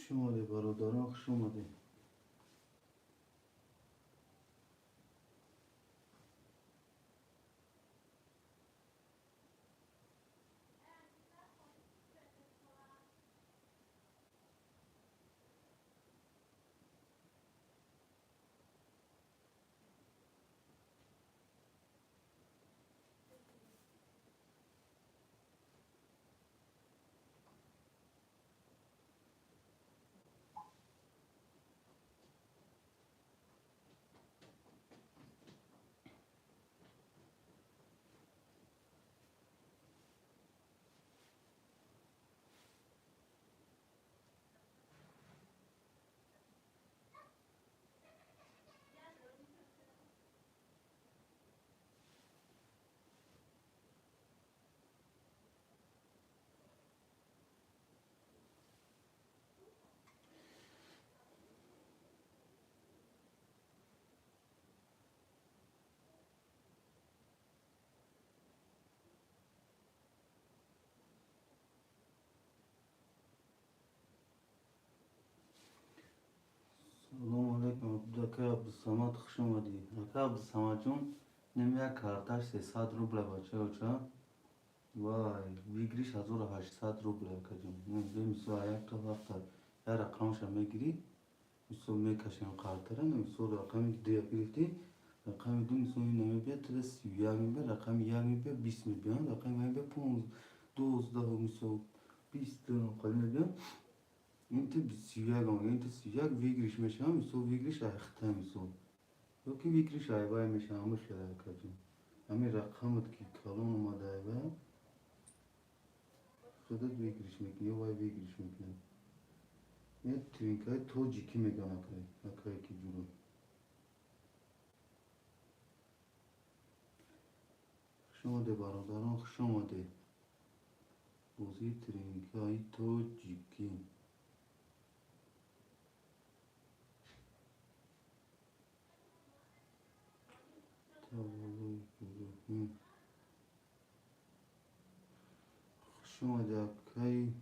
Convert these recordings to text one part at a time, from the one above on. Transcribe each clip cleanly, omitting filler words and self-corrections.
خوش اومده برادران، خوش اومده. سلام علیکم عبدالکه عبدالصمد، خوش اومدی. عبدالکه عبدالصمد جون نمیاد کارتاش 300 روبله بچه اوچا. وای بگیریش 1800 روبله که جون. نمیده میسو یک تا وقت یا رقمش هم میگیری میسو میکشیم کارتره. نمیسو رقمی دیگه گرفتی رقمی دو میسو نمیبید تده 31 میبید، رقمی 1 میبید 20 میبید، رقمی میبید 12 میسو 20 قلیل میبید. این تو 21 هم این تو 31 ویگریش میشه میسو ویگریش اخته میسو یکی ویگریش ایوای میشه همه شده کجون. همین رقمت که کلون اومده ایوای خودت ویگریش میکنی وای ویگریش میکنی. یه ترینکای تو جیکی میگم اکایی که جورو. خوش اومده برادران، خوش اومده. بوزی ترینکای تو جیکی تاولوی گروهی. خوش اومده اکایی.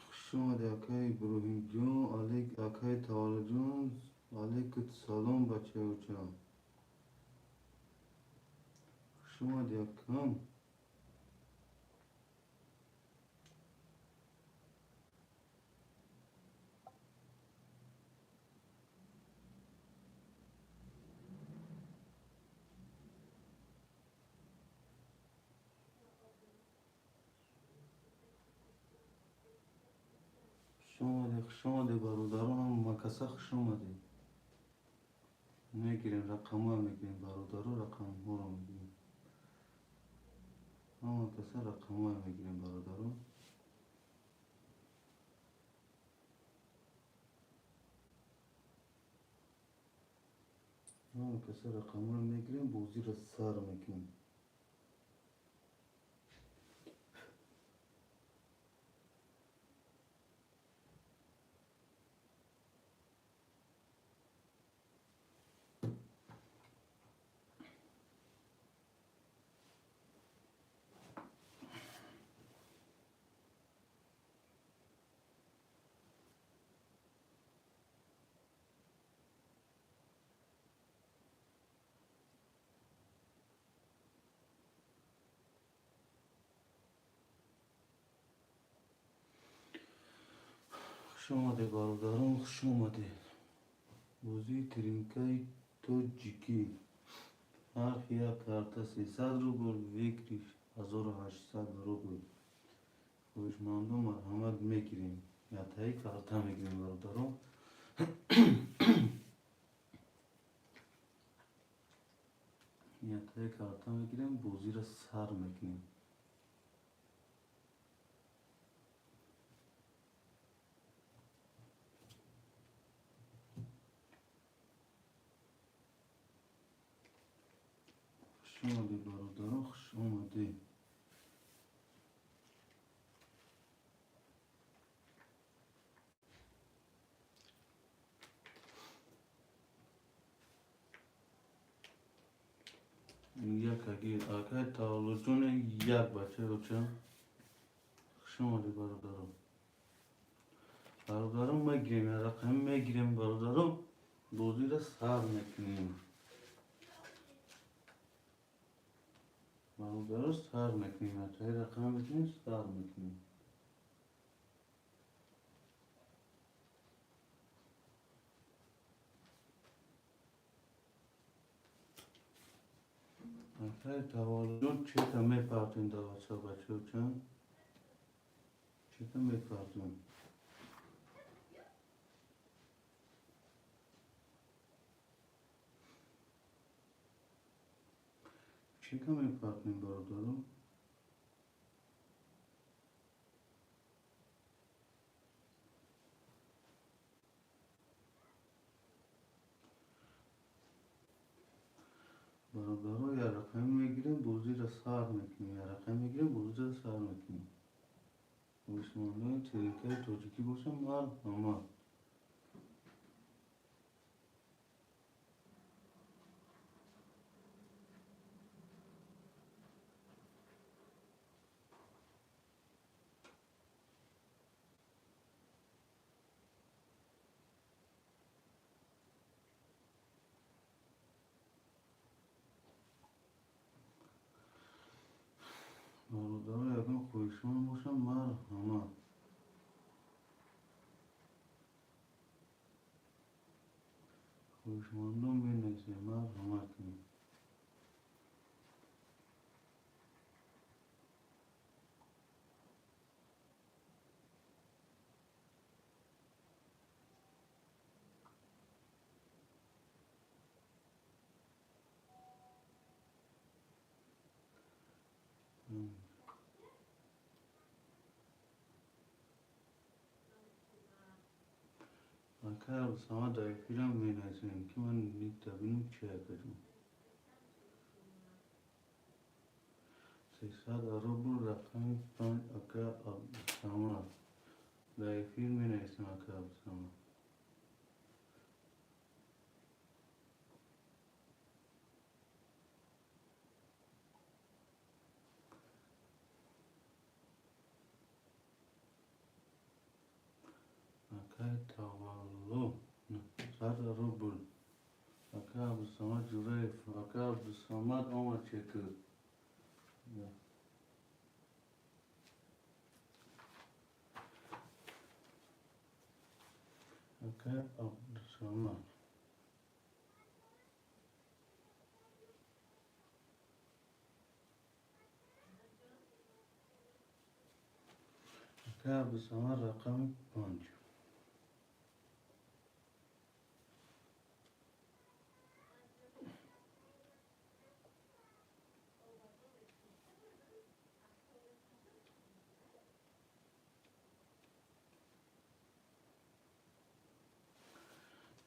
خوش اومده اکای ابراهیم جون. علیک اکای تاول جون. علیکم سلام بچه اوچا. خوش اومدی اکام. خوش اومده برادران مکسه. خوش اومده. میگیریم رقم ها میگیریم برادران، رقم ها رو میگیریم. مکسه رقم ها میگیریم برادران. مکسه رقم ها رو میگیریم بوزی رو سر میکنیم. خوش اومده برادران، خوش اومده. بوزی ترینکای تو جیکی. حرف یک کارتا 300 روبل ویکریش 1800 روبل. خوشمندو مرحمت میگیریم. یا تایی کارتا میگیریم برادران. یا تایی کارتا میگیریم بوزی رو سر میکنیم. خوش اومده برادران، خوش اومده. تگیر اگر تولجون یک بچه بچه شما دی برادرم میگیریم یا رقم میگیریم برادرم بازی را سر میکنیم برادرم سر میکنیم تا رقم بکنیم سر میکنیم اگر تولجون چه تا میپرتیم دا بچه چند چه تا میپرتیم چه تا میپرتیم برادرم برادرها یا رقم میگیریم بازی را سر میکنیم یا رقم میگیریم بازی را سر میکنیم بسمانه تریکه تاجیکی باشم مرد برادرها یکم خویشمان باشم مرد خویشمندم بینیسیم مرد کنیم اگر بسامه در فیلم بینیسیم که من نیت بینم چه کجم 300 روبل رقم پنج اگر بسامه در فیلم بینیسیم اگر بسامه اگر تولو 100 روبل اگر بسامه جوریف اگر بسامه آمد چه کرد اگر بسامه اگر بسامه رقم پنج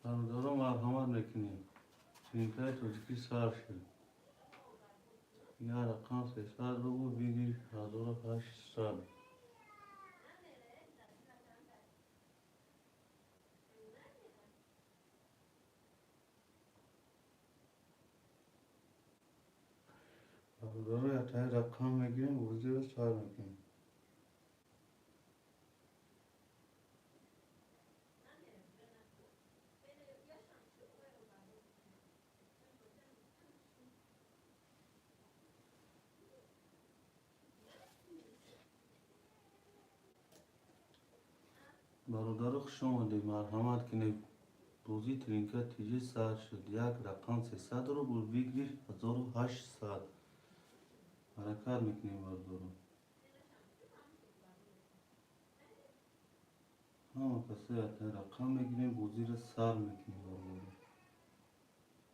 برادرها مرحمت میکنیم ترینکه تاجیکی سر شد یا رقم 300 روبل بگیر 1800 برادرها یا تای رقم میگیریم بازی رو سر میکنیم برادرها خوش آمدید مرحمت کنید بازی ترینکه تیجی سر شد یک رقم 300 روبل بگیر 1800 حرکت میکنیم برادرها همه کسی یا تای رقم میگیریم بازی رو سر میکنیم برادرها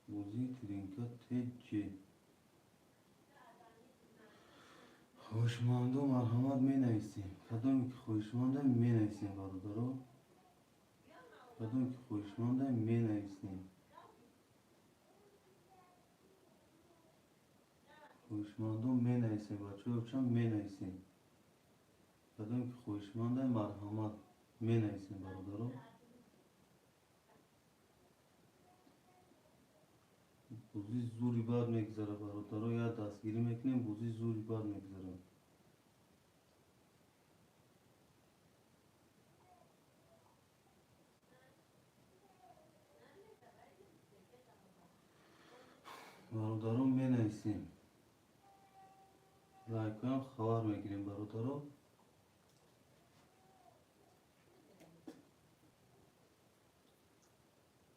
بازی ترینکه تیجی خوشمند و مرحمت می نویسیم کدومی که خوشمنده می نویسیم برادرها کدومی که خوشمنده می نویسیم خوشمندو می نویسیم بچه بچه می نویسیم کدومی که خوشمنده مرحمت می نویسیم برادرها بوزی زوری باد میگذره برادر، یا دستگیری میکنیم بوزی زوری باد میگذره. برادران می نویسیم، لایک کنم خبر میگیریم برادران.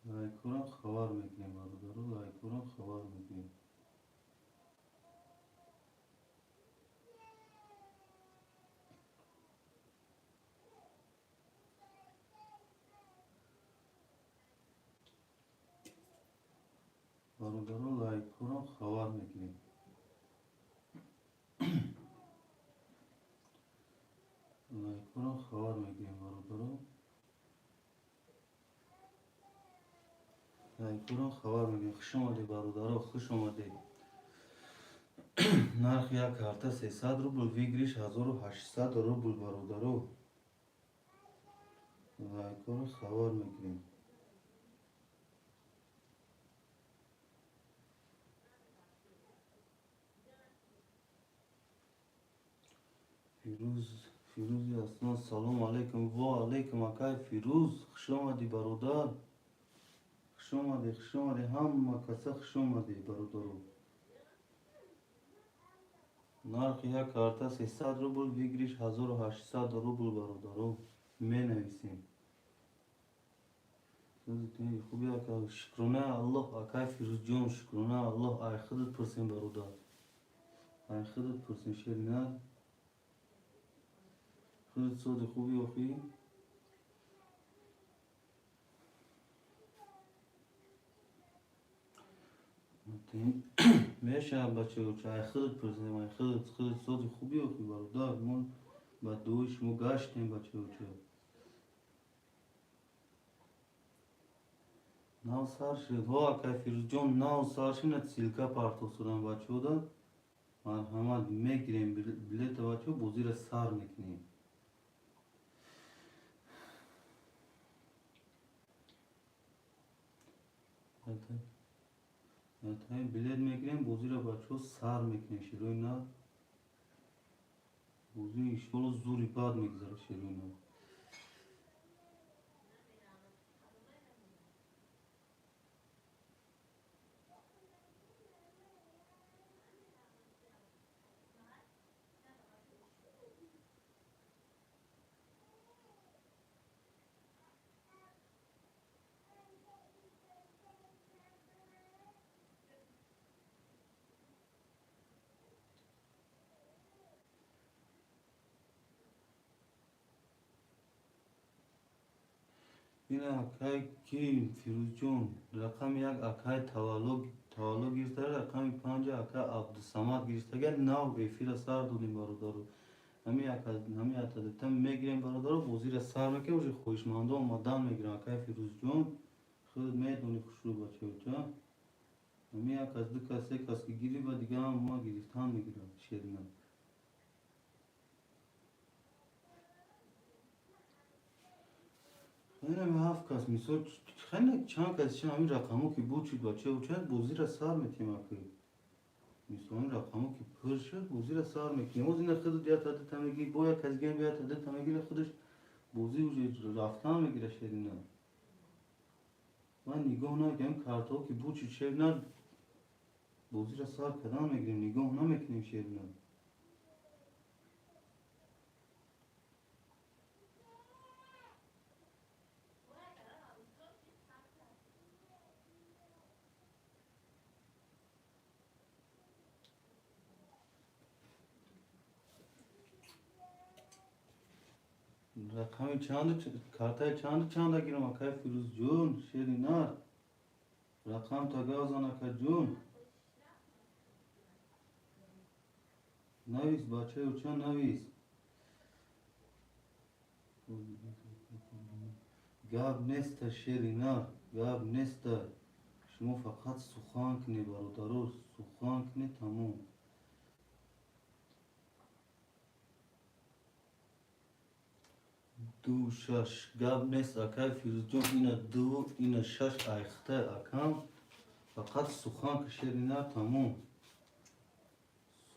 لایک کنم خبر میگیریم برادران، لایک کنم خبر میگیریم. برادران لایک کنم خبر میگیریم. لایک کنم خبر میگیریم برادران. لایک کنم خبر میگیریم. خوش آمدید برادران، خوش آمدید. نرخ یک کارت 300 روبل، ویگریش 1800 روبل برادران. لایک کنم خبر میگیریم. فیروزی هستن. سلام علیکم. و علیکم اکای فیروز، خوش آمدی برادر. خوش آمدی، خوش آمدی، همه کسا خوش آمدی برادرو. نرخ یک کارت 300 روبل، ویگریش 1800 روبل برادرو. می نویسیم. خوبی اکای، شکرانه الله اکای فیروز جان، شکرانه الله. ای خودت پرسیم برادر، ای خودت پرسیم شیرینه. خودت صد خوبی اخی. میشه بچه ها چه خودت پرسیم، ای خودت صد خوبی اخی برادر. من با دوش مو گشتیم بچه ها چه ناو سر شد. ها اکای فیروز جان، ناو سر شد سیلکا پارتو سودن بچه ها دا. مرحمت میگیریم بلیت بچه ها، بوزی را سر میکنیم. بلیت میگیریم بوزی را بچه ها سر میکنیم. شروع نه بوزی ایشوالا زوری باد میگذاره. شروع نه این اکای کی فیروز جون، رقم یک اکای تولو گیرتره، رقم 5 اکای عبدالسمد گیرتره. ناو ایفی را سر دادیم برادر. همین اکا دیتم میگیریم برادر، بوزی را سر میکنیم. وجه خوشمانده آمدن میگیریم اکای فیروز جون. خود میدونی خوش رو بچه ها چه. همین اکا از دو کسی کس که گیری با دیگه هم ما گیریفتن میگیرم شیرینه. خیلی هفت کس میسا خیلی چند کسی چه همین رقمو که بود شد بچه و چه بوزی را سر میتیم اکی میسا همین رقمو که پر شد بوزی را سر میکنیم. از این خود دیگه تا دیتا میگی باید کسی گیم بیاد تا دیتا میگیره خودش بوزی وجه رفتن میگیره شیرینه. من نگاه نکنیم کارتا که بود شد شیرینه بوزی را سر کدام میگیریم نگاه نمیکنیم شیرینه. رقم چند گیرم اکای فیروز جون شیرینه. رقم تا گازان اکا جون نویس بچه و چه نویس. گاب نیست شیرینه، گاب نیست. شما فقط سخن کنی برادرو، سخن کنی تموم. دو شش گاب نیست اکای فیروز جون. اینا دو اینا شش ایخته اکم. فقط سخن که شیرینه تموم.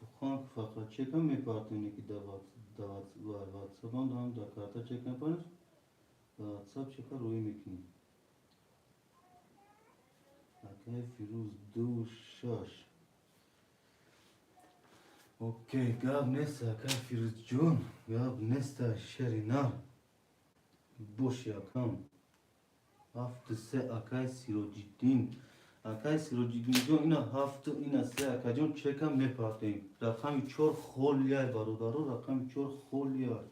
سخن که فقط چکم میپارتونی که در واتساپ هم در کارتا چک نکنیش. در واتساپ چکا روی میکنی. اکای فیروز 26. اوکی گاب نیست اکای فیروز جون. گاب نیست شیرینه. boş yakam. Hafta se akay sirocidin. Akay sirocidin jo ina hafta ina se akajon çekam ne partayım. Rakam çor xolyay barodaro rakam çor xolyay.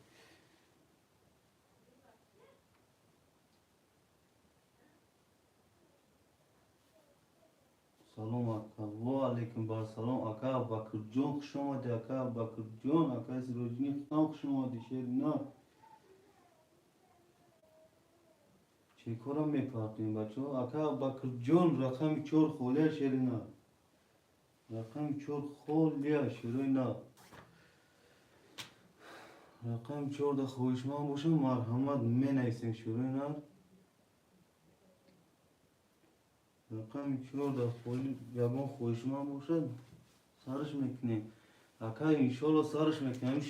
Salam aka. Ve aleyküm bar salam aka Bakırjon kuşamadı aka Bakırjon akay sirocidin tam kuşamadı şerina. چه کارم میپرتیم بچه ها؟ اکا بکر جون رقم چور خولیا شیرینا رقم چور خولیا شیرینا رقم چور ده خویشمان باشه مرحمت می نیسیم شیرینا رقم چور ده یبان خویشمان باشه سرش میکنیم اکا انشالله سرش میکنیم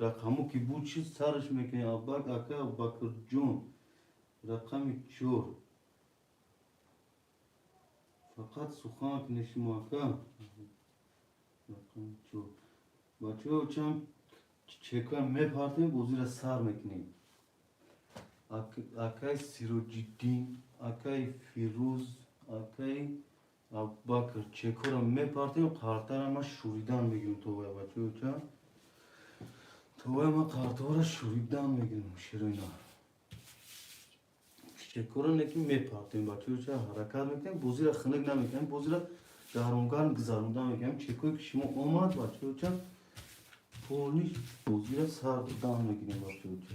رقمو که بود چیز سرش میکنیم اکا بکر جون رقم چور فقط سخن نشما کن رقم چور بچه ها چم چکم میپرتیم بوزی را سر میکنیم اکای سیروجیدین اکای فیروز اکای ابوبکر چکو را میپرتیم قرطه را ما شوریدن میگیم توی بچه ها چم توی ما قرطه را شوریدن میگیم شیرینا چکورا نکی میپرتیم بچه چه حرکت میکنیم بوزی را خنک نمیکنیم بوزی را گرمگرم گذروندن میکنیم چکوی که شما اومد بچه چه پولیش بوزی را سردن میکنیم بچه چه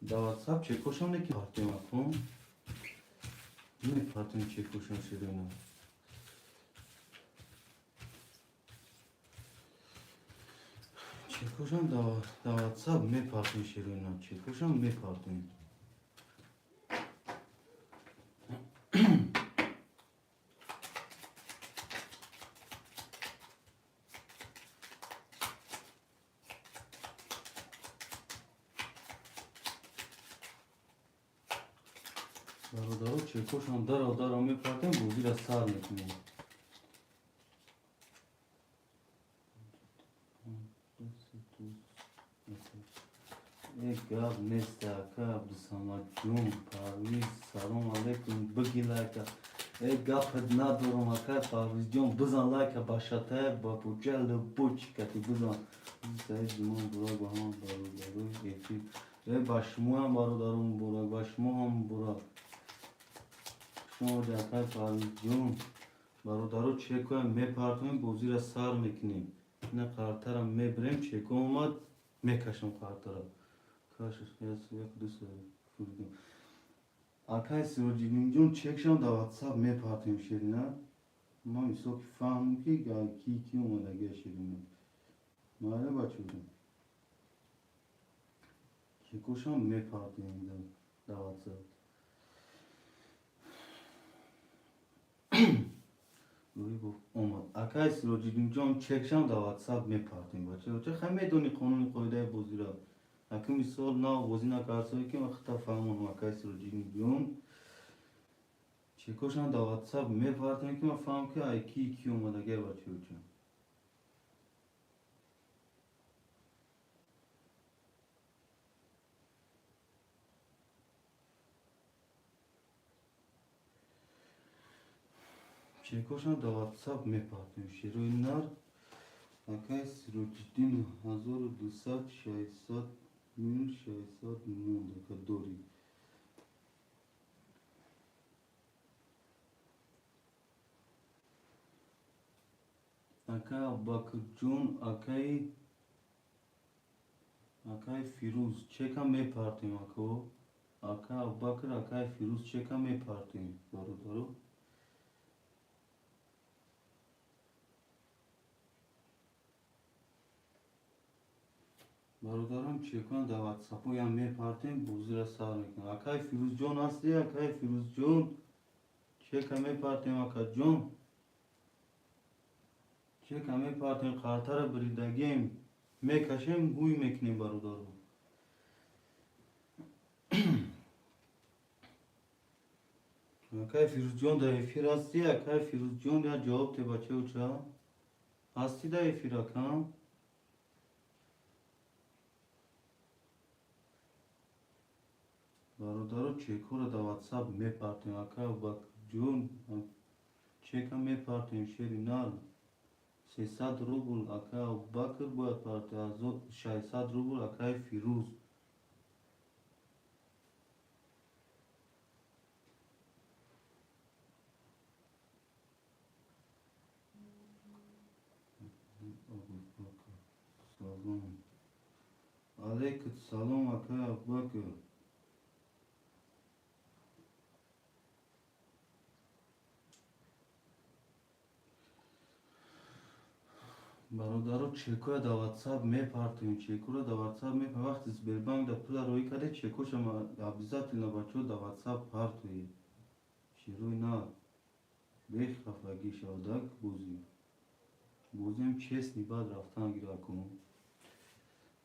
در واتساپ چکوش هم نکی پرتیم اکن میپرتیم چکوش هم شدیم چکوش هم در واتساپ میپرتیم شدیم چکوش هم میپرتیم برادرها چکوشان در میپرتیم بوزی را سر میکنیم یک گاب نیست اکا عبدالسمد جون پرویز سلام علیکم بگی لایکا یک گاب خد ندارم اکا پرویز جون بزن لایکا باشته با پوچل بوچ کتی بزن سعید جمان برای با هم برادرو ایفی باشمو هم برادرم برای باشمو هم برای شما جاکای پرویز جون برادرو چکو هم میپرتیم بوزی را سر میکنیم نه قرطه را میبریم چکو اومد میکشم قرطه را کاشش یک دوست فردیم اکای سیروجیدین جون چکشم در واتساپ میپرتیم شیرینه ما میسو که فهمم که کی اومده گه شیرینه ماله بچه بودیم چکوشم میپرتیم در واتساپ روی گفت اومد اکای سیروجیدین جون چکشم در واتساپ میپرتیم بچه چه خیلی میدونی قانون قایده بازی را اکی مثال نه بازی نکرسایی که وقتا فهمون اکای سیروجیدین جون چکوشم در واتساپ میپرتیم که من فهم که ای کی اومده گه بچه چون چکوشم در واتساپ میپرتیم شیروی نر اکای سیروجیدین 1200 600 1609 که دوری اکای ابوبکر جون اکای فیروز چکم میپرتیم اکو اکای ابوبکر اکای فیروز چکم میپرتیم برادرو برادرم چکان در واتساپو هم میپرتیم بوزی را سر میکنم اکای فیروز جون هستی اکای فیروز جون چه کمی پارتیم اکا جون چه کمی پارتیم خاطر بریدگیم میکشیم گوی میکنیم برادر اکای فیروز جون در افیر هستی اکای فیروز جون یا جواب تی بچه و چه هستی در افیر اکام برادر چکور در واتساپ میپارتیم اکا بک جون چه کم میپارتیم شیری نال 300 روبل اکا بکر باید پارتی از 600 روبل اکای فیروز سلام علیکم سلام اکا بکر برادر چکو در واتساپ میپارتیم چکو در واتساپ میپارتیم وقتی سبربانک در پول روی کرده چکوش هم ابزیزات اینا بچه در واتساپ پارتوی شیروی نه بیخ خفگی شودک بوزیم چیست بعد رفتن گیره کنم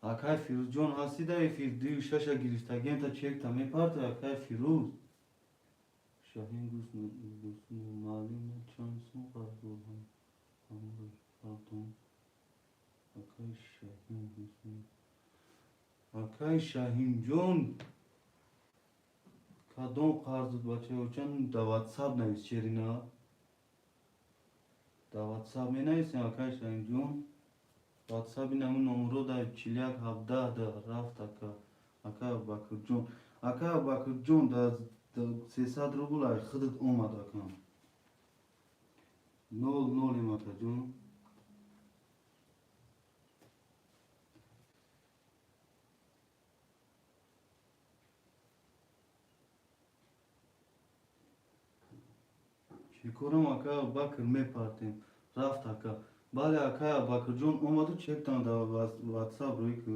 اکای فیروز جون هستی در فیر دیو شش گرفتگیم تا چک تا میپارته اکای فیروز شاهین گوست معلوم چند سون قرار هم پارتون اکای شاهین گوست اکای شاهین جون کدوم قرضت بچه و چند در واتساپ نویس چرینا در واتساپ می نویسیم اکای شاهین جون واتساپ این همون نمرو در 4117 در رفت اکا بکر جون اکا بکر جون در 300 روبل خودت اومد اکا 00 اکا جون شکرم اکا بکر میپارتیم رفت اکا بله اکا بکر جون اومد و چک تان در واتساپ روی که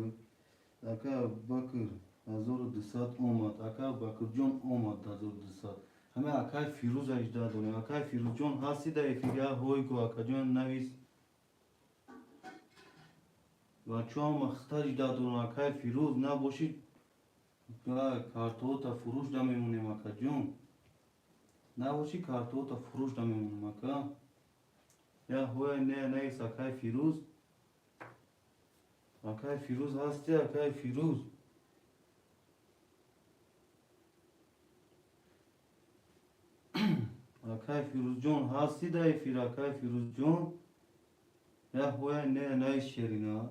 اکا بکر 1200 اومد اکا بکر جون اومد 1200 همه اکای فیروز اجده داریم اکای فیروز جون هستی در افیگه هوی که اکا جون نویس و چون مخته اجده داریم اکای فیروز نباشید کارتو تا فروش دمیمونیم اکا جون نباشی کارتو تا فروش دمیمونیم اکا یا هوی نه نیست اکای فیروز هستی اکای فیروز اکای فیروز جون هستی در افیر اکای فیروز جون یا هوی نه نیست شرینا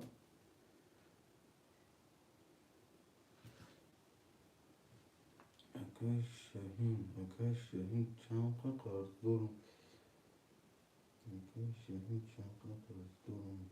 اکای شاهین چند قرض دارم اکای شاهین چند قرض دارم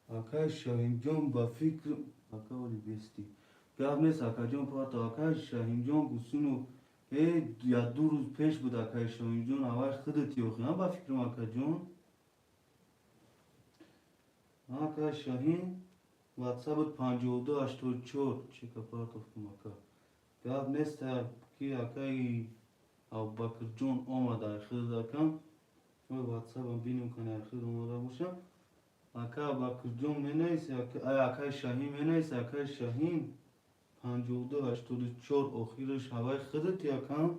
اکای شاهین جون با فکر اکا ولی بیستی گاب نیست اکا جون پارتا اکای شاهین جون گوسونو یا 2 روز پیش بود اکای شاهین جون اول خودت یوخی هم با فکرم اکا جون اکای شاهین واتساپت 5284 چه کپارت افتم اکا گاب نیست که اکای او بکر جون اومده خود اکم واتساپ هم بینیم کنه خود اومده باشم اکا بکر جون می نیست اکای شاهین می نیست اکای شاهین 5284 اخیرش هوای خودت یکم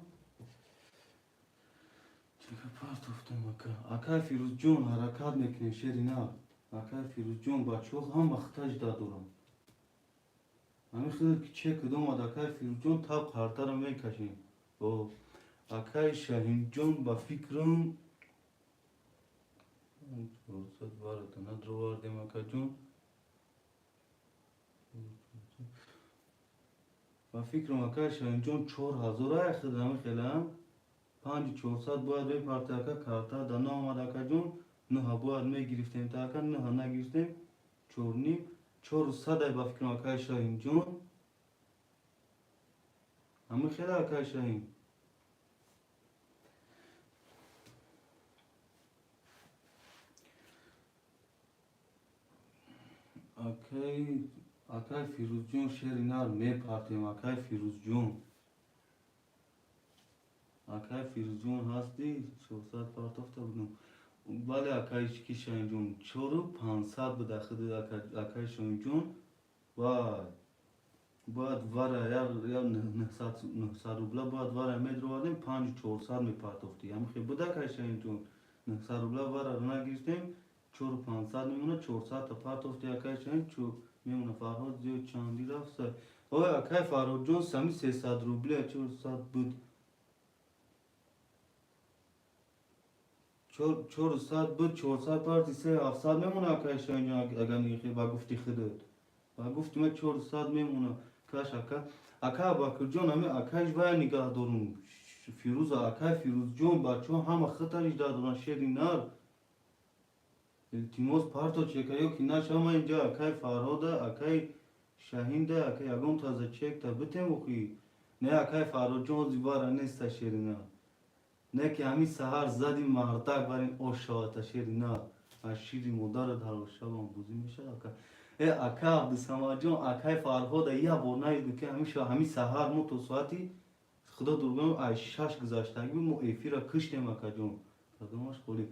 چکه پارت افتم اکای فیروز جون حرکت میکنه شیری نه اکای فیروز جون بچه هم مختج دادورم همین خودت که چه کدوم اکای فیروز جون تب خارتر رو میکشیم اکای شاهین جون با فکرم فرصت وارد ندرو واردیم اکا جون و فکرم اکا شاهین جون 4000 خدمه خیلم 5400 باید بی پارتی اکا کارتا در نه آمد اکا جون نه باید می گرفتیم تا اکا نه نگرفتیم 4 400 با فکرم اکا شاهین جون همه خیلی اکا شاهین Akay Firuz Jun şerinar me partiyam Akay Firuz Jun. Akay Firuz Jun hasti 400 partofta budum. Vale Akay ki Shahin Jun 4500 budakhidi Akay Shahin Jun. Vay. باید واره یا 900 روبلا باید واره مدرو آدم 5400 می پرداختی همین خیلی بوده که شاید جون 900 روبلا واره رو نگیرستیم 4500 میمونه 400 تا پرداختی اکای شاید چو میمونه فرهاد زیاد چندی رفت سر اوه اکای فرهاد جون سمی 300 روبلا 400 بود 400 بود 400 پردی 700 میمونه اکای شاید اگر نیخی با گفتی خودت با گفتی من 400 میمونه کاش اکا باکر جون همه اکایش باید نگاه دارم فیروز اکای فیروز جون بچه همه خطرش دادن شیری نار التیموس پارتو چکایو که نش همه اینجا اکای فرهاده اکای شاهین ده اکای اگم تازه چک تا بتیم وخی نه اکای فرهاد جون زیباره نیست شیری نار نه که همین سهر زدیم مهردک برین آشاوت شیری نار از شیری مدار دار شبم بوزی میشه اکا اکا عبدالسمد جان اکای فرهاد یا بونایی که همیشه همین سحر مو تو ساعتی خدا درگم از 6 گذاشتگی مو افیرا کشتیم اکا جون تدامش خولی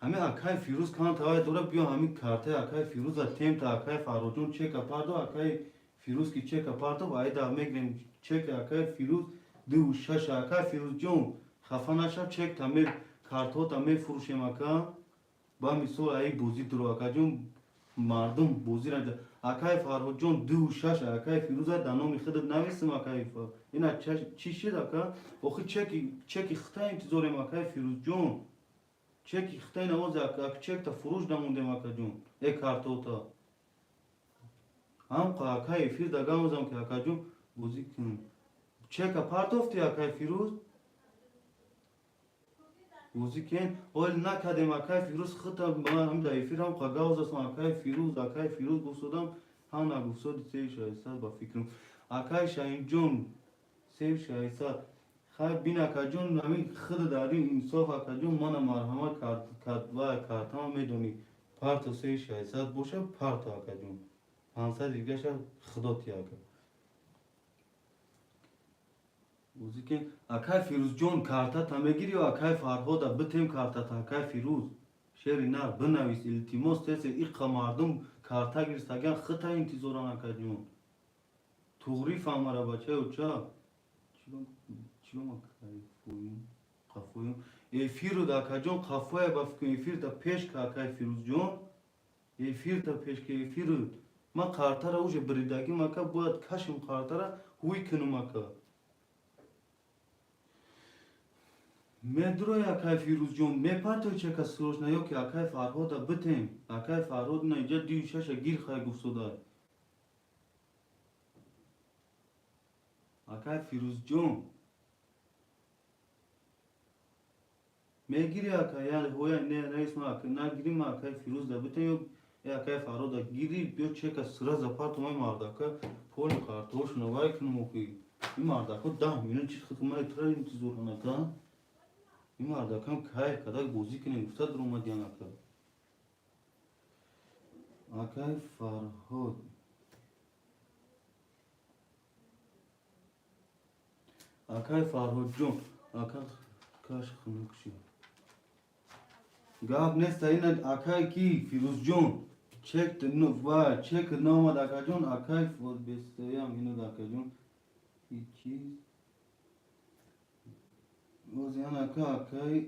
همین اکای فیروز کان توای دوره بیا همین کارته اکای فیروز تیم تا اکای فرهاد جون چک اپاردو اکای فیروز کی چک اپاردو وای دا میگیم چک اکای فیروز دو شش اکای فیروز جون خفا نشه چک تامیر کارتو تامیر فروشیم اکا با میسو ای بوزی درو اکا جون مردم بوزی رنج اکای فرهاد جون دو شش اکای فیروز دانو میخدد نویسم اکای فرهاد اینا چی شد اکا اخی چکی خطا انتظارم اکای فیروز جون چکی خطا نواز اکا چک تا فروش نموندم اکا جون ای کارتو تا هم اکای فیر دگامزم که اکا جون بوزی کن چک پارتوفتی اکای فیروز بوزی کن اول نکردم اکای فیروز خطا من هم دایفیرم قاگاوز اسم اکای فیروز گفتم هم نگفتم سه شایسته با فکرم اکای شاهین جون سه شایسته خیر بین اکا جون همین خود داری انصاف اکا جون من مرحمت کرد و کارتام میدونی پارت سه شایسته باشه پارت اکا جون 500 دیگه شد خدا تی اکا بوزی که اکای فیروز جون کارتا تمگیری و اکای فرهاد بتیم کارتا تا اکای فیروز شعری نار بنویس التیماس تیس ایقا مردم کارتا گرستگن خطا انتظاران اکا جون تغریف همارا بچه و چا چیلوم قفویم ایفیرو دا اکا جون قفوی بفکن ایفیر دا پیش که اکای فیروز جون ایفیر دا پیش که ایفیرو ما کارتا را اوشه بریدگی مکا باید کشم کارتا را هوی کنم اکا مدروی اکای فیروز جون میپرتو چه که سروش نیو که اکای فرهاد بتیم اکای فرهاد نه اینجا دیو شش گیر خواهی گفت دار اکای فیروز جون میگیری اکای یعنی هویا نه اسم اکای نگیری ما اکای فیروز دا بتیم اکای فرهاد گیری بیو چه که سرا زپارت مای مردا که پول کارتوش نوای کنم که این مردا که 10 میلیون چیز خدمت اترا انتظار نکن این مردا کم کای کدای بوزی کنه گفته در اومدیان اکای فرهاد اکای فرهاد جون اکای کاش خنکشی گاب نیست این اکای کی فیروز جون چک و چک نامد اکای جون اکای فود بستیم اینو اکای جون هیچی وزیان اکای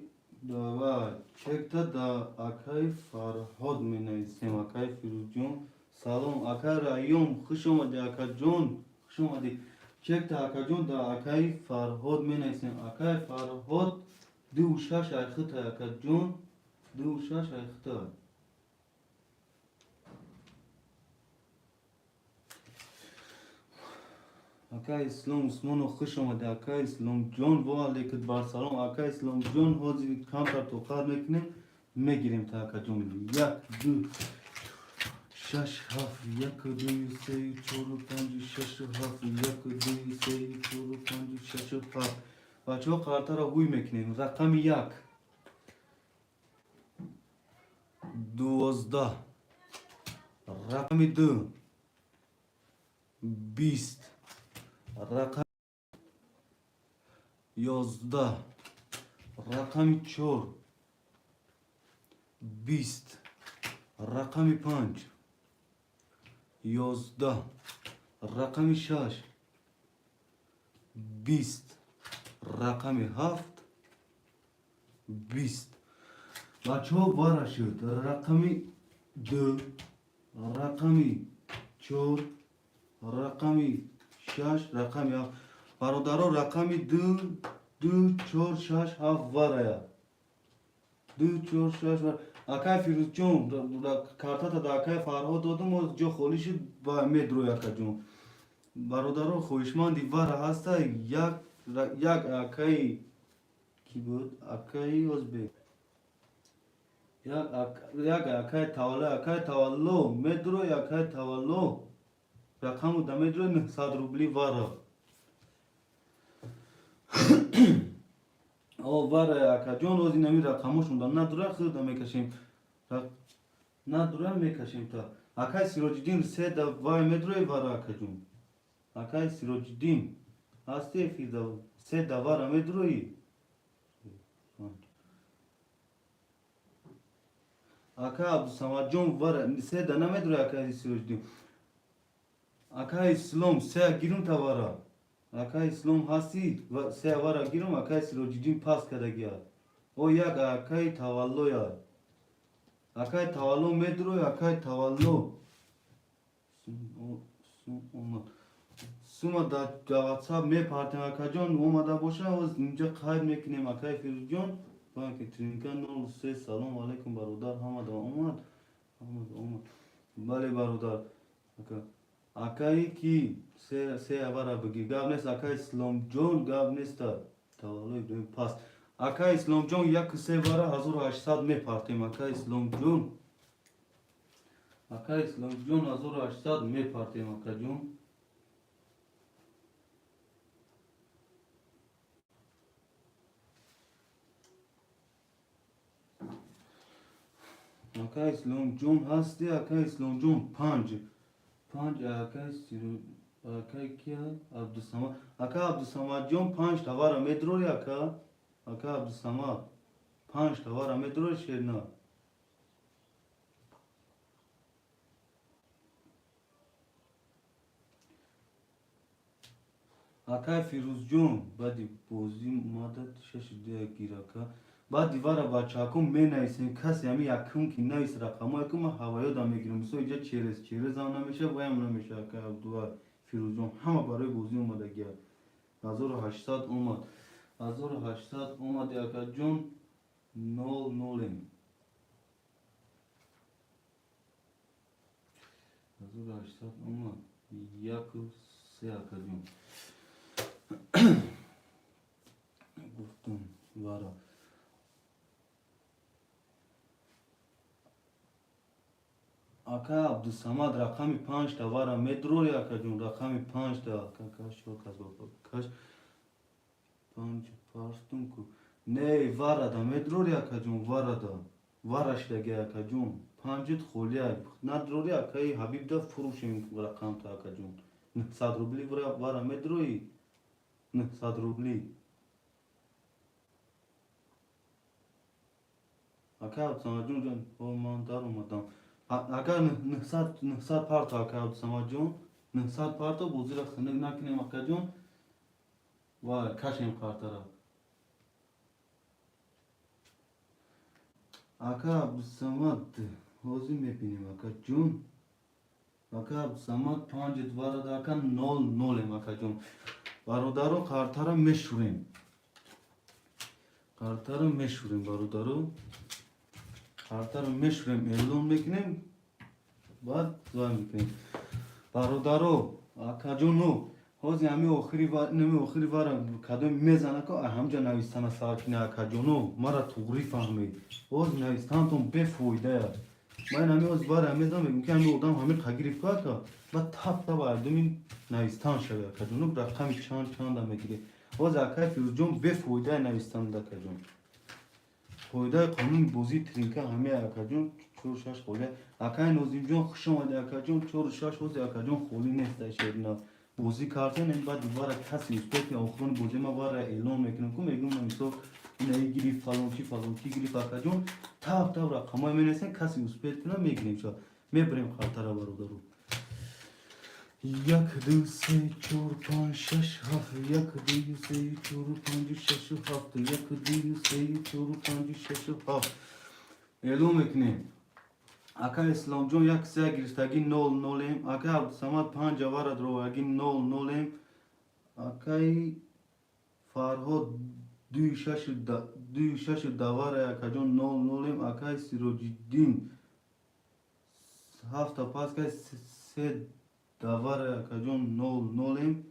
داوا چک تا دا اکای فرهاد می نویسیم اکای فیروز جون سلام اکای رایوم خوش اومدی اکای جون خوش اومدی چک تا اکای جون دا اکای فرهاد می نویسیم اکای فرهاد دو شش ایختا اکای جون دو شش ایختا اکای اسلام اسمانو خوش آمده اکای اسلام جون و علیکت بر سلام اکای اسلام جون حاضی کام پر توقع میکنیم میگیریم تا اکای جون 1 2 6 7 1 2 3 4 5 6 7 1 2 3 4 5 6 7 بچه ها کارتا را گوی میکنیم رقم 1 12 رقم 2 20 رقم 11 رقم 4 20 رقم 5 11 رقم 6 20 رقم 7 20 بچه ها بارا شد رقم 2 رقم 4 رقم 6 رقم 7 برادرها رقم 2 4 6 7 وارا 2 4 6 وارا اکای فیروز جون کارتا تا اکای فرهاد دادم و جو خولیش با مدرو یکا جون برادرها خویشمندی وارا هستا یک اکای کی بود اکای ازبک یک اکای تاولو مدرو اکای تاولو رقم دا مدرو 900 روبلی وارا او وارا اکا جون روزی نمی رقمشون دا نداره خود میکشیم نداره میکشیم تا اکای سیروجدین سه دا وای مدروی وارا اکا جون اکای سیروجدین هستی فیدا سه دا وارا مدروی اکا عبدالسمد جون وارا سه دا نمدروی اکای سیروجدین اکای اسلام سه گیرون تا وارا اکای اسلام هستی و سه وارا گیرم اکای سیروجدین پاس کرده گیا او یک اکای تولو یا اکای تولو مدروی اکای تولو سوما دا واتساپ می پارتیم اکا جون اومده باشه و اینجا قاید میکنیم اکای فیروز جون با که ترینکا 03 سلام علیکم برادر حمد اومد بله برادر اکای کی سه اوارا بگی گاب نیست اکای اسلام جون گاب نیست تولوی دویم پاس اکای اسلام جون یک سه وارا 1800 می پارتیم اکای اسلام جون اکای اسلام جون 1800 می پارتیم اکا جون اکای اسلام جون هستی اکای اسلام جون 5 اکای سیرو اکای کیا عبدالسمد اکای عبدالسمد جون 5 توارا مدروی اکای عبدالسمد 5 توارا مدروی شیرنا اکای فیروز جون بعدی بوزی مادت شش دیگه گیر اکا بعد دیوارا بچه اکم می نایسیم کسی همی اکم که نایس رقم اکم هوایی دا میگیرم مثلا اینجا چیرز هم نمیشه ویم نمیشه اکای عبدالسمد فیروز جون همه برای بوزی اومده گیا 1800 اومد 1800 اومد اکا جون 00 1800 اومد یک سه اکا جون گفتم وارا اکا عبدالسمد رقم 5 تا وارا مدرو یا اکا جون رقم 5 تا کاش و کاش 5 پارستون کو نه وارا دا مدرو یا اکا جون وارا دا وارش لگه اکا جون 5 خولیا ندرو یا اکای حبیب دا فروشیم رقم تا اکا جون 900 روبلی وارا مدروی 900 روبلی اکا عبدالسمد جون او من دار اومدم اگر 900 پارتا اکا عبدالسمد جون 900 پارتا بوزی را خنک نکنیم اکا جون و کشیم کارتا را اکا عبدالسمد حوزی میبینیم اکا جون اکا عبدالسمد 5 دوارا دا اکا 0 اکا جون برادرو کارتا را میشوریم برادرو کارتا رو میشوریم اعلام میکنیم بعد زای میکنیم برادرو اکا جونو حوزی همی آخری وارم کدوم میزنه که همجا نویستن ساکنه اکا جونو مرا توغری فهمید حوز نویستن تون بفویده من همی از وارم میزنم میگم که همی آدم همی قگریف که بعد تپ اردومین نویستن شده اکا جونو رقم چند میگیره حوز اکا فیروز جون بفویده نویستن ده اکا جون فویده قانون بوزی ترینکه همه اکا جون چور شش خوله اکای نوزیم جون خوشم آده اکا جون چور شش خوزی اکا جون خولی نیست شیرنا بوزی کارتن این بعد دوباره کسی اسپیت آخرون بوزی ما باره اعلام میکنم که میگم نمیسو این گیری فلان چی گیری اکا جون تاب رقمای منسن کسی اسپیت کنم میگیم شو میبریم خاطر برادرو یک دو سه چور پنج شش هفت یک دو سه چور پنج شش هفت یک دو سه چور پنج شش هفت اعلام میکنیم اکا اسلام جون یک سه گرفتگی نول نولیم اکا عبدالصمد پنج جوار درو اگی نول نولیم اکای فرهاد دوی شش دوار اکا جون نول نولیم اکای سیروجدین هفت پاس که سه دوار اکا جون نول نولیم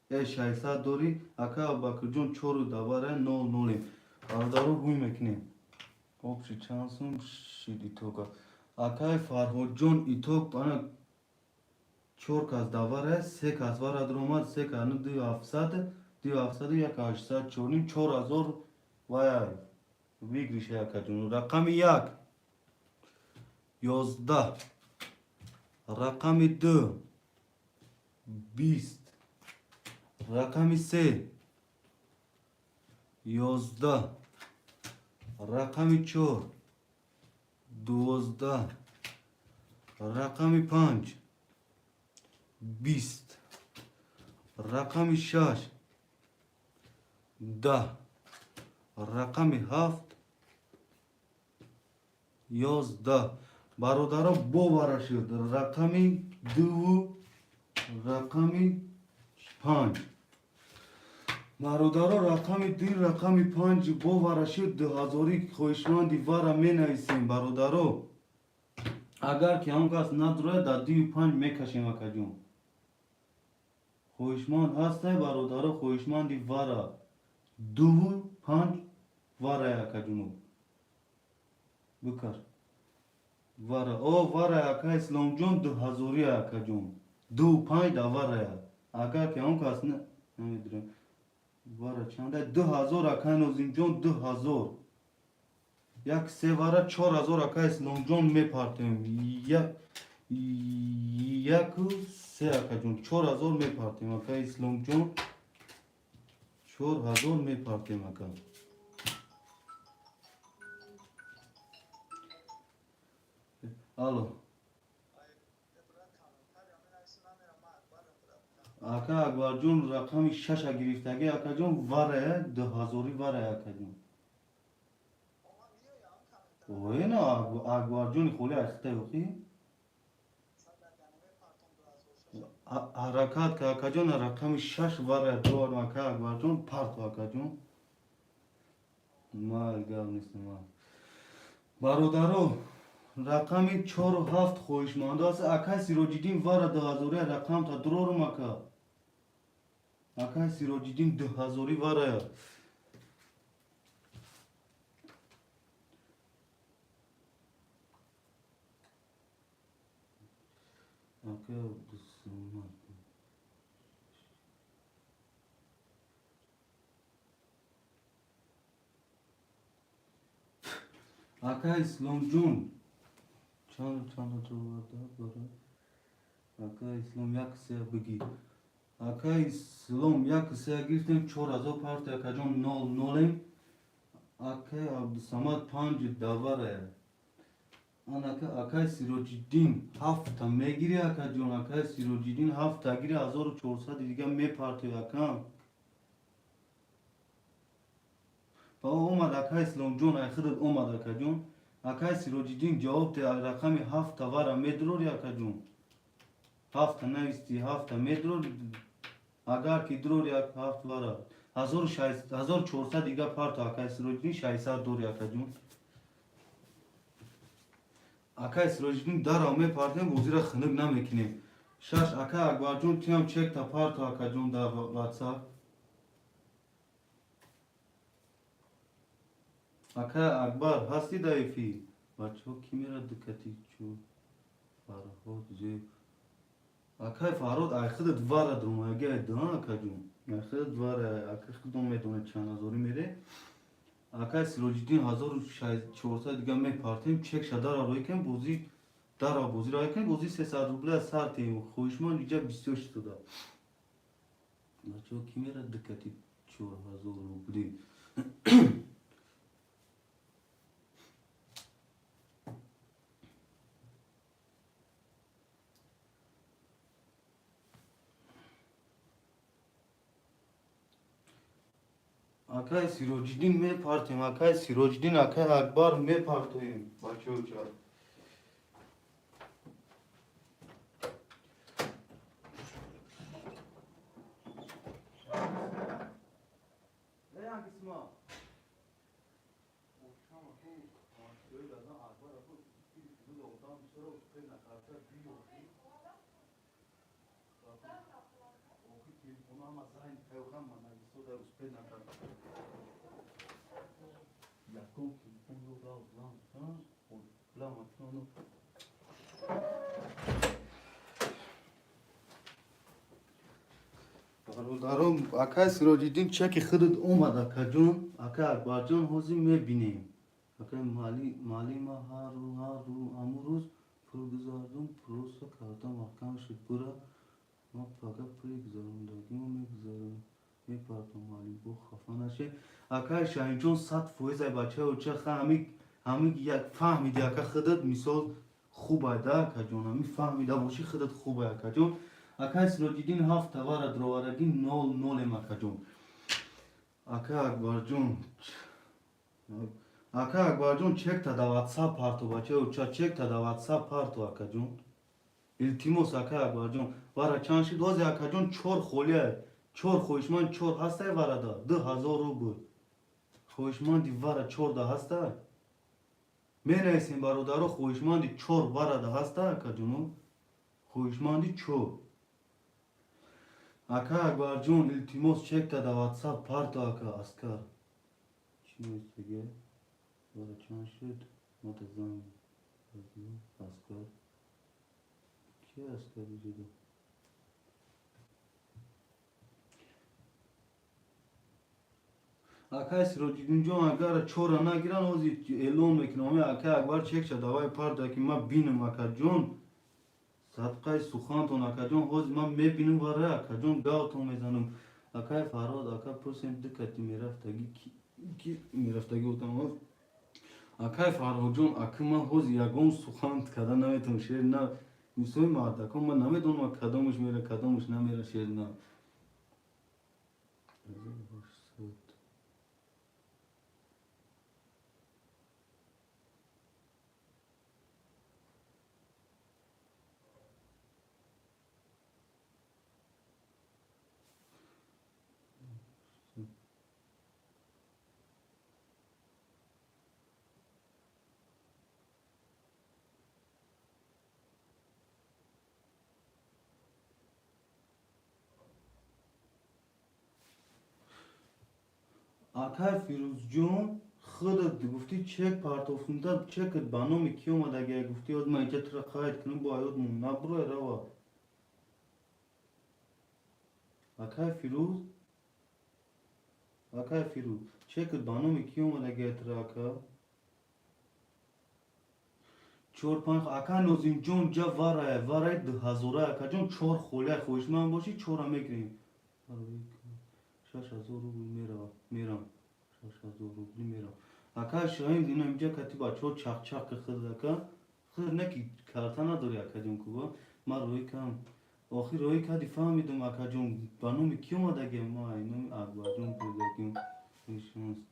شایسته دوری اکا باکر جون چور دوار نول نولیم دارو روی میکنیم obši čansum šidi toga. Akaj Farhodjon itok bana çorkaz davare sekaz var adromat sekanı diyor hafsadı ya karşısa çornin çor azor vay vigriş ya kacunu rakami yak yozda rakami dö bist rakami se yozda rakami çor دوازده رقم پنج بیست رقم شش ده رقم هفت یازده برادرها باور شد رقم دو رقم پنج برادرها رقم دو رقم پنج باور شد 2000 خویشمندی وارا می نویسیم برادرها اگر که هم کس نداره در 25 میکشیم اکا جون خویشمند هسته برادرها خویشمندی وارا 25 وارا اکا جون بکر وارا او وارا اکا اسلام جون 2000 اکا جون 25 دا وارا اگر که هم کس نمیدونم وارا چنده 2000 اکا نوزیم جون 2000 یک سه وارا 4000 اکا اسلام جون میپارتیم یک سه اکا جون 4000 میپارتیم اکا اسلام جون 4000 میپارتیم اکا الو اکا اکبر جون رقم 6 گرفتگی اکا جون واره 2000 واره اکا جون اوه نه اکبر جون خولی اخته بخی حرکات که اکا جون رقم 6 واره دور اکا اکبر جون پارت اکا جون مال گل نیست مال برادرو رقم 4 و 7 خویشمانده است اکا سیروجدین واره 2000 رقم تا درورم اکا اکا سیروجدین 2000 واره اکا بسمت اکا اسلام جون چند تو ورده برای اکا اسلام یک سه بگی اکا اسلام یک سه گرفتیم 4000 پارت اکا جون نول نولیم اکا عبدالصمد 5 دواره آن اکا سیروجدین 7 میگیری اکا جون اکا سیروجدین 7 گیری 1400 دیگه میپارتی اکا با اومد اکا اسلام جون ای خودت اومد اکا جون اکا سیروجدین جواب ده رقم 7 واره میدروری اکا جون 7 نویستی 7 میدرور اگر که دروری اکا 7 واره 1400 دیگه پارت اکا سیروجدین 600 دوری اکا جون اکا سیروجدین در آمه پارتیم وزیر خنق نمیکنیم شش اکا اکبر جون تیم چک تا پارت اکا جون در واتساپ اکا اکبر هستی دایفی بچه ها کی میره دکتی چو فرهاد زی اکا فرهاد ای خودت واره دوم اگه دان اکا جون ای خودت واره اکا خودم میدونه چند هزاری میره Aka Sirojidin 1400 دیگه می پارتیم چک شدار روی کن بوزی دارا بوزی روی کن بوزی 300 روبله ساعتیم خوشمان اینجا 28 داد. بچه‌ها کی میره دکتی 4000 روبلی. Aka Sirojidin می پارتیم aka Sirojidin aka اکبر می پارتیم بچه‌ها چا. برادرم اکا سراجیدین چک خودت اومد اکا جون اکا اکبر جون حوزی میبینیم اکا مالی ما هر رو امروز پرگزاردم پروسا کردم محکم شد برا ما فقط پرگزارم داگی ما میگذارم میپردم مالی بو خفا نشه اکا شاین جون 100% بچه و چه همین یک فهمیدی اکا خودت مثال خوبه ده اکا جون همین فهمیده باشی خودت خوبه اکا جون اکا سراجیدین هفت تواره دروارگی 0-0 اکا جون اکا اکبر جون اکا اکبر جون چک تا دا واتساپ پارتو بچه و چک تا دا واتساپ پارتو اکا جون التیموس اکا اکبر جون وارا چانشی دوزی اکا جون چور خولیه چور خوشمان چور هسته وارا دا 2000 روبل خوشمان دی وارا چور دا هسته می نیسیم برادرو خوشمان دی چور وارا دا هسته اکا جونو خوشمان دی چور اکا اکبر جون التیموس چک تا دا واتساپ پارتو اکا اسکر چی نیست دیگه وارا چند شد متزن اسکر کی اسکر جدو اکا سراجیدین جون اگر چورا نگیرن اوزی اعلام میکنم اکا اکبر چک شد دوای پارتو که ما بینم اکا جون صدقه سخانتون اکا جون حوز من میبینم واره اکا جون گاوتون میزنم اکا فراد اکا پرسیم دکتی میرفتگی کی میرفتگی بودم اکا فراد جون اکا من حوز یگون سخانت کده نمیتون شیر نه میسوی مرد اکا من نمیدونم کدامش میره کدامش نمیره شیر نه اکا فیروز جون خودت گفتی چک پارتوفوندا چکت بانومی کی اومد اگه گفتی از من اینجا تر خواهد کنم با ایود مون نبروی روا اکا فیروز چکت بانومی کی اومد اگه تر اکا چور پنج اکا نوزین جون جا وارای 2000 اکا جون چور خوله خوش من باشی چورا میگریم 6000 روبل میرم 6000 روبل میرم اکا شاین دینا اینجا کتی بچه چاق چاق خود اکا خود نکی کارتا نداری اکا جون کوبا ما روی کم آخی روی کدی فهمیدم اکا جون بانومی کی اومد اگه ما اینم اکبر جون بودگیم ایشونست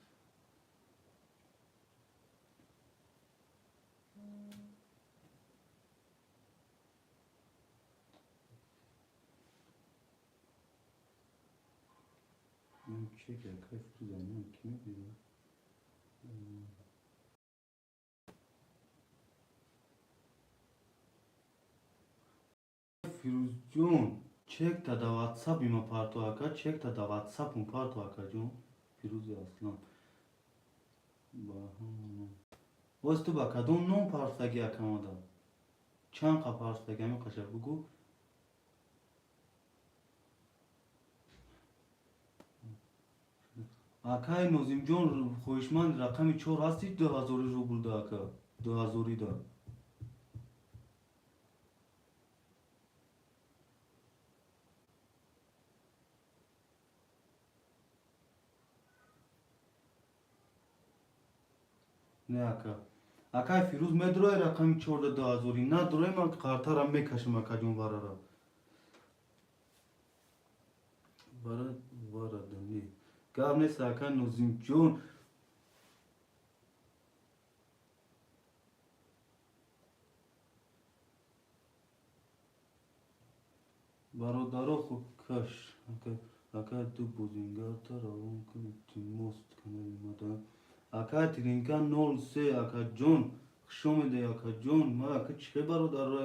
این چه که اکا فیروز کی میدیدم فیروز جون چک تا دا واتساپ ایما پارتو اکا چک تا دا واتساپ اون پارتو اکا جون فیروز اصلا با هم باز تو با کدوم نوم پارستگی اکا مادا چند قا پارستگی همین قشر بگو акай нозимҷон хоҳишманд рақами 4 ҳасти 2000 рубл да ака 2000 да не ака акай фирӯз медурои рақами 4 да 2000 на дурои ман қартара мекашам акаҷон варара вара дани гап нест акай нозимҷон бародаро хуб каш акай ду бузингата равон кунти мост каналимада акай тиринка 03 акаҷон хушомеда акаҷон ма ака чихе бародаро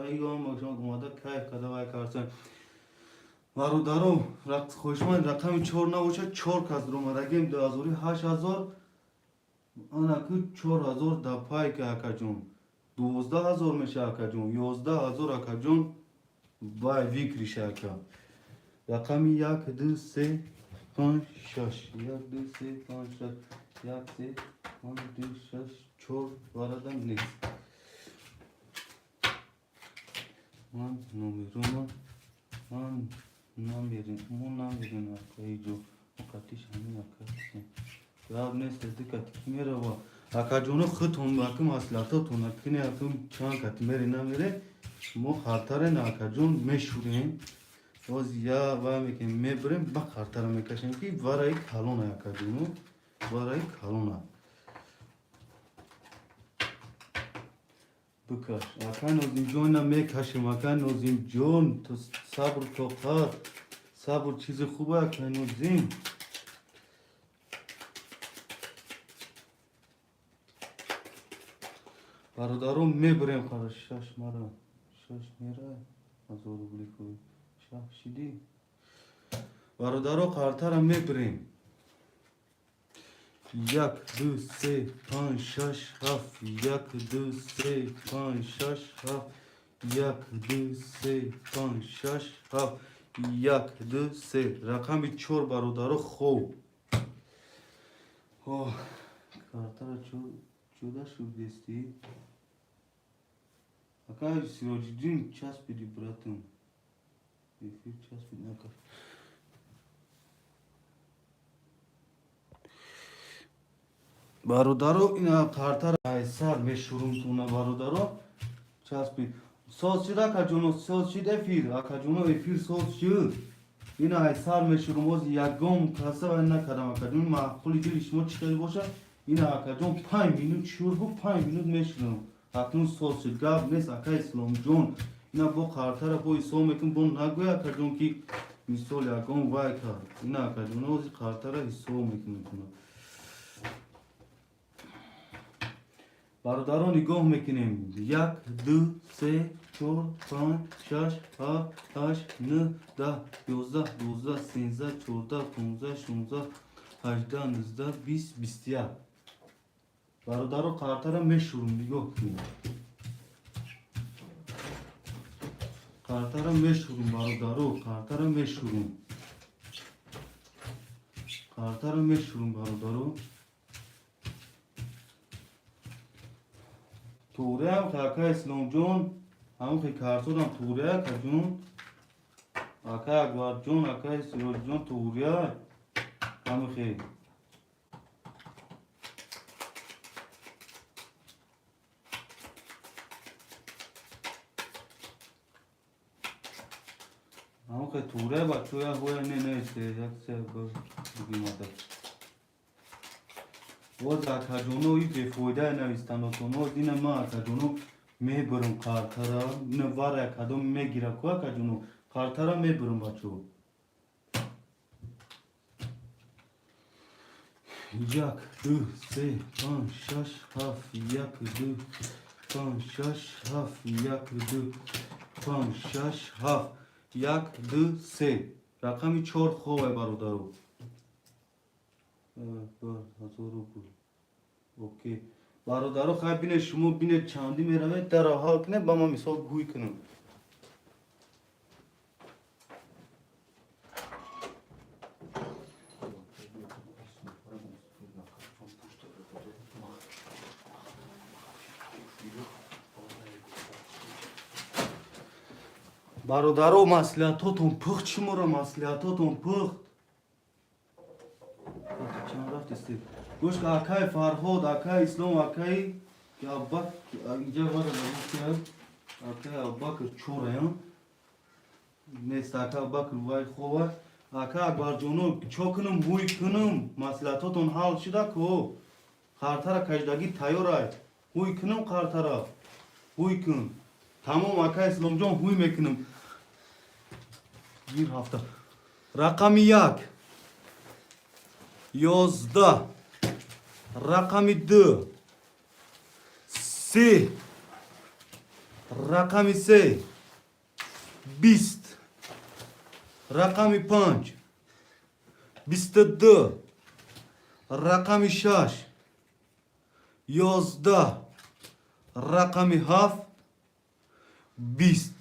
омада кайф када вай карсан бародаро хоҳишманд рақами 4 набошад 4 кас ромадагем 2000 8000 анаку 4000 да пайка акаҷон 12000 меша акаҷон 11000 акаҷон вай викриша ака рақами 1 2 3 5 6 1 2 3 5 6 1 3 5 2 6 4 варадам нест ман номеруман ман намерин акаиҷо оқатиш ҳамин акаси гап нест дикати мерава акаҷоно хитон аким маслиҳатотон акине аким чанд кати мере намере мо хартарен акаҷон мешурем боз я ва мекем мебирем ба хартара мекашем ки вараи калона акаҷоно вараи калона бикаш акай нозимҷонна мекашем акай нозимҷон ту сабр тоқат сабр чизи хуба акай нозим бародаро мебирем қара шаш мара шаш мера 1000 рубли кӯ шаш шиди бародаро қартара мебирем 1 2 3 5 6 7 1 2 3 5 6 7 1 2 3 5 6 7 1 2 3 рақами 4 бародаро хуб картара чуда шудести акай сироҷиддин часпиди братам эфир часпиди накаш бародаро ина қартара айсар мешурумтуна бародаро часпид соз шид акаҷоно соз шид эфир акаҷоно эфир соз шид ина айсар мешурум оз ягон каса вай накардам акаҷон маъқули дили шумо чӣ хел бошад ина акаҷон 5 минут шурбу 5 минут мешурам акнун соз шид гап нест акай исломҷон ина бо қартара бо ҳисоб мекун бо нагӯй акаҷон ки мисол ягон вай кард ина акаҷоно ози қартара ҳисоб мекунад бародаро нигоҳ мекунем 1 2 3 4 5 6 7 8 9 10 11 12 13 14 15 16 18 19 20 21 бародаро қартара мешурум нигоҳ кунем қартара мешурум бародаро қартара мешурум бародаро туреам акай исломҷон ҳамон ки картонам туреа акаҷон акай акбарҷон акай сироҷҷон туреа ҳамихе ҳамихе туреа бачоя ҳоя не несе яксе бигимада боз акаҷоно и бефоидаи навистанотоно ина ма акаҷоно мебирам қартара ина вара кадом мегира ку акаҷоно қартара мебирам бачо 1 2 3 5 6 7 1 2 5 6 7 1 2 5 6 7 1 2 3 рақами 4 ховай бародаро окей бародаро хай бине шумо бине чандӣ меравед дар ҳал кунед ба ман мисол гӯй кунам برادرو مسئولیتاتون پخت شماره مسئولیتاتون پخت چند رفت استید گوش که اکای فرهاد اکای اسلام اکای که ابا اینجا وارد کرد اکای ابا که چوره نیست اکای ابا که وای خوبه اکای اکبر جونو چوکنم بوی کنم مسئولیتاتون حل شده که خارتر کجدگی تیارای بوی کنم خارتر بوی کن تمام اکای اسلام جان بوی میکنم گیر هفته رقم 1 11 رقم 2 3 رقم 3 20 رقم 5 22 رقم 6 11 رقم 7 20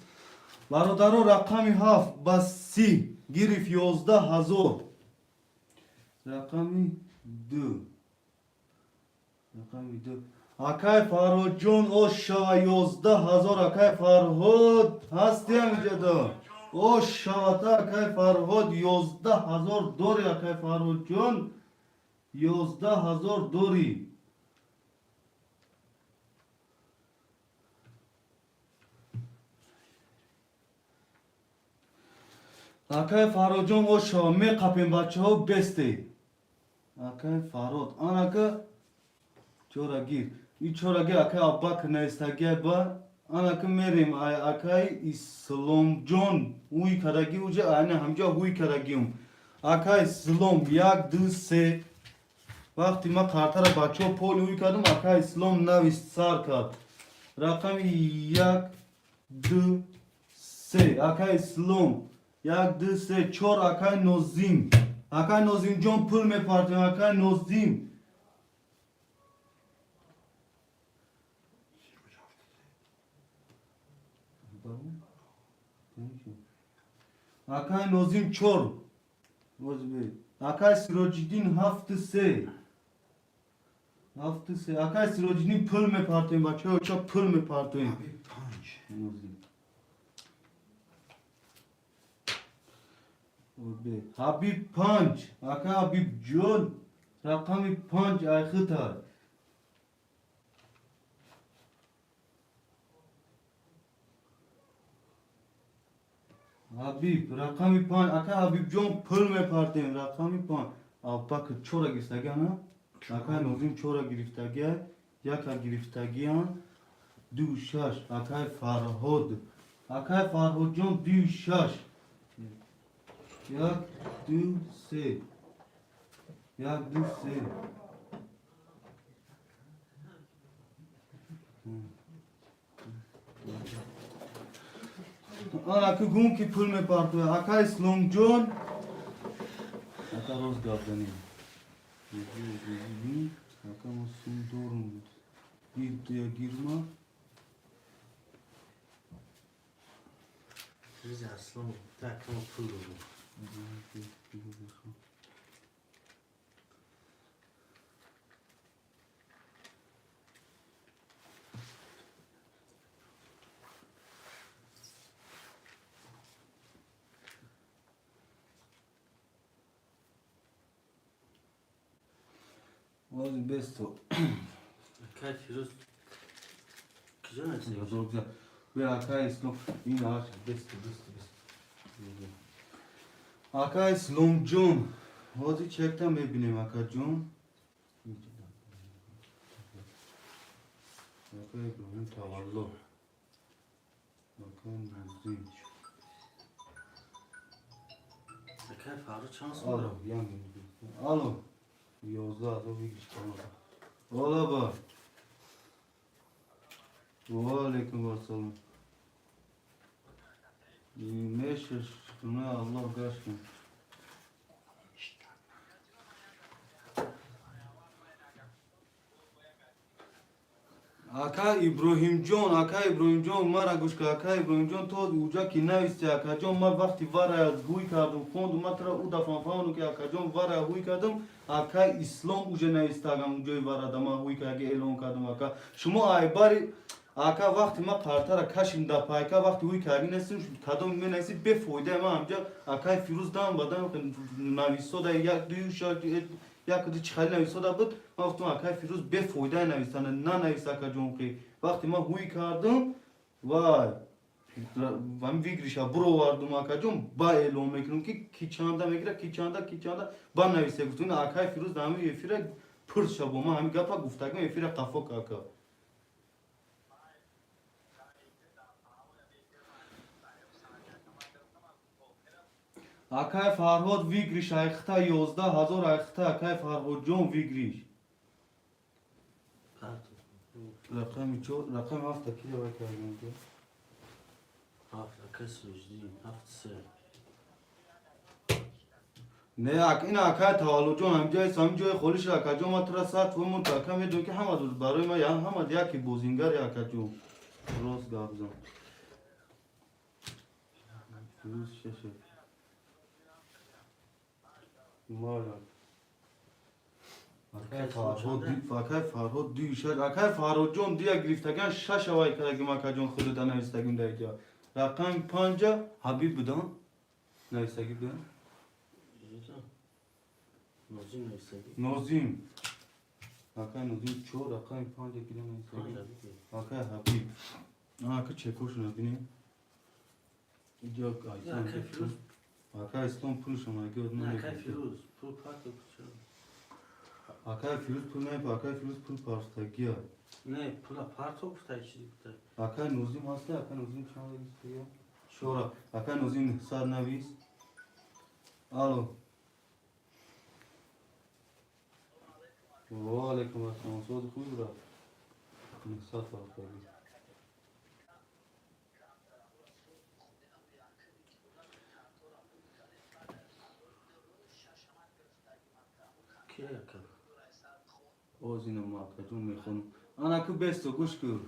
برادرو رقم 7 با 30 گرفت 11,000 رقم 2 اکای فرهاد جون اوشا 11,000 اکای فرهاد هستی همینجا دا اوشا تا اکای فرهاد 11,000 دوری اکای فرهاد جون 11,000 دوری اکای فرهاد جون اوشا می قپیم بچه ها بستی اکای فرهاد آن اکا چورا گیر این چورا گیر اکای ابا که نیستگی با آن اکا میریم اکای اسلام جون اوی کرگی اوجا اینه همجا اوی کرگیم اکای اسلام 1 2 3 وقتی ما کارتر بچه ها پول اوی کردم اکای اسلام نویست سر کرد رقم 1 2 3 اکای اسلام 1 2 3 4 اکای نوزیم اکای نوزیم جون پول میپردیم اکای نوزیم اکای نوزیم 4 اکای سیروجدین 7 3 اکای سیروجدین پول میپردیم بچه ها چا پول میپردیم حبیب 5 اکای حبیب جون رقم 5 ایخطر حبیب رقم 5 اکای حبیب جون پول میپردیم رقم 5 ابا که چورا گرفتگی نه اکای نوزیم چورا گرفتگی یکا گرفتگی هم 2 6 اکای فرهاد جون 2 6 1 2 3 1 2 3 آن اکا گون که پول میپردیم اکای اسلام جون اکا روز گردنیم اکا مسلم دورم گیرما Rize aslanım, takım pul olur. Oğlum besto. Kaç yüz? Güzel mi? Güzel. Ve akay İslam yine aç besto. Akay İslam John. Hadi çekten bebinem akay John. Akay İbrahim tavallo. Akay Muzim. Kaç farı şans mı? Alo yan. Alo. Yozda adı bir iş kalmadı. Ola bak. Ve aleyküm selam. Ne şaşırtına Allah aşkına. Aka İbrahim John mara guşka Aka İbrahim John to uca ki neviste Aka John ma vakti varaya huy kardım fondu matra uda fanfanu ki Aka John varaya huy kardım Aka İslam uca nevistagam uca varada ma huy kage elon kardım Aka şumu ay bari Aka vakti ma kartara kaşim da payka vakti uy kagi nesin kadom me nesi be foyda ma amca akay firuz dan badan naviso da yak duyu şart yak di çıkali naviso da bud vakti akay firuz be foyda navisana na navisa ka jonqi vakti ma huy kardım vay ben vigrişa bro vardım akacım ba elo mekrum ki çanda mekra ki çanda ban navise gutun akay firuz da mi yefire pır şaboma hem gapa guftagım yefire kafa kaka Akay Farhod Vigrish ayıkta 11,000 ayıkta Akay Farhod John Vigrish. Pardon. Rakam hafta kilo var ki. Hafta kes rujdi. Hafta se. Ne ak ina Akay tavalu John amca samjoy kholish Akay John matra sat ve mun takam edon ki hamad baroy ma ya hamad ya ki bozingar ya Akay John. Roz gabzam. Yüz şeşe. Mala. Akay Farhod düşer. Akay Farhod John diye giriftagan şaşavay kadar Akay John khuludan istagin deydi. Rakam 5 Habib budan. Ne istagin budan? Nozim neyse. Nozim. Akay Nozim ço rakam 5 kilo ne istagin. Akay Habib. Akay çekoş ne bini. Yok ay. Akay Firuz. Akay İslam pul şama gördün. Akay Firuz. Pul parto kuçu. Akay Firuz pul ne? Akay Firuz pul parsta giya. Ne pula parto kuçta içi kuçta. Akay Nozim hasta Akay Nozim çama istiyor. Şora Akay Nozim sar navis. Alo. Ve aleyküm assalam. Söz kuyura. Nisat var tabii. Ki yakın. O zine muhakkacun mekhun. Ana ki besto kuş kır.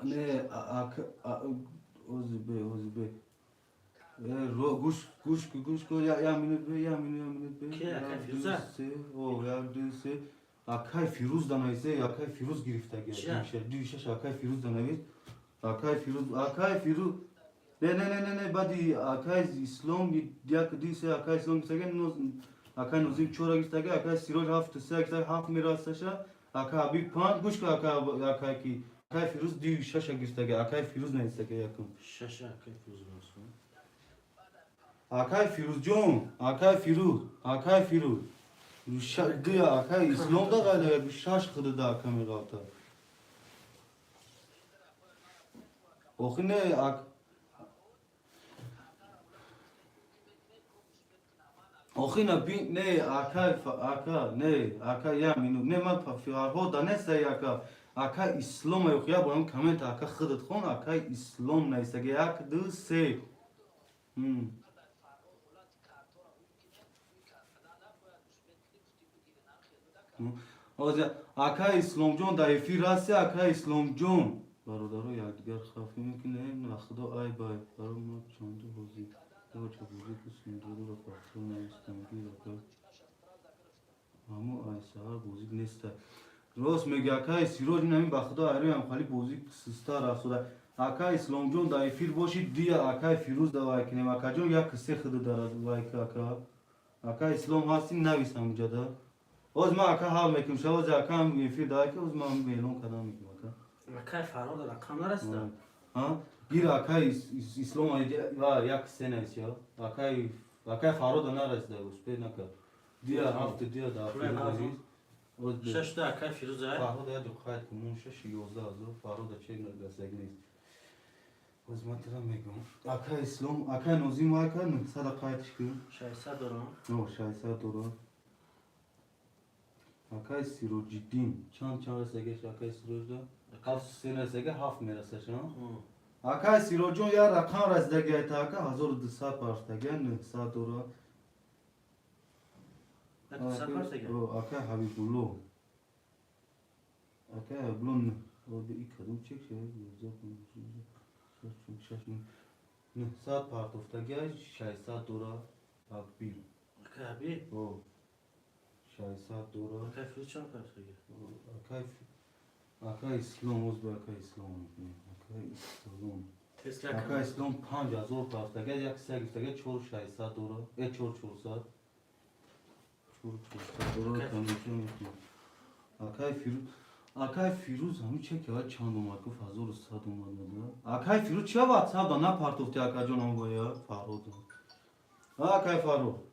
Ne ozibe. Guş ko ya minut be. Ki Akay Firuz'a. O ya düse. Akay Firuz da neyse Akay Firuz girifte geldi. Düşe Akay Firuz da neyse. Akay Firuz. Ne badi Akay İslam diyak dise Akay İslam sagen Akay nozim çora gittage Akay siroj haft se haft mirasasha Akay abi pan guş ka Akay ki Akay Firuz düşe gittage Akay Firuz ne istage yakın. Şaşa Akay Firuz olsun. Akay Firuz John, Akay Firuz. Diya Akay İslam'da galiba bir şaş kıdı da Akay mirata. Okhine Okhina bin ne Akay ya minu ne ma Farhod da ne say Akay İslam yok ya bu kamet Akay kıdı khon Akay İslam ne istage yak du se. Oza Akay İslam John da efirase Akay İslam John. Barodaro yadigar khafim ki ne nakhdo ay bay barom chandu hozi. O chabuzi ki sinduru ra patron ne istangi ra. Hamu ay sahar bozi nesta. Roz mege Akay Siroj nami bakhdo ariyam khali bozi sista rasoda. Akay İslam John da efir boshi diya Akay Firuz da vay kine Akay John ya kısse khıdı daraz vay ka Akay İslam hasin navi samjada. Ozma Akay hal mekim şavoz Akay efir da ki ozma melon kadam mekim Akay. Akay Farhod rakamlar asta. Ha bir Akay İslam var yak senes ya. Akay Farhod da naraz da uspe naka. Diya hafta diya da aziz. Şaşta Akay Firuz'a. Farhod ya dukhayt kumun şaş 11,000 Farhod da çey nasagnis. Ozma tera megum. Akay İslam Akay Nozim Akay sadaqayt şkü. Şaysa doran. No şaysa doğru. Akay Sirojiddin. Çan segeç Akay Sirojda. Haf sene sege haf merasa şan. Akay Sirojon ya rakam razda gayta Akay 1200 parsta gen sa doğru. Akay Habibullah. Akay Habibullah. O bir ilk adım çek şey. Ne saat partofta gel şaysa doğru. Akbil. Akay abi. O. 600 دورا اکای فیروز چند پرسه اکای اسلام اوز به اکای اسلام اکای اسلام تست اکای کردم اسلام 5000 پرستگه یک سگستگه 4600 دورا 4400 دورا کمیشن میکنه اکای فیروز همین چه که چند اومد گفت 1100 اومد اکای فیروز چه واتساپ دا نه پارتوفتی اکای جان هم باید فرود اکای فرود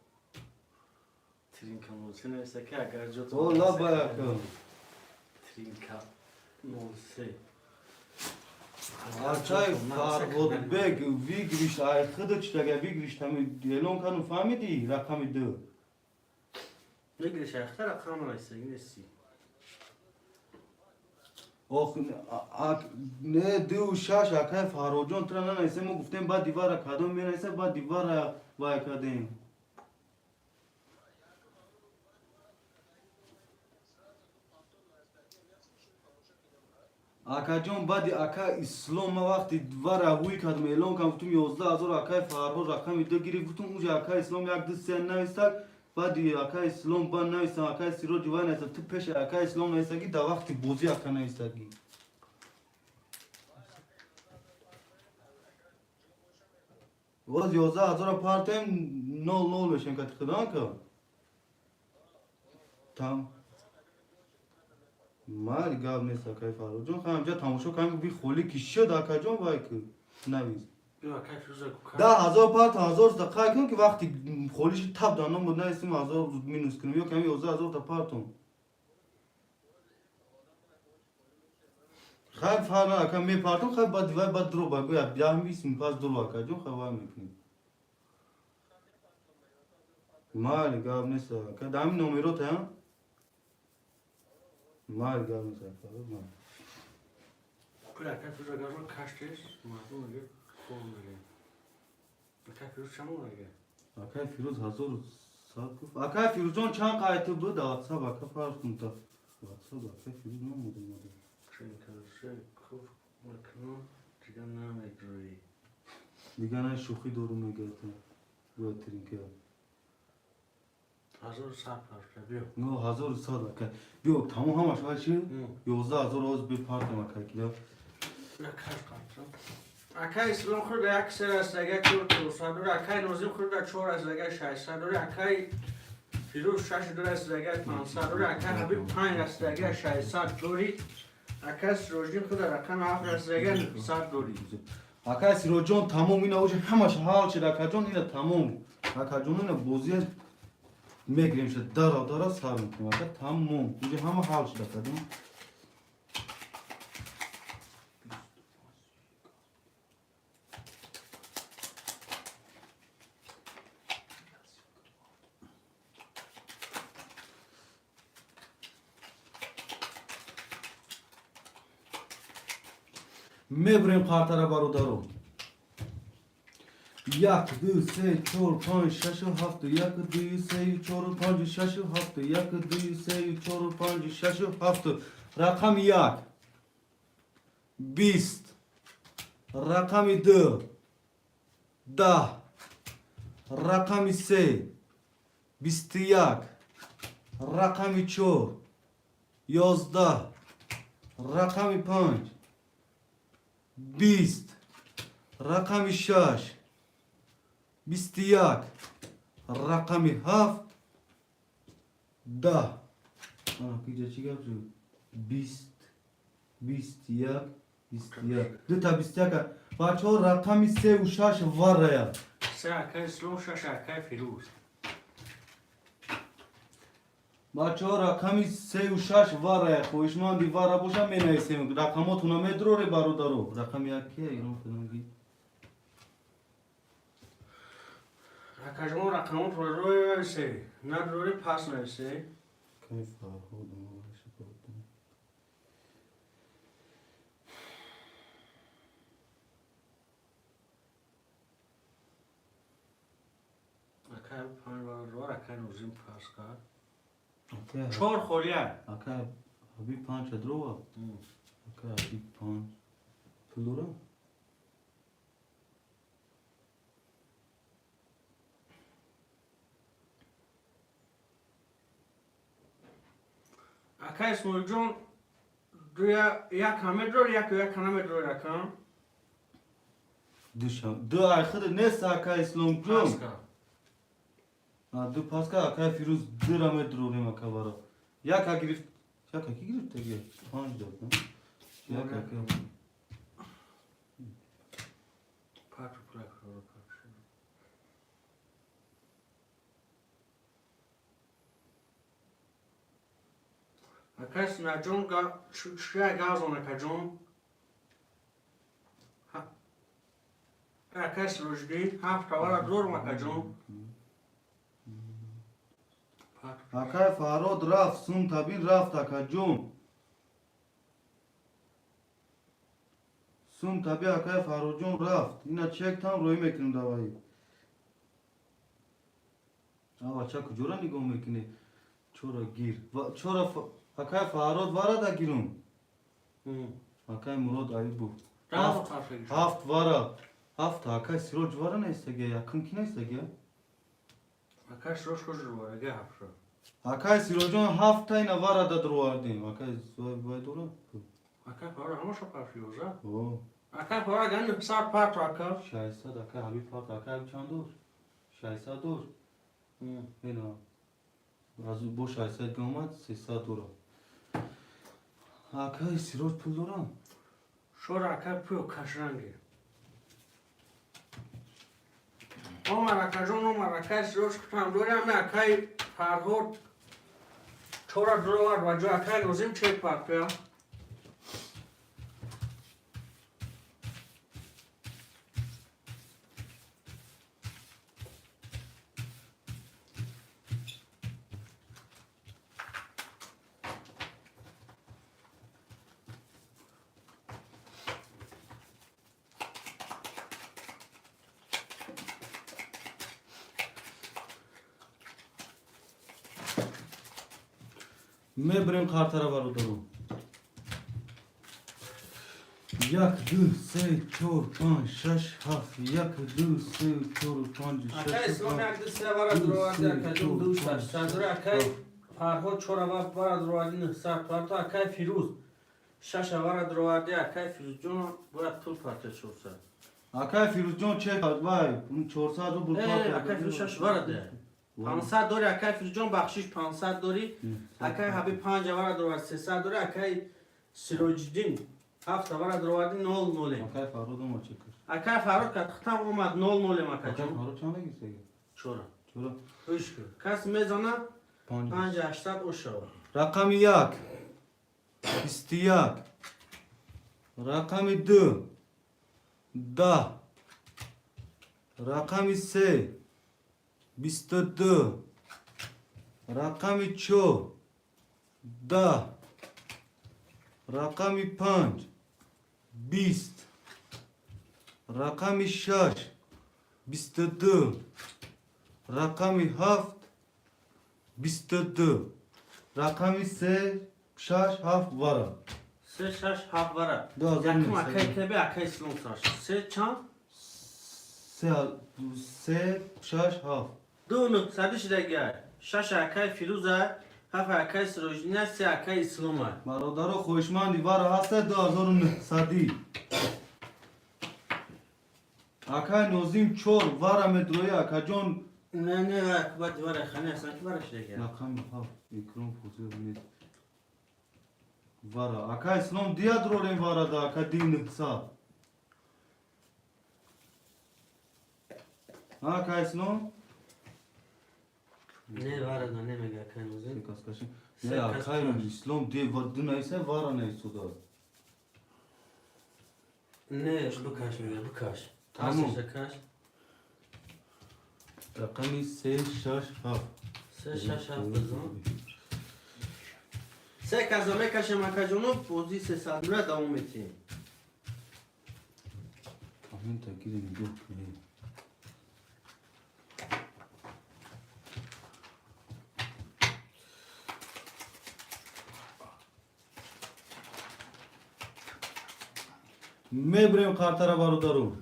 ترینکا موسی نویسته که اگر جا تو اولا باید کن ترینکا موسی اکای فرود بگ ویگریش ای خدا چی تگه ویگریش تمی دیلون کنو فهمیدی رقمی دو بگیرش اختر رقم نویسته این نیستی آخ نه دو شش اکای فرود جان ترا نه نیسته ما گفتیم بعد دیوار کدوم می نیسته بعد دیوار وای کدیم اکا جان بعد اکا اسلام ما وقتی دیوار هوی کدم اعلان کنم گفتم 11000 اکای فرود رقمی دو گیری گفتم اونجا اکا اسلام یک دو سه نویسته بعد اکا اسلام با نویسته اکا سیرو جوان نیسته تو پیش اکا اسلام نیستگی در وقتی بوزی اکا نیستگی باز 11000 پارتیم 00 بشیم که خدا کن تام مال گاب نیست اکای فرود جان خواهم جا تماشا کنم بی خولی کی شد اکا جان وای که نویز بیا اکای فیروز رو کن 10000 پارت 1000 دقیقه کن که وقتی خولیش تب دانم بود نیستیم 1000 مینوس کنیم یا کمی 11000 تا پارتون خیلی فرق اکا می پارتون خیلی بعد دیوار بعد درو بگوی بیا هم بیسیم پس درو اکا جان خیلی وای میکنیم مال گاب نیست اکا دامی نومیرو تا هم مال گاب نیست اکا مال بیا اکای فیروز اگر رو کشتش مردم میگه خوب میگه اکای فیروز چند میگه اکای فیروز 1100 گفت اکای فیروز جان چند قایت بود واتساپ اکا فرض کن تا واتساپ اکای فیروز نموده ماده ترینکا موسی خوب مکنون دیگه نمیدوی دیگه نه شوخی دورو میگه تا بهترین که 1100 پرسه بیا نه 1100 اکا بیو تمام همش های چی 11000 روز بی پارتم اکا کیا بیا کش کنم اکای اسلام خود به یک سر است اگر چور توسط داره اکای نوزیم خود به 4 است اگر 600 داره اکای فیروز 6 داره است اگر 500 داره اکای حبیب 5 است اگر 600 دوری اکای سروجین خود رقم 7 است اگر 100 دوری اکا سیرو جان تمام اینا اوج همش حال شد اکا جان اینا تمام اکا جان اینا بوزی میگریم شد دارا سر میکنم اکا تمام اوج همه حال شد اکا جان میبریم قارتر برادرو 1 2 3 4 5 6 7 1 2 3 4 5 6 7 1 2 3 4 5 6 7 رقم 1 20 رقم 2 10 رقم 3 21 رقم 4 11 رقم 5 20 رقم 6 21 رقم 7 10 اینجا چی گفت 20 21 21 دو تا 21 بچه ها رقم 3 و 6 وره 3 اکای اسلام 6 اکای فیروز بچه ها رقم 3 و 6 وره خوشمان دیواره باشم می نویسیم رقماتون هم ادرو ری برادرو رقم 1 که ایران کنم گی اکای جمع رقمات رو روی نویسه نه روی پس نویسه کیف فرهاد مبارش بودم اکای 5 رو اکای نوزیم پس کرد اوکی 4 خوریه اوکی ابی 5 درو اوکی ابی 5 پلورا Akay İsmail Can duya ya kamedro ya kanamedro yakam. Du ahir ne saka İslam cum. Paska. Ha du paska akay firuz dirame drone makavara. Ya ka girif ya ka ki girif tegi. Panj da. Ya ka ka. Patru kulak kuru. Akay İsmail Can ga şuraya gaz ona kacon. Akay İsmail hafta vara dur makacon. Akay farod raf sun tabin raf taka cum. Sun tabi akay farocun raf. İna çek tam roy mekin davayı. Ava çak jora nigo mekine. Çora gir. Çora akay farod vara da girum. Akay murod ayı bu. Bravo Patru. Haft vara. Haft akay siroj vara ne istege yakın ki ne istege? Akay şroş kujur var ge hafta. Akay sirojun haftayna vara da droardin. Akay vay doğru. Akay para ama şu parçayı ha. Oo. Akay para ganı sar patru akay. Şahisa da akay habib part akay çandur. Şahisa dur. Hena. Az bu şahisa gömat sesa dura. Akay siroj pul doran. Şora akay puyo kaşrangi. Omar akajon omar akay şroş kutam doram akay parhot. Çora drovar vacu akay rozim çek patru. Me brem kartara var odaru. Yak du se çor pan şaş haf. Yak du se çor pan şaş Akay İslam yakdı sevara drovardı akacon duşlar. Sadra akay parhot çora vara drovardı sar patru akay firuz. Şaşa vara drovardı akay firuz can bu pul patru çorsa. Akay firuzjon çek vay. Bunu çorsa do bu akay firuz şaş vara de. 500 دوری اکای فیروزجان بخشش 500 دوری اکای حبی 5 وارا دروار 300 دوری اکای سیروجدین 7 وارا دروار 0 0 Akay farod ma çekir. اکای فاروق که ختم اومد 0 0 Akay مکا farod çanda gitse. چورا Çora. خوش کس میزنه 5 5 80 او شو Rakam yak. İstiyak. Rakam 2. Da. Rakam 3. 22. Rakam 3. Da. Rakam 5. 20. Rakam 6. 22. Rakam 7. 22. Rakam 3. 6 7 vara. 3 6 7 وارا دو هزار یکم نیست. اکای کبی اکای سلام ساش 3 چند 3 6 7. دو نو سادش دیگه 6 اکای فیروزه 7 اکای سروجدینه 3 اکای اسلامه برادر خوشمندی وارا هست 2900. Akay nozim çor vara medroya akajon نه نه اکبر دیواره خانه اصلا که برش دیگه rakam ha ekran poziyor ne vara akay slom dia droren vara da akadin sa akay slom نه وارد نه میگه اکای موزین kaskaşın ne akay slom de vaduna ise vara ne suda نه بکش میگه بکش تموم. تاسش کش rakami 3 6 7. 3 6 7 بزن سه کازمه کشه مکاجونو پوزی 300 دوره دوام میتی Amin takirin yok ne Mebrem kartara barudaru.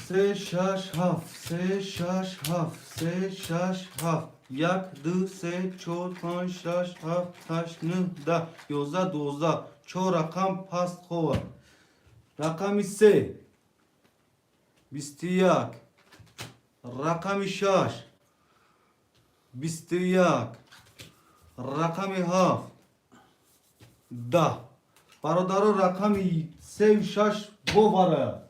Se şaş haf, se şaş haf, se şaş haf. یک دو سه چهار پنج شش هفت هشت نه ده 11 12 4 رقم پست خوبه رقم 3 21 رقم 6 21 رقم 7 10 برادر رقم 3 و 6 ببره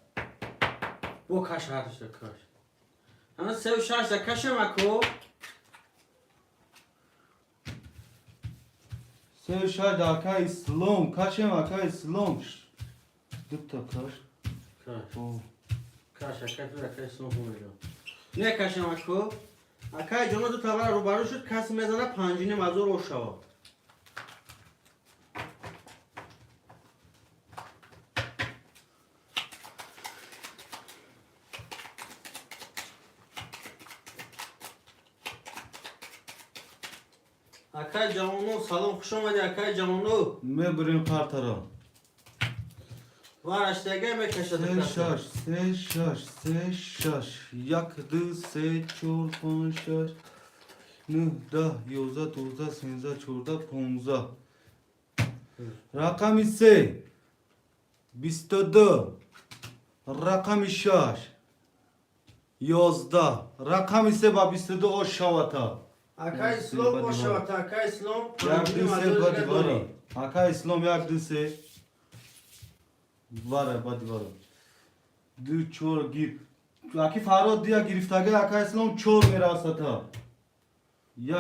بو کش هرش کش اما 3 و 6 کشم اکو 3 و 6 اکای اسلام کشم اکای اسلام دو تا کش کش او کش اکای تو اکای سون میدم نه کشم اکو اکای جانا دو تا رو برو شد کسی میزنه پنجینه مزور او شوا اکای جوانو سلام خوش اومدی اکای جوانو میبریم قرطره وارشتگه میکشد 3 6 3 6 3 6 1 2 3 4 5 6 9 10 11 12 13 14 15 رقم 3 22 رقم 6 11 رقم 3 با 22 او شواتا اکای اسلام باشه و تا اکای اسلام یک پنجینه دو سه مزور بادی دیگه باره داری اکا اسلام یک دو سه باره بادی باره دو چور گیر اکی فراد دیا گرفتگه اکا اسلام چور میراستا یک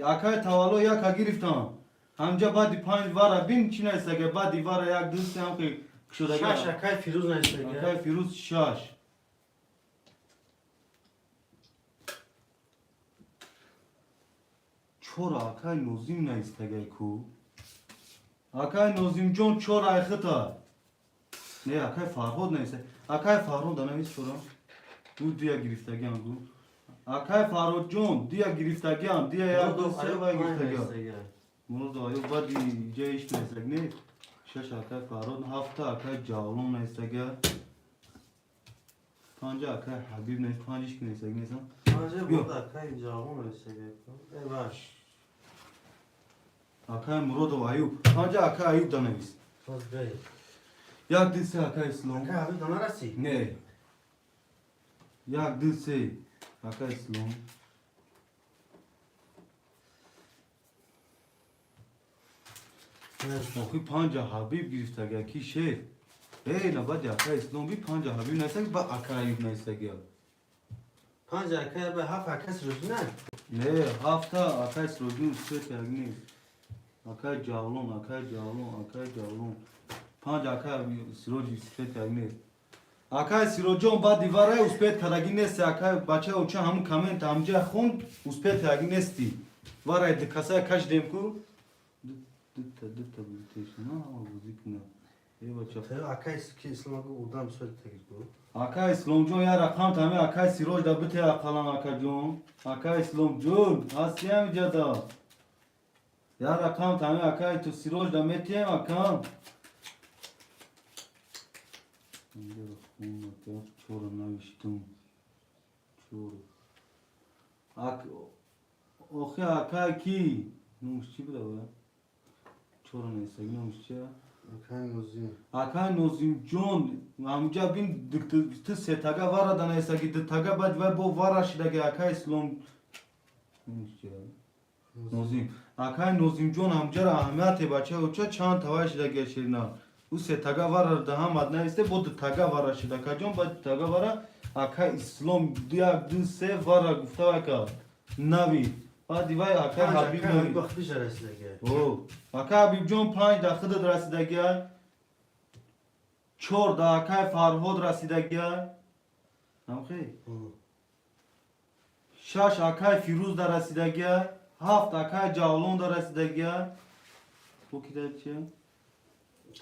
اکا تولو یک گرفتم همجا بادی پنج واره بین چی نیستگه بادی واره یک دو سه هم که کشودگه شش اکای فیروز اکا نشتگه فیروز شش چور اکا نوزیم نیستگه کو اکای نوزیم جون چور ایختا نه اکای فرهاد نیسته اکای فرهاد دانمیز چورا دو دیا گرفتگی هم دو اکای فرهاد جون دیا گرفتگی هم دیا یک دو سه و گرفتگی هم منو دو آیو بادی جایش نیستگ نه شش اکای فرهاد هفته اکای جاولون نیستگی پنجه اکای حبیب نیست پنجش که نیستگ نیستم آنجا بود اکای جوان نشتگه ای باش اکای مراد و ایوب پنجه اکای ایوب دانمیز باز بری یک دو سه اکای اسلام اکای حبیب دانه رسی نه یک دو سه اکای اسلام آخی پنجه حبیب گرفتگه کی شیر ای نباید اکای اسلام بی پنجه حبیب نیستگ با اکای ایوب نیستگی پنج اکای به هفت اکای سروش نه نه هفته اکای سروجون سه تگنی اکای جاولون اکای جاولون پنج اکای سروجی سه تگنی اکای سروجون با دیواره اسپیت کرگی نیست اکای بچه اوچه همون کامنت همجا خوند اسپیت کرگی نیستی وارای دکاسای کش دیم کو دتا بیتیشن ها بودی کنه ای بچه تو اکای که اسلام گو بودم سوید تگیر گو اکای اسلام جون یا رقم تامه اکای سروج دا بته اقلان اکای جون اکای اسلام جون هستی هم جدا یا رقم تامه اکای تو سروج دا میتیم اکام اینجا خون اکای چور نوشتم چور آخه اکای کی نوش چی بوده بوده چور نیستگی نوش چیه اکای موزیم اکای نوزیم جون همجا بین تو سه تگه وارا دانستگی دو تگه باید و با وارا شدگی اکای اسلام نوزیم اکای نوزیم جون همجا را اهمیت بچه و چه چند توای شدگی شیرنا او سه تگه وارا ده هم اد نیسته با دو تگه وارا شدگی جون با دو تگه وارا اکای اسلام دو سه وارا گفته اکا نوی بعد دیوای اکای پنج حبیب اکای نوی بخت بیش رسیدگه او اکای حبیب جون پنج ده خود رسیدگی چور ده اکای فرهاد رسیدگی نمخی شش اکای فیروز ده رسیدگی هفت اکای جاولون ده رسیدگی تو کی ده چیه؟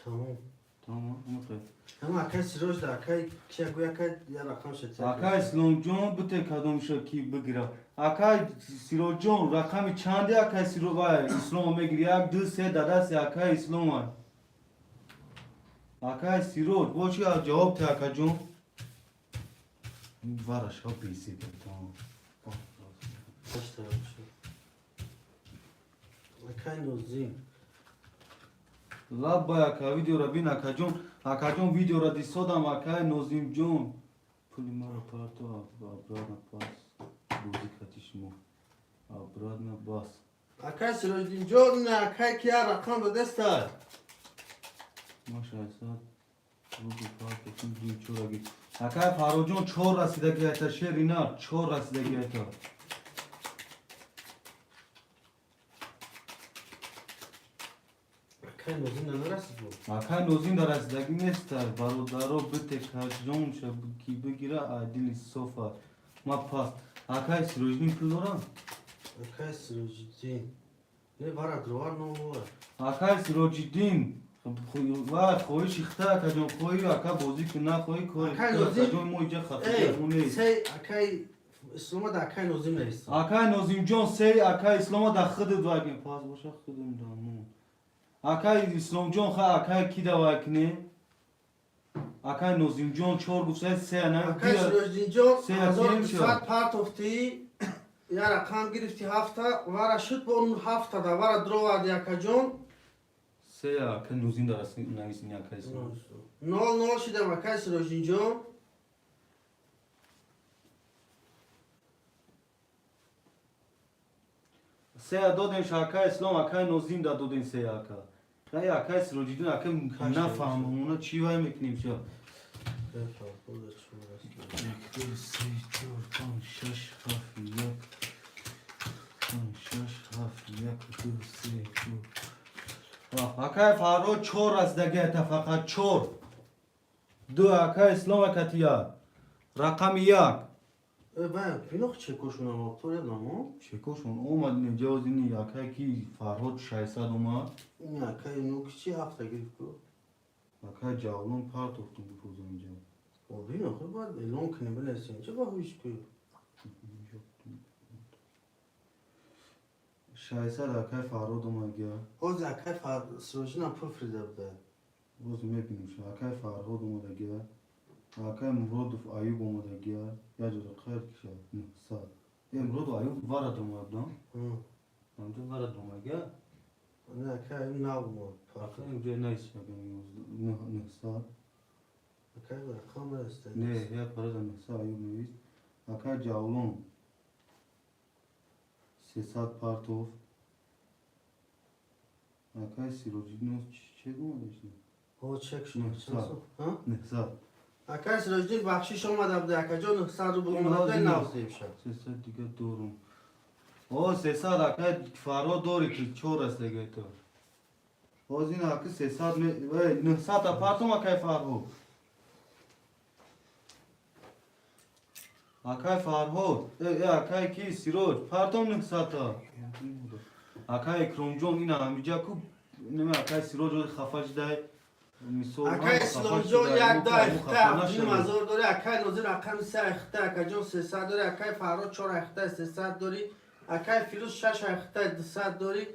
تمام تمام نمخی اما اکای سروش ده اکای که گوی اکای یا رقم شد اکای اسلام جون بته کدوم شو کی بگیره اکای سیرو جون رقمی چنده اکای سیرو وای اسلام میگیری یک دو سه داده سه اکای اسلام وای اکای سیرو باشی جواب ته اکای جون وارش ها بیسی تمام داشته باشه اکای نوزیم لب با یکا ویدیو را بین اکا جون ویدیو را دیسودم اکای نوزیم جون پولی مرا پارتو ابراد نپاس بودی کتیش مو ابراد نباس اکای سراجدین جون اکای کیا رقم به دست دار ماشه ایساد بودی پارتو کن دیم چورگی اکای فارو جون چور رسیدگی ایتا شیر اینا چور رسیدگی ایتا اکای نوزیم نرسید بود اکای نوزیم در رسیدگی نیست برادرو بته کجون شه کی بگیره عادیل صوفا ما پاس اکای سروجدین پول دارم اکای سراجدین نه برا دروار نموه اکای سروجدین و خوی شیخته اکا جون خوی اکا بازی که نه خوی کوی اکای اکا نوزیم جون مو اینجا خطی ای مونه سی اکای اسلام دا اکای نوزیم نیست اکای نوزیم جون سی اکای اسلام دا خود دوگیم پاس باشه خودم دامون اکای اسلام جون خا اکای کی دوگنی اکای نوزیم جون چور گفته سی نه اکای سراجدین جون سه 1200 پارت افتی یا رقم گرفتی هفته ورا شد با اون هفته دا ورا درو وادی اکا جون سی اکای نوزیم در نویسینی اکای اسلام 00 شدم اکای سراجدین جون سی دادن اکای اسلام اکای نوزیم دا دادن سی اکا خیلی اکای سروجدین اکای نفهم اونا چی وای میکنیم شا یک دو سی چور پنج شش هفت یک پنج شش هفت یک دو سی چور اکای فارو چور رسیدگی ایتا فقط چور دو اکای اسلام کتیا رقم یک باید اینو چه کشون هم اکتور یادم چکوشون اومد نجازی نی اکای کی فرهاد 600 اومد این اکای اینو کچی هفته گرفت که اکای جاولون پارت افتون بپوزم اینجا بابین آخه باید اعلام کنیم بلسیم چه باید که 600 اکای فرهاد اومد گیا باز اکای سراجدین هم پول فریده بوده باز میبینیم شو اکای فرهاد اومد گیا اکای مراد ایوب اومد گیا یا جور خیر کشا نه مراد ایوب وارد اومد نه اونجا وارد اومد گیا نه اکای این نو بود اکای اینجا نیست نه سال اکای رقم رسته نه یا پرد نه ایوب نویست اکای جاولون 300 پارتوف اکای سیروجدین چه اومدش او چک شد نه سال اکای سراجدین بخشیش آمده بوده اکا جون 100 رو بوده بوده نوزیم شد 300 دیگه دورم او 300 اکای فرا دوری که چور است دیگه تو باز این اکای 300 900 اپارتم اکای فرهو اکای فرهو اکای کی سیروج پارتم 900 تا اکای کرومجون این همیجا کو نمی اکای سیروج رو خفاش ده اکای اسلام جون یک دا اخته این مزار داری اکای نوزی رقم 3 اخته اکای جون 300 داری اکای فرهاد 4 اخته 300 داری اکای فیروز 6 اخته 200 داری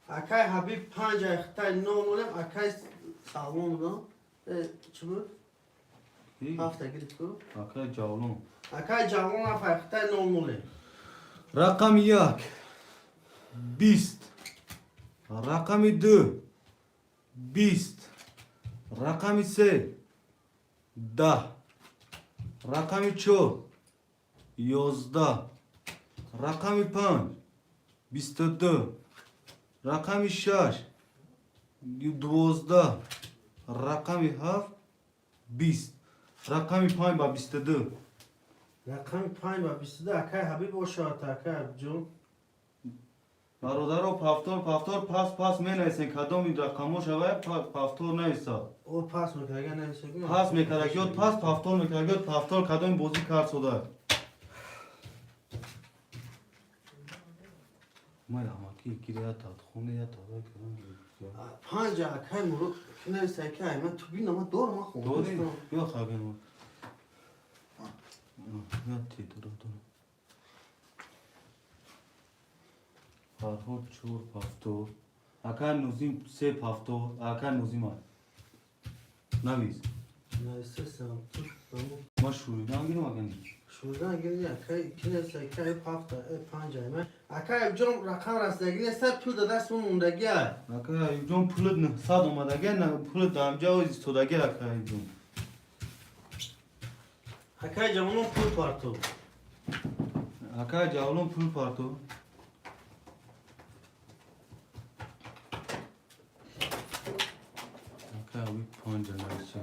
اکای حبیب 5 اخته 9 نولم اکای سالمون دو چی بود؟ هفته گرفت کو؟ اکای جاولون اکای جوان هفت اخته 9 نولم رقم 1 20 رقم 2 20 رقم 3 10 رقم 4 11 رقم 5 22 رقم 6 12 رقم 7 20 رقم 5 با 22 رقم 5 و 22 اکای حبیب باشه اکای جون برادرو پافتور پاس می نیستن کدام این رقمو شوه پافتور نیستا او پاس میکنه اگر نمیشه پاس میکرد یاد پاس پافتور میکرد یاد پافتور کدام بازی کار شده ما همکی گیره داد خونه یا داده کردن 5 اکای مرو که نمیشه اکای من تو بینم دور ما خون دوری بیا خواهیم ما یا تی دورو فرهاد چور پافتور اکا نوزیم 3 پافتور اکا نوزیم ها نویز نایسته سم تو ما شوری نگیرم اگه Şuradan girince akay 2 nesle 2 ayıp hafta 5 ayma. Akay hocam rakam rastlayın sen pul da ders bunun gel. Aka Ayubcan pulu sad olmadı gel pulu da amca o istoda gel Aka Ayubcan. Akay camının pul partu. Aka Cavlon pul parto. Aka abi panca neyse.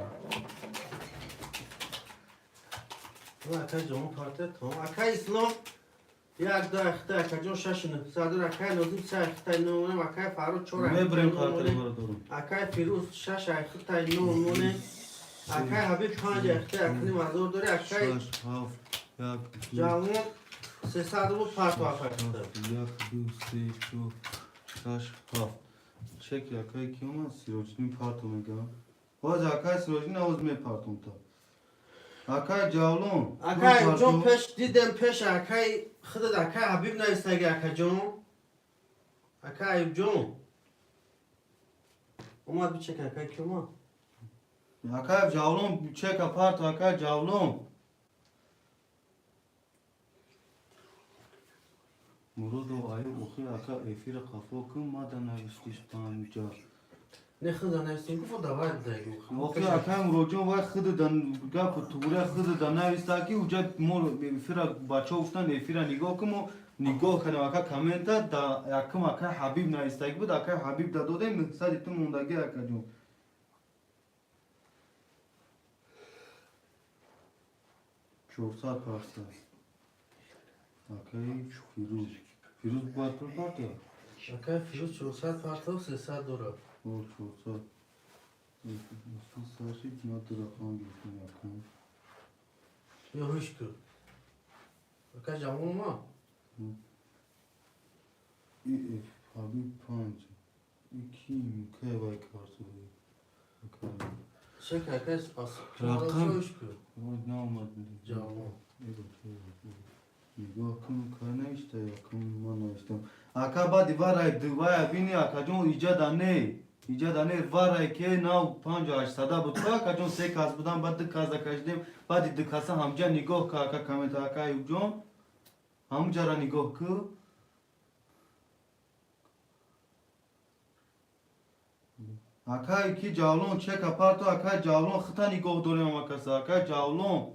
Bu akay camının partu tamam. Akay İslam یک دو اخته اکجون ششونه صدر اکای لازم سه اخته نونه اکای فارو چور Ne اخته brem kartı نونه var doğru. اکای فیروز شش اخته نونه اکای حبیب پنج اخته اکنی مزور داری اکای Şaş, haf, yak, du, جامون سه صد bu part var yak, du, se, şu, şaş, haf. Çek yakay ki ama sirojinin parto mega. Vaz akay sirojinin avuz me parton ta. Akay Cavlon. اکای جون پش دیدم پش اکای خودت اکای حبیب نیستگی اکای جون اکای جون اومد بچک اکای کی اومد Akay Cavlon çek apart Akay Cavlon. Murodo ayı okuyor Akay efire kafa kum madan avistiş panca. نه خدا نیستیم گفت دعوت دیگه Okuyor Akay Murodo var xıdıdan gap tuğra xıdıdan avistaki uca mor efire bacha uftan efire nigo kumu nigo kana Akay kamenta da akım Akay Habib na istaki bu da Akay Habib da dode mi sadettim ondaki Akay Cavlon. Çorsa parsa. Akay Firuz. Firuz var part ya. اکای فیروز 400 پرت و 300 دلار O çorsa. Nasıl saçı nadır akan bir yakın. یا هوش کو اکای جوون ما Habib panç. İki mükevay kartı. Akay. شک اکای اس رقم. هوش کو Ne olmadı? جوون Evet. Yakın kana işte yakın mana işte. Akaba divara divaya bini akajon icadane. İcadane vara ke nav panca açsada bu tra akajon se kasbudan badı kaza kaçdım. Badi dikasa hamca nigoh ka aka kamet aka yujon. Hamcara nigoh ku. Aka iki Cavlon çek aparto aka Cavlon xıta nigoh dole makasa aka Cavlon.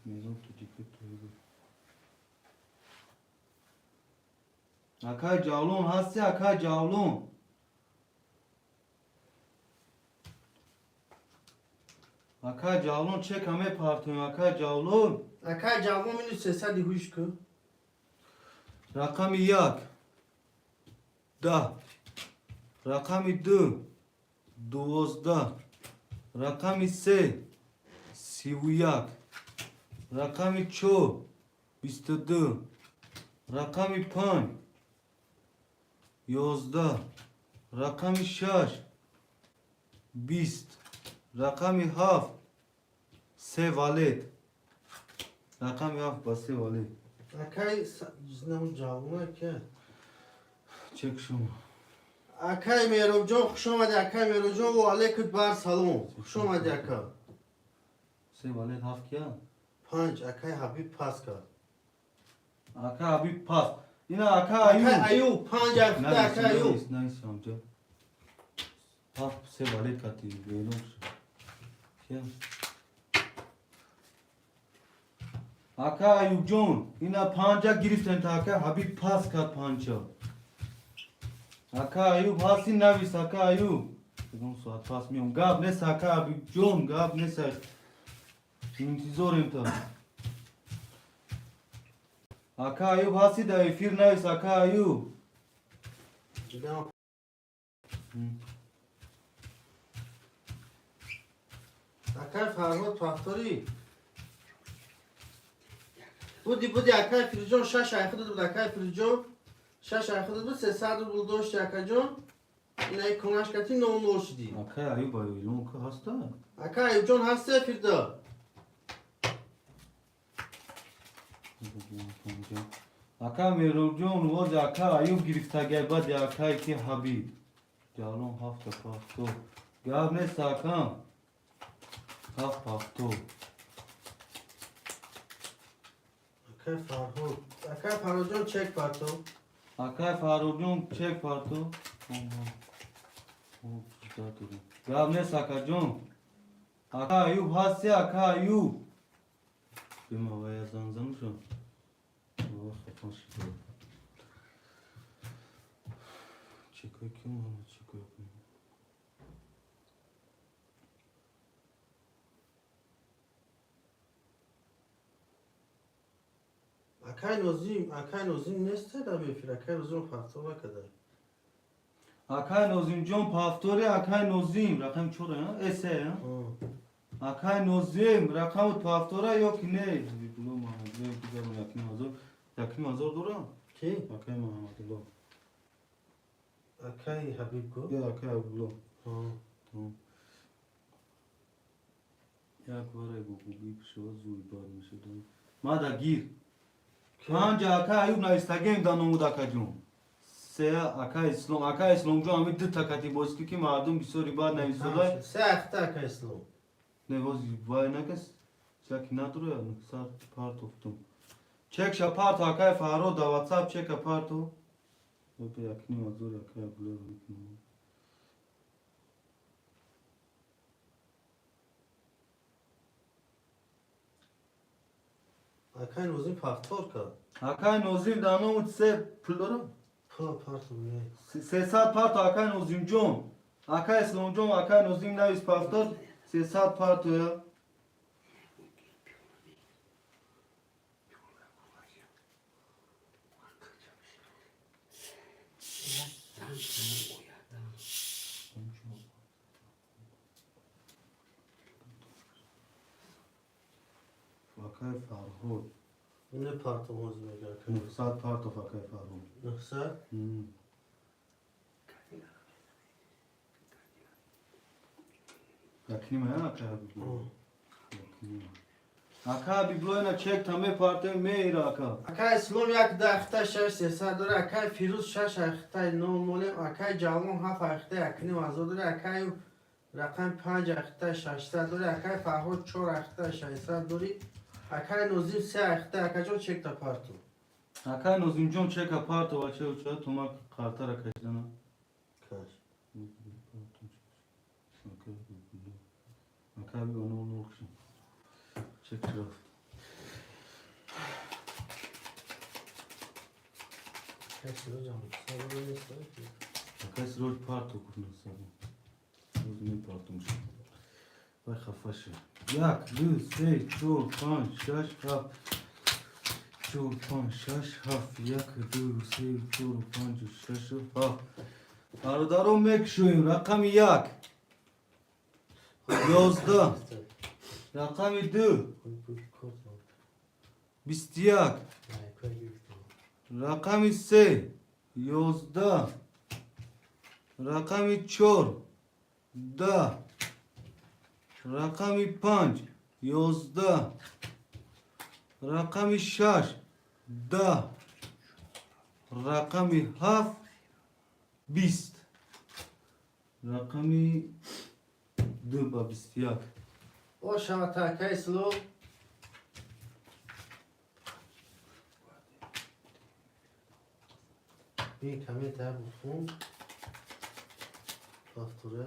Maison tutikli toydu. Akay Cavlon hasti Akay Cavlon. Akay Cavlon çek ame partiyon Akay Cavlon. اکای جوون منو 300 هوش کو Rakami yak. Da. Rakami du. Duvozda. Rakami se. Sivuyak. Rakami ço. 22. Rakami pan. Yozda. Rakami şaş. 20. Rakami haf. Se valet. Rakami haf base valet. اکای نمو جوونه که Çek şunu. اکای میرو جون خوش اومدی اکای میرو جون و علیکت بر سلام خوش اومدی اکا Se valet haf ya. 5 اکای حبیب پاس کرد Aka abi pas. Yine Aka Ayub. اکای ایوب 5 اکای Nice, ایوب nice, nice amca. Haf se valet katı. Böyle olsun. Ya. Aka Ayub John. Yine panca giriften ta Aka Habib pas kat panca. Aka Ayub hasin navis Aka Ayub. Dedim suat pas miyum. Gab ne Aka Habib John. Gab ne sa. İntizorem ta. Aka Ayub hasi da efir navis Aka Ayub. دیدم اکای فرهاد پاختاری بودی اکای فریجون 6 ay خود بود اکای فریجون 6 ay خود بود 300 روبل داشت اکای جون اینای کناش کتی نو نوش دی Aka Ayub ayılın ka hasta. اکای جون هسته فردا Aka Meruljon voz Aka Ayub girifta gel bad Aka ki Habib. Jalon hafta pafto. Gab ne sakam. Haf pafto. Akay Farhod. Akay Farhod'un çek parto. Akay Farhod'un çek parto. Ya ne sakacın? Akayub hasi akayub. Bir havaya zanzamış o. Oh, kapan şükür. Çekiyor kim onu çekiyor? Akay Nozim neste da befir. Akay Nozim parto kadar. Akay Nozim John Paftori Akay Nozim rakam çora ya ese ya. Akay Nozim rakam Paftora yok ne? Bulo Muhammed ne güzel yakın hazır dura. Ki? Akay Muhammed lo. Akay Habib ko. Ya Akay bulo. Tamam. Ya kvara bu bir şey zul bar mesela. Mada gir. Anca Akay Ayub na istagem da nomu da kacun. Se Akay İslam jo amit dı takati boski ki mardum bir soru bar ne sorular. Se akta Akay Islam. Ne voz vay ne kes. Çek ne duruyor ya sar part oftum. Çek şapart Akay Faro da WhatsApp çek aparto. Öpe yakni mazur Akay bulo. Akay Nozim partor ka. Akay Nozim da nomu se puloro. Parto ne? Se saat part Akay Nozim John. Akay İslam John Akay Nozim ne is pastor. Se saat part ya. Akay Farhod. Ne parto Nozim Akay? Saat part of Akay Farhod. Nıksa? Yakni mi ya Akay Biblo? Akay Biblo'yla çek tame parte meyra Akay. Akay Islam yak da akta şaş sesa dore Akay Firuz şaş akta no molem Akay Jalon haf akta yakni vazo dore Akay rakam 5 akta şaşta dore Akay Farhod 4 akta şaşsa dore Akay Nozim 3 akta Akay çek da parto. Akay Nozim John çek aparto vaçe uça tumak kartar Akay dana. Kaç. Akay bir onu okşun. Çek çıraf. Kaç hocam? Sabır ne ister ki? Akay sroj parto kurna sabu. Nozim partomuş. Vay kafaşı. Yak, lü, sey, çol, pan, şaş, haf. Çol, pan, şaş, haf. Yak, lü, sey, çol, pan, şaş, haf. Ardaro mekşuyum. Rakam yak. Yozda. Rakam dı. Bistiyak. Rakam se. Yozda. Rakam çor. Da. Rakam panç. Yozda. Rakam şaş. Da. Rakam haf. Bist. Rakam dı bistiyak. O şamata Akay Islam bir kame da bufun Paftura.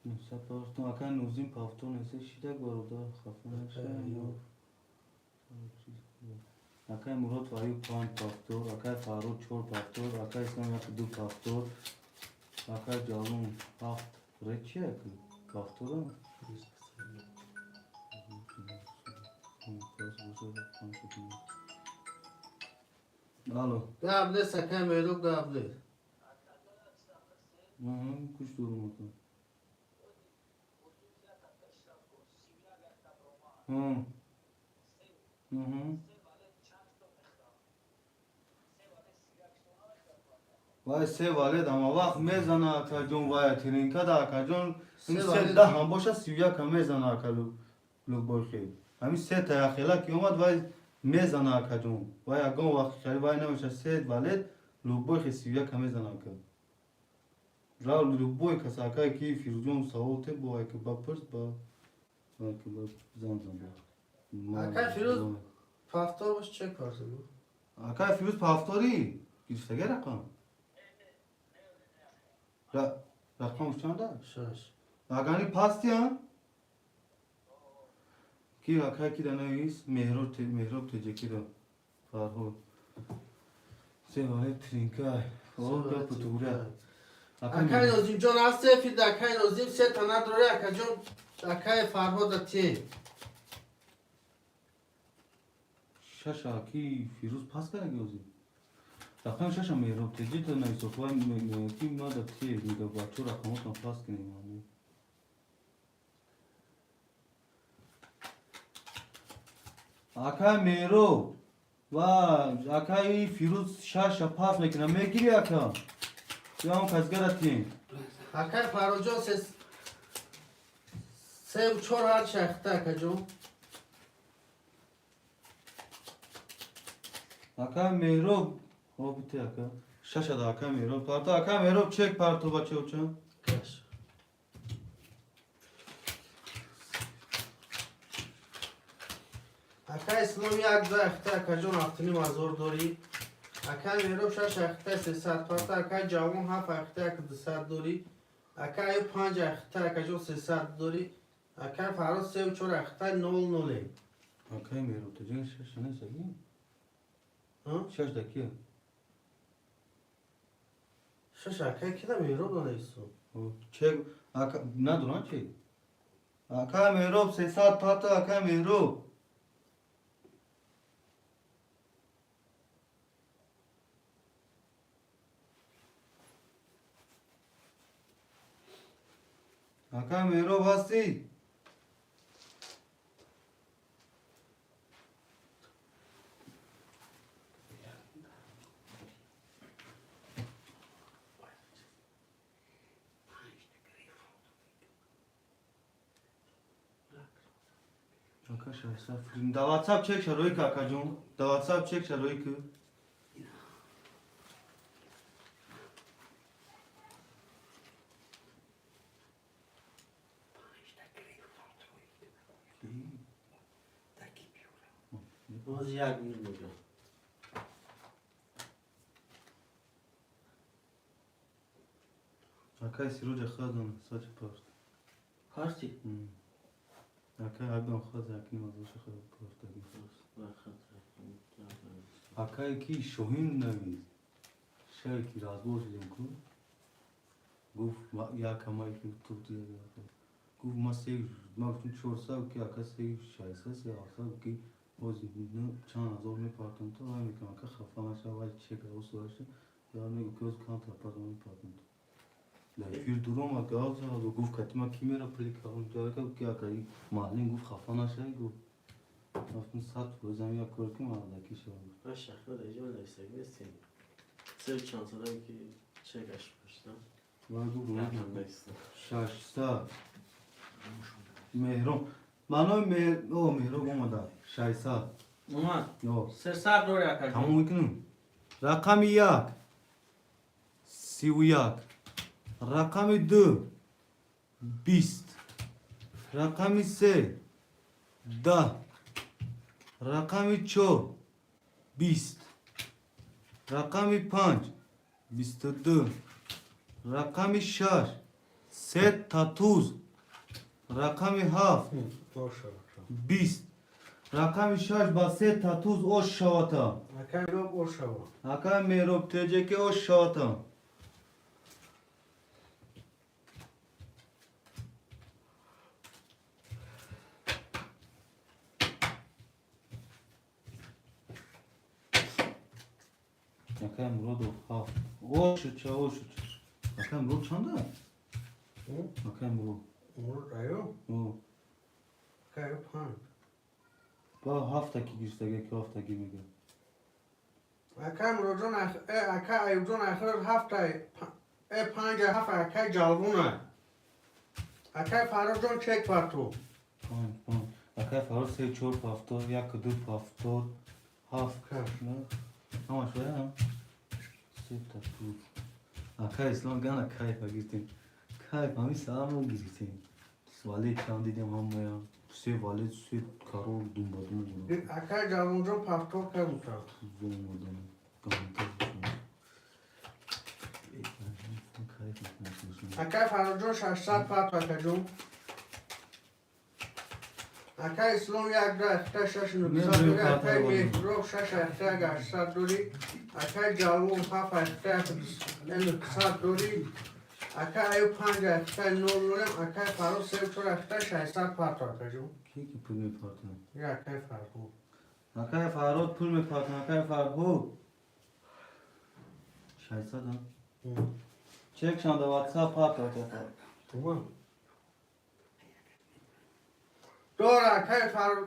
Musa pafton Akay Nozim pafton ise şidek var orada kafana şey yok. Akay Murat Ayub pan paftor, Akay Faruk çor paftor, Akay İslam yakıdı paftor, Akay Calon haft reçe paftora mı? Alo. Gable sakay meylo gable. Kuş durumu. Vay se valed ama vaq mezana akajon vay tirinka da akajon se da ham boşa sivya ka mezana akalu log bolke hami se tayakhila ki omad vay mezana akajon vay agon vaq khali vay namusha se valed log bolke sivya ka mezana akal raul log boy ka saka ki firjon saote boy ke bapers ba ki zan zan Akay Firuz پافتار باش چه کار بود؟ اکای فیروز پافتاری گیرستگه رقم رقمش چنده؟ 6 اگانی پاستی هم؟ کی اکای کی دنویس مهراب تجکی رو فرهود سه های ترینکای او دا پتوره اکای نازیم جان از سفید اکای نازیم سه تا نداره اکای جان اکای فرهاد تی شاشا کی فیروز پاس کرده گوزی رقم شاشا مهراب تجی تو نیست و کی ما دا تی میگه بچه رقمات هم پاس کنیم اکای مهراب و اکای فیروز شاشا پاس نکنه میگیری اکا یا هم کسگره تیم اکای فرهاد جان سه و چهار هر شخته اکای جان اکا مهراب او بیتی اکا شاشا دا اکا مهراب پارتو اکا مهراب چک پارتو بچه اوچن کش اکای اسلام یک دو اخته اکای جان افتنی مزار داری اکای مهراب شش اخته 300 پارتا اکای جوان 7 اخته اکای 200 داری اکای 5 اخته اکای جان 300 داری اکای فرهاد سه و چهار اخته 00 اکا مهراب تجی شاشا نیست اگه ها شاش دا کیه شش اکای کی دا مهراب دانیستو چک اکا ندارن چی اکا مهراب 300 پارتو اکا مهراب اکا مهراب هستی اکا شایسته فرین دا واتساپ چک شروعی که اکا جون دا واتساپ چک شروعی که باز یک میگم اکا سیروج خودم ساچ پارت کارتی اکا اگم خود اکنی مزوش خود پارت اکا کی شوهین نویز شای کی رازبوش دیم کو گفت یا کمایی که تو دیگه گفت ما سی ما چون 400 کی اکا سی شایسته سی آسا کی باز نه چند هزار می پارتن تو من میگم اکا خفه نشه ولی چک او سوالشه یا میگه که از کانت پارتن می پارتن فیر دورم اکا آزا گفت کتیما کی میره پلیکا اون جایی که اکا محلین گفت خفه نشه گفت رفتم ساعت بزنم یا کار کنم علکی شد باشه خود ایجا نیستگی نیستیم سه چند ساله که چکش پشتم و گفت هم نیستم 600 مهرم منو مهرم اومده 600 اومد یا 300 دوری اکا تمام جان میکنم رقم 1 31 رقم 2 20 رقم 3 10 رقم 4 20 رقم 5 22 رقم 6 3 تاتوز رقم 7 باشه 20 رقم 6 با 3 تاتوز اوش شواتا اکا میرم باشه اکا میروب تجه که اوش شواتا اکا مرود و 7 اوش چه اوش چه اکا مرود چنده؟ اکا مرود مورد ایو اکا ایو 5 با 7 کی گیرستگه که 7 کی میگه اکا مرود جان اکا ایو جان اخر 7 5 7 اکا جالبونه اکا فرهاد جان چک پارتو 5 اکا فرار 3 4 پافتور 1 2 پافتور 7 نه همش باید هم 3 تاتوز اکا اسلام گانا کایف گیرتیم کایف همی سلام رو گیرتیم سوالی چند دیدیم هم باید سه والد سه کارول دون بدون بود. اکای جوانجون پفتو که بودم زون بودن. گامتا بودن. اکای فرجون 600 پات وکجون اکای اسلام یک دو اخته شش نکسا دوری اکای میترو 6 اخته 800 دوری اکای جوان پاپ اخته نکسا دوری اکای ایو 5 اخته 9 دوریم اکای فرو سیوتور اخته 600 پات وکجون کی کی پول میپاتن؟ یا اکای فرو اکای فراد پول میپاتن اکای فرهو 600 هم؟ چک شانده واتساپ پات وکجون. Tamam. Doğru akay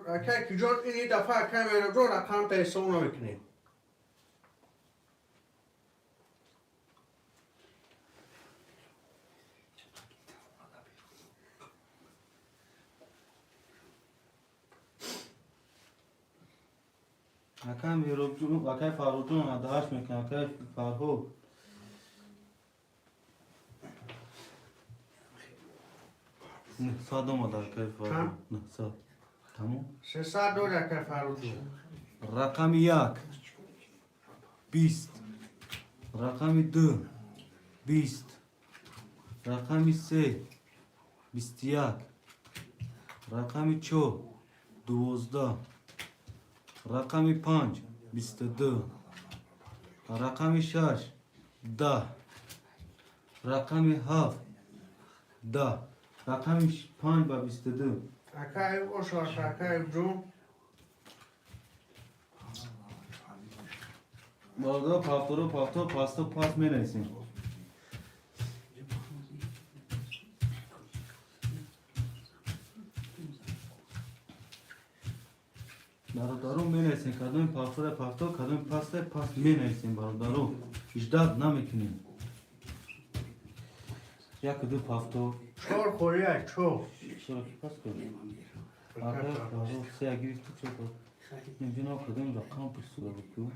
akay ki jot ini defa akay mero doğru akam te sonu bekne. اکای میروبجون اکای فرودون اداش میکنه اکای فرهو. نه ساده اومد اکای فرهو. نه ساده. تموم. 300 doğru akay faru. رقم 1 20 رقم 2 20 رقم 3 21 رقم 4 12 رقم 5 22 رقم 6 10 رقم 7 10 رقم 5 و 22 Akay o şarkı akay jun Barda paftoro pasta pas meneysin. Barodaro meneysin. Kadın paftoro kadın pasta pas meneysin barodaro. İcdat namekinin. Ya kıdı pafto. çor koruya çor. Sonra ki pas koy. Arada baro seya girip çok. Mümkün o kadın rakam pusu bakıyor.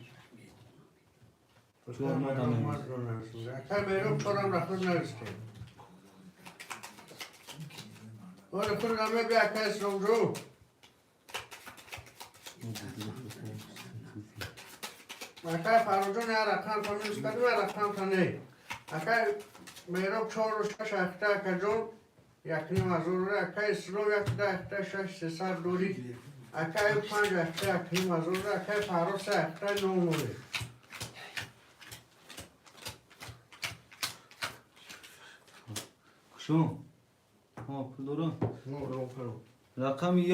Akay mero çoram rakım ne işte. O rakım ne bir akay slomcu. Akay farucu ne rakam tanı istadı ve rakam tanı. Akay mero çor şaş akta akajun. Yakni mazur akay slom yakta akta şaş sesar duri. Akay 5 akta yakni mazur akay faru se akta nomuri. Kuşum. Ha pulları. No. Rakam 1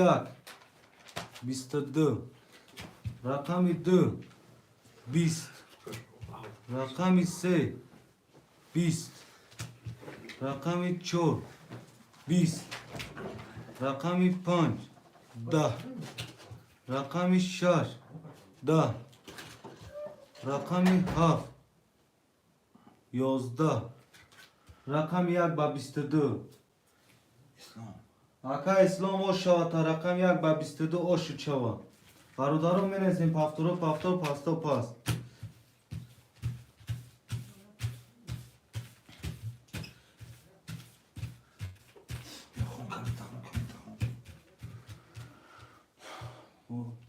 22 Rakam 2 20 Rakam 3 20 Rakam 4 20 Rakam 5 10 Rakam 6 10 Rakam 7 11 Rakam 1 با 22 اکا اسلام او شواتا رقم 1 با 22 او شچوا برادرو منسیم پافتورو پاستا پاس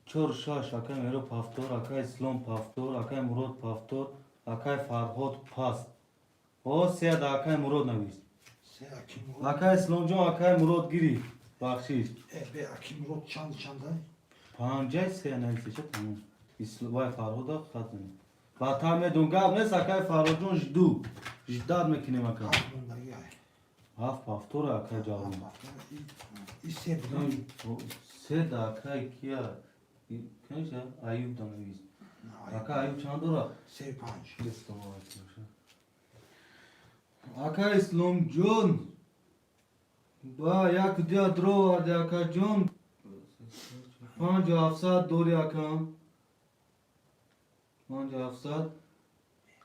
چور شاش اکا میرو پافتور اکا اسلام پافتور اکا مراد پافتور اکا فرهاد پاس او سید اکا مراد نویست اکا اسلام جون اکا مراد گیری بخشیش به اکی مراد چند پنجه سه نویسه چه تمام وای فرهاد ختم با تا میدون گاب نیست اکا فرهاد جون جدو جداد میکنیم اکا هفت پافتور اکا جاون سه دا اکا کیا کنیشه ایوب دا نویست اکا ایوب چند دورا اکا اسلام جون با یک دیا درو وارده اکا جون 5700 دوری اکا 5700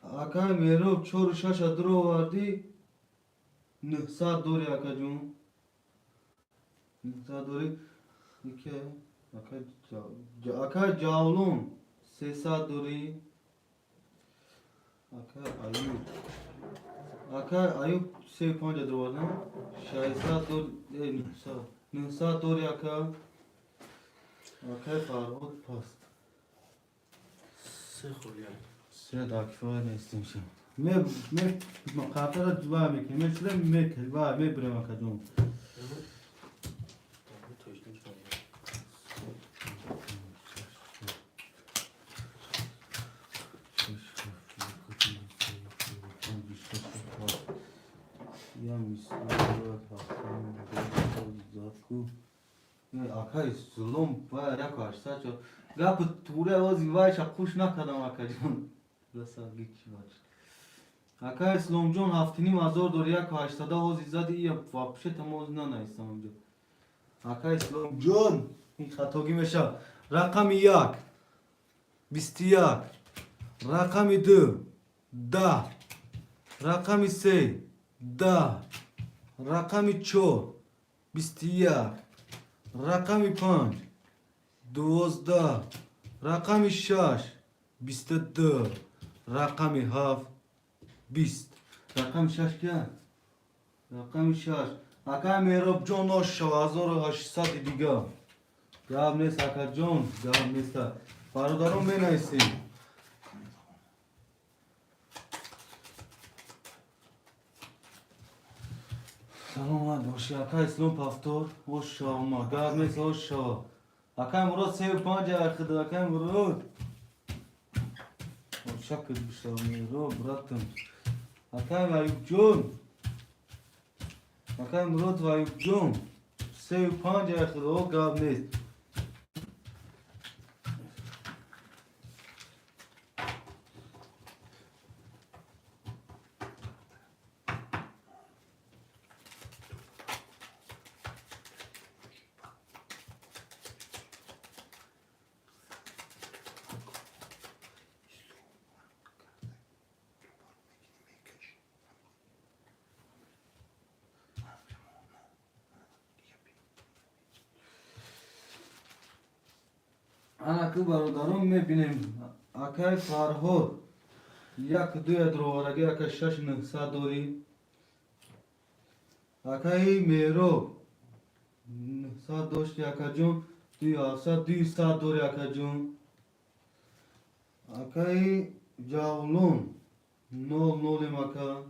اکا میرو 46 درو واردی 900 دوری اکا جون 900 دوری یکی اکا جاولون 300 دوری اکا ایوب اکا ایوب 35 درو وارده 600 دوری 900 900 دور یکا اکای فرهاد پاست سه خوریان 3 داکفای نیستیم شم می مقاطع را جوا میکنم می شده می کلوا می برم اکا جون یا میسواد زادکو اکای سلام باید یک آشتا چو گپ توره وزی وایش خوش نکردم اکا جون رسا گیچی باش اکای سلام جون هفتینی مزار دور یک آشتا وزی زدی یا واپشه تماز ننایستم اونجا اکای سلام جون این خطاگی میشه رقم 1 21 رقم 2 10 رقم 3 10 رقم 4 21 رقم 5 12 رقم 6 22 رقم 7 20 رقم 6 که رقم 6 اکا میراب جون نوش 1800 دیگه گاب نیست اکا جون گاب نیست برادرم بینایستیم سلامت باشی اکا اسلام پفتور خوش شما گاب نیست خوش شما اکا مراد 3 و 5 اخد اکا مراد شکل بشتم میرو براتم اکا وایب جون اکا مراد وایب جون 3 و 5 اخد او گاب نیست انا که برادرم میبینیم اکای فرهاد 1 2 دروارگی اکا 6 900 دوری اکای میرو 900 دوشت اکا جون 200 دوری اکا جون اکای جاولون 00 اکا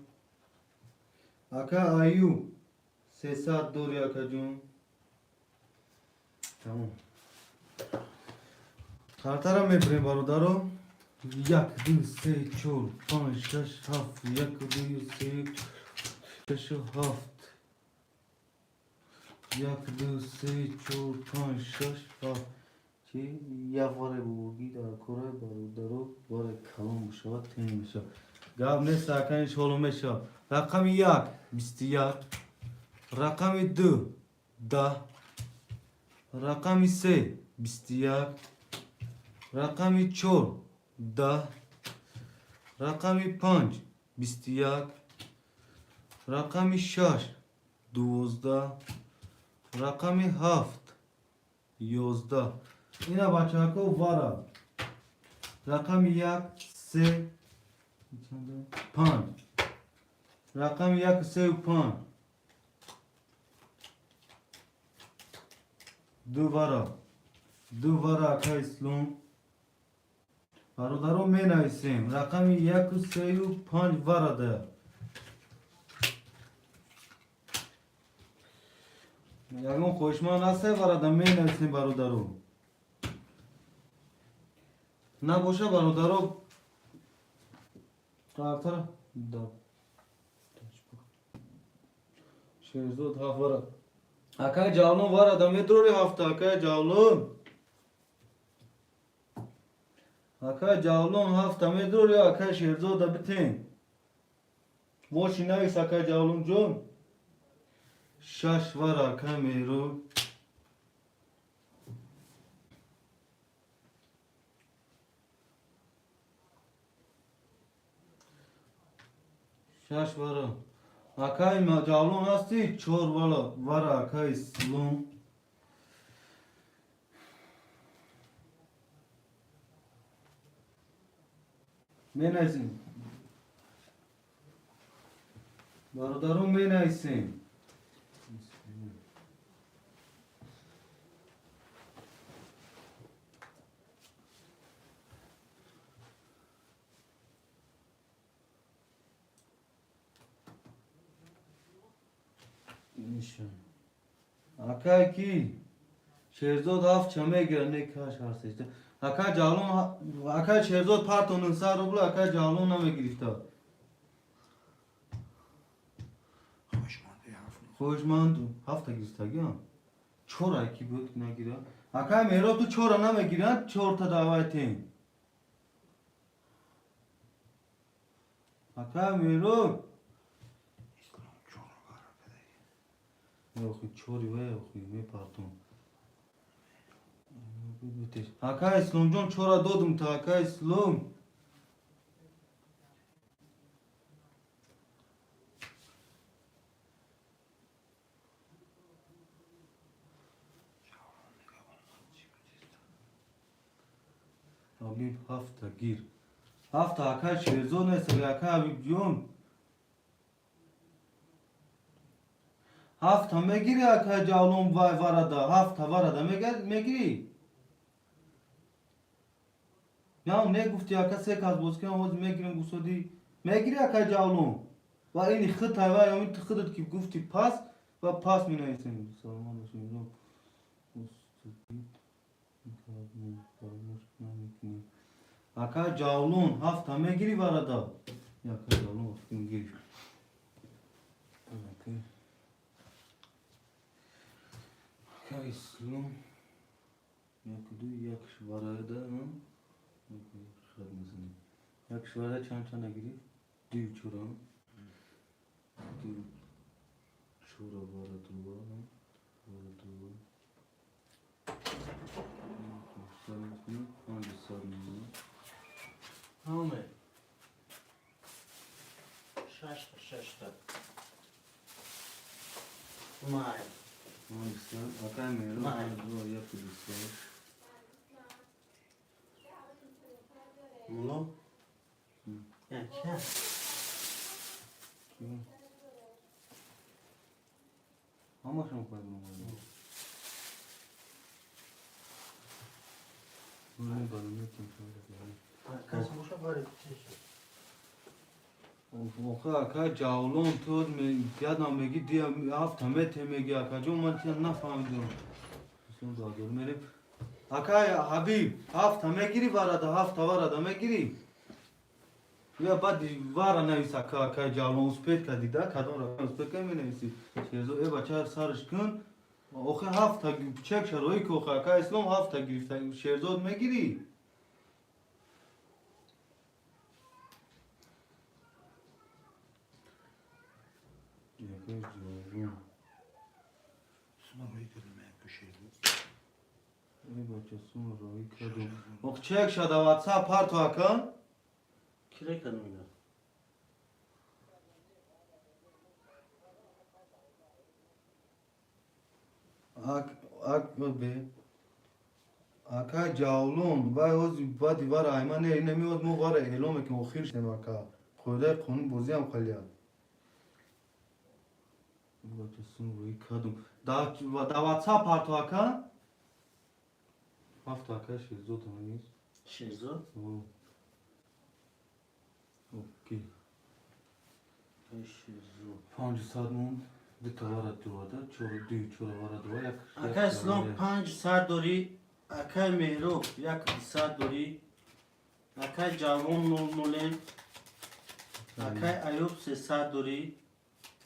اکا ایو 300 دوری اکا جون تمام خاطرم میبریم برادرم 1 2 3 4 5 6 7 1 2 3 6 7 1 2 3 4 5 6 7 چی یا واره بوگی در کره برادرو واره کلام بشود تیم میشه گاب نیست اکنش حالو میشه رقم 1 21 رقم 2 10 رقم 3 21 رقم 4 10 رقم 5 21 رقم 6 12 رقم 7 11 اینا بچه ها که وارا رقم 1 3 5 رقم 1 3 و 5 دو وارا اکا اسلام برادرم می نویسیم رقم 1 و 3 و 5 وارده یکم خوشمان هسته وارده می نویسیم برادرم نباشه برادرم قرطر دا شیرزود هفت وارد اکای جاولون وارده می دروری هفته اکای جاولون اکای جاولون هفته می دروری اکای شیرزود بتین واشی نویس اکای جاولون جون 6 وار اکای میرو شش وارا اکای جاولون هستی 4 وارا اکای سلوم می نایسیم برادرون می نایسیم نشان اکای کی شیرزاد هفت چمه گیره نکاش هرسیشته اکای جالون اکای شیرزاد پارتونun sağ rublu اکای جالون نمیگیرفته خوشمانده حرف نیست. خوشمند هفته گیرسته گیان چورا کی بود نگیره اکای میرو تو چورا نمیگیرن چور تا دعوتین اکای میرو İslam çok var bedeli. Yok çori ve yok ne pardon. Hakay slumjon çora dodum ta hakay slum. Abi hafta gir. Hafta hakay şezo ne sır hakay abi diyorum. Hafta megiri hakay cavlum vay varada hafta varada megiri. Ya ne gufti hakay sekaz bozken oz megirin gusodi megiri hakay cavlum. Va ini khıta va yamin tıkıdıt ki gufti pas va pas mi neysin. Salman olsun. Hakay cavlun hafta megiri varada. Hakay cavlun hafta megiri. Okay. Hakay slum. Yakudu yakış varada mı? Yakış varada çan çana giri. Düv çura. Düv çura varada var. Varada var. Hangi sarını? Ahmet. Şaştı. May. Hangisi? Akay mı? Hayır. Zor yapılırsa. Bunu. Yani ya. Ama şunu koydum. Bunu bana ne kim Kaç boşa var Oka aka cavlon tod me yadam megi diye hafta mete megi aka jo man tiyan nafahmidim. Son da görmerim. Aka Habib hafta megiri varada hafta varada megiri. Ya badi vara nevis aka cavlon uspet kadida kadon ra uspet kemi nevisi. Şezo e bachar sarışkın. Oka hafta çek şaroy ki oka aka İslam hafta girifte şerzod megiri. Sınavı görmeye bir şeydi. Ey bacasın orayı kadın. Ok çek şada WhatsApp parto hakan. Kire kanıyla. Ak be. Aka cavlun vay oz badi var ayman ne mi oz mu var elom ki okhir sen aka. Khoda qonun bozi am khalya. Bacasın orayı kadın. Da WhatsApp parto hakan. Hafta aka şey zotanız. Şezo. Okey. Şezo. 5 saat mund dita varad durada çora düy çora varad var yak. Akay slom 5 saat dori. Akay mehro yak 2 saat dori. Akay javon nolmolen. Akay ayub 3 saat dori.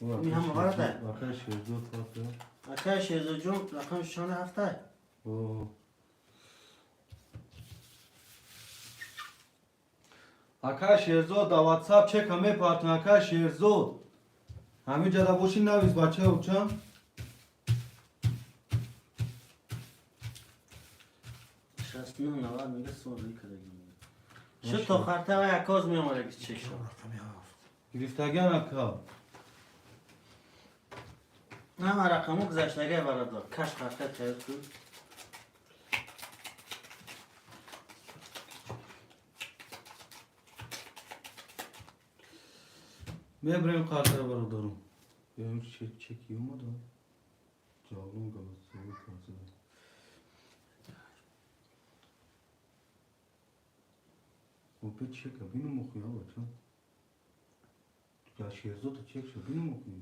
Mi ham varad hai. Aka şey zot parto. Akay şezo jom rakam shana hafta. Oo. Aka şerzod da WhatsApp çek hame partner aka şerzod. Hami jada boşin naviz bache uçam. Şasnın nava mega sonra kadar. Şu to kharta ve yakoz mi amara gidecek şu. Rakamı hafta. Giriftagan aka. Ne rakamı güzelşlege var adı. Kaç kharta tayıp. Ben buraya kartlara var odarım. Benim çekiyor mu da? Cavlum galası yok kartı. O pe çek benim okuyor bak. Ya şehirde da çek şu benim okuyor.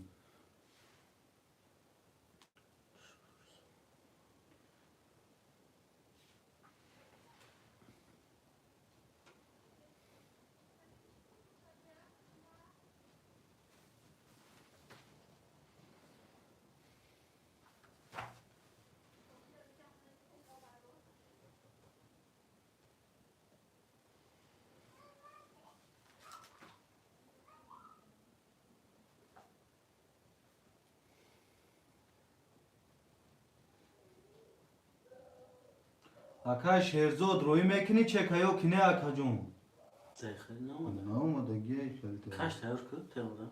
اکای شیرزاد روی میکنی چه که یا کنه اکا جون زیخه نامده نه اومده گیه شلده کاش تایور کرد تیمده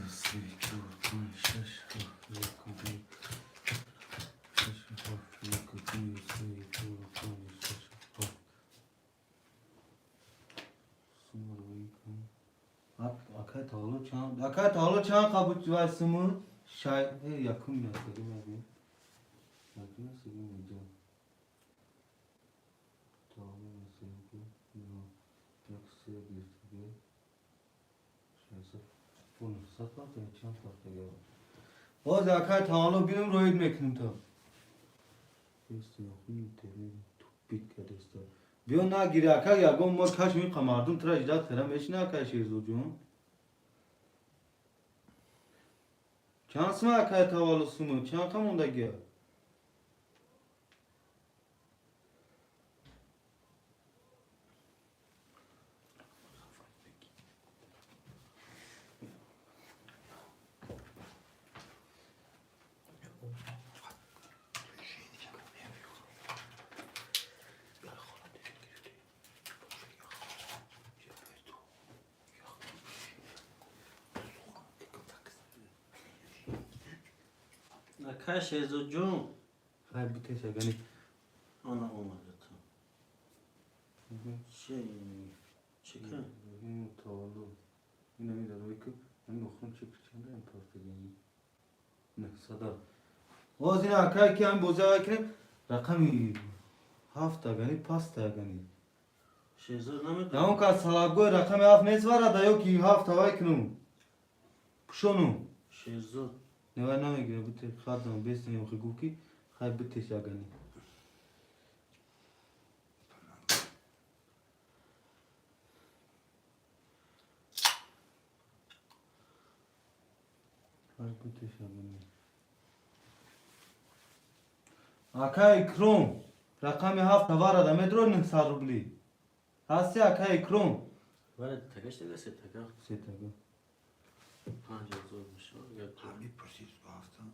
سی چور پنج شش هفت یک و دو شش هفت یک و دو سی چور پنج شش هفت سمر روی کن اکای تالو چند قبول و سمر شاید یکم میاد سگیم یکی یکم سگیم اینجا تالو مسیحی یک سی گیرتگی شایسته اون سات پارت چند پارت گیاه باز اکای تالو بینم روید میکنم تا بیستی آخوی تیلی توپیت کدستا بیو نگیری اکای یکم ما کاش می قماردون ترا اجداد کرم ایش نه اکای شیرزو جون چند سمه اکای تالو سمو چند قمونده گیاه کاش ایزو جون خیلی بیتش اگنی آنا اومده تو چی کن؟ این تالو این نمیده روی که این نخون چه چنده این پارت گیاه نه صدا باز این اکای که هم بوزه های کنیم رقمی هفت اگنی پاست اگنی شیزو نمیده دامون که سلابگوی رقم هفت نیست وارد ایو که هفت هوای کنم پشونو شیزو نوای نمیگیره بوده خواهدم بیست نیم خیگو که خیلی بتش اگنی خیلی بتش اگنی اکای کروم رقم هفت وارد مدرو نه سال روبلی هستی اکای کروم ولی تگشت دیگه سی تگه سی تگه 5000 میشه یا تو همی پرسید گفتم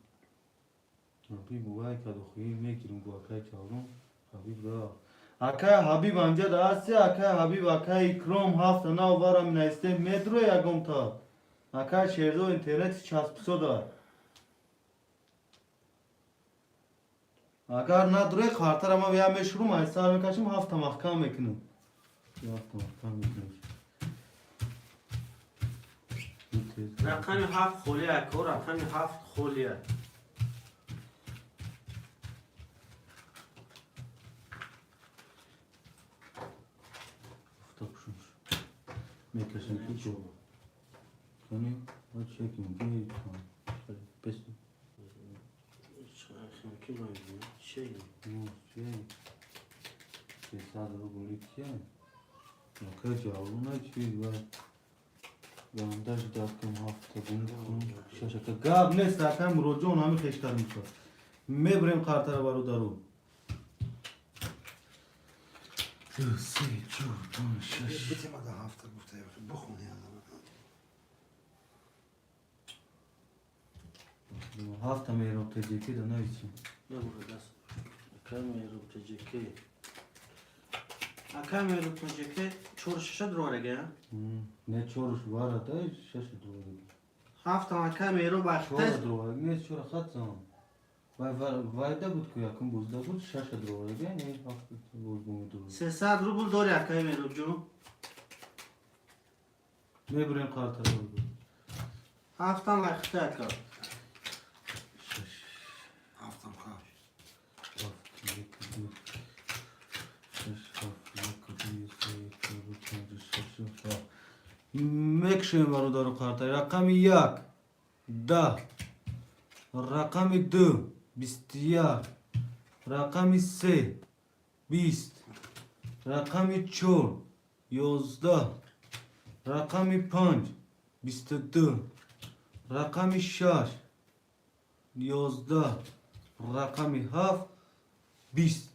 حبیب وای که دخویی میگیرم با اکای چهارم حبیب را اکای حبیب امجد هستی اکای حبیب اکای کروم هفت نو وارم نیسته مدرو یکم تا اکای شیرزو اینترنت چسبسو دار اگر نداره خاطر اما بیا مشروم ایستار میکشیم هفت محکم میکنم هفت محکم میکنم رقم 7 خولیه که رقم 7 خولیه افتاپشونش میکشم که جو کنی و چکیم گیت بس کی باید چی؟ چی 300 رو بولی کیه نکه جاونه چی و گانداش داد کم هفته بون شاشه که گاب نیست اکم روجون همی خیشتر میشود میبریم قرطه رو برو درو دو سی چور پنج شش بیتی ما ده هفته گفته بخونی هفته میرم تجیکی ده نویسیم یا برو دست اکا میرو تجیکی اکا میرو تجیکی چور ششد رو رگه نه چورش وارده شش دوره 7 اکا میرو چور بخته دوره نیست چور خط زمان وایده بود که یکم بوزده بود شش دوره نه هفته بود دوره 300 روبل داری اکا میرو جون میبریم قرطه رو برو 7 لخته اکا هفتم کاش هفت یک دو شش هفت یک دو سه چهار پنج شش هفت میکشیم برو دارو قرطه رقم یک 10 رقم 2 21 رقم 3 20 رقم 4 11 رقم 5 22 رقم 6 11 رقم 7 20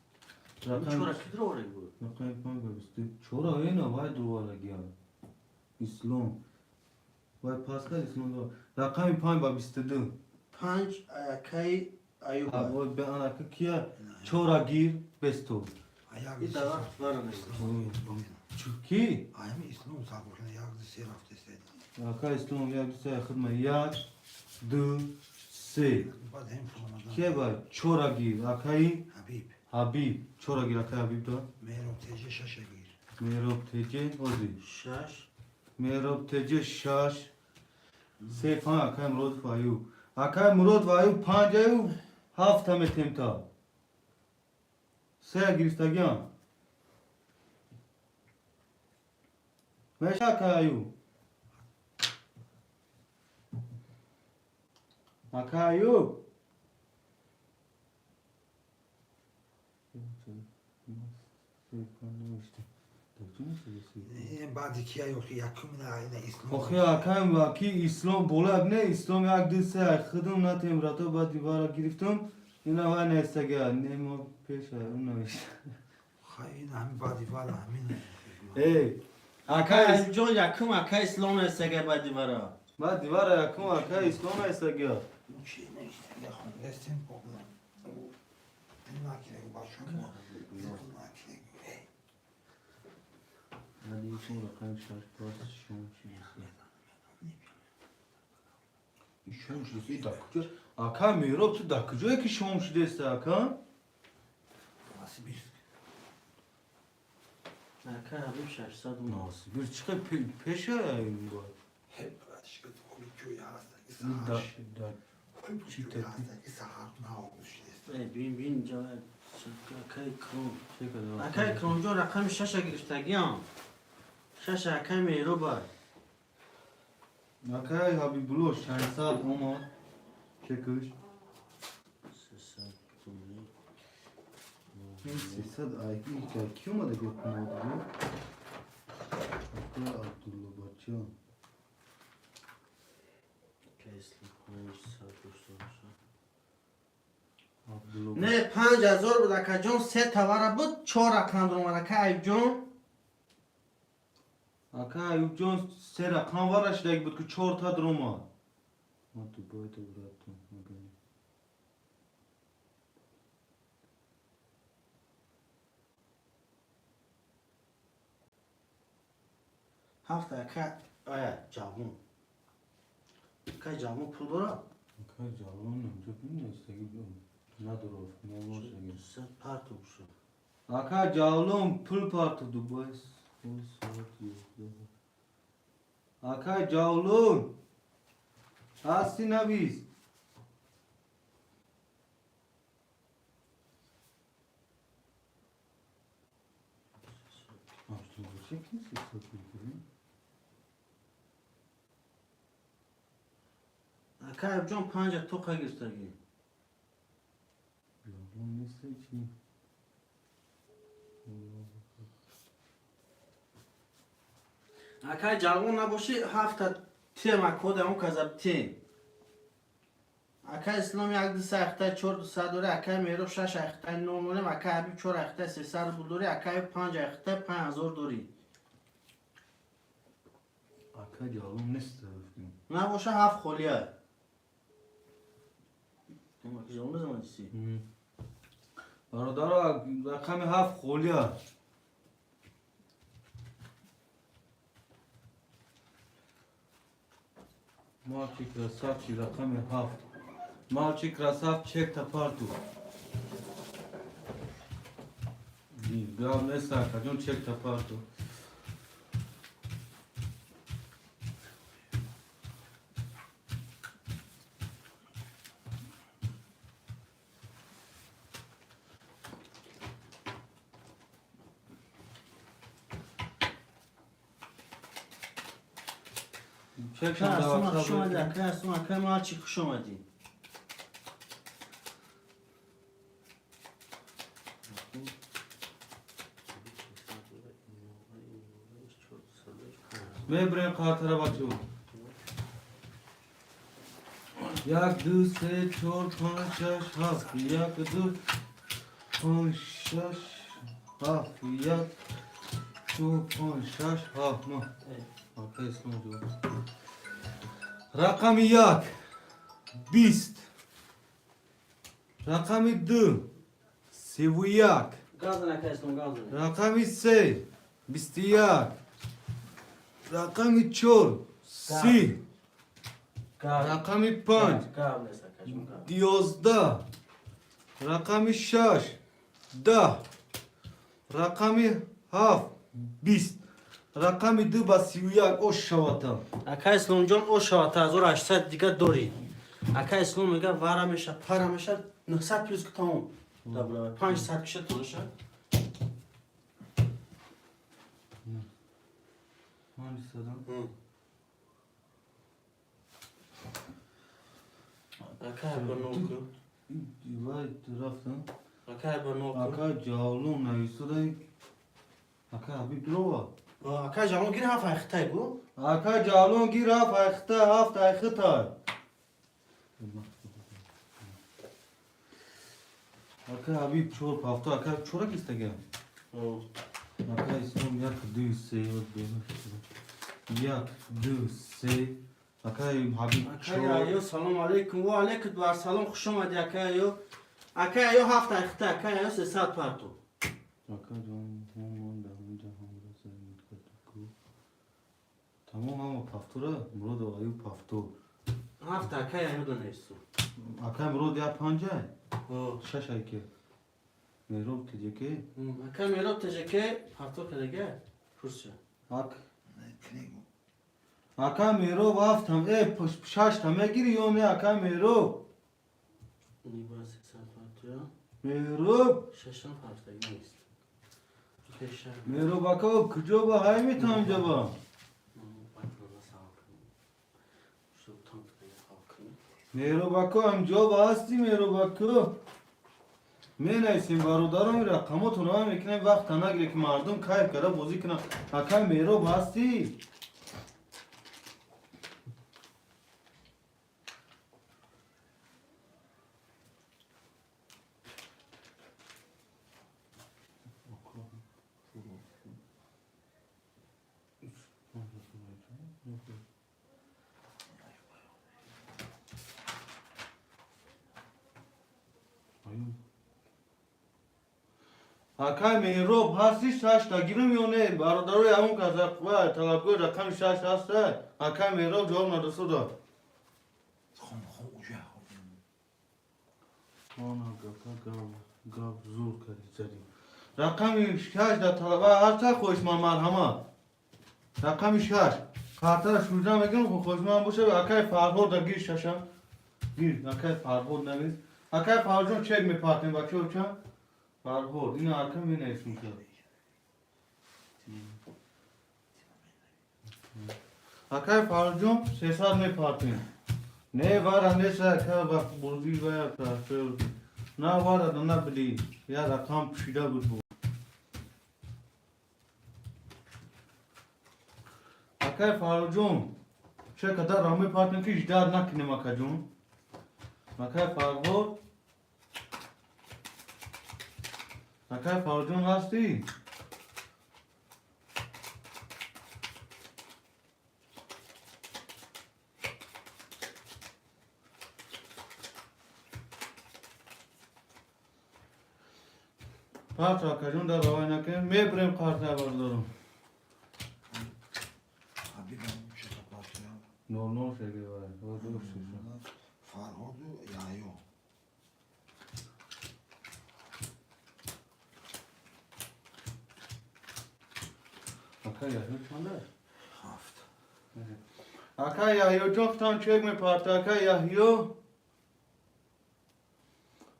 چورا رقم کی رو رگ بود رقم 5 22 چورا اینا وای دوباره گیا اسلام وای پاس کرد اسلام رقم 5 با 22 5 اکای Ayup. Abi ben anakı kiye çora gir besto. Ayak Bir daha varın işte. Çünkü Ayağımı İslam sabıkına yakdı seraf deseydi. aka İslam ya güzel hırma ya du se. Bad hem fırmadan. Kiye bay çora gir akayı Habib. Habib çora gir akayı Habib da. Meyrem tece şaşa gir. Merob tece ozi. Şaş. Merob tece şaş. Se fan akay murod fayu. Akay murod fayu pancayu hafta me temta. Se giristagyan. Meşa kayu. Akayu. Bad iki ay yok yakımına aynı İslam. Oxya akayım va ki İslam bolab ne İslam yak dilse xıdım na temrata ba divara giriftim. Yine var neyse gel ne mo peşa onu işte. Hayır hem badi var amin. Ey Akay akay John yakın akay İslam esege badi vara. ba divara yakın akay İslam neyse gel. Bu şey ne işte yakın resim problem. Bu nakile başım. Nakile. Hadi işin rakam şarj pas şun şun şun dakıcı. Akay mirop tu dakıcı ki şun şu deste akay. Nasıl bir Akay abi şaş sadım. Nasıl bir çıkıp peşe yayın bu. hep aşkı kulu köy arasındaki Da savaş. da Köy arasındaki savaş ne olmuş işte. bin cevap. Akay kron. şey kadar. Akay kron jo rakam şaşa giriştagyan. Şaşa akay meyroba. Akay Habibullah şansal ama çekiş. Sesad ayki hikaye kim adı götürüyor diyor. Akay Abdullah Baçı. Abdullah Ne 5000 بود که جون سه تواره بود 4 رقم رو که ایب جون Akay Ayub Jones sera kan var aşağıdaki bu ki çorta drama. Matu boyutu bıraktım. هفته که آیا جامون که جامون پول برا Akay canlı önce bilmiyor gibi ne durur ne var şey. سه پارتو شو Akay cavlum pul partı du boys. Akay cavlum. Asin abiz. Abdullah çek mi satıyor? که ایب جون 5 تو که گرستگی Cavlum neyse ki. که جامون نباشی هفته تیم کد اون کذب تیم اکا اسلام یک دو سه اخته 4 دو سه دوره اکا میرو 6 اخته 9 نونیم اکا ابی 4 اخته 300 بودوری اکا 5 اخته 5000 دوری Akay cavlum neyse. نباشه 7 خولیه اما که جامون زمان چیسی برادر رقم 7 خولیا. Malçı krasavçı rakam 7. Malçı krasav çek tapartu. Bir neyse kacun çek tapartu. Çek که از اون خوش şunu اومدی که از اون که ما چی خوش اومدی Ve buraya kartara bakıyorum. Yak du se çor pançaş haf yak du pançaş haf yak du pançaş haf mı? Arkadaş ne oldu? Rakam yak. Bist. رقم 2 31 Gazın akay İslam gazın. رقم 3 21 رقم 4 30 Gav. رقم 5 Gav neyse akay gav. 11 رقم 6 10 رقم 7 20 رقم 2 با 31 او شواتا Akay İslam can o şavata zor açsa diga dori. Akay İslam mega varamışa paramışa 900 ki tamam. Dabla 500 kişi tuluşa. hangisi adam? Akay banoku. Vay taraftan Akay banoku. Aka cavlun neyse Aka abi drova Akay canım gir hafa xitay bu. Aka cavlun gir hafta hafta Aka abi çor hafta aka çorak istege Aka ismim yak düz se yak düz se Aka abi Akay yo salam aleyküm ve aleyküm ve salam hoş geldin akay yo. Akay yo hafta xitay akay yo 3 saat parto. Aka canım da Tamam ama paftura burada ayı paftur Hafta akay yo da neyse. Aka burada ya pancay O. Şaş ay ki Merhaba teceke Akay mero teceke parto kedege. Rusya. Ak Ne kine bu? Aka mero vaftam şaş tame giriyor ne aka mero Ni bana 3 saat parto ya. Mero Şaşan hafta neyse. Peşer. Mero baka kıco ba hay mi tam caba Bakmana sağlık. Şu tam halkın. Mero baka amco basti mero baka मैं ऐसे बारोदारों में रखा मत होना मैं किने वक्त थाना के लिए मार दूं खाए करा बोझी किना आका मेरो Basti Akay mero bhasi shash ta girum yone barodaro yamun kazak va talabgo rakam shash hasta akay mero jol na dosuda Xom uca. ona gav zur kari zari rakam shash da talaba arta khoshman marhama rakam shash kharta shuja megin khoshman boshe akay farhod da gir shasha gir akay farhod namis akay farjon chek me patin bacho ucha Farhod, yine arka mı ne isim ki? Akay farcım sesar ne partin? Ne var annesi akay bak burcu veya tarafı. Ne var adına bili? Ya rakam pişida bu. Akay farcım şey kadar rahmi partin ki ijdar nakine makacım. Akay farhod Akay farcın hasti. Parça kajun da ravayna ke me prem karta varlarım. Abi ben bu şey kapatıyor. No şey var. O da şey. Farhodu yağıyor. Akay ya çanda. Hafta. Akay ya yo çoktan çekme parça akay ya yo.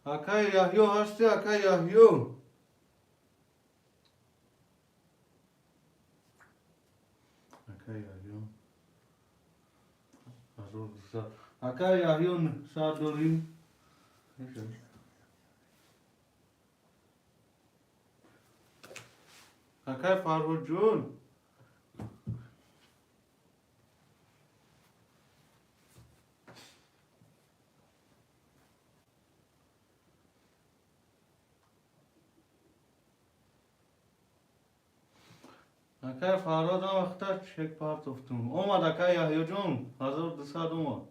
Akay ya yo hasti akay ya yo. Akay ya yo. Azor sa. Akay ya yo sadori. Neyse. Akay Farhudjun. Akay Farhod'a vakta çek part oftum. Omad akay Yahyocun. Hazır dışarıda mı?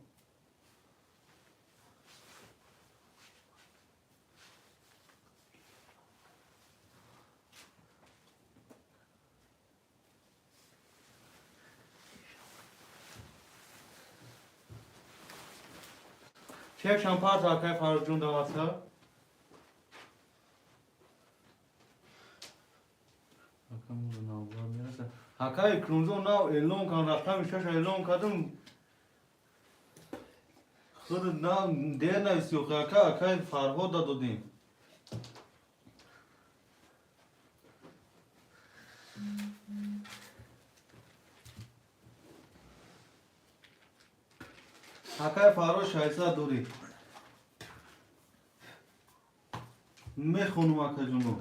کفشم پارت آکای فاروق جون دواستا آکام رو ناوبار میرسه آکای کرونزو ناو ایلون کن رقم شش ایلون کدم خود ناو دیر نیستی و آکای فاروق دادیم آکای فاروق شایسته دوری میخونم آکای جونو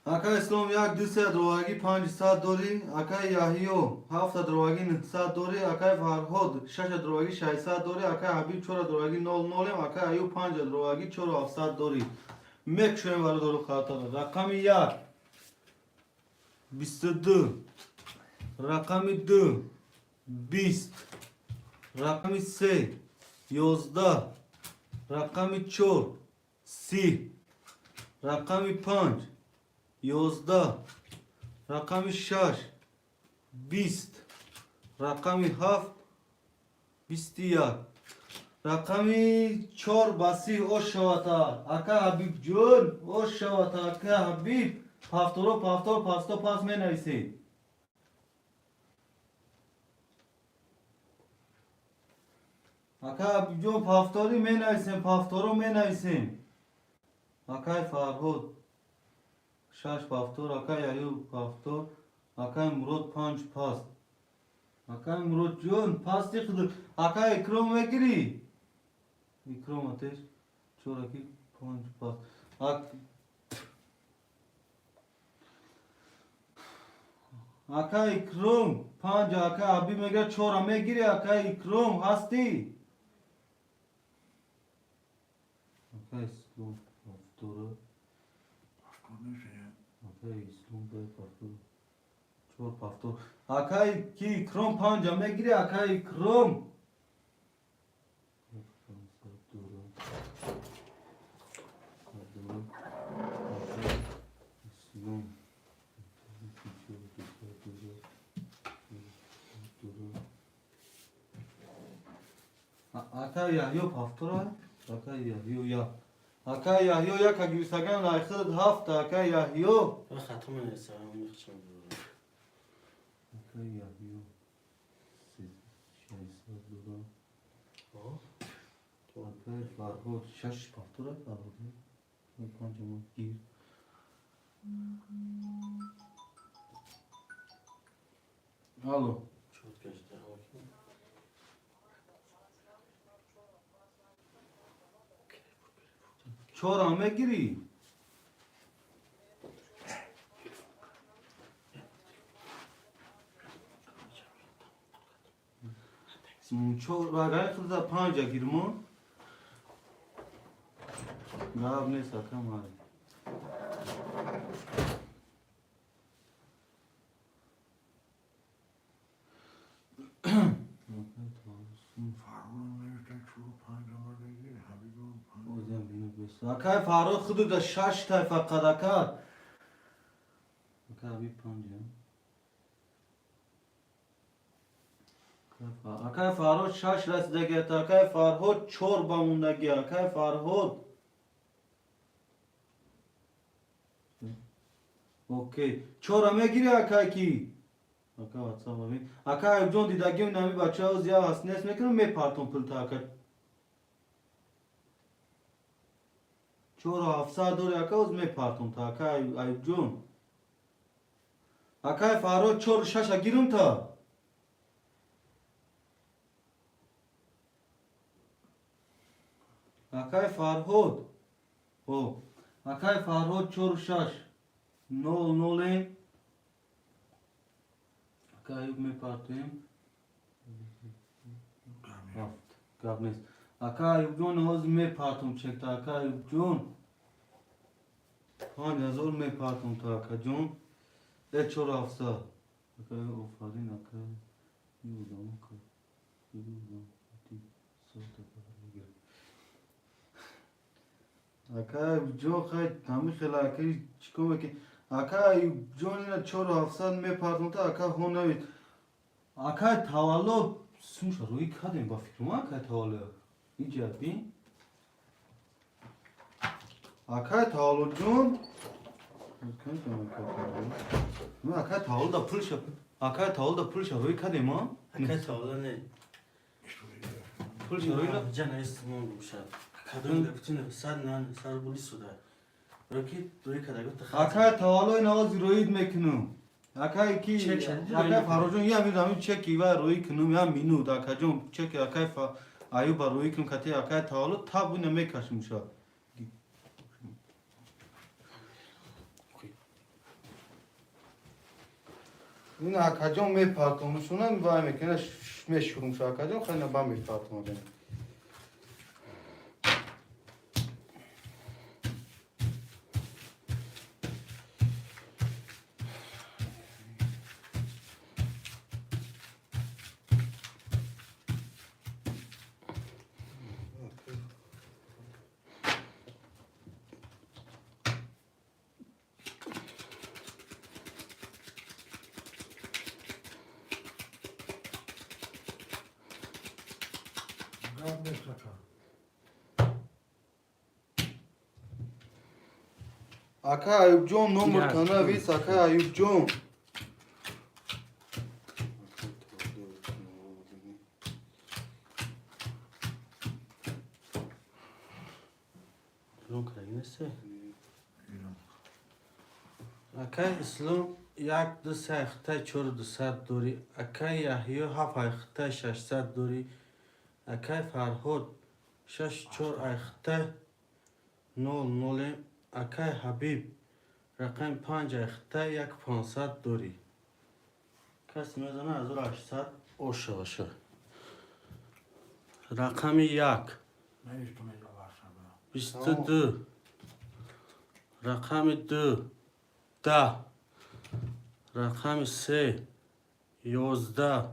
آکای اسلام یک 200 درواگی 500 دوری آکای یاهیو 7 درواگی 900 دوری آکای فرهاد 6 درواگی 600 دوری آکای حبیب 4 درواگی 00 آکای ایوب 5 درواگی 4700 دوری میکشویم برای دورو خاطر رقم 1 22 رقم 2 20 رقم 3 11 رقم 4 30 رقم 5 11 رقم 6 20 رقم 7 21 رقم 4 باسی او شواتا اکا حبیب جون او شواتا اکا حبیب پافتورو پاستو پاس می نویسی اکا حبیب جون پافتوری می نویسیم پافتورو می نویسیم اکای فرهاد 6 پافتور اکای ایوب پافتور اکای مرود 5 پاست اکای مرود جون پاستی خود اکای اکرام میگیری اکرام آتش چورکی 5 پاست اکای اکرام 5 اکای ابی میگه 4 میگیری اکای اکرام هستی اکای اسلام پافتور اکای اسلام بای پافتور 4 پافتور اکای کی اکرام 5 میگیری اکای اکرام اکای یاهیو پافتور اکای یاهیو یا اکای یاهیو یا که گیرسگن لایخد 7 اکای یاهیو ختم نیست همون میخشم اکای یاهیو 600 دورا اکای فرهاد 6 پافتور فرهاد 5 گیر الو چهار همه گیری چهار برای خود 5 گیرمون ناب نیست کم هایی اکای فاروق خودو در 6 تای فقط اکای اکای 5 اکای فاروق 6 رسیدگی اکای فاروق 4 بموندگی اکای فاروق اوکی 4 همه گیری اکای کی اکای واتساپ ببین اکای جون دیدگی نمی بچه ها زیاد هست نیست میکنم میپرتون پلتا اکای 4700 دوری اکای از میپرتون تا اکای ایوب جون اکای فاروق 4 6 گیرم تا اکای فرهاد او اکای فرهاد 4 6 0 اکای ایوب میپرتیم گاب نیست اکای ایوب جون از میپرتم چکتا اکای ایوب جون 5000 میپرتم تا اکای جون 4 700 اکای آفرین اکای یودم اکای یودم اکای جو خیلی همی خیلی اکای چیکو که اکای جون اینا 4700 میپردون تا اکای هون نوید اکای تولد سوش روی کدیم با فکر ما که تاله اینجا بین اکای تالو جون نه اکای تالو دا پولش اکای تالو دا پولش روی کدیم ما اکای تاله نه پولش روی لا جنا استمون بوشد کدوم دفتین سر نان سر بولی سودا روی روی کدای گفت خاطر اکای تالو این آواز روید میکنم اکای کی چک شدی؟ اکای فراجون یا میرم چکی و روی کنم یا مینو دا کجون چک اکای آیو با روی کنم کتی اکای تالو تابو نمیکشم شد این اکجون میپرتونشونم وای میکنه میشورم شو اکجون خیلی با میپرتونم Gab nicht lecker. Aka Ayub John number Ya, kana tamam. vis Aka Ayub John. لون کردی نسته ایران. اکای اسلام یک دو سه اخته چور دو صد دوری اکای یحیی هفت اخته 600 دوری اکای فرهاد 6 چور اخته 00 اکای حبیب رقم 5 اخته 1500 دوری کس میزنه 1800 اوشه باشه رقم 1 Neyse ne yaparsan bana. 22 رقم 2 10 رقم 3 11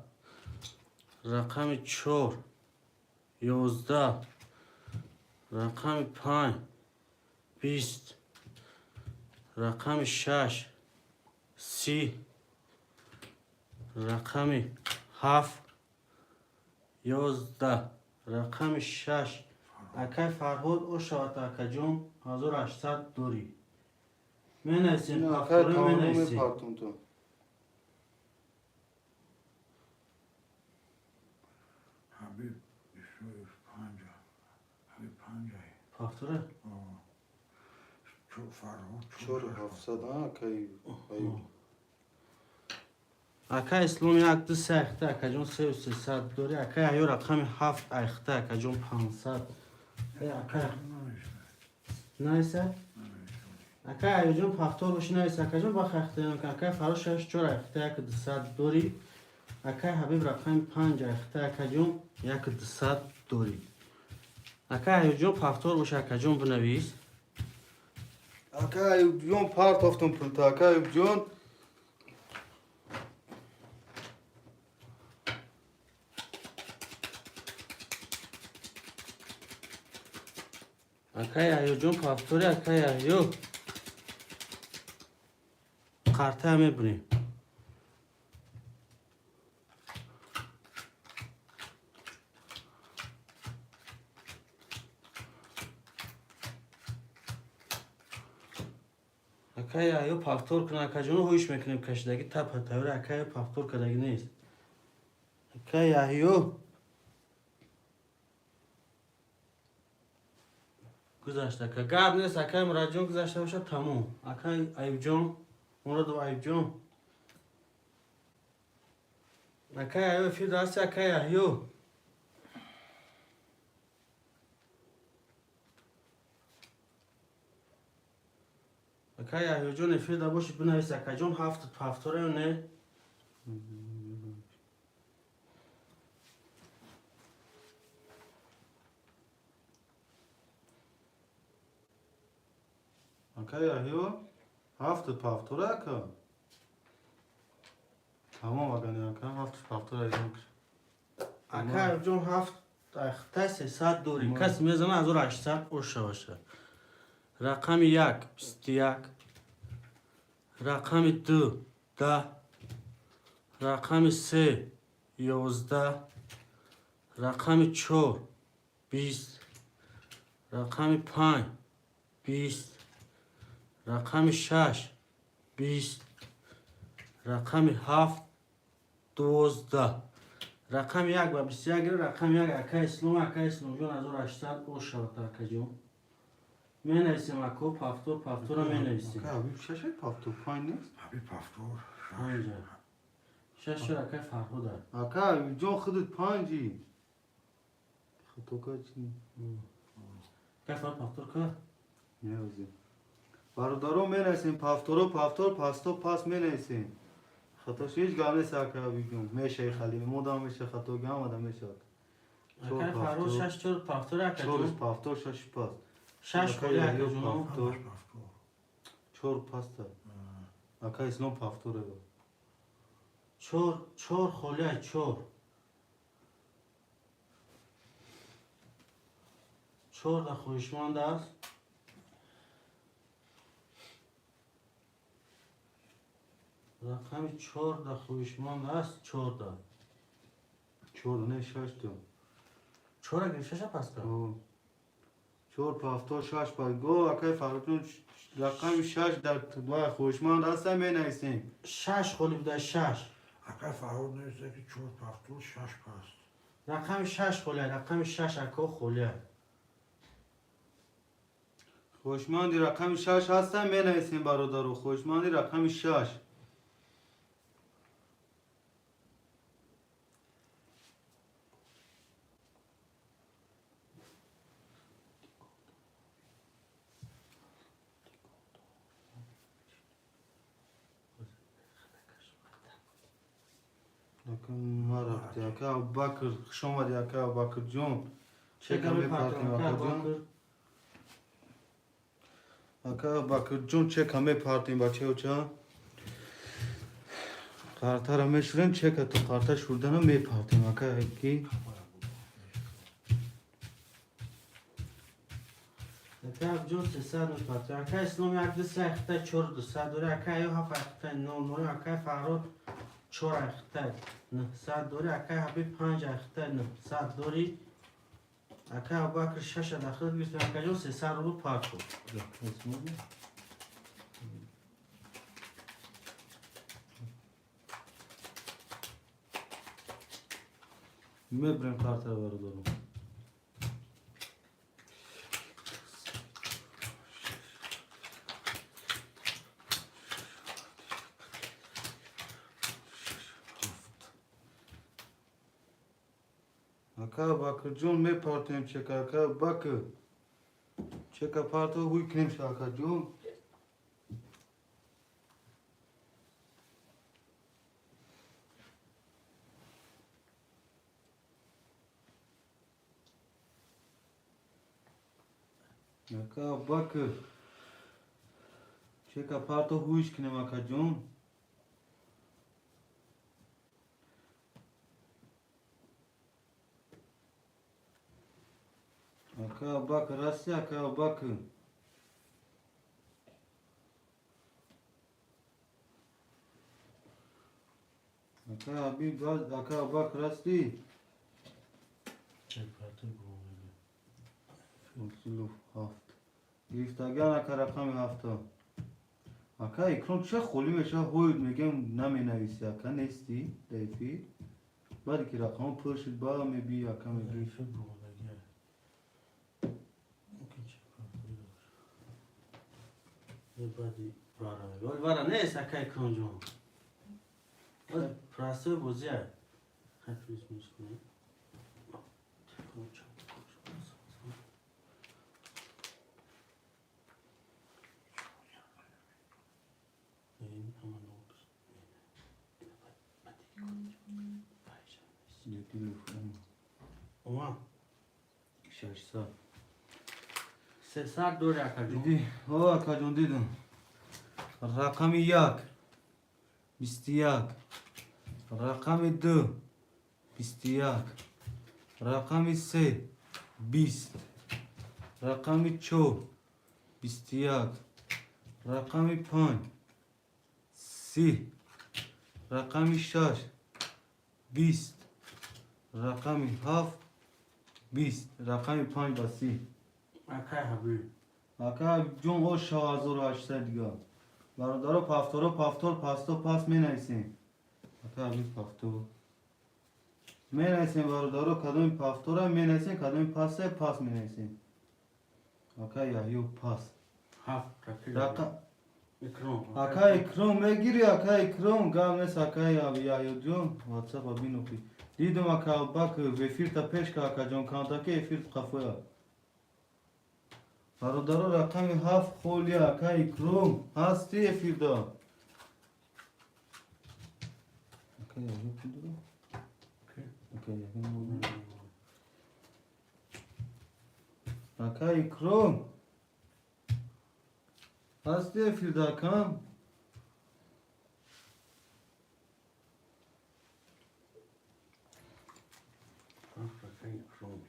رقم 4 11 رقم 5 20 رقم 6 30 رقم 7 11 رقم 6 اکای فرهاد او شاعت اکجون 1800 دوری من ایسیم Aka پاکتوری من Talo ایسیم میپرتون تو. Habib, şu panca. Habib pancayı. پاکتوره Çok farklı. چور 700 ها Aka Ayub. اکای اسلام یک دو سه اخته اکجون 300 دوری اکای ایو رقم 7 اخته اکجون 500 اکای نایسه اکای ایو جون پاکتور باشی نایسه اکجون با اخته اکای فراش 6 چور اخته 1200 دوری اکای حبیب رقم 5 اخته اکجون 1200 دوری اکای ایو جون پاکتور باشه اکجون بنویس Aka Ayub John part of them pulta Aka Ayub John. اکای ایو جون پاکتوری اکای ایو قرطه میبریم اکای ایو پاکتور کنه اکجون هویش میکنیم کشیدگی تپ تاوره اکای پاکتور کدگی نیست اکای ایو گذاشته که گاب نیست اکای مراجعون گذاشته باشه تموم اکای ایو جون مراد و ایو جون اکای ایو فی دست اکای ایو اکای ایو جون فی دا باشه بنویس اکای جون هفت پاکتوره نه Aka Ayub هفت پافتوره Aka. تمام اگه Aka هفت پافتوره ایزم کش. اکای ایو جون هفت اخته 300 دوری کس میزنه 1800 اوشه باشه رقم 1 21 رقم 2 10 رقم 3 11 رقم 4 20 رقم 5 20 رقم 6 20 رقم 7 12 رقم 1 و 21 رقم 1 اکا اسلام جون 1800 او شد اکا جون می نویسیم اکو پافتور رو می نویسیم اکا حبیب شش پافتور پایین نیست؟ حبیب پافتور اینجا 6 شد اکا فرهوده اکا حبیب جون خودت پنجی خطا کچی اکا فرهود پافتور که نیازی برادرو می نویسیم پافتور پاس می نویسیم خطاش هیچ گام نیست اکا حبیب جون میشه خلیل مدام میشه خطا گام آدم میشه اکا فرهود 6 چور پافتور اکا چور جون پافتور شش پاس 6 خولی اکا جون پافتور پافتور چور پاستا اکا اسلام پافتوره چور خولی چور در خویشمند است رقم 4 در خویشمند است 14 چور نه شش تو 4 اگر 6 پس که چور پافتور شش پاس گو اکای فراتون رقم 6 در دو خوشمند هستم می نویسیم 6 خولی بوده 6 اکا فرهود نوشته که 4 پافتور 6 پاس رقم 6 خولی رقم 6 اکا خولی خوشمندی رقم 6 هستم می نویسیم برادرو خوشمندی رقم 6 اکا ما رفتی اکا ابوبکر خوش آمدی اکا ابوبکر جون چه کمی پارتیم اکا باکر اکا ابوبکر جون چه کمی پارتیم بچه و چه قارتا را میشوریم چه که تو قارتا شوردن رو می پارتیم اکا کی اکا جون 300 میپاتیم اکا اسلام یک دست اخته 4 200 دوره اکا ایو هفت اخته 9 اکا فرهود 4 اخته 900 دوره اکا حبیب 5 اخته 900 دوری اکا ابوبکر 6 داخل گرفتیم اکا جون 300 رو پارت بود میبریم قارتا رو برادرو اکا ابوبکر جون می پارتیم چه که اکا ابوبکر چه که پارتو هوی کنیم شا اکا جون اکا ابوبکر چه که پارتو هویش کنیم اکا جون اکا ابوبکر راستی اکا ابوبکر اکا حبیب اکا ابوبکر راستی چه پارت بود سلسلو هفت گرفتگان اکا رقم هفته اکا اکرام چه خولی میشه هوید میگم نمی نویسی اکا نیستی دیفی بعد که رقم پرشید با میبی اکا میبی بعدی برای نیست اکای کنجون پراسه بوزیه خفیز میشکنه اوما 600 300 دوره اکا جون دیدی او اکا جون دیدم رقم 1 21 رقم 2 21 رقم 3 20 رقم 4 21 رقم 5 30 رقم 6 20 رقم 7 20 رقم 5 باسی اکای حبیب اکا جون او 6800 دیگه برادر پافتور پاستو پاس می نویسیم اکا حبیب پافتور می نویسیم برادر کدوم پافتور می نویسیم کدوم پاس می نویسیم اکا یحیی پاس هفت تکی رقم اکرام اکا اکرام میگیری اکا اکرام گام نیست اکا یحیی جون واتساپ بینو کی دیدم اکا باک وفیر تا پیش که اکا جون کانتا که افیر قفویا برادر رقم 7 خولی اکا اکرام هستی افیر دا اکا یحیی کی دارو اکا یحیی مولو اکا اکرام هستی افیر دا کام اکای اکرام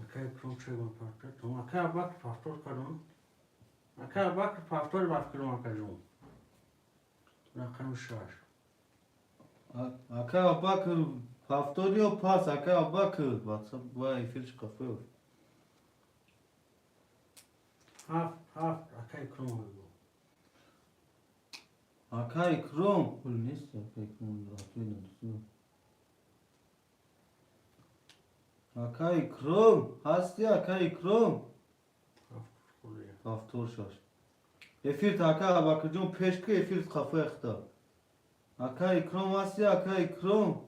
اکای اکرام چه گون پافتور تو اکای باک پافتور کدوم اکای باک پافتور باف کدوم اکای جون رقم 6 اکا باک پافتوریو پاس اکا باک واتساپ وای افیرش قفویا هفت اکای اکرام بگو اکا اکرام پول نیست اکا اکرام راتوی ندوسو اکا اکرام هستی اکا اکرام خولیه پافتور شاش افیر تا اکا باک جون پیش که افیر قفو اختا اکا اکرام هستی اکا اکرام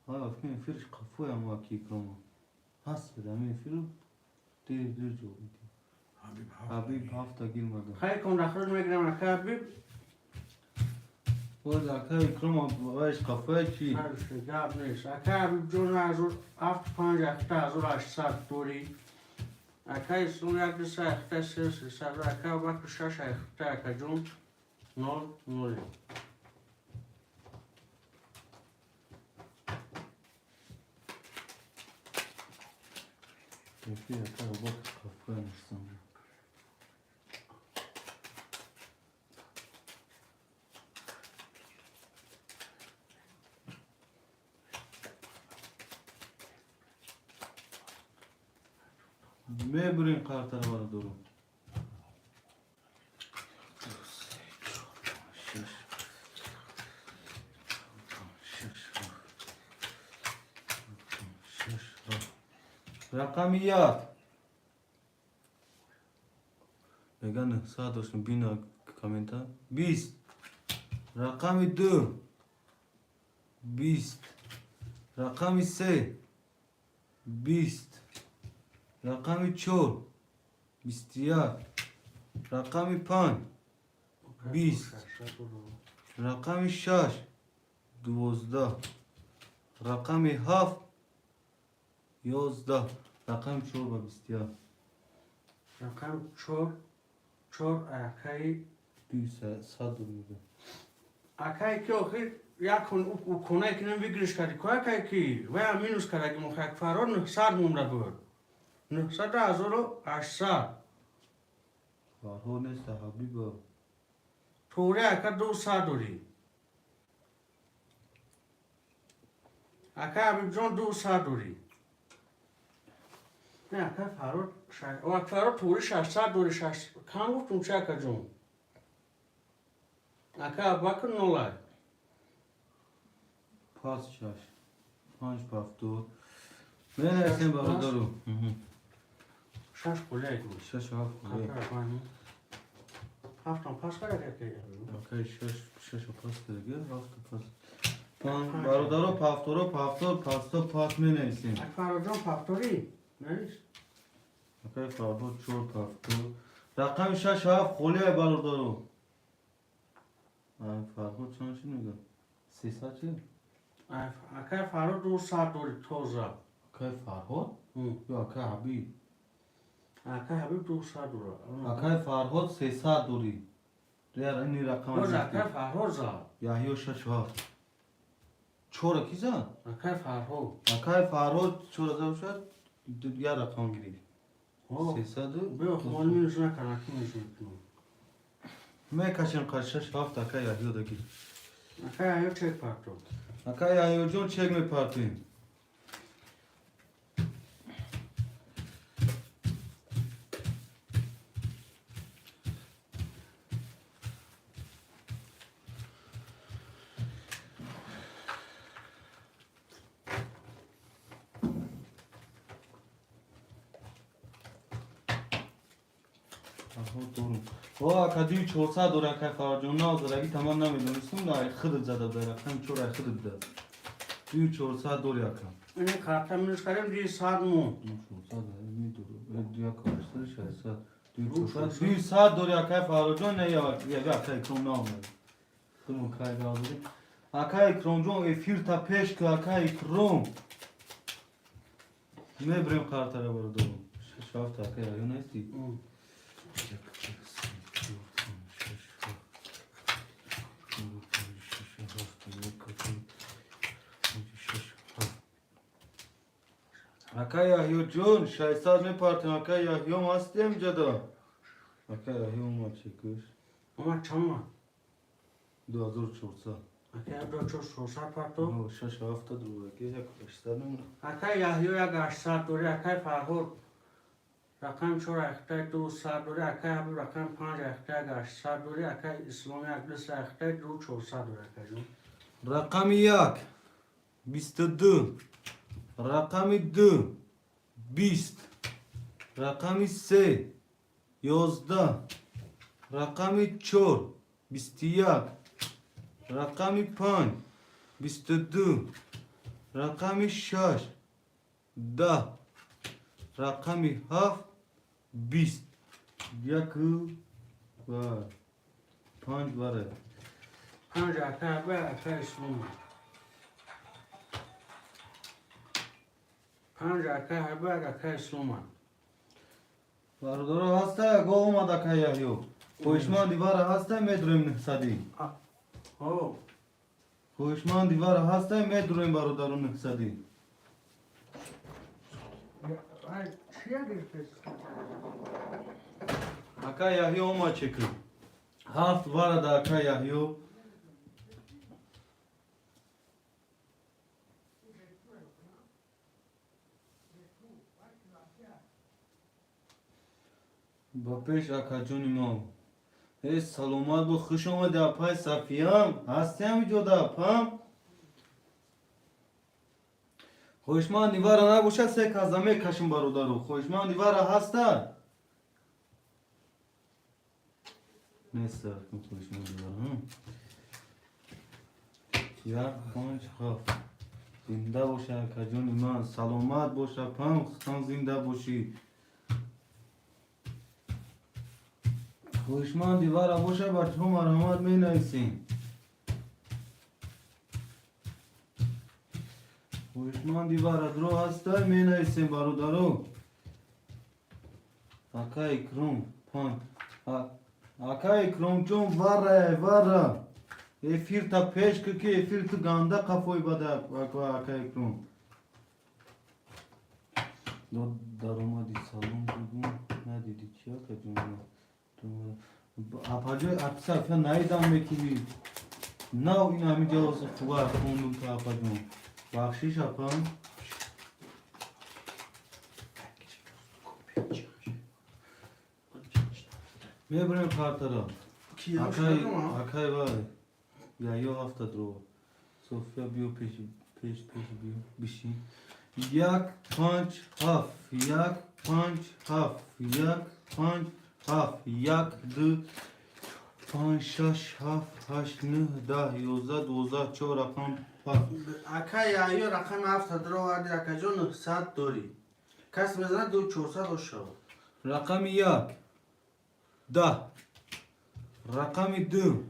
های افکن افیرش قفویا اما اکا اکرام هست بده همین افیرو دیر جو بیدی حبیب هفتا گیر مدن خیلی کن داخل میگیرم اکای حبیب بود اکا اکرام بایش قفویا چی هرش گاب نیست اکای حبیب جون ازور 75 اخته ازور 800 دوری اکای سون یک دسته اخته 300 اکای باک 6 اخته اکای جون 0 افیر اکا باک قفویا نیستم میبرین قرطر بارا دارو رقم 1 بگن ساعت داشتم بینا کامنتا 20 رقم 2 20 رقم 3 20 رقم 4 21 رقم 5 20 رقم 6 12 رقم 7 11 رقم 4 و 21 رقم 4 اکای 200 میده اکای که آخر یکون او کنه که نمیگیرش کردی که اکای که و یا مینوس کرده که مخیق فرار 900 مونده بود 900 ازورو 800 کارها نیست حبیبا توره اکا 200 دوری اکا حبیب جان 200 دوری نه اکا فرار او اکا فرار توره 600 دوری 600 کم گفتم چه اکا جان اکا باکر نولای پاس 6 5 پافتور من هستیم برادرو 6 کلیه بود 6 7 هفتم پاس کرده که اوکی 6 پاس دیگه 7 پاس برادرو پافتور پاستو پاس می نویسیم اکا فرار جان پافتوری نیست اوکی فرهاد 4 پافتور رقم 6 7 خولیه برادرو فرهاد چند چی میگه 300 چی؟ اکا فرار 200 دوری توزه اوکی فرهاد؟ یا اوکی حبیب اکا حبیب 200 دوره اوکی فرهاد 300 دوری دیگر اینی رقم باز اکا فرار زد یحیی 6 7 4 کی زد؟ اکا فرار اوکی فرهاد 4 شد دیگر رقم گیری 300 بیا خمال مینوش نکن اکی مینوش نکنم میکشیم قرشش 7 اوکی یحیی دگیر اکا یا چک پرتو اوکی یحیی جون چک میپرتیم doğru. O akademi 400 dora که فرجون نازداری تمام نمیدونستم نه خود زده داره هم چورا خود ده 400 دور yakın. اینه کارتا میرس کردیم دیگه ساعت مو 400 میدونم دیا کارشتر 600 200 دور yakın فرجون نه یا akay krom نامد کنم کای دادی akay kromجون افیر تا پیش که akay krom میبریم کارتا رو بردم شافت akay یا نیستی Akaya Hyojun, 600 میپارتیم Akaya Hyom هستیم جدا Akaya Hyom ما چکش اما چما 2400 اکه دو چو سوسا پاتو 670 روبه یک 800 نمونه اکه یاهیو یک 800 دوری اکه فرهور رقم چور اکته 200 دوری اکه هبو رقم 5 اکته 800 دوری اکه اسلامی اکلس اکته 2400 دوری اکه جون رقم 1 22 رقم 2 20 رقم 3 11 رقم 4 21 رقم 5 22 رقم 6 10 رقم 7 20 یک و 5 باره 5 اکه هبو اکه اسلامی 5 اکه هبو اکه اسلامی برادر هسته گاه اومده که یهیو خوشمان دیوار هسته میدرویم نحسدی او خوشمان دیوار هسته میدرویم برادرون نحسدی چیه گرفت؟ اکا یهیو اومد چکر 7 وارد اکا یهیو با پیش اکا جونی ما ای سلامت با خوش آمده اپای صفیم هستی همینجا در اپام خوشمان دیوار نباشه سه کزمه کشم برادرو خوشمان دیوار هسته نیست خوشمان دیوار یک 5 7 زنده باشه اکا جونی من سلامت باشه اپام خستان زنده باشی خوشمان دیوار باشه بر تو مرحمت می نویسیم خوشمان دیوار درو هسته می نویسیم برادرو اکا اکرم پان اکا اکرم جون وره افیر تا پیش که افیر تو گانده قفوی بده اکا اکرم در اومدی سالون بودون ندیدی چی اکا جون اپاجای اپسا نایدم بکنی نه این همینجا خوبه خوندم که اپاجون بخشیش اپام میبریم کارترا اکای وای یا 70 رو صوفیا بیو پیش بیو بشی 1 5 7 1 5 7 1 5 7 1 2 5 6 7 8 9 10 11 12 4 رقم 7 اکه یاهیو رقم 7 درو وردی اکه جون 900 دوری کس میزنه 2400 شو رقم 1 10 رقم 2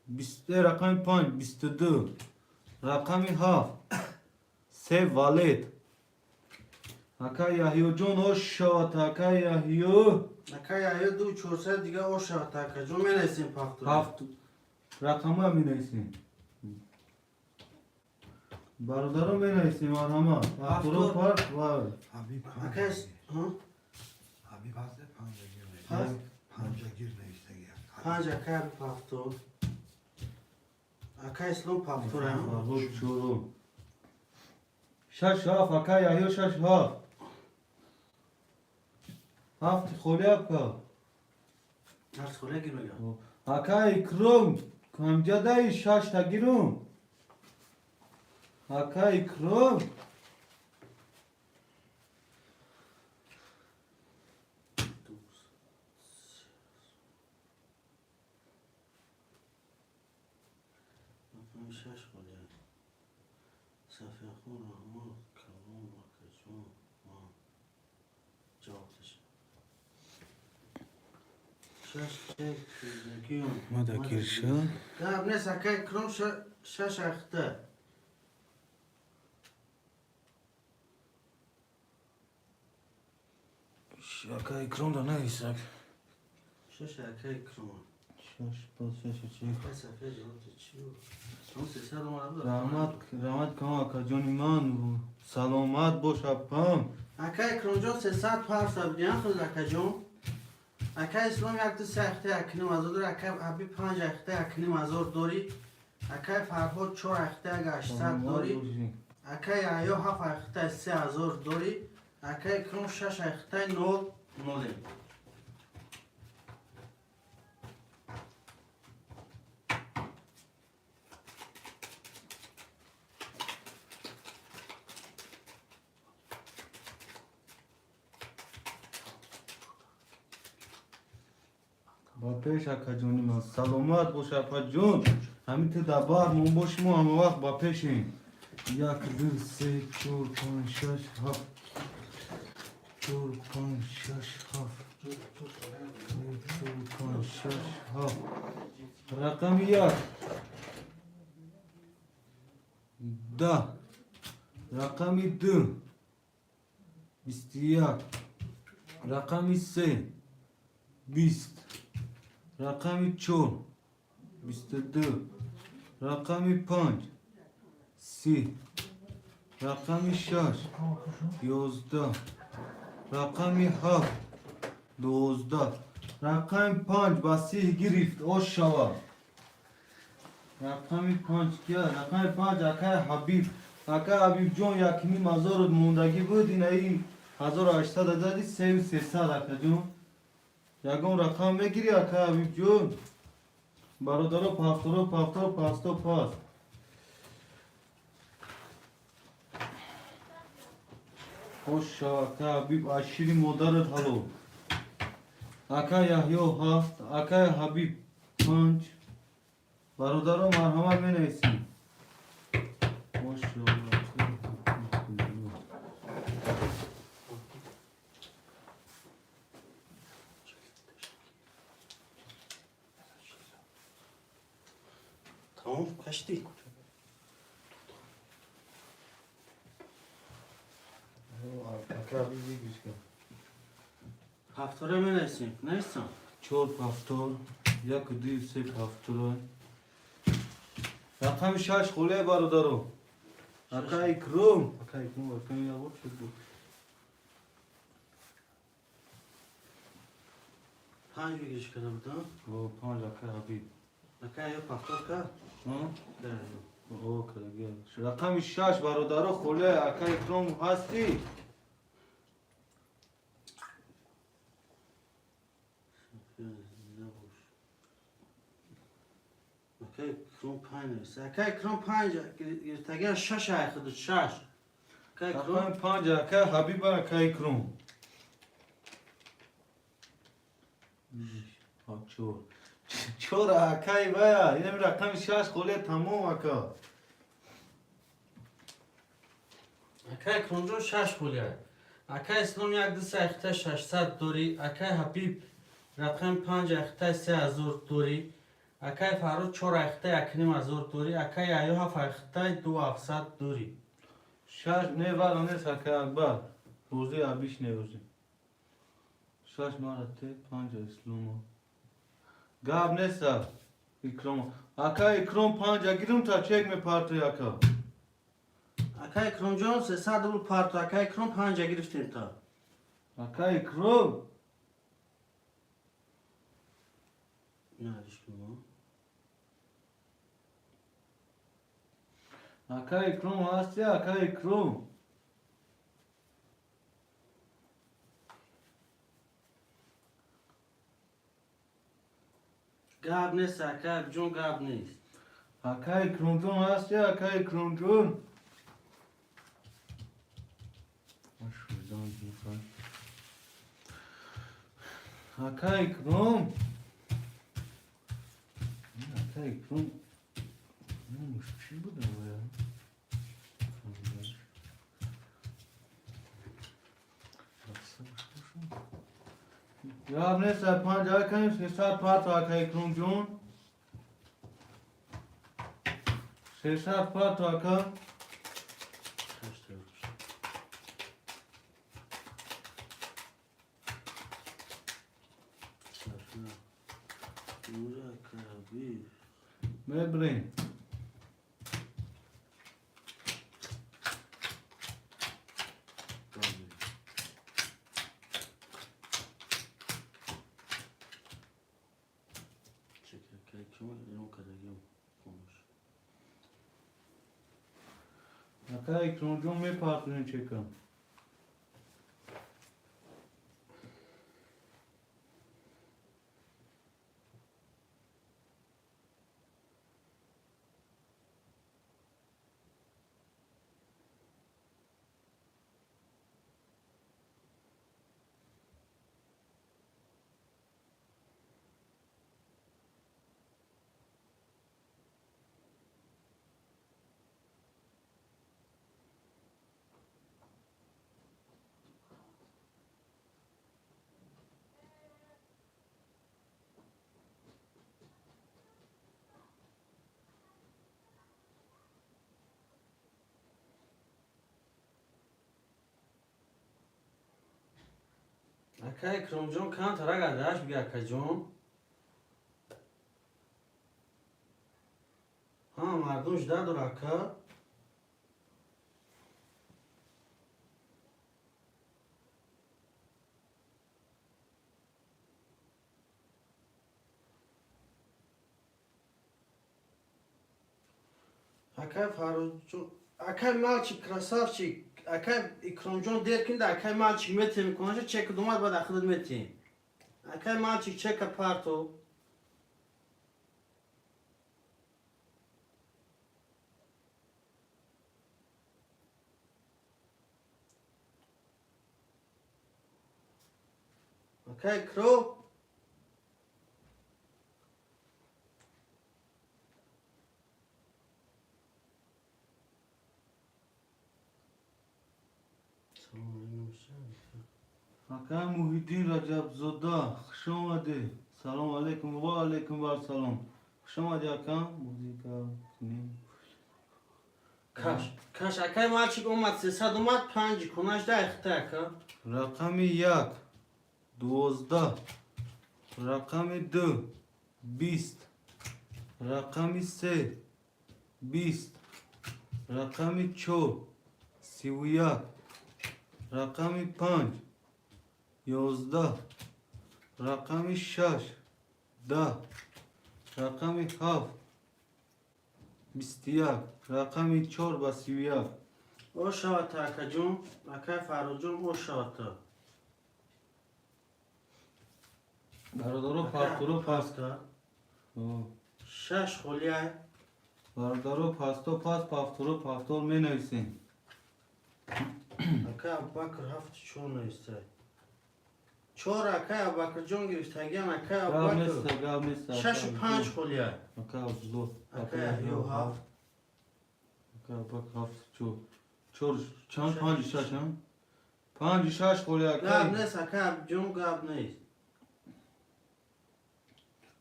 20 رقم 5 22 رقم 7 3 والد اکا یاهیو جون اوش شوات اکا یاهیو اکه یاهیو 2400 دیگه او شو اکه جون می نیستیم پاختو 7 رقم ها می نیستیم برادرم می نیستیم مرحمت اخورو پارک وای حبیب اکه حبیب هسته 5 گیر هست؟ نیست 5 گیر نیست دیگه 5 اکه پاختو اکه اسلام پاختو راه فرهود شروع 6 7 اکا یاهیو 6 7 7 خولی اکا هر سخوله گیرو یا اکا اکرم کمجا دایی 6 تا گیرم اکا اکرم صفحه خون رحمان کلام مکجون جوابش شش کردگیون ماذا كرشا؟ قاب ناس هكاي كروم شش اخته شاكا يكرون دا نيساك شش هكاي كروم شاش باز شاش چی؟ صفحه جوابش چیو اون سه سال اومد رحمت کن آقا جونی من سلامت باش اپم هكاي كروم جو 300 پارس بدیان خود اکا جون اکای اسلام یک دو سه اخته اکنی مزار داری اکای ابی 5 اخته اکنی مزار داری اکای فرهاد 4 اخته اگه 800 داری اکای آیا 7 اخته 3000 داری اکای کرم 6 اخته 0 با پیش اکا جونی من سلامت باش اپا جون همین تو دبار من باشیم و همه وقت با پیشیم 1 2 3 4 5 6 7 4 5 6 7 4 5 6 7 رقم 1 10 رقم 2 21 رقم 3 20 رقم 4 22 رقم 5 30 رقم 6 11 رقم 7 12 رقم 5 بسی گرفت آشوا رقم 5 کیا رقم 5 اکای حبیب جون یکنی مزار موندگی بود این 1800 دادی 3300 اکا جون یگون رقم بگیری اکا حبیب جون برادرو پاستو پاس خوش شو اکا حبیب اشیری مادرت هلو اکا یحیو 7 اکا حبیب 5 برادرو مرحمت می نیسیم خوش شو tamam kaçtı اکا حبیب بگیش کن haftara mı neysin neysin 4 هفتار 1 2 3 هفتار رقم 6 خوله برادرو اکا اکرم رقم یاور شد بود 5 بگیش کنه بودم او 5 اکا حبیب اکای yok haftar ka ها کرده او کرگی رقم 6 برادرو خوله اکا اکرم هستی اکای کرم 5 نیست اکای کرم 5 گرتگه 6 اخد 6 اکای رقم کرم 5 اکا حبیب اکا اکرم چور اکای بایا اینم رقم 6 خوله تمام اکا اکای کرم جو 6 خوله اکای اسلام یک دو سه اخته 600 دوری اکای حبیب رقم 5 اخته 3000 دوری اکای فرود 4 اخته اکنیم ازور دوری اکای ایو 7 اخته 2700 دوری 6 نه والا نیست اکا اکبر روزی ابیش نیوزی 6 مرته 5 اسلام گاب نیست اکرم اکا اکرم 5 اگرم تا چک می پارتو اکا اکای کرم جو 300 دبل پارتو اکای کرم 5 گرفتیم تا اکا اکرم نه دیشکم اکا اکرم هستی اکا اکرم گاب نیست اکای جون گاب نیست اکا اکرم جون هستی اکا اکرم جون اکا اکرم اکا اکرم نه مشکل بوده باید یا نه سر پنج اکنیم 600 پات اکای کرون جون 600 پات اکا مبرین اکای کرون جون می پاتونین چکم اکای کرم جون کان ترا گرداش بگه اکای جون ها مردم جدا دور اکا اکای فاروق جون اکای مالچی красавчик اکای کرم جون دیر کنده اکای مالچی متی میکنه چک دومات بعد اخذ متی اکای مالچی چک پارتو اکای کرو اکای محیدین رجب زاده خوش آمده سلام علیکم و علیکم و سلام خوش آمده اکا موزیکا کنیم کاش اکای مالچی اومد 300 اومد 5 کناش ده اختاکا رقم 1 12 رقم 2 20 رقم 3 20 رقم 4 31 رقم 5 11 رقم 6 10 رقم 7 21 رقم 4 و 31 او شاتا اکا جون اکای فاروق جون او شاتا برادرو پاستورو پاست شش خولیه برادرو پاستو پاست پاستورو پاستور می نویسین اکای ابوبکر هفت چون نیسته چهار اکای ابوبکر جون گرفتگیم اکای گاب ابوبکر نیست گاب نیست شش و 5 خولیه اکا زلو اکای یو هفت اکا بک هفت چور چند شش. 5 6 هم 5 6 خوری گاب اکا نیست اکای جون گاب نیست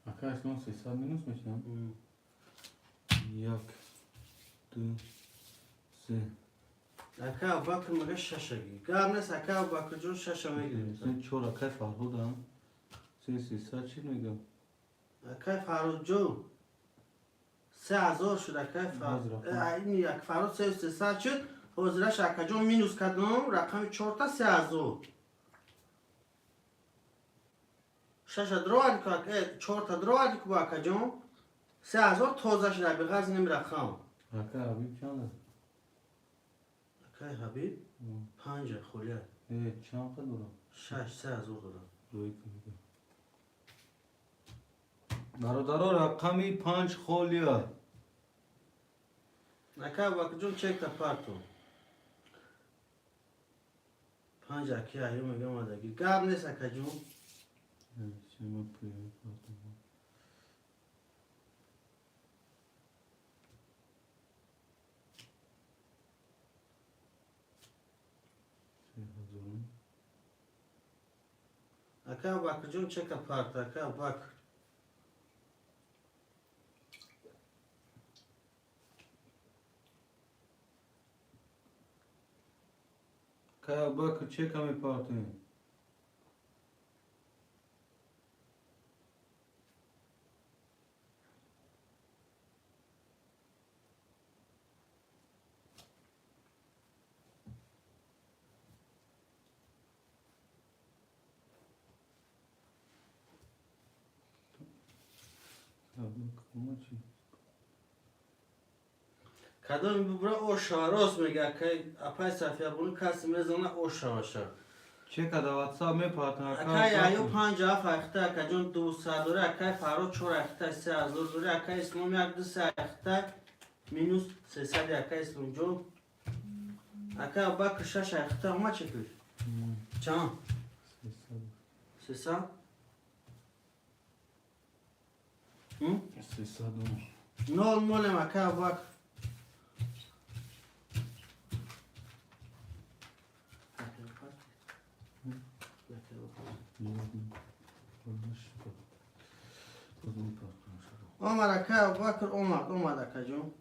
اکا اسمون 300 مینوس میشن 1 2 3 اکای ابوبکر مگه ششگی گاب نیست اکای ابوبکر جون شش میگیرد این چور اکا فرهود هم 300 چی میگم اکای فاروق جون 3000 شد اکای فاروق این یک فاروق 3300 شد حضرش اکا جون مینوس کدوم رقم 4 تا 3000 شش درواج که 4 تا درواج که با اکا جون 3000 توزه شده بغرز نمی رقم اکا حبیب چند اکای حبیب 5 خولیه چند قد برو 3000 دلار روی کنید برادرو رقمی 5 خولیه اکای وقت جون چک تا پارتو 5 اکی ایو میگم آدگی گاب نیست اکا جون شما پریمی پاتون Aka Bakırcan çek apart. Aka bak. Kaya Bakır çek mi parti? Kaya Bakır maçı. Kadın bu bura o şaros mega kay apay safiya bunu kasım rezona o şaşa. Çek ada WhatsApp mi parti? Akay ayo 50 fakta akajon 200 dore akay faro 4 akta 300 dore akay islam yak 2 akta minus 300 akay islam jo. Akay bak şaş akta ama çekiyor. Can. C'est ça? C'est ça donc. Nol molem akay bak. Omar akay bakır Omar akacım.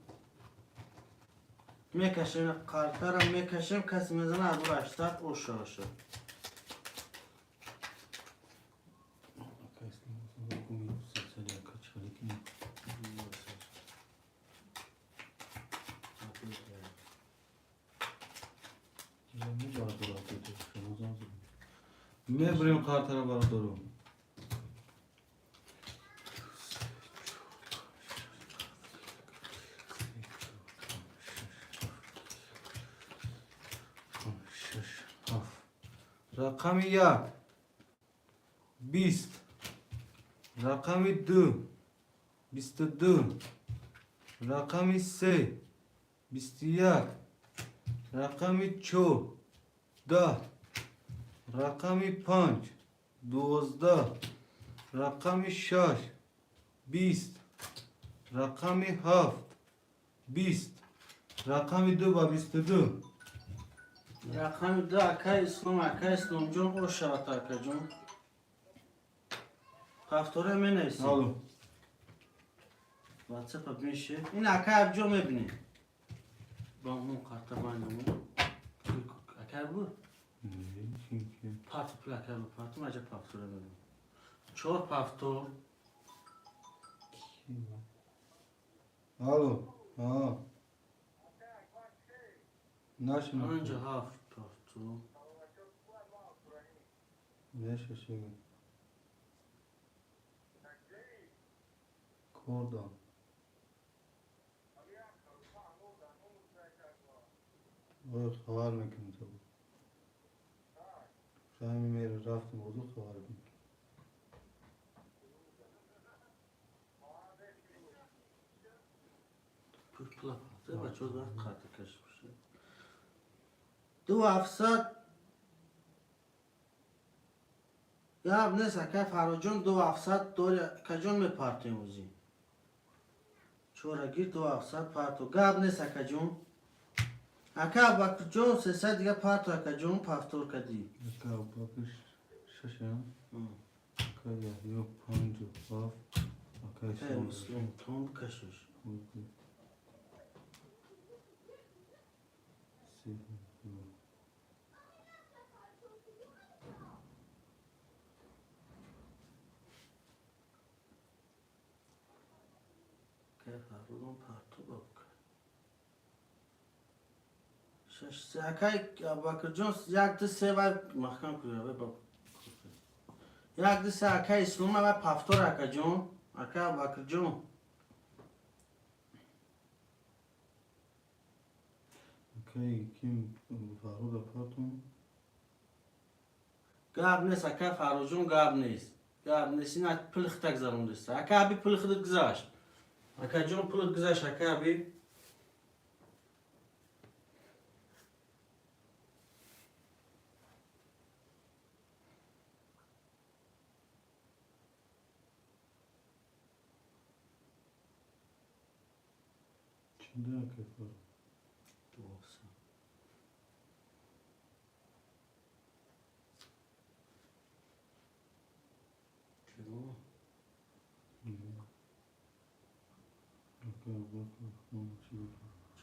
Mekaşın kartara mekaşın kasmezana adıraşlar o şaşı. मैं ब्रेम खाता रहा बार दो रकमी या 20 रकमी 2 22 रकमी 3 21 रकमी 4 10 رقمی 5 12 رقمی 6 20 رقمی 7 20 رقمی 2 و 22 Rakam da akay İslam con o şart akacım. Haftora menesi. Alın. WhatsApp bir şey. İn akay abcom ebni. Bangun karta bana mı? Akay bu. Parti plakar bu parti mi acaba haftora benim? Çor haftor. Alo. Ha. Nasıl? Önce haftor. Ne şaşırıyor? Kordan. Oy xabar mekin tabu. Şahimi meri raftım oldu xabar mekin. Pırpla parti. Bak çok da kartı kaçmış. دو 700 یا نیست که فراجون 2 دور کجون می پارتیم وزی چورا گیر 2 پارتو گاب نیست که جون اکا باک جون 300 دیگه پارتو که جون پافتور کدی Aka bakış şaşan. Aka ya yok pancu baf. Aka ای مسلم تون کشش که فراجون پارتو باک شش اکای باک جون یک دو سه و محکم کنه با یک دو سه اکای اسلام و پافتور اکا جون اکا باک جون Akay kim Faruk Apaton? گاب نیست اکا فراجون گاب نیست گاب نیست این پلخ تک زرم دسته اکا بی پلخ دت گذاشت اکا جون پلخ گذاشت اکا بی Kimde Akay Faruk?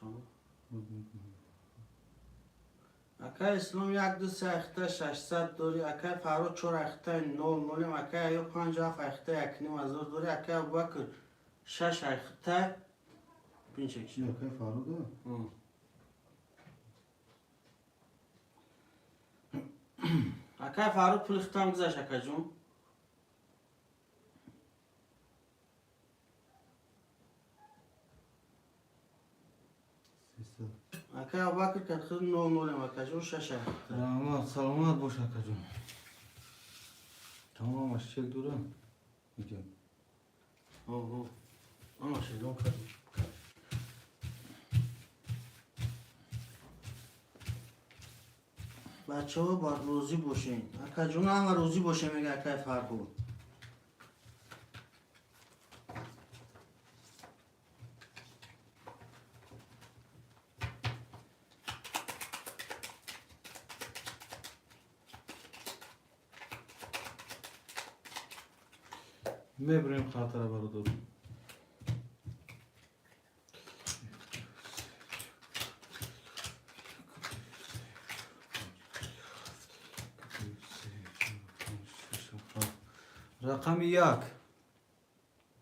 چون اکا اسلام یک دو سه اخته 600 دوری اکا فرو 4 اخته 00 اکا ایو 5 اخته 1.5 دوری اکا ابوبکر 6 اخته 5 کشی Yok ya Faruk da. اکا فرو پول ختم گذاشت اکا جون Sesi. اکا ابوبکر که خود 00 اکا جون 6 اخته Rahmat, salamat boş akacım. Tamam aşçı dura. Gidiyorum. اوه اما شیدون کردیم بچه ها با روزی باشین اکا جون همه روزی باشه میگه اکا فرقو Mebrem hatara barado. Rakam 1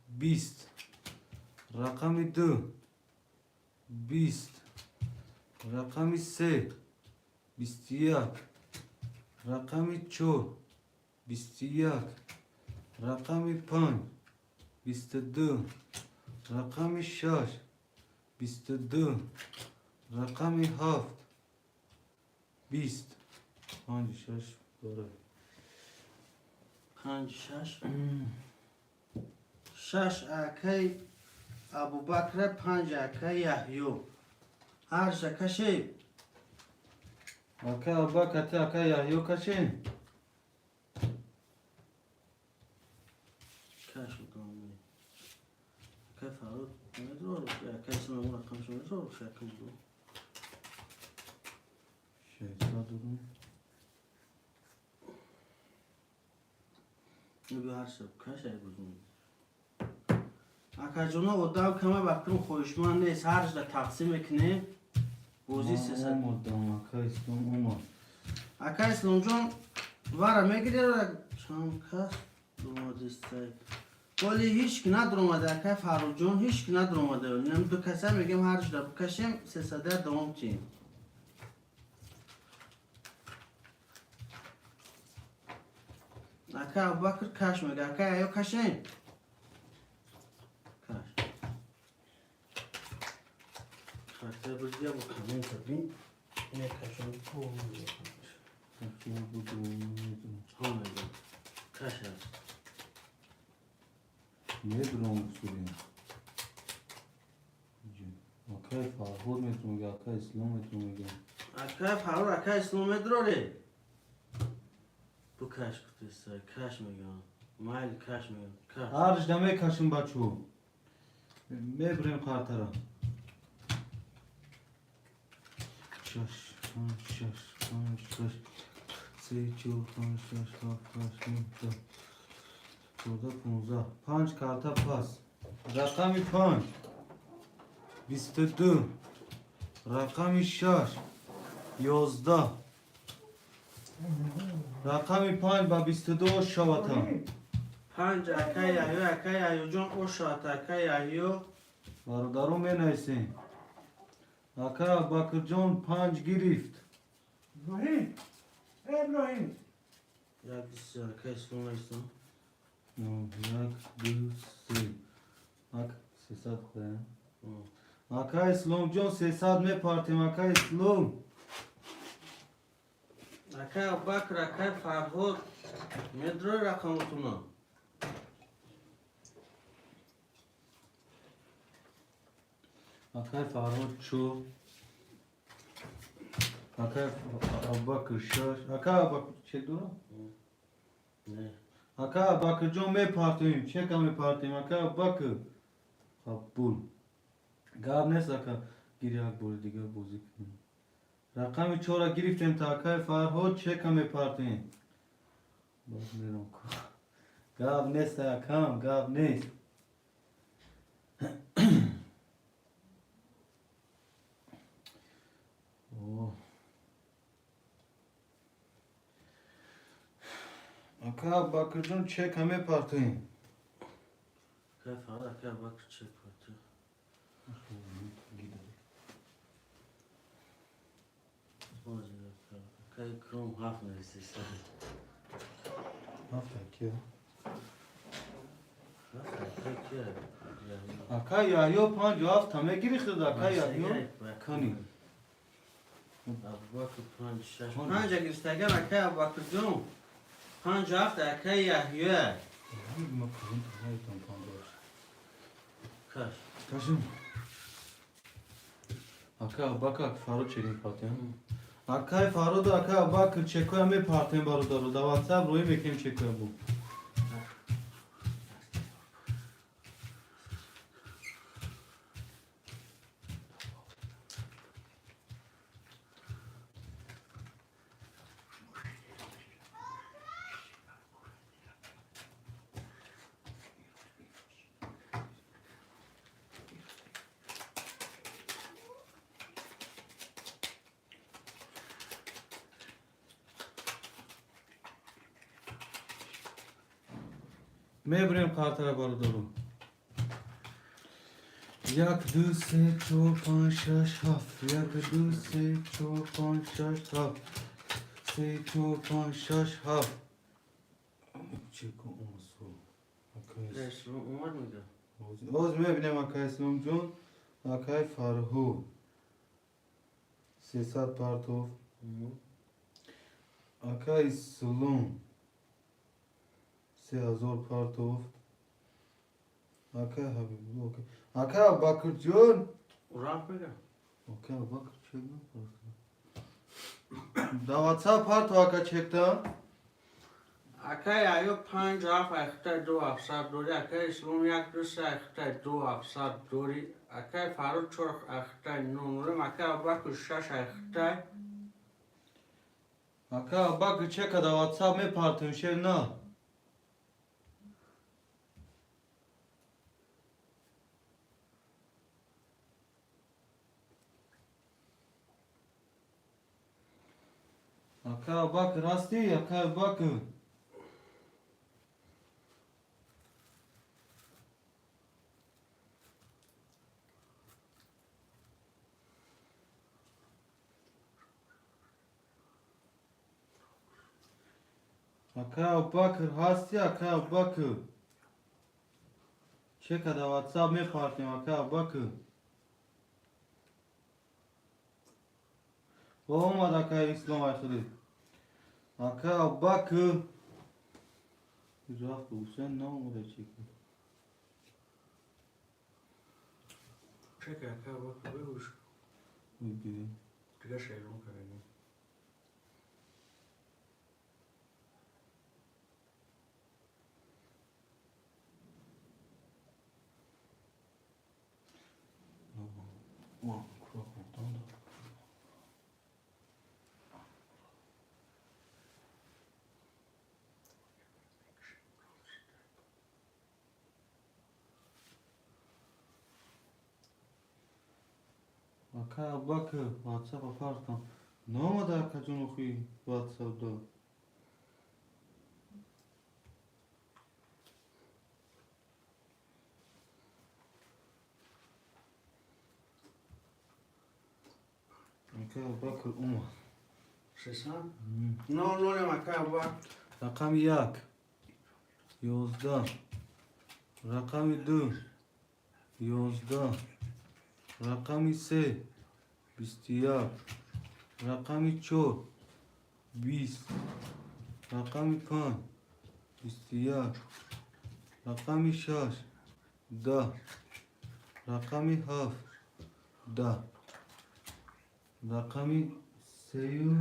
20 Rakam 2 20 Rakam 3 21 Rakam 4 21 Rakam 5 22 Rakam 6 22 Rakam 7 20 Hangi şaş doğru 5 6 6 اکای ابو بکر 5 اکای یحیو هر شکشی Aka abba kate aka yahyo kaçın کش میکنم اکای فرود ندور اکای سنمون رقم شما ندور شکم دو Şey sadurun نبی هر شب کش ای بزنی اکا جونا ادام کمه بکرم خوشمان نیست هر جدا تقسیم کنه بوزی 300 Olmadan aka istom olmaz اکا اسلام جون واره میگیری رو چند کس دومادسته ولی هیچ که ندرومده اکا فرود جون هیچ که ندرومده نم دو کسه میگم هر جدا بکشیم 300 دوم چین اکا ابوبکر کش میگه اکا ایو کشیم کش خاطر بردیا با کمین تبین اینه کشم Kaçı bu durum ها میگم کش هست Ne durum sorayım Aka farhod metrum ya aka islam metrum ya اکا فرور اکا اسلام دروره بو کش کتیسته کش میگم مایل کش میگم کش Arj demek kaşın baçu Mebrem kartara Şaş şaş şaş Seçu şaş şaş nokta Burada punza Panç karta pas Rakami panç 22 Rakami şaş Yozda Rakami panç ba 22 şavatan 5 اکا یحیو اکا یحیو جون او شات اکا یحیو Bardarım enaysin. Aka Bakırcan panç girift. İbrahim. İbrahim. یک دیسی اکا اسلام ایستم Yak düz Ak sesat koyan. Aka İslam Can sesat me partim Aka İslam. اکا ابوبکر اکا فرهود مدرو رقمتونا Aka Farhod Çu. Aka Abubakır Şaş. Aka Abubakır çekdura. نه Aka Bakırcan me partim. Çeka me partim Aka Abubakır. Kabul. Gab nes Aka giriyak bol diga bozik. Rakami çora giriftem ta Aka Farhod çeka me partim. Bak ne ronko. Gab nes Akam gab nes. Aka Bakırcığım çek hame partayı. Akay Faruk Akay Bakır çek parti. Akay Krom haf neresi sen? Hafta ki. Akay ki. Aka ya yo pan cevap tame giri khida aka ya yo. Kani. Abu Bakır Panç şaş. Panç girsteger Akay Bakır Krom. Panç hafta Akay Yahya. Ma kırın tane tam pan var. Kaç. Kaşım. Aka bakak Faro çekin partaya. Aka Faro da aka Bakır çekoya me partaya baru daru. Da WhatsApp royu bekem çekoya bu. Me brem kartara baru daru. Yak du se ço pan şaş haf. Yak du se ço pan şaş haf. Se ço pan şaş haf. Çeko umusu. Aka Reis Umar mıydı? Oz me binem aka Slomcun. Aka Farhu. Sesat Partov. Aka Slom. Se Azor Partov. Aka Habib. Okay. Aka Bakırcığım. Urak mıydı? Aka Bakır çekme. Da WhatsApp part aka çekta. Akay ayo panç haf ekte do afsad dori. Akay İslam yak düse ekte do afsad dori. Akay Faruk çok ekte numarım. Akay Abu Bakır şaş ekte. Aka Bakır çeka da WhatsApp me partın şey na. Aka Bakır rasti aka Bakır. Aka Bakır hasti aka Bakır. Çeka da WhatsApp me partın aka Bakır. Olmadı aka İslam aykırı. Aka Bakır. Raf bu sen ne olmadı çekin. Çek Akay Bakır bir uç. Uydu. Tıga şeyler mi kadar? Ulan kurak oldu da. Aka Bakır WhatsApp apartan. Ne olmadı aka can okuyayım WhatsApp'da. Aka Bakır Umar. Sesan? No ne Akay Abu Bakır. Rakam yak. Yozda. Rakam du. Yozda. Rakam se. Bistiyak. Rakam çor. Bis. Rakam pan. Bistiyak. Rakam şaş. Da. Rakam haf. Da. Rakam seyu.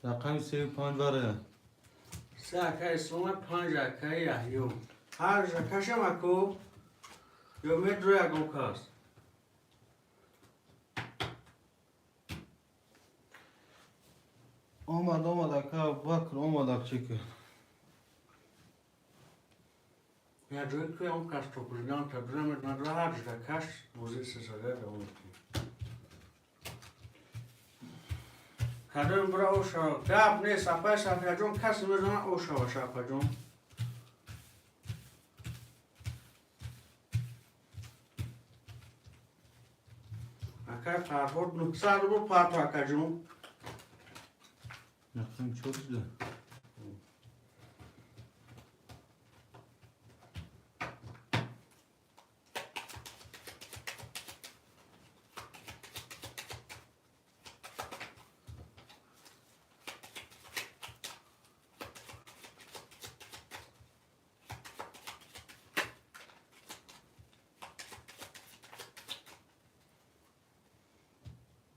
Rakam seyu pan var ya. Se Akay İslam'a panç Akay Yahya. Her kaşam ako. Yo metroya gokas. Olmadı aka Bakır olmadı çekiyor. Ja doe ik ook als president dat drummer naar de harde dat kast, hoe zit ze zo redden om. Kadın bura uşa. Gap ne sapay sapacağım. Kasımı zaman uşa uşa yapacağım. Akay parhot nuksar bu parhot akacağım. Rakam çok güzel.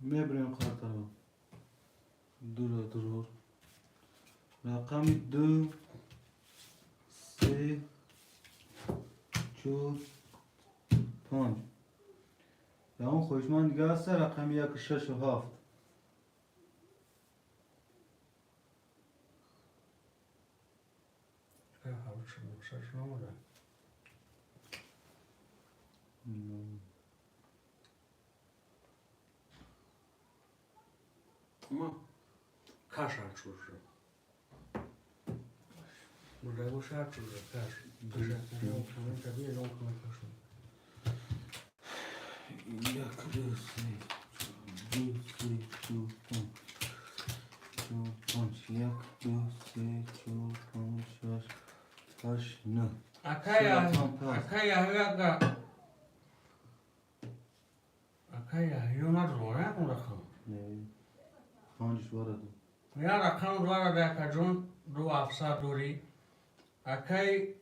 Mebrem kartara. Durur. Rakam 2 3 4 5 یا اون خوشمند دیگه هست رقم 1 6 و 7 Ama kaş açılır. Burada bu şey açılır. Kaş. Tabii yolun kaş. 1 2 3 4 5 1 2 3 4 5 6 9 Akaya yona doğru mu rakam? پنج وارد Ya rakam duvara da kacun du afsa duri. Akay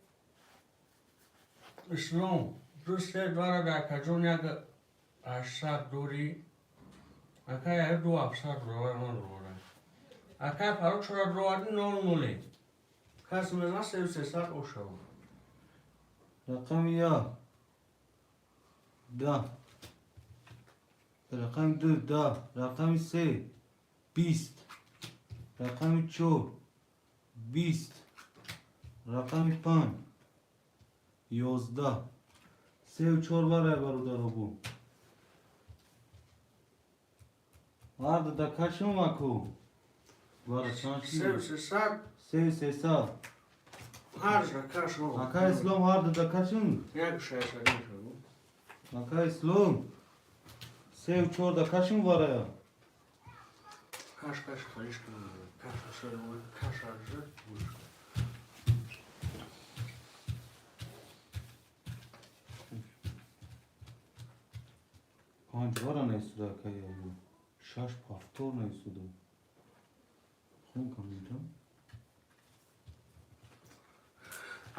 İslam Rusya duvara da kacun ya aşağı duri. Akay du afsa duvara mı duvara. Akay faruk şura duvara normali. Kasımız nasıl sesler o şov. رقم 1 10 رقم 2 10 رقم 3 20 رقم 4 20 رقم 5 11 3 و 4 برای برادر بو vardı da kaçın vaku var sanki Sesler sev sesa harca kaş o. aka İslam vardı da kaçın Ya bir şey söyleyeyim. aka İslam sev çor da kaçın var ya Kaş karıştırıyor. Kaş şöyle kaş harcı. پنج وارا نیستوده که یه شش پافتور نیستوده خون کمیدم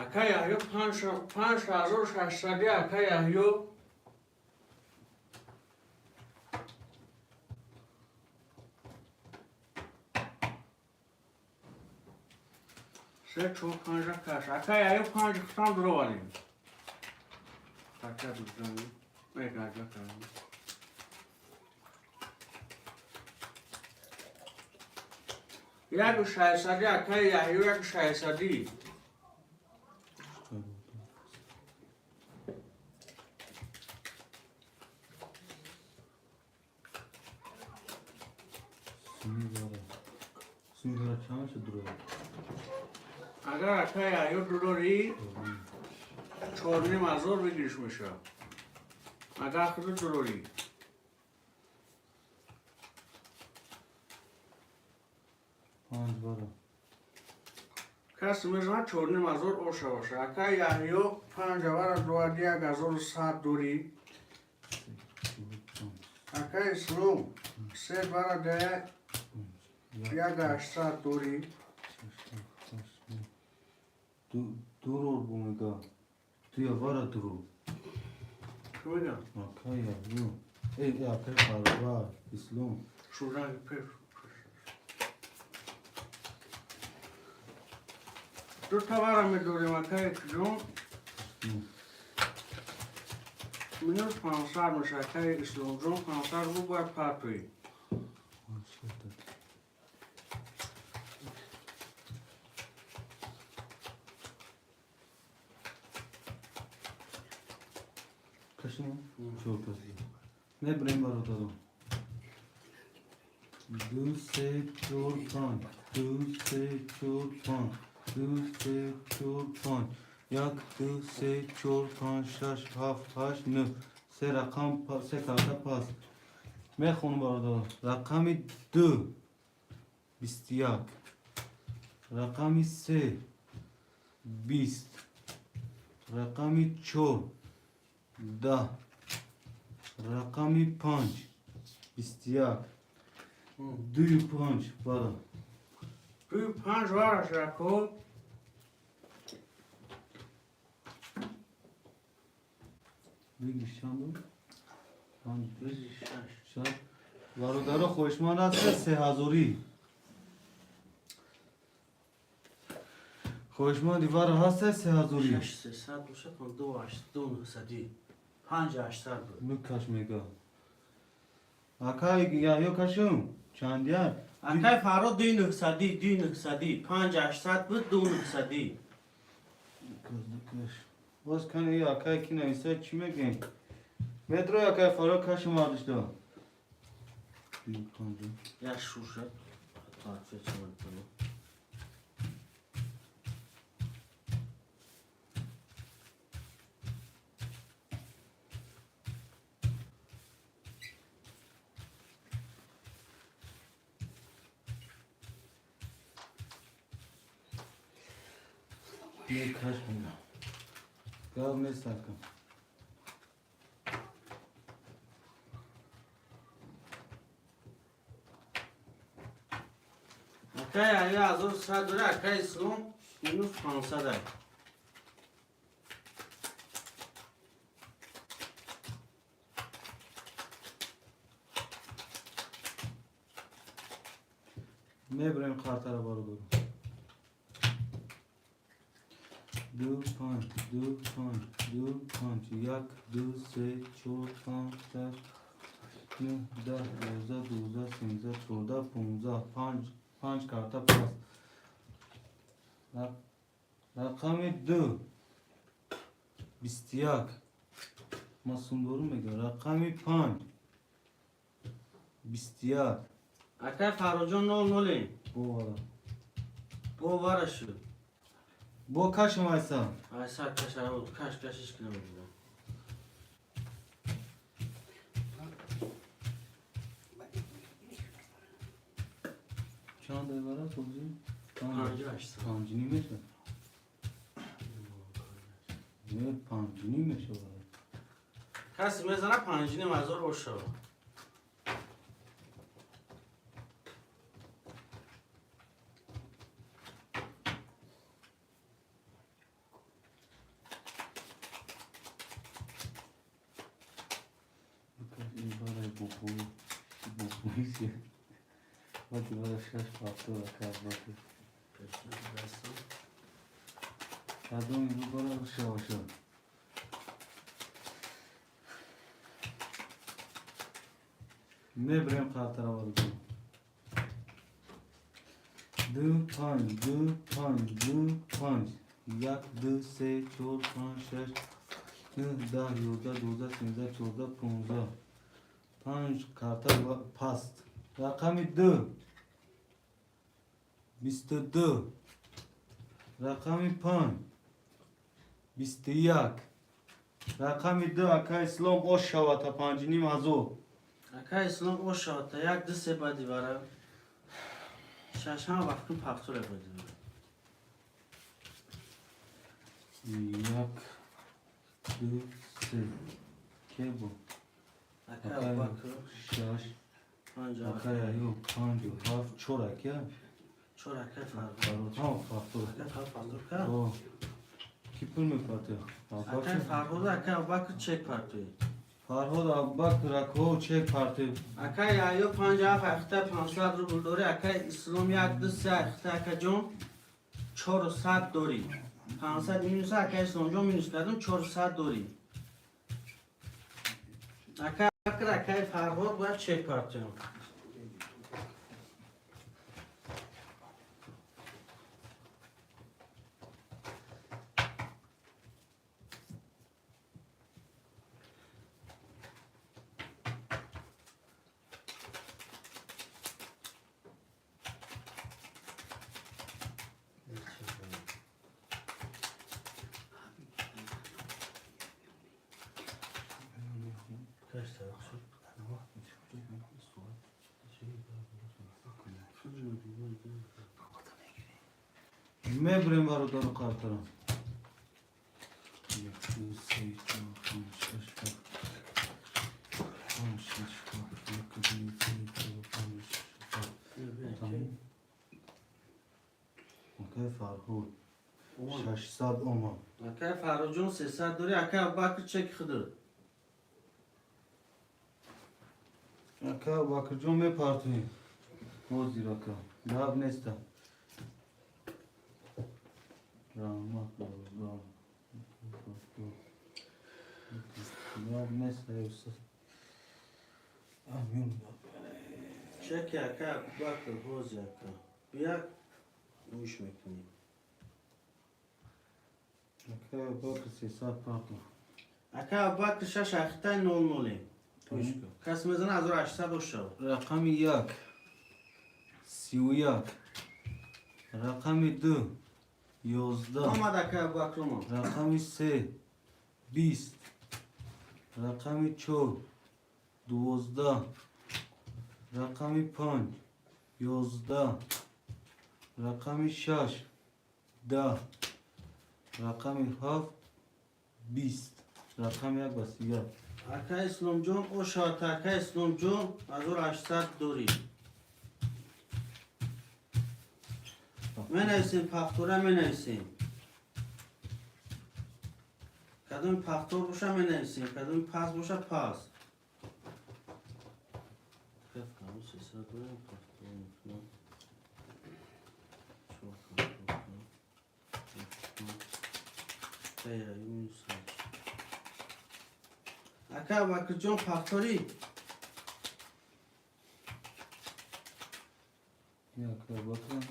Akaya yok panç razor şaşsadı akaya yok. Sen çok panca kaş. Akaya yok panca kısan duru var yani. Kaça duracağım. Ne kadar kaldı. Ya bir şaşsadı akaya yok ya bir şaşsadı. سوی وارا چند شد روی Agar akaya yok dururi. Çorni mazor bir girişmiş ya. Agar kızı dururi. پنج وارا Kasımız var çorni mazor oşa oşa. Akaya yok pancavar duadiya gazor saat duri. Akay İslam. Se bara de ya gaş saat duri. درور بومگا توی وارا درور Şöyle. آکایا یو ای آکای پروار اسلام Şuradan bir Dur tavara mı duruyor akay kızım? Minus pansarmış akay İslamcım pansar bu var partoyu. Kaşın çok az. Ne bileyim var orada. دو سه چهار پنج دو سه چهار پنج دو سه چهار پنج یک دو سه چهار پنج شش هفت هشت نه سه رقم سه کارت پاس میخونم برادر رقم 2 21 رقم 3 20 رقم 4 10 رقم 5 21 دوی 5 برادر روی 5 وارش رکو بگیش چند بود؟ 5 بزی 6 شد برادر خوشمند هست 3000 خوشمند دیوار هست 3000 6 300 باشه کن 2 8 2 900 5 800 بود نکش میگه اکای یا کشم چند یار اکای فرا 2 900 2 900 5 800 بود 2 900 باز کنه یا اکای کی نویسه چی میگه مترو یا اکای فرا کشم آدش دار یا شوشه تعرفه چه کنم یک کش میگه گاو نیست کن اکای آیا 1100 دوره اکای اسلام مینوس 500 میبریم خاطر بارو برو 2 5 2 5 2 5 1 2 3 4 5 6 9 10 11 12 13 14 15 5 کارتا پاس رقم 2 21 ما سندورو میگم رقم 5 21 اکای فراجان 00 بوارا بو وارشو بو کشم ایسا ایسا کشش کنم چند ایوارا توزی؟ 5 800 5 نیمه شد نه 5 نیمه شد کسی میزنه 5 نیم هزار باشه این برای بوبویشه وقتی برای 6 هفته و کرد باشه کردم این رو برای شواشا میبریم خاطر آورد دو 5 2 5 2 5 1 2 3 4 5 6 9 10 11 12 13 14 15 5 کارتا پاست رقم 2 22 رقم 5 21 رقم 2 اکا اسلام اوش شود تا 5 نیم هزار اکای اسلام او شد تا یک دو سه بدی باره شش هم وقتی پختور بدی باره 1 2 3 که بو اکای او بکر 6 پنجا اکا ایو 5 و 7 4 اکا چور اکای فرقود ها فاکتور اکای فرقود کرد او کی پول میکاته اکای فرقود اکای او بکر چک پرتوی فرهاد ابوبکر اکو چک پارتی اکای ایو 50 اخته 500 روبل دوره اکای اسلام یک دو سه اخته اکای جون 400 دوری 500 مینوس اکای اسلام جون مینوس کردم 400 دوری اکای بکر اکای فرهاد باید چک پرتوی میبریم برادر قطرم. یک دو سه چهار پنج شش هفت پنج شش هفت یک دو سه چهار پنج شش هفت تمام. اوکی فرهود 600 اومان. اکای فرهاد جون 300 داری اکای ابوبکر چک خدر اکا ابوبکر جون میپرتویم موزی اکا لب نیستم رحمت الله لب نیست یوسف امین چک اکای ابوبکر بازی اکا بیا گوش میکنی اکا ابوبکر 300 پرتو اکای ابوبکر 6 اختای 00 توش کن کس میزنه 1800 شو رقم 1 31 رقم 2 11 آمد اکای ابوبکر اومد رقم 3 20 رقم 4 12 رقم 5 11 رقم 6 10 رقم 7 20 رقم 1 بسیار اکای اسلام جون او شات اکای اسلام جون 1800 دوری منویسین پختوره منویسین کدوم پختور باشه منویسین کدوم پس باشه پس اکای ابوبکر جون پختوری یا که بکنم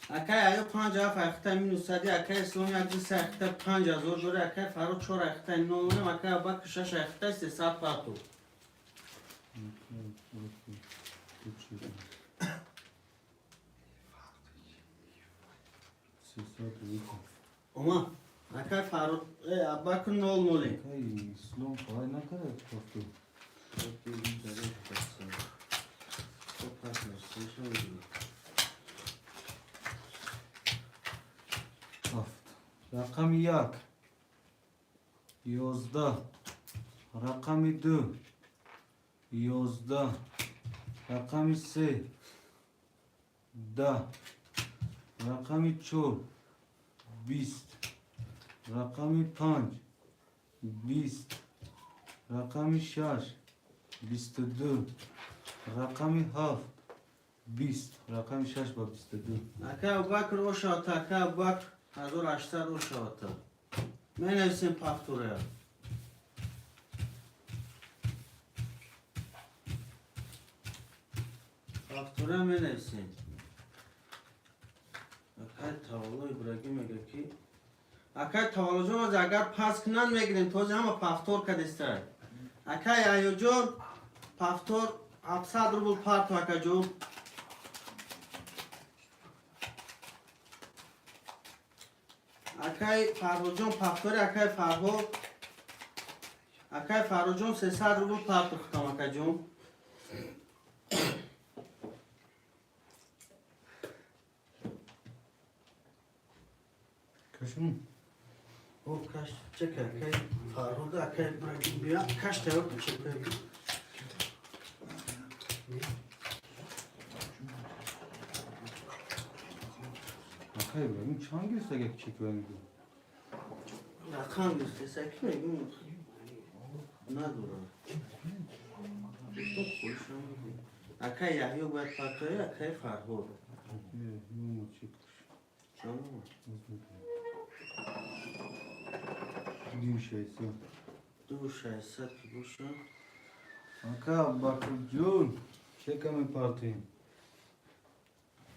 اکای ایو 5 اف اخته مینوسدی اکای اسلامی اگه 3 اخته 5000 دوره اکای فراد 4 اخته 99 اکای ابوبکر 6 اخته 300 پاتو اوما اکای فراد ابوبکر 00 اسلام پای نکرد گفتو رقم 1 11 رقم 2 11 رقم 3 10 رقم 4 20 رقم 5 20 رقم 6 22 رقم 7 20 رقم 6 با 22 اکای ابوبکر او شات اکای ابوبکر 1800 او شات منویسین پختوره پختوره منویسین اکای تاولای برگی میگه کی اکای تاولو جون از اگر پس کنن میگیرین توزی همه پختور کدیسته اکای ایو جون پختور 700 روبل پارت اکای جون اکای فرهاد جون پختوری اکای فرهاد جون 300 روبل پارت ختم اکای جون کشون او کاش چکه اکای فرهاد اکای برگی بیا کاش تاور چکه اکای بریم چند گیست اگه چک بریم رقم گفته سکی میگم نداره اکای یحیی باید پختوری اکای فرهاد یه چک جانم دیو شایسته 2600 که باشه اکا ابوبکر جون چکم پارتیم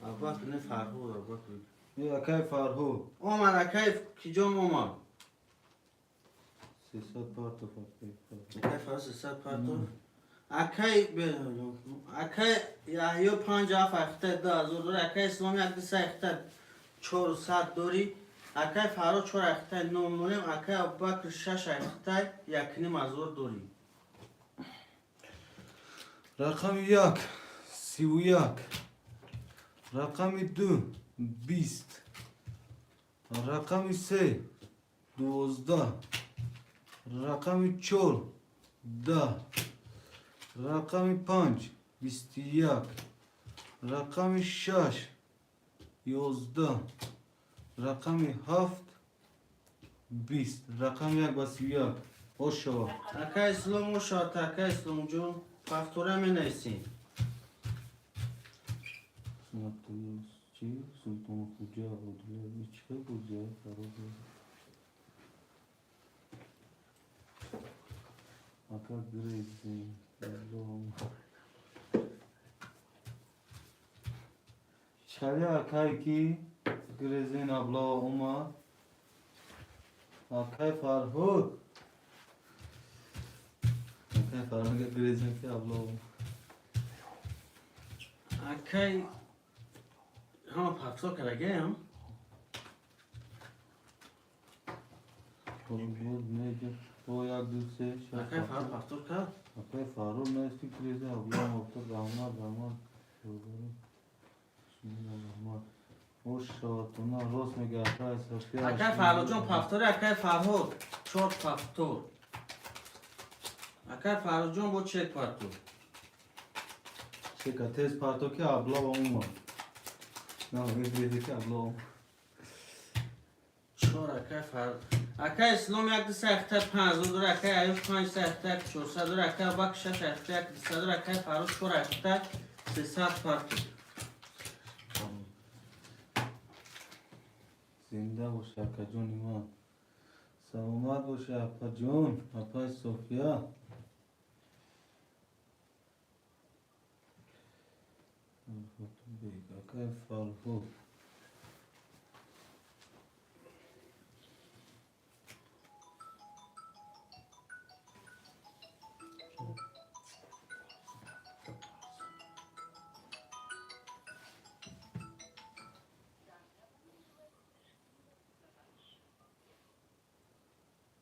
ابوبکر نه فرهاد ابوبکر یه اکای فرهود اومد اکای کی جون اومد 300 پارتو فکر اکای فرهاد 300 پاتو اکای یحیی 5 اف اخته 10000 دوری اکای اسلامی اگه 3 اخته 400 دوری اکای فرهاد 4 اخته 99 اکای ابوبکر 6 اخته 1.5 دوری رقم 1 31. رقم 2 20. رقم 3 12. رقم 4 10. رقم 5 21. رقم 6 11. رقم 7 20. رقم 1 و 31. خوش شما. اکا اسلام و شاد اکا اسلام جون پافتوره می نیسین چی؟ سلطان کجا بود؟ چه کجا؟ اکا گریزی. چلی اکای کی؟ گریزین ابلا اومد. اکای فرهود. اکای فرهود گریزین که ابلا اومد. اکای همه پافتو کرده هم فرهود نیجا. او یک دوسته شد. اکای فرد پافتو کرد اکای فرهود نیستی گریزین ابلا اومد. رحمت. خوش شد تو نه روز میگه اکای صفیه. اکای فرد جون پافتوره اکای فرهود چود پافتور اکای فرد جون بود چک پافتو چکا تیز پارتو که ابلا اومد. نه این گریزی که ابلا اومد. چور اکای فرد اکای اسلام یک دسته اکتر 5 دور اکای ایوش 5 اکتر 400 دور اکای باک 6 اکتر 200 دور اکای فرود 4 اکتر 300 پارتو زنده باشه اکا جون ایمان. سلامت باشه اکا جون. اکای صفیه. اکای فرهود.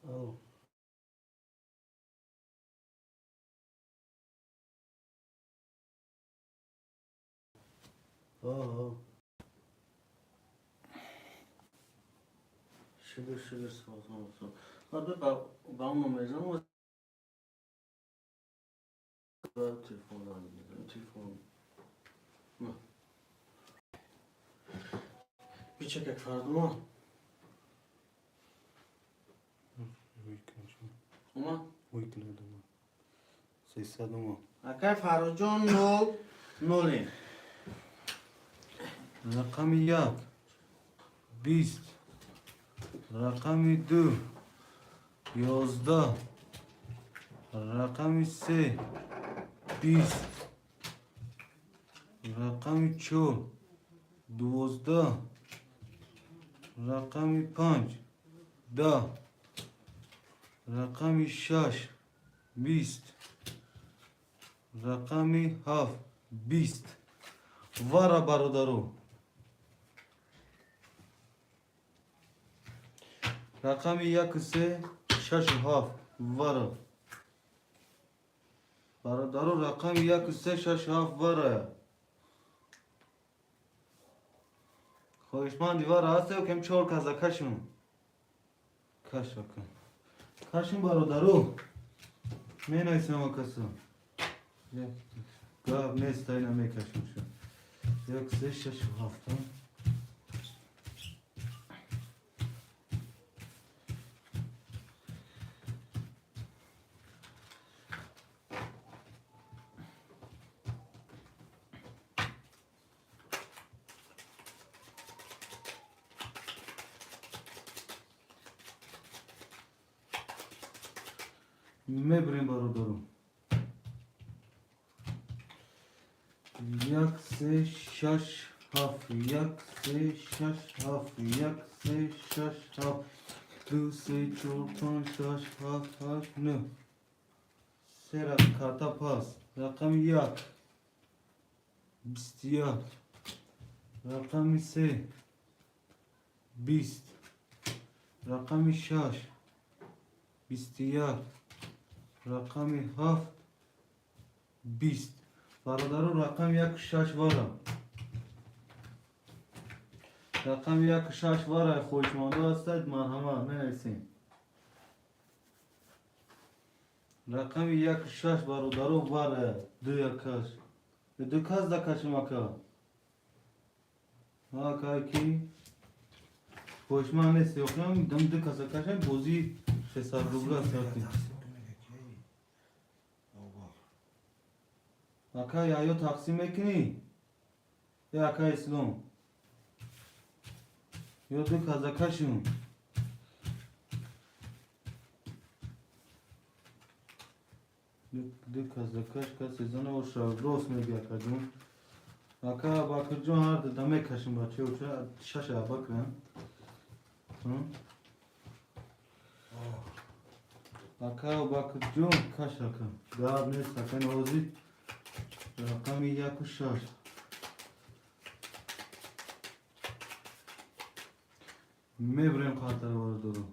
او آه شده سازمان حالا با اون نمیزم و تلفن دارم تلفن نه بیچه که فرد ما اومد ویکنه دوما 300 اومد. اکای فرد جون نول نولین رقم 1 20. رقم 2 11. رقم 3 20. رقم 4 12. رقم 5 10. رقم 6 20. رقم 7 20. وارا برادرو. رقم 1 3 6 7 وارا برادرو. رقم 1 3 6 7 وارا. خواهشمندی وارا هسته و کم 4 کازا کشون کشون برادرو. می نیستم و کسا گاب نیست اینا می کشون شد. 1 3 6 7 میبریم برادرو. 1 3 6 7 1 3 6 7 1 3 6 7 2 3 4 5 6 7 8 9 سه رقم karta pas. رقم 1 21. رقم 3 20. رقم 6 21. رقم 7 20. برادر رقم یک شش واره رقم یک شش واره خوشمانده هستید مرحمت می‌نویسین رقم یک شش برادر واره دو یکش دو کس دکشم اکا ها کی خوشمند نیست یکنم دم دو کس دکشم بوزی 600 روبل است اکا یا تقسیم میکنی یا اکا اسلام یا دو کس دکشم دو کس دکش کسی زنه و راست میگه اکا جون اکا باکر جون هر دمه کشم بچه و شش بکرم اکا باکر جون کش اکا گاب نیست اکا نوزی رقم یک و شش میبریم خاطر وارد رو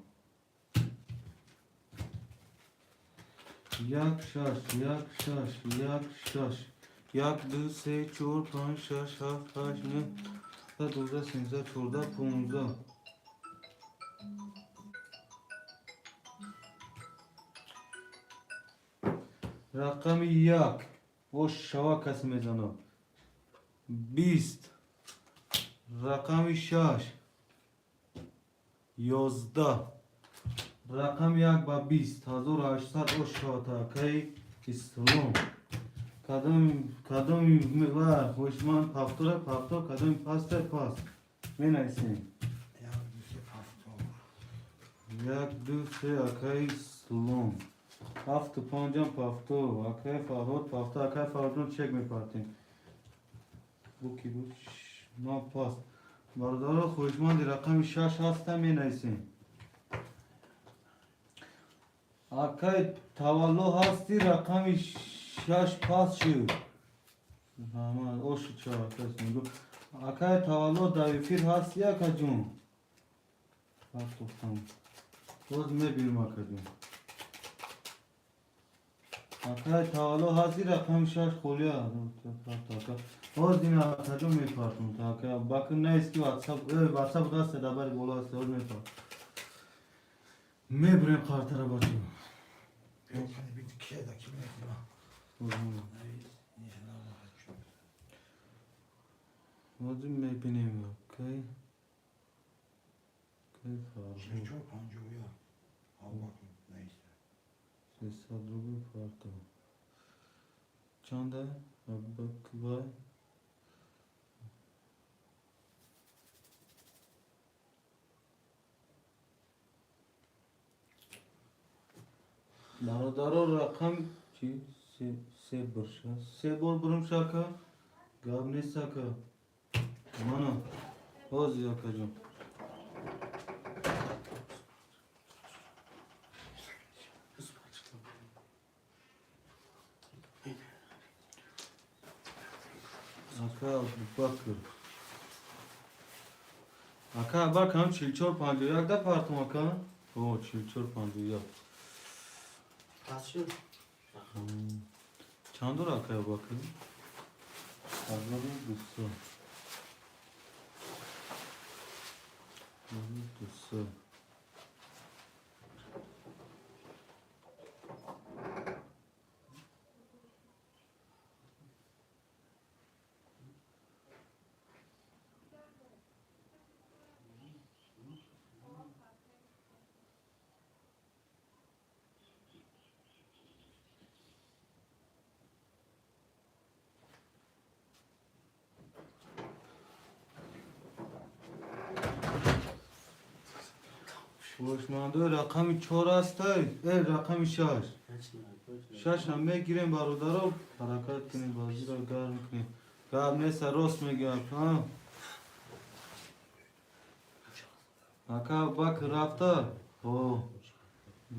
یک شش یک شش یک شش یک دو سه چهار پنج شش هفت هشت نه ده دوزده سیزده چهارده پونزده رقم یک و شوا کسی میزنه 20 رقم 6 11 رقم یک با 20 1800 و شاتا کی اسلام کدام و خوشمان پفتور کدام پاست پاست می نایسیم یک دو سه اکی اسلام هفت پنجم پفتور اکی فرهاد پفتور اکی فرهاد چک می پاتیم بوکی ما پاست بردار خوشمان دی رقم 6 هستم می نایسیم اکی تولو هستی رقم 6 پاس شد همان اوش چرا کسی میگو اکی تولو دویفیر هستی اکا جون هفت گفتم باز میبینم اکا جون اکی تولو هستی رقم 6 خولیا باز دیم اکا جون میپارتم تا اکا باکر نیست که واتساپ دست دبری بولا هستی باز میپارتم میبریم خاطر با جون Hadi benim yok. Kay. Kay farkı. Ses sadrubu farkı. Çanda. Bak vay. Darodaro rakam çi se burşa. Se bol burum şaka. Gabne saka. Mano. Boz yakacağım. Aka bakır. Aka bak ham çilçor pandiyor. Yak da partum aka. O çilçor pandiyor. Kaçıyor. Çandur akaya bakın. Anladım gusto. Gusto. خوشمانده رقم 4 است رقم 6 6 هم میگیریم برادرها حرکت کنیم بازی رو گرم کنیم گرم نیست راست میگم ها اکا بک رفته او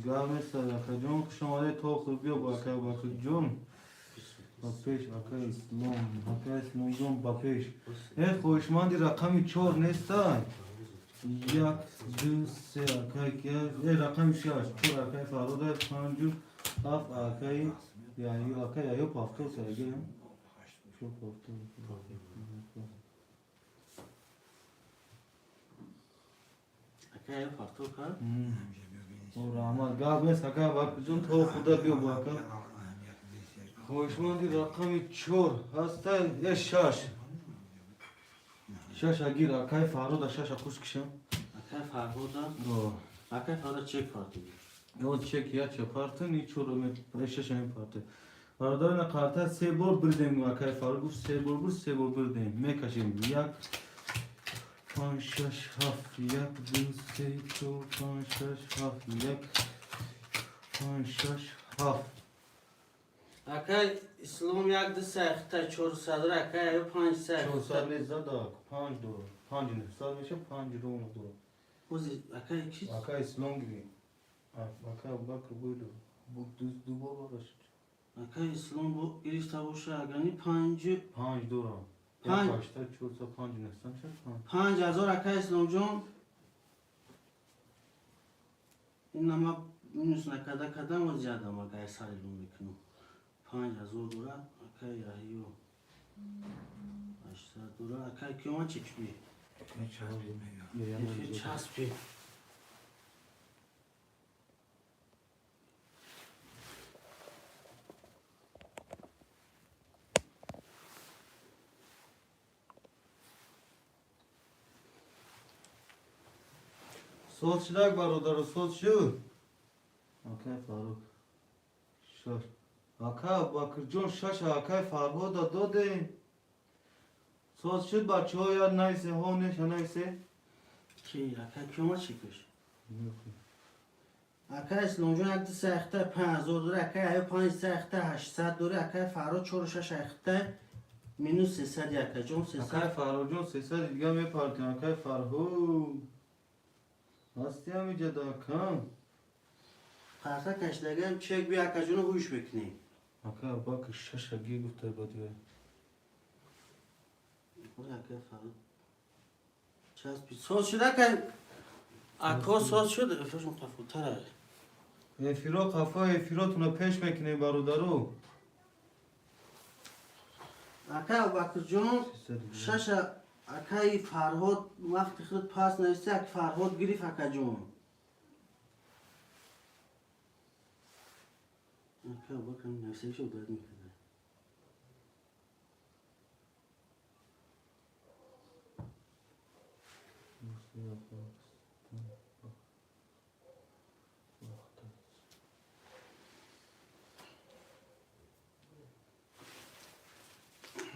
گرم نیست اکا جون خوش آمده تو خوب بیا با اکا بک جون با پیش اکا اسلام جون با پیش این خوشماندی رقم 4 نیست یک دو سه اکای که رقم 6 چور اکای فرود پنج هفت اکای یعنی اکای یا پافتو سرگی اکای فارتو کرد اور احمد گاب نیست اکا باک جون تو خدا بیو باکا خوشمندی رقمی 4 هسته یه شش شش اگیر اکای فارودا شش اکوش کشم اکای فرهودا اکای فرهودا چک پارتی یو چک یا چه پارتن ای چورو می شش این پارتن باردار نه کارتا 3 بار بردیم اکای فارو 3 بار بود 3 بار بردیم میکشیم یک 5 6 7 1 2 3 4 5 6 7 1 5 6 7 اکای اسلام یک دو سخته 400 رو اکای ایو 5 سخته 400 نیست زده 5 دو 5 نه سال میشه 5 رو دو اوزی اکای کی اکای اسلام گیری اکای باکر بودو دو بار باشه اکای اسلام بو گریشته باشه اگرانی 5 دو را پنج. یک پاشتا 405 نیستم شد 5000 اکای اسلام جون این نما minus نکده کدام و زیاده ما گای سالی رو میکنم 5000 دورا اکای ایو 800 دورا اکای کیوما چکبی یه چسبی صوت شدک برادر صوت شد اکای فاروق شش اکای باکر جون شش اکای فاروق داده صوت شد بچه ها یاد نیسه ها نیسه کی اکای کیوما چکش اکای اسلام جون یک دو سخته 5000 دورا اکای ایو 5 سخته 800 دورا اکای فرو 4 سخته minus 300 اکای جون اکای 300 فاروق جون 300 دیگه میپارتیم اکای فاروق هستی همی جدا کم پرسا کشتگه هم چک بیا اکای جون رو هوش بکنی اکای باکر شش اگه گفته بودیه اکای فرو چسبی ساز شده که اکا ساز شده افرش مقفوتره افیرا قفا افیراتونو پیش میکنه برادرو اکای ابوبکر جون شش اکای فرهاد وقتی خود پاس نوشته اک فرهاد گریف اکای جون اکای ابوبکر نوشته شو داد میکنه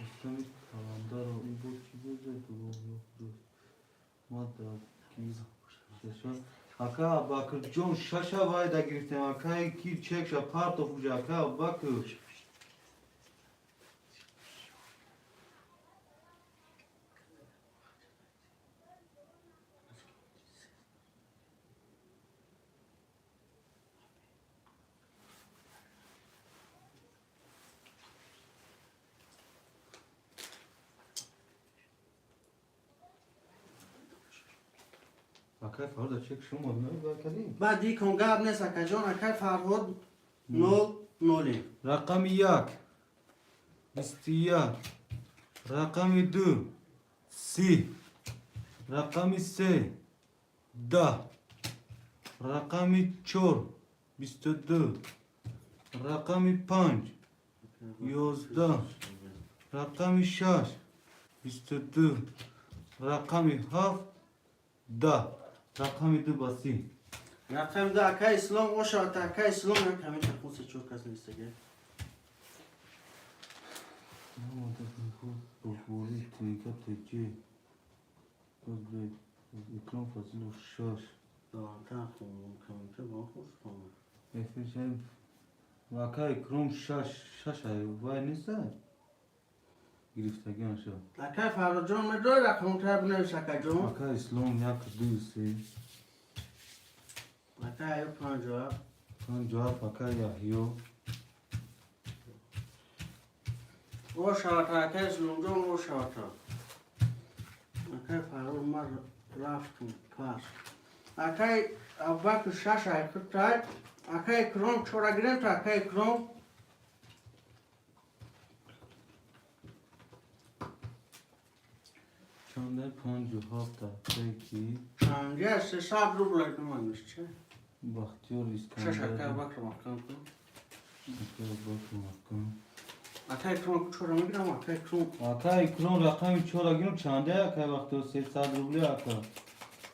Üstelik kalandar o bu kibuze du madda kiz şaşa aka bakır John şaşa vay da girtem aka ki çek şa part of aka bakır aka farda çek şu mu ne bakayım بعد دی کنگاب نیست اکای جون اکای فرهاد 0 0 rakam 1 istiya rakam 2 si rakam 3 da rakam 4 22 rakam 5 11 rakam 6 22 rakam 7 da rakam 2 basi رقم دو اکای اسلام و شات اکای اسلام هم کمی چکون سه چور کس نیسته گه Boboli tika teki Böyle ekran fazla şaş دانتا خونم کمی که با خوش کنم Efendim Vakay krom şaş ay vay nisa Giriftagi aşağı اکای فرهاد جون می دو رقم تر بنویس اکای جون Vakay İslam yak düzse اکای ایو 50 Kan cevap vakay yahiyo و شات اکای اسلام جون و شات اکای فرهاد ما رفتم پاس اکای ابوبکر شش ای کتای اکای کرم چورا گرم تا اکای کرم چنده 57 پکی چنده 300 روبل نمانش چه؟ بختیار شش اسکندر اکای بکر مکن کن اکای باکر مکن اکای کرون چورا میگیرم اکای کرون اکای کرون رقمی چورا گیرم چنده اکای بختیار 300 روبلی اکای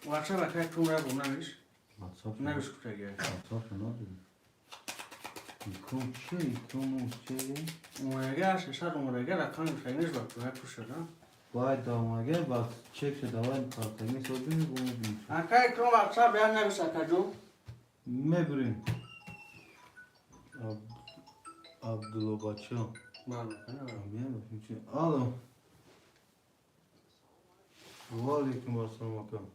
واتساپ اکای کرون را بوم نویس واتساپ نویس کتا گیر واتساپ نداری کرون چیه کرون چیه اومرگه 300 اومرگه رقم فینیش بکر های پوشده باید داماگه با چک شده باید کارتنی سازی میگونی اکای کرون واتساپ بیان نویس اکای جون میبریم عبدالله بچه بله کنه الو وعلیکم السلام اکرم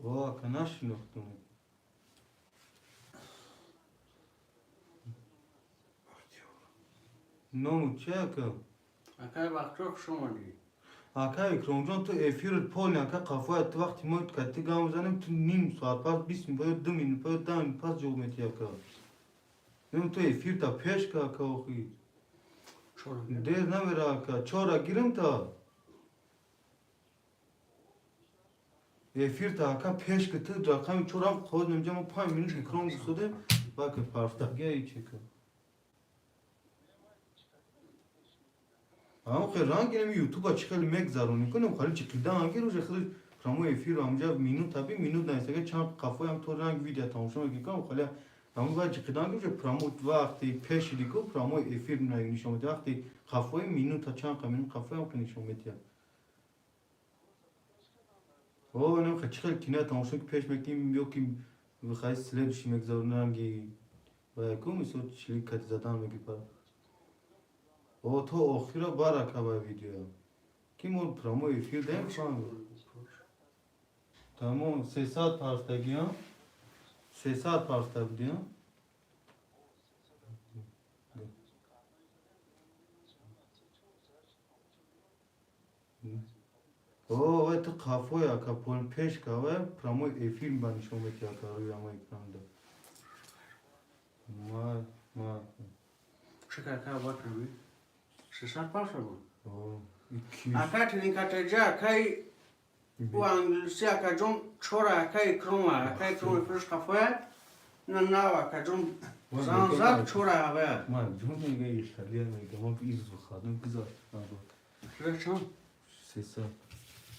واکه نشناختم نامو چه اکه اکای بکر شما دی اکه اکرام جان تو افیرت پول اکه قفای تو وقتی ما کتی گام زنیم تو نیم ساعت پس 20 minut 2 minut 10 minut پس جواب میتی اکه نیم تو افیر تا پیش که اکه آخی چورا دیر نمیره اکه چارا گیرم تا افیر تا اکه پیش که تو رقمی چورا خود نمیجا ما 5 minut اکرام گسوده باکه پرفتگی ای چه که اما خیلی رنگی نمی یوتیوب چی خیلی میگذرونی کنم خیلی چقیده هنگی روش خیلی پرامو افیر همجا مینوت تبی مینوت نیست اگه چند قفای هم تو رنگ ویدیو تماشا میگی کنم خیلی همون باید چقیده هنگی روش پرامو وقتی پیش دیگه پرامو افیر نشون میده وقتی قفای مینوت تا چند قمین قفای هم که نشون میده اوه نم خیلی خیلی کنه تماشا که پیش میکنیم یا که خیلی سلیبشی میگذرونه هنگی و یکو میسود چلی کتی زدن میگی پر او تو آخیرا برکه با ویدیو کی مون پرامو افیر دیم خواهم تمام 300 پرستگی ها 300 پرستگی ها اوه وای تو قفوی اکا پول پیش که وای پرامو افیر بانشون میتی اکا روی اما اکرام ده ما چکه اکای بکر می 300 پاس رو اوه اکای تلین کتجا اکای و انگلیسی اکای جون چورا اکای کرون اکای کرون فرش قفای نه نه اکای جون زنزد چورا اوه ما جون میگه ایتالیا میگه ما ایرز بخادم بذار چرا چون 300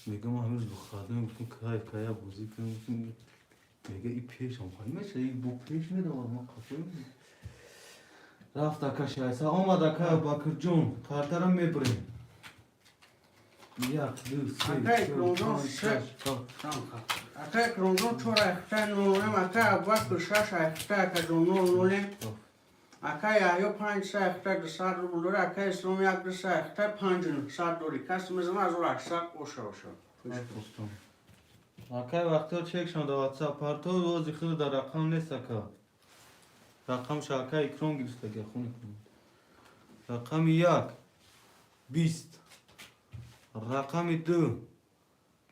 میگه ما هنوز بخادم بکن کای بوزی کنیم میگه ای پیش هم خواهی میشه ای بو پیش میده ما قفای رفت اکا شایسته آمد اکا باکر جون کارترم میبریم یک دو سه اکای چهار کرون پنج شش شش اکای کرون جون چورا اکای نولم اکای بکر شش اکای اکای جون نولم اکای آیو 500 اکای 200 روبل دوره اکای اسلام یک 200 اکای 500 دوری کسی میزنه از اون 800 اوشا اکای وقتا چک شده واتساپ پارتو روزی خیلی در رقم نیست اکا رقم شاکای اکرام گرفته که خونی کنیم رقم 1 20 رقم 2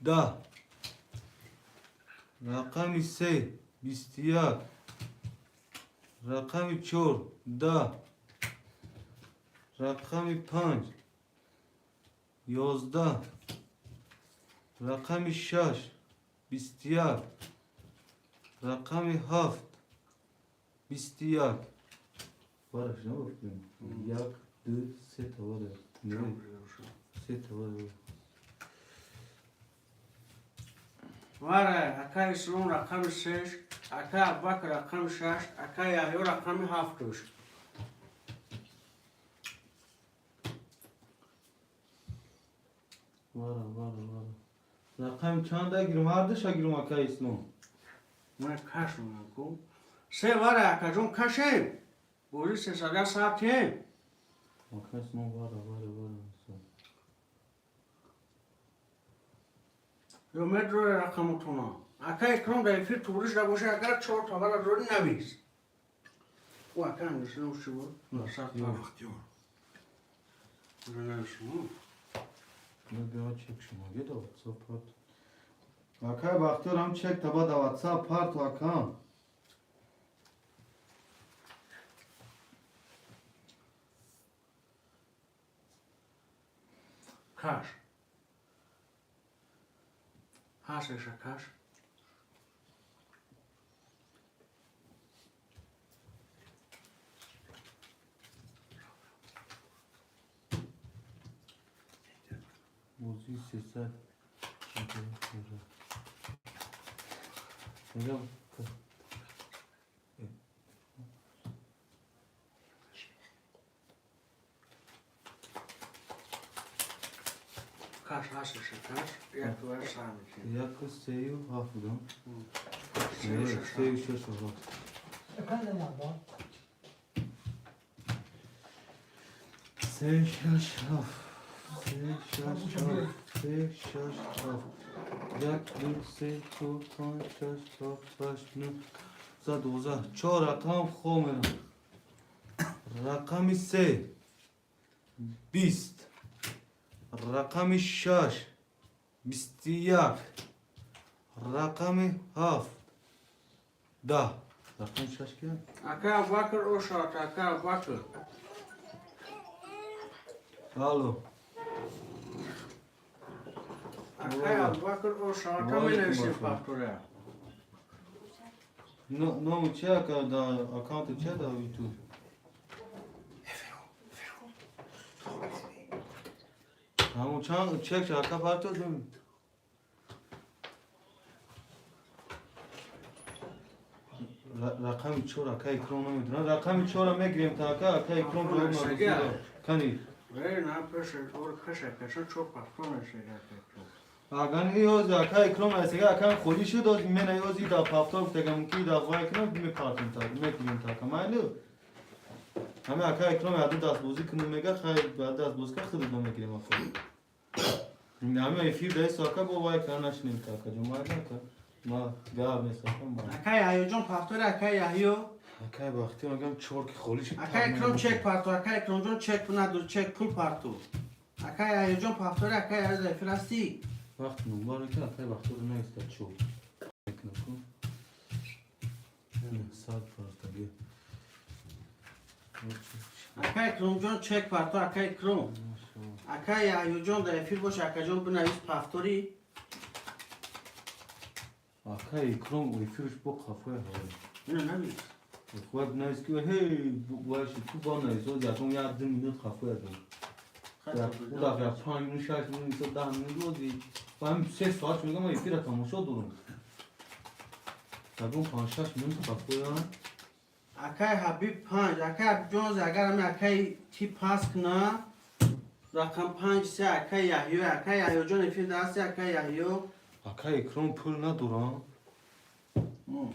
10 رقم 3 21 رقم 4 10 رقم 5 11 رقم 6 21 رقم 7 21 بارش نگفتیم 1 2 3 تا باره 3 تا باره واره اکای اسلام رقم 6 اکای بکر رقم 6 اکای آیو رقم 7 دوش واره رقم چند گیرم هر دو شگیرم اکای اسلام من کش من کو سه واره اکای جون کشیم بوری 300 ساعتیم اکای اسلام واره یو مدرو رقم تونا اکای کرون در فیر توریش را باشه اگر 4 تا ولا روی نویس و اکای انگلیسی شو بود 200 تا بختیار نویسم بیا چک شما گه دا واتساپ پارت اکای بختیار هم چک تا با دا واتساپ پارت و اکا کاش هاشش کاش موضوع 300 اینجا کاش هاشش کاش یک ور سامی یک سه و هفت بودم سه و سه و شش و هفت Efendim abla. سه شش هفت سه شش هفت سه شش هفت یک دو سه چهار پنج شش هفت هشت نه زد دوزده چهار رقم خوب رقم سه 20 رقم 6 21 رقم 7 10 رقم 6 که اکا ابوبکر او شات اکا ابوبکر الو اکا ابوبکر او شات می نویسیم فاکتوره نامو چیه که دا اکانت چیه دا یوتیوب همون چند چک چه اکا پارتو دیم رقم 4 اکا اکرام نمیدونم رقم 4 میگیریم تا اکا اکرام جواب نمیدونم کنی وی نه پشه اور کشه کشه چو فاکتور نشه اگر ایوز اکا اکرام اسیگه اکا خودی شد از من ایوزی دا پافتور تگم کی دا وای کنم میپارتیم تا میگیریم تا کمالو همه اکا اکرام عدد دست بازی کنم میگه خیلی بعد دست باز که خود دو میگیریم افراد همه ایفیر دای ساکا با وای کنم نشنیم تا که جمعه نکن ما گاب نیستم با اکا یحیی جون فاکتور اکا یحیی اکا وقتی میگم چور که خودی شد اکا اکرام چک پارتو اکا اکرام جون چک ندور چک پول پارتو اکا یحیی جون فاکتور اکا یحیی زفرستی وقت نمبر که اکا وقتی رو نیست چور نکن ساعت پارتگی اکا اکرام جون چک پارتو اکا اکرام اکا یحیی جون در افیر باش اکا جون بنویس فاکتوری اکا اکرام ایفیرش با خفای هایی اینو نویس خود نیست که هی باشی تو با نیست و یادم یاد میاد خفای دارم او دفعه 5 minut 6 minut 10 minut روزی و هم 3 ساعت میگم ایفیر تماشا دارم تابون 5 6 minut خفای هم اکای حبیب 5 اکای حبیب جون اگر هم اکای تی پاس کنه رقم 5 3 اکای یحیی اکای یحیی جون افیر دستی اکای یحیی اکا اکرام پول ندارم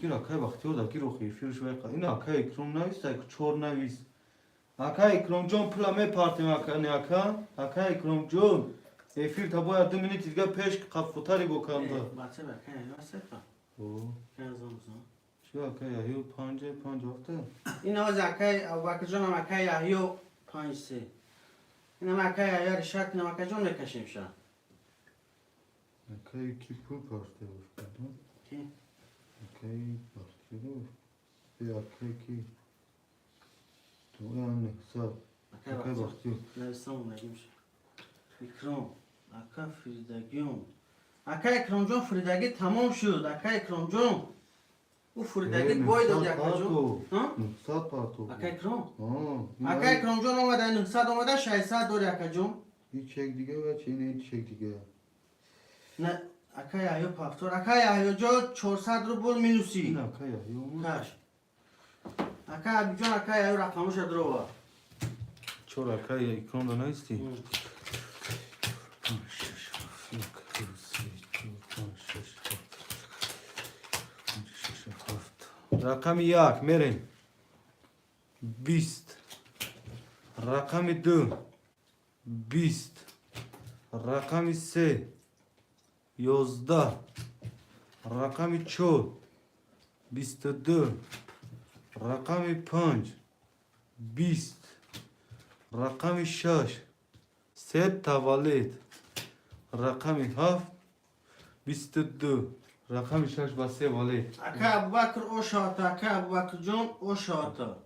گیر اکای وقتی رو دکی رو خیفیرش ویقا این اکا اکرام نیست اکا چور نیست اکا اکرام جون پولا می پارتیم اکا نه اکا اکرام جون ایفیر تا باید 2 minut دیگه پیش خفتاری بکنم دا بچه به اکای یحیی سفر او کنزم بزن چی اکا یحیی 5 هفته این آواز اکای ابوبکر جون هم اکای یحیی 5 3 این هم اکای یحیی رشک این هم اکای جون میکشیم شن اکای کی پول پارته باشد کی؟ اکای پارته باشد اکای کی تو هم نحساب اکای وقتی نویستم نگیم شن اکرام اکا فریدگیون اکای اکرام جون فریدگی تمام شد اکای اکرام جون او فریدگی بای داد اکا جون ها؟ 900 پارتو اکای اکرام آه اکای اکرام جون اومده 900 اومده 600 داری اکا جون هیچ چک دیگه و چه اینه هیچ چک دیگه نه اکای یحیی پافتور اکای یحیی جون 400 روبل مینوسی این اکای یحیی اومد کاش اکای حبیب جون اکای یحیی رقمش درو چور اکای اکرام رو نیستی رقم 1 میریم 20 رقم 2 20 رقم 3 11 رقم 4 22 رقم 5 20 رقم 6 3 تولد رقم 7 22 رقم 6 و 3 ولید اکای ابوبکر او شاتا اکای ابوبکر جون او شاتا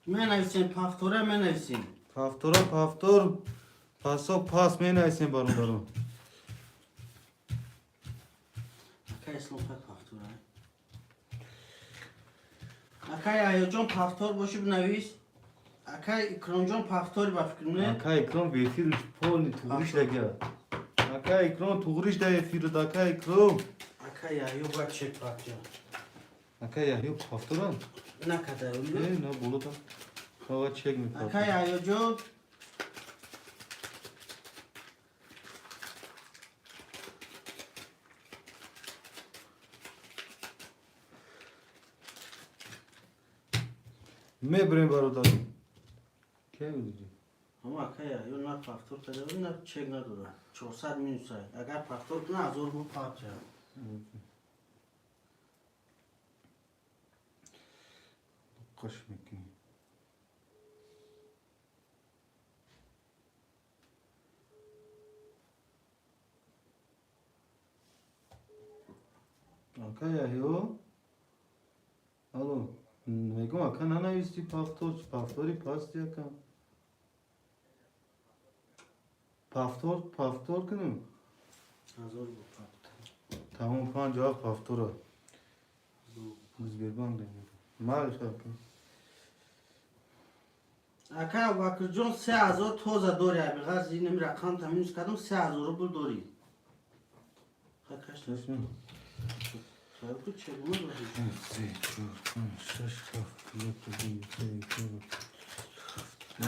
می نویسیم پافتوره می نویسیم Paftor. Pas mi neysin barundarım. Akay İslam pek paftor ay. Akay Ayocan paftor boşu binavis. Akay İkroncan paftor ba fikrimle. Aka ekran vefir pol tugriş da gel. Aka ekran tugriş da vefir da aka ekran. Akay Ayo ba çek paftor. Aka ya yok paftoran. Ne kadar oluyor? Ne bolu da. Hava çek mi paftor? Akay Ayocan Me bre barundarım. Ke udici? ama Akay Ayo ne paftor kadar oluyor ne çek ne durur. Çok sad minusay. Agar paftor ne azor bu paftor. Kaş mekini. Aka ya yo. Alo. Megum aka nana isti paftori pas diye kan. Paftor kınım. Azor bu paftor. Tamam falan cevap paftora. Biz bir bang demiyor. Maalesef. Akay Bakırcan 3000 toza dori abi. Gaz yine bir rakam tahmin kadın 3000 bul dori. Kaç tane? Resmi. Sarıklı çekme var.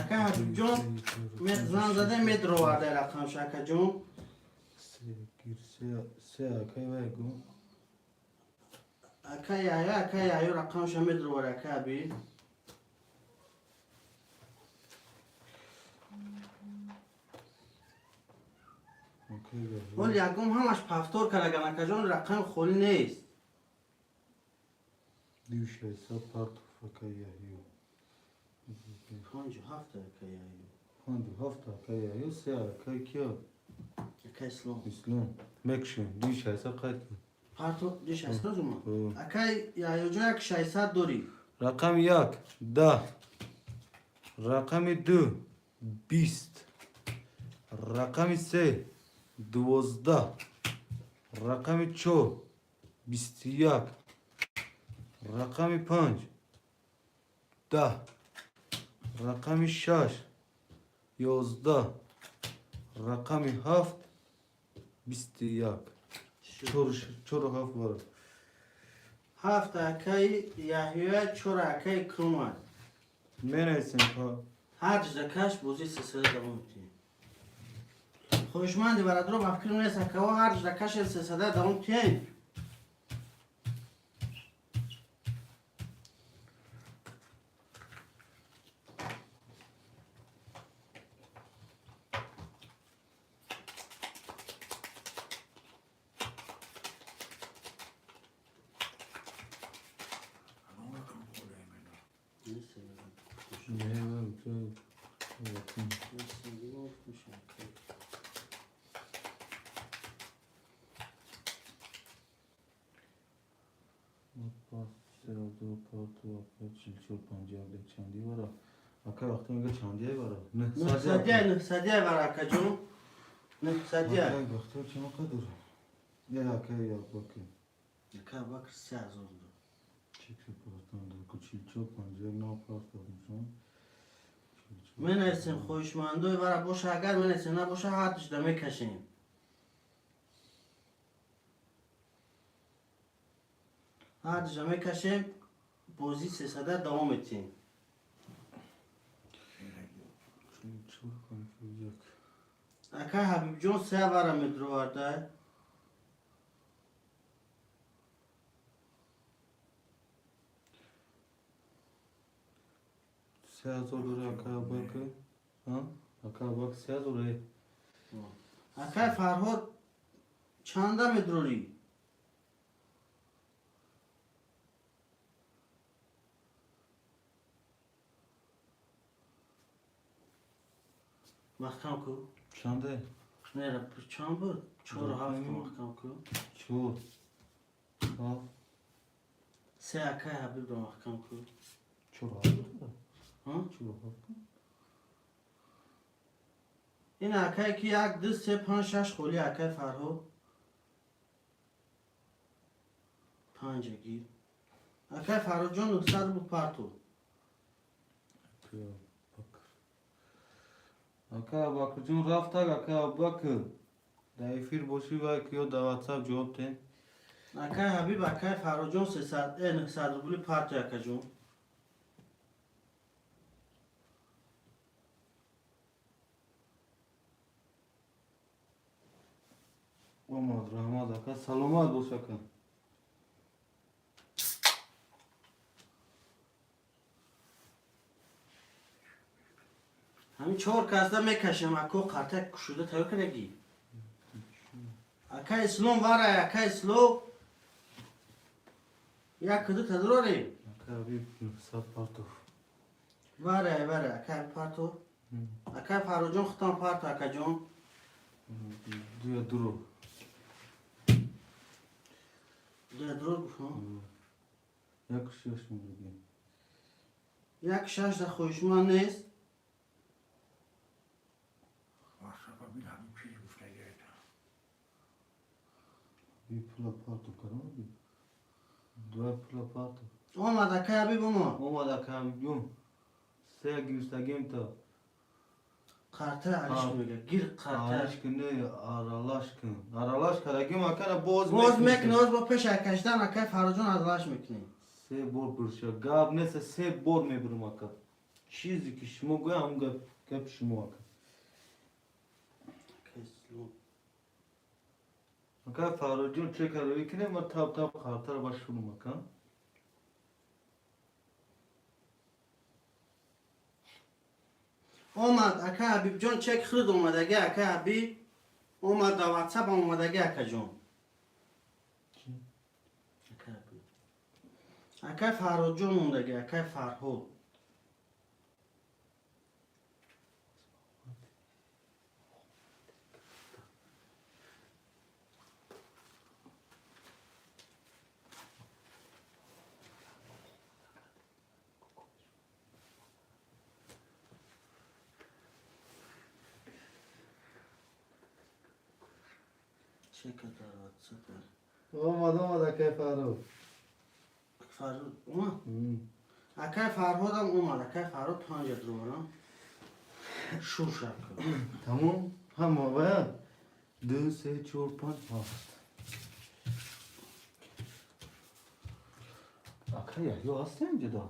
Akay Bakırcan Zanzade metro vardı rakam şakacım. Akay Ayo rakam şa metro var Akay abi. ولی یکم همش پفتور کرده نکجان رقم خولی نیست. Düşe sapart fakayayı. پنج هفته که یا Hangi hafta kayayı se kaykiya. که اسلام İslam. Mekşin düşe sakat. پارتو دیش اصلا زمان اکای یا یوجا یک 600 دوری Rakam yak 10. Rakam 2 20. Rakam 3 12. Rakam 4 21. Rakam 5 10. Rakam 6 11. Rakam 7 21. Çor haf var. هفت اکای یحیی چور اکای کرومان Meneysin pa. هر جزکش بوزی سلسله دوام تی خوشمندی برادرو بفکر نیست که هر جزکش سلسله دوام تی Ne var çok. چندی وارا اکا وقتی میگه چندی وارا نه سدیه بر اکا جون نه سدیه وقتی چند قدر یه اکا یا باکی اکا بکر 3000 دو چیکسی پرستان در کچیل چوب پنجه نه پرستان میشون من ایسیم خوشمندوی برا باشه اگر من ایسیم نباشه حدش دمه کشیم حدش دمه کشیم بوزی 300 دوام اتیم چور کنفیوزیک اکا حبیب جون 3 بارا مترو وارده 3000 lira اکا باکی ها اکا باک 3000 lira اکا فرهاد چنده متروری محکم کو چنده نه را پر چند بود 4 و 7 محکم کو چور ها 3 اکا حبیب رو محکم کو چور ها ها چور ها این اکای که یک دو سه پنج شش خولی اکای فرهاد 5 گیر اکای فرهاد جان 900 بود پرتو اکا ابوبکر جون رفت اکا ابوبکر در افیر باشی و کیو در واتساپ جواب تین اکای حبیب اکای فرهاد جان 300 900 روبلی پرتو اکا جون اومد رحمت اکا سلامت باش اکا همین 4 کاسه میکشم اکو قرتک کشوده تاو کنگی اکای اسلام واره اکای اسلام یک کدو تدراری اکا حبیب 900 پارتو واره اکای پرتو اکای فرهاد جان ختم پرتو اکا جان دویا درو درو گفتم یک شیش میگیم یک شش در خوشمان نیست مصرفا بیل همین چیزی گفته گرد بی پلا پارتو کرم بی دو پلا پارتو آمد اکای حبیب اومد اومد اکا حبیب جون سه گیرستگیم تا قرطه علیش میگه گیر قرطه آرش کنه آرالاش کرگیم اکا باز باز میکنه باز با پیش کشتن اکای فرهاد جان ازلاش میکنه سه بار برشا گاب نیست سه بار میبرم اکا چیزی که شما گویا هم گپ شما اکا اکا فرهاد جون چه کروی کنه ما تاب خاطر باش شروع اکا آمد اکای حبیب جان چک خرید اومدگی اکای حبیب اومد در واتساپ اومدگی اکا جان اکای فرهاد جان اومدگی اکای فرهاد چک در واتساپ اومد اکا فرهاد فرهاد اومد اکای فرهاد هم اومد اکای فرهاد 5 درو شور شد تمام هم باید 2 3 4 5 هفت اکا یا هستی اینجا دا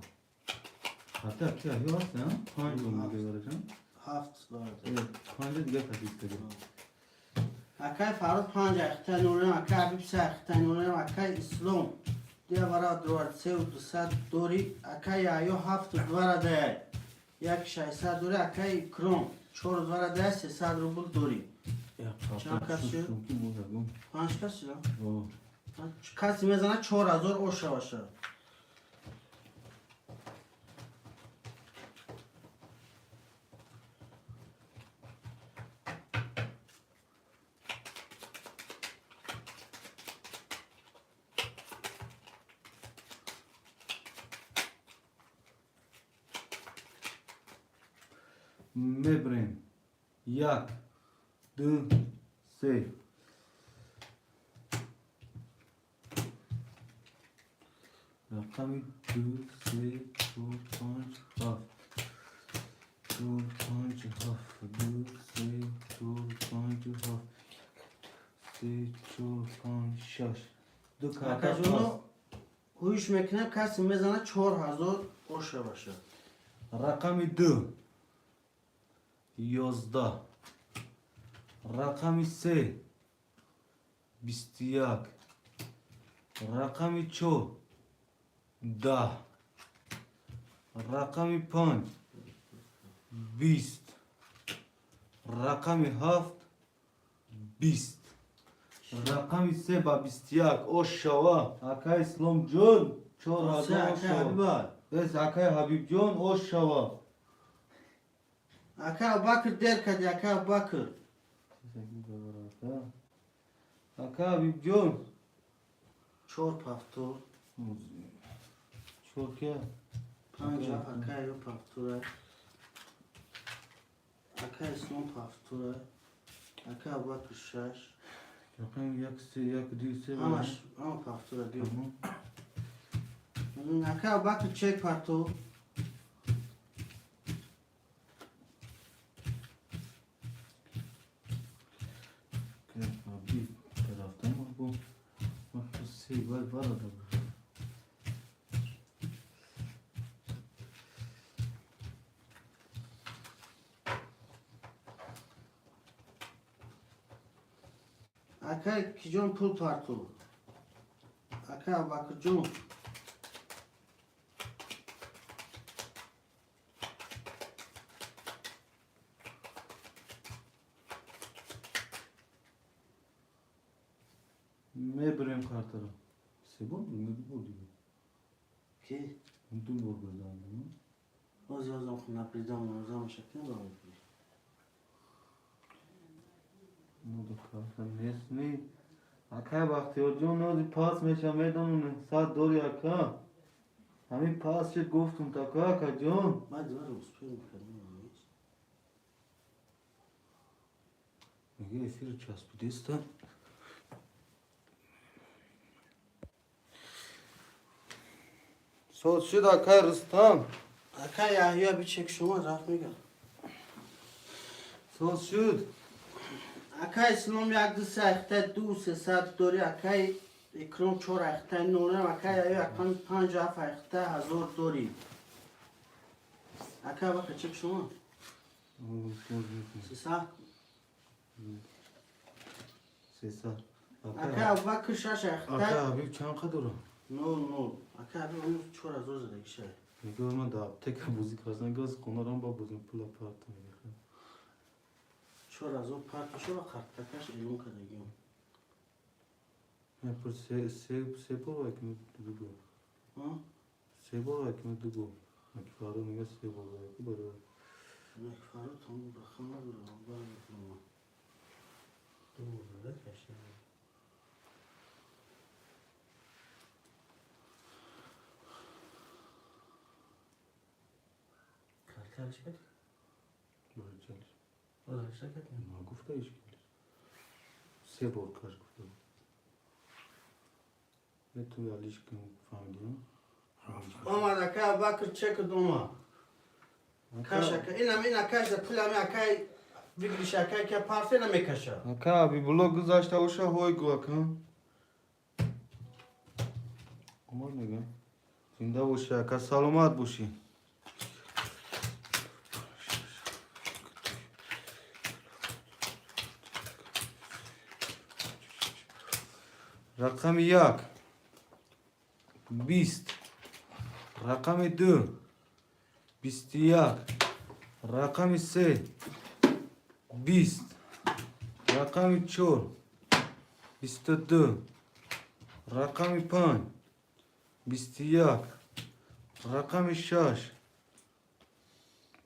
حتی اکا یا هستی هم 5 رو میگه برشن 7 دارد 5 دیگه تکیست دیگه اکای فرهاد 5 اختای نوریم اکای حبیب 3 اختای نوریم اکای اسلام دیگه برای دوار 3 و 200 دوری اکای یا 7 دوار ده یک 600 دوری اکای کرم 4 دوار ده 300 روبل دوری چند کس شد؟ 5 کس شد؟ کسی میزنه 4000 اوشه باشه میبریم 1 2 3 رقمی 2 3 4 5 7 4 5 7 2 3 4 5 7 3 4 5 6 دو اکا کارت جونو هویش میکنه کسی میزنه 4000 اوشه باشه رقمی 2 11 رقمی 3 21 رقمی 4 10 رقمی 5 20 رقمی 7 20 رقمی 3 با 21 اوش شوا اکای اسلام جون 4000 اکای شوا حبیب بس اکای حبیب جون اوش شوا اکای ابوبکر دیر کدی اکای ابوبکر اکای حبیب جون 4 پفتور شوکه 5 اکای پفتور Aka İslam paftura. Aka Abubakır şaş. رقم یک سه یک دوی سه Ama paftura diyor. تمام. Aka Abubakır çek parto. که ابی رفتم با وقت سه وای وارد Aka Kijon pul parto. Aka Abubakır John. میبریم کارتر سه بود بود Ki دو بار بزنم o zaman khuna prizam o zaman şeklin var. نو دو کارتر نیست نی اکای بختیار جون نو دی پاس میشه میدونم ساعت دوری اکا همین پاس چه گفتم تا اکا جون Hadi var uspun bakalım. میگه اسیر چسبیدیستن صوت شد اکای رستم Aka Yahya bir çek şuna rahat mı gel? صوت شد Aka İslam yakdı sahte du se saat dori aka ikram çor akta nora aka Yahya akan panca akta hazır dori. Aka bak çek şuna. Sisa. سیسا Aka bak şaş اکا akta. ابی چند قدره No. Aka bir onu çor hazır dedi şey. میگه من در تک موزیک هستن گاز کنارم با بزن پولا پارت میگه Çor hazır part şu kartta kaç elun kadar giyiyorum. من پر سه بار وکی دوگو Ha? سه بار وکی دوگو وکی فارو میگه سه بار وکی برای Ne farı tam rakamlar var. Doğru da kaçtı. Kartlar çıkart. برای چلش O da çıkart. ما گفته ایش کنید سه بار کاش گفته یه توی علیش کن فهمیدیم Ama da ka bakır çek doma. Kaşa ka ina kaşa pula me akay vigli şakay ka parse na me kaşa. اکا ابی بلو گذاشته اوشا هوی گو اکا عمر میگه زنده باشی اکا سلامت باشی رقم یک 20 رقم دو 21 رقم سه 20 رقم 4 22 رقم 5 21 رقم 6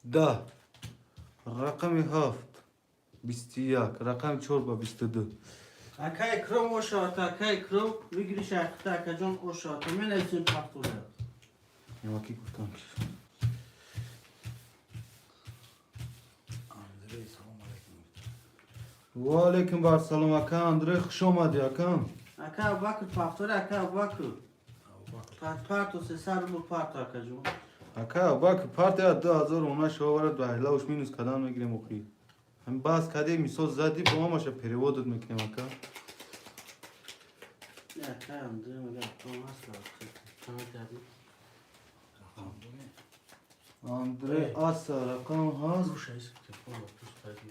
10 رقم 7 21 رقم 4 با 22 Akay krom o şartı akay krom vigli şartı akajon o şartı men esin partola. یواکی گفتم Andrei selam aleyküm. و علیکم بر سلام اکا اندره خوش آمدی اکا Akay bakır partola akay bakır. Abubakır. Parto se sar bu parto akajon. اکا باک پارت یا 2000 اونا شوارد و هلاوش مینوس کدام میگیریم اخری هم باز کدی میساز زدی با ما ماشه پریودت میکنیم اکا Ya akay amdı mı gel Thomas da. Tamam tabi. Rakam bu ne? اندره آسا رقم هاست Bu şey sıktı. Bu tabi.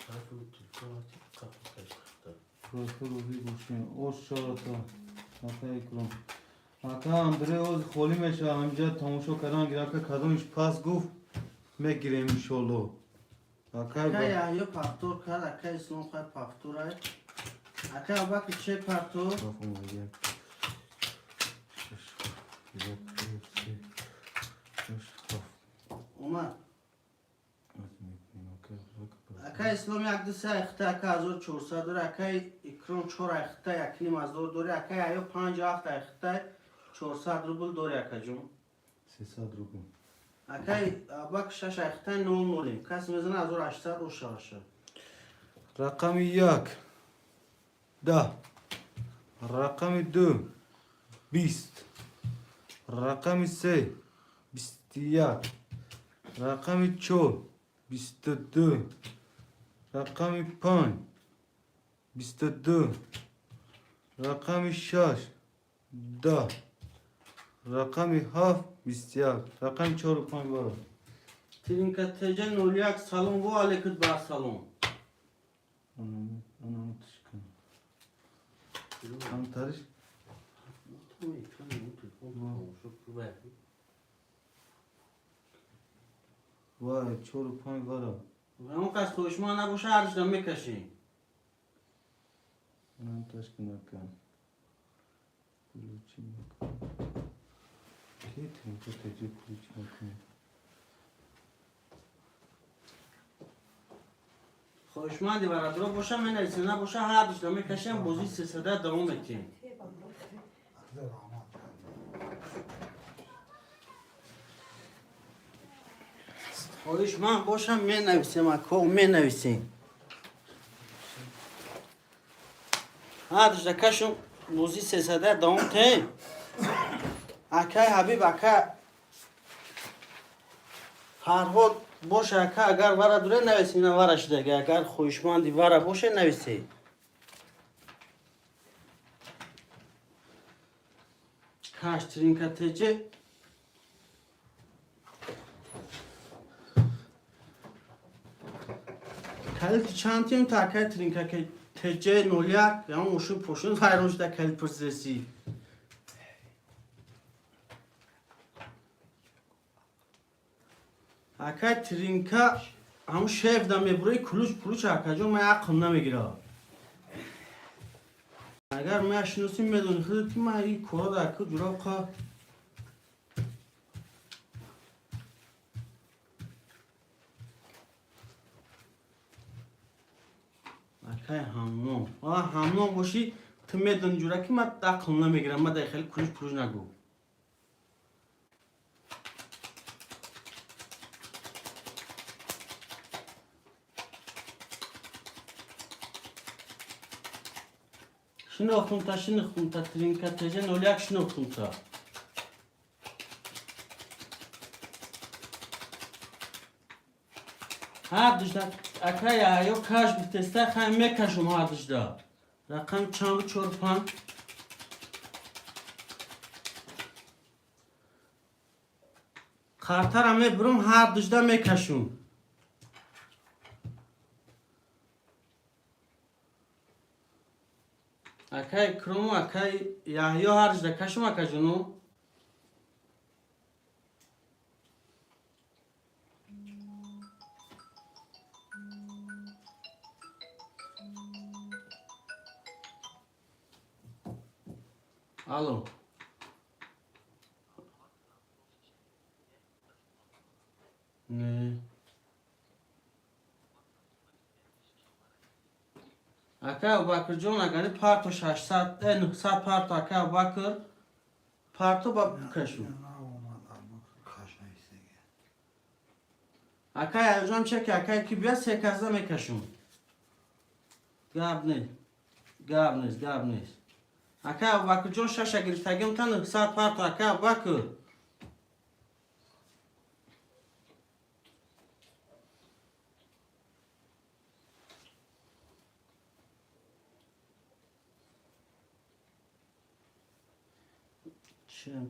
Tabi telefon açıp kapı. پروفیل رو بی گوشین اوش شارتا اکا اکرام اکا اندره اوز خولی میشه همینجا تماشا کردن گیر اکا کدامش پاس گفت میگیریم انشالله اکا Akay ya yo parto kar akay son kar parto ay. Akay bakır çek parto. بافم یک شش یک سه شش هفت Oma از میکنیم اکا akay İslam yakdı sa ikhta akay azor çorsa dur akay ikram çor ikhta yakni mazor dur akay ayo 5 hafta ikhta çorsa dur bul dur akacım. 300 روبل اکای باک شش اختن نو مولیم کس میزنه از 800 و شاشه رقم 1 10 رقم 2 20 رقم 3 21 رقم 4 22 رقم 5 22 رقم 6 10 رقم 7 21 رقم 4 و 5 برو ترینکتجه نولیاک سالون و الکت بر سالون Anamı tışkın. Tam tarış. Vay çoru pay var ha. اون کس خوشما نباشه هرش دم میکشی Anam taşkın hakan. Kuluçim yok. Ketin kötece kuluçim hakan. خوشمندی برات رو باشه من نویسی نباشه هرش دم میکشیم بازی 300 دوام بکیم Hazır aman. خوشمند باشم می نویسیم اکو می نویسیم هرش دکشم بازی 300 دوام تیم اکای حبیب اکا فرهاد باشه اکا اگر ورا دوره نویسی نه ورش دیگه اگر خوشمندی ورا باشه نویسی کاش ترینکتجه کلیت چند تیم تا اکای ترینکتجه نولیک یا اون موشون پوشون فرموش در کلیت پرسیسی اکای ترینکا همون شیف دم بروی کلوچ اکا جون من عقل نمیگیره اگر من شناسیم میدونی خودت من این کارا در که جورا که اکای همون باشی تو میدونی جورا که من عقل نمیگیرم من در خیلی کلوچ نگو شنو خونتا ترینکتجه نولیک شنو خونتا هر دشتا اکای یا کاش بتسته خواهی میکشم هر دشتا رقم چند 4 5 خاطر همه برم هر دشتا میکشم اکای کروم اکای یا هر دشتا کشم اکا جنو الو نه اکا باکر جون اگه پارتو 600 900 پارتو اکا باکر پارتو با کشو Kaş neyse. اکا ایجام چه که اکا کی بیا 3 میکشم گاب نیست اکا باکر جون شش گرفتگیم تا 900 پارتو اکا باکر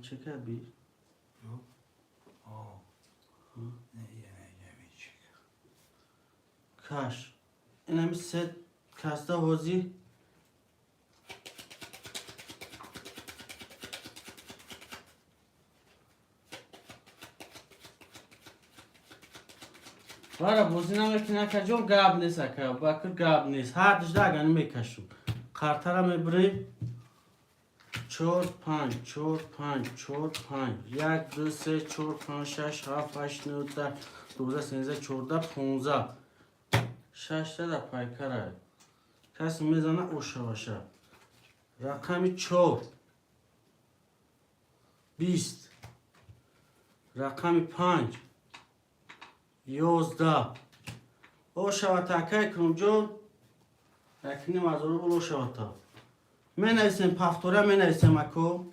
چه که بی Yok. Aa. Ne yemeyeceğim hiç. کاش این همی 3 کاسته حوزی وارا بوزی نمیکنه که جون گاب نیست اکا باکر گاب نیست هر دشت اگه میکشم کارتر هم میبری 4 5 4 5 4 5 1 2 3 4 5 6 7 8 9 10 12 13 14 15 6 تا پایکره کسی میزنه اوشا باشه رقم 4 20 رقم 5 11 او شود اکای کرم جون اکنی مزارو بلو شود تا من ایسیم پفتوره من ایسیم اکو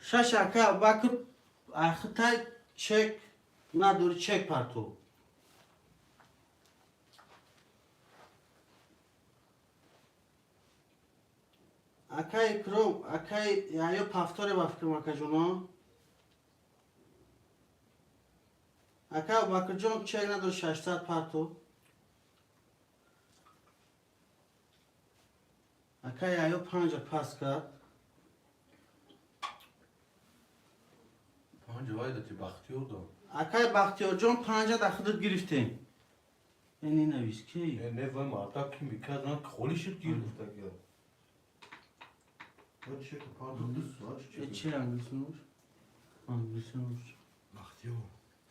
شش اکا بکر اخطای چک نداری چک پرتو اکای کرم اکای یا پفتوره بفکرم اکا جونا اکا بکر جون چک نداری 600 پرتو اکا یا 5 پس کرد پنج وای داتی بختیار دام اکای بختیار جون 5 داخل گرفتیم اینی نویس کی نه وای مارتا kim بیکاد نه خولی شد گیر گفته گیا Hadi çek, pardon, düz aç çek. چه انگلیسیش؟ انگلیسیش بختیار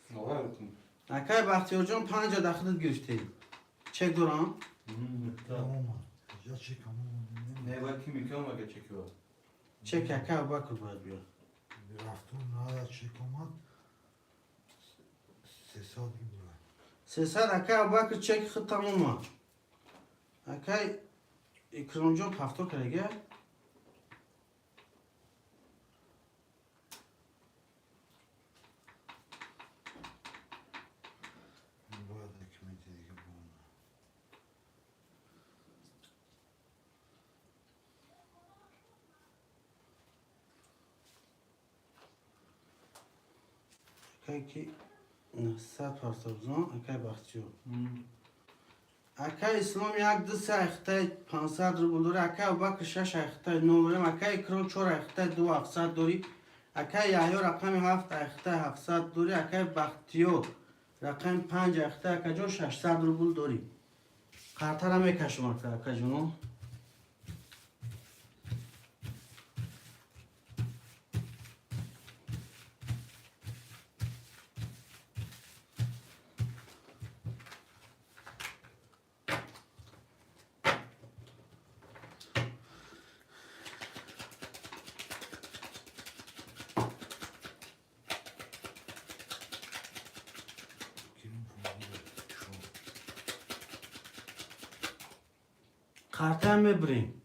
Sınava yaptım. اکای بختیار جون 5 داخل گرفتیم چک دارم Tamam. Ya çek ama. Ne var kim iki ama çekiyor. چک اکای بکر باید بیاد Bir hafta nada çek ama. Sesad gibi. 300 اکای بکر چک خود تمومه اکای اکرام جون پفتور کرده Bayağı da hükümeti gibi bu. اکای کی 100 پرسابزان اکای بختیار اکای اسلام یک دو سه اختای 500 رو بلدوره اکای بکر 6 اختای 9 داریم اکای اکرام 4 اختای 2 700 داری اکای یحیی رقم 7 اختای 700 داری اکای بختیار رقم 5 اختای اکای جون 600 رو بل داری قرطه را میکشم اکای جونو Kimin fazla şu. قرطه هم میبریم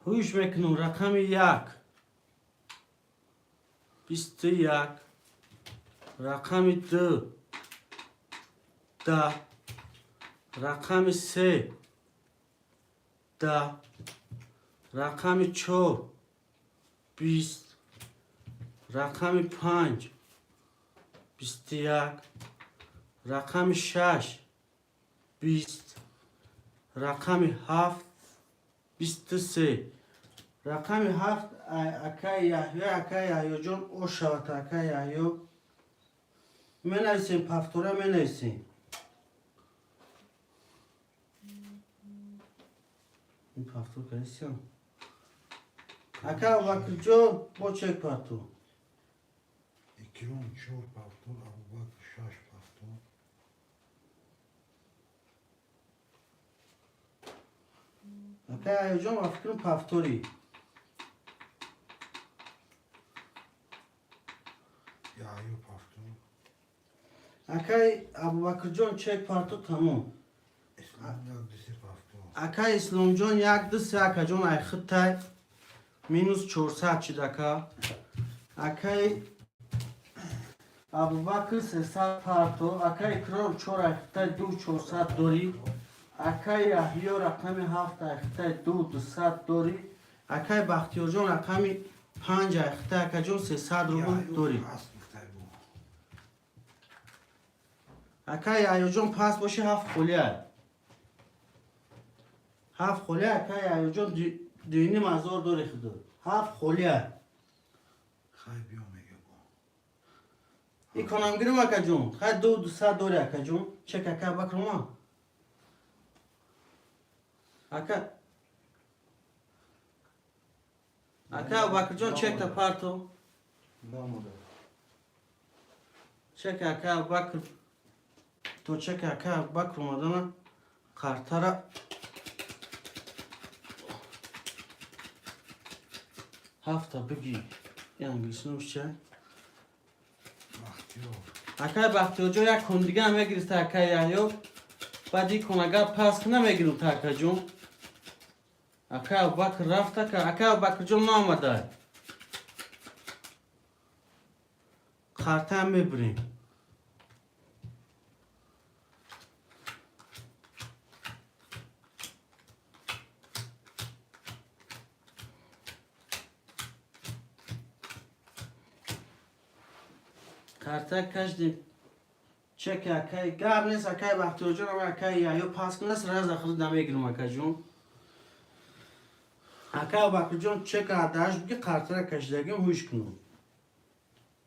هوش میکنم رقم 1 21 رقم 2 10 رقم 3 10 رقم 4 20 رقم 5 21 رقم 6 20 رقم 7 23 رقم 7 اکای یحیی اکای یحیی جون او شود اکای یحیی می نویسیم پفتوره می نویسیم این پفتور کریسیم اکای بکر جون با چک پفتور İkram çor paftor, Abu Bakr şaş paftor. اکای یحیی جون افکرم پفتوری Yahya paftor. اکای ابوبکر جون چک پفتور تمام İslam yardisi paftor. اکای اسلام جون 1 2 3 اکای جون ای خطای مینوس 400 چی دکا اکای ابوبکر 300 پرتو اکای اکرام 4 اخطای 2 400 دوری اکای یحیی رقم 7 اخطای 2 200 دوری اکای بختیار جون رقم 5 اخطای اکای جون 300 رو دوری Az muhtar bu. اکای یحیی جون پس باشه 7 خلیه 7 خلیه اکای یحیی جون دینی مزار دوری خدو 7 خلیه Haybi omega bu. ایکنام گیرم اکا جون خیلی 2 200 دوری اکا جون چک اکا بکرم اکا Aka Bakır Can çek de parto. Namıda. Çek Aka Bakır. To çek Aka Bakır olmadığına kartara hafta bigi. Yani bilsin o şey. Bahtiyar. Aka Bakır Hoca ya kundiga me giriste Aka ya yok. Badi konaga pas kına me giru Aka Can. Aka Bakır rafta ka Aka Bakır Can ne olmadı? Kartan me brin. Karta každý čeká, akaj gábnes, akaj Bakhtiyar akaj ya yo pas knas raz daxil namigirim akajun. Akaj Bakhtiyar çeka daş bir kartara každagim huş kunu.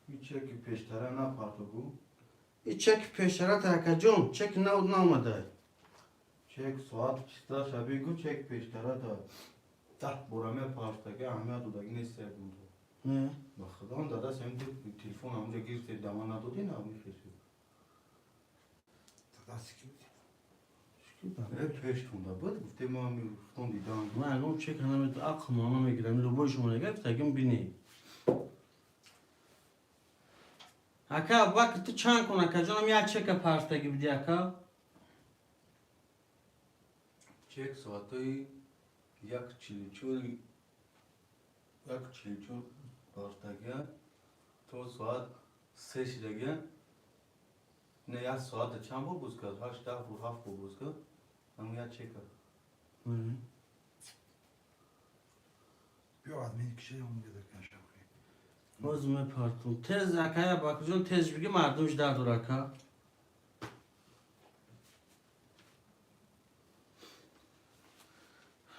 Bir çeki peştara ne parto bu? Çek peşara takacun, çek ne oldu olmadı. Çek saat çıta şabigu çek peştara da. Da burame parstaki Ahmet odaki ne sevdim. Ne? Bakıdan da sen de telefon amca girse damana do değil mi abi kesin. Tadası gibi. Hep peştunda bu temamı fondi dan. Malum çek anamet aklıma ona girelim, lo boş ona gel takim bini. Akaj bak tu çan kona kacanım ya çeka parsta gibi diye akaj. Çek saati yak çiliçul parstaki to saat 6 lege ne ya saat çan bu buzka haş da bu haf bu buzka ama ya çeka. Bir adam iki şey onu gelirken şapkayı. Özüme partum. Tez akaya bakacağım, tez bilgi mardum jda duraka.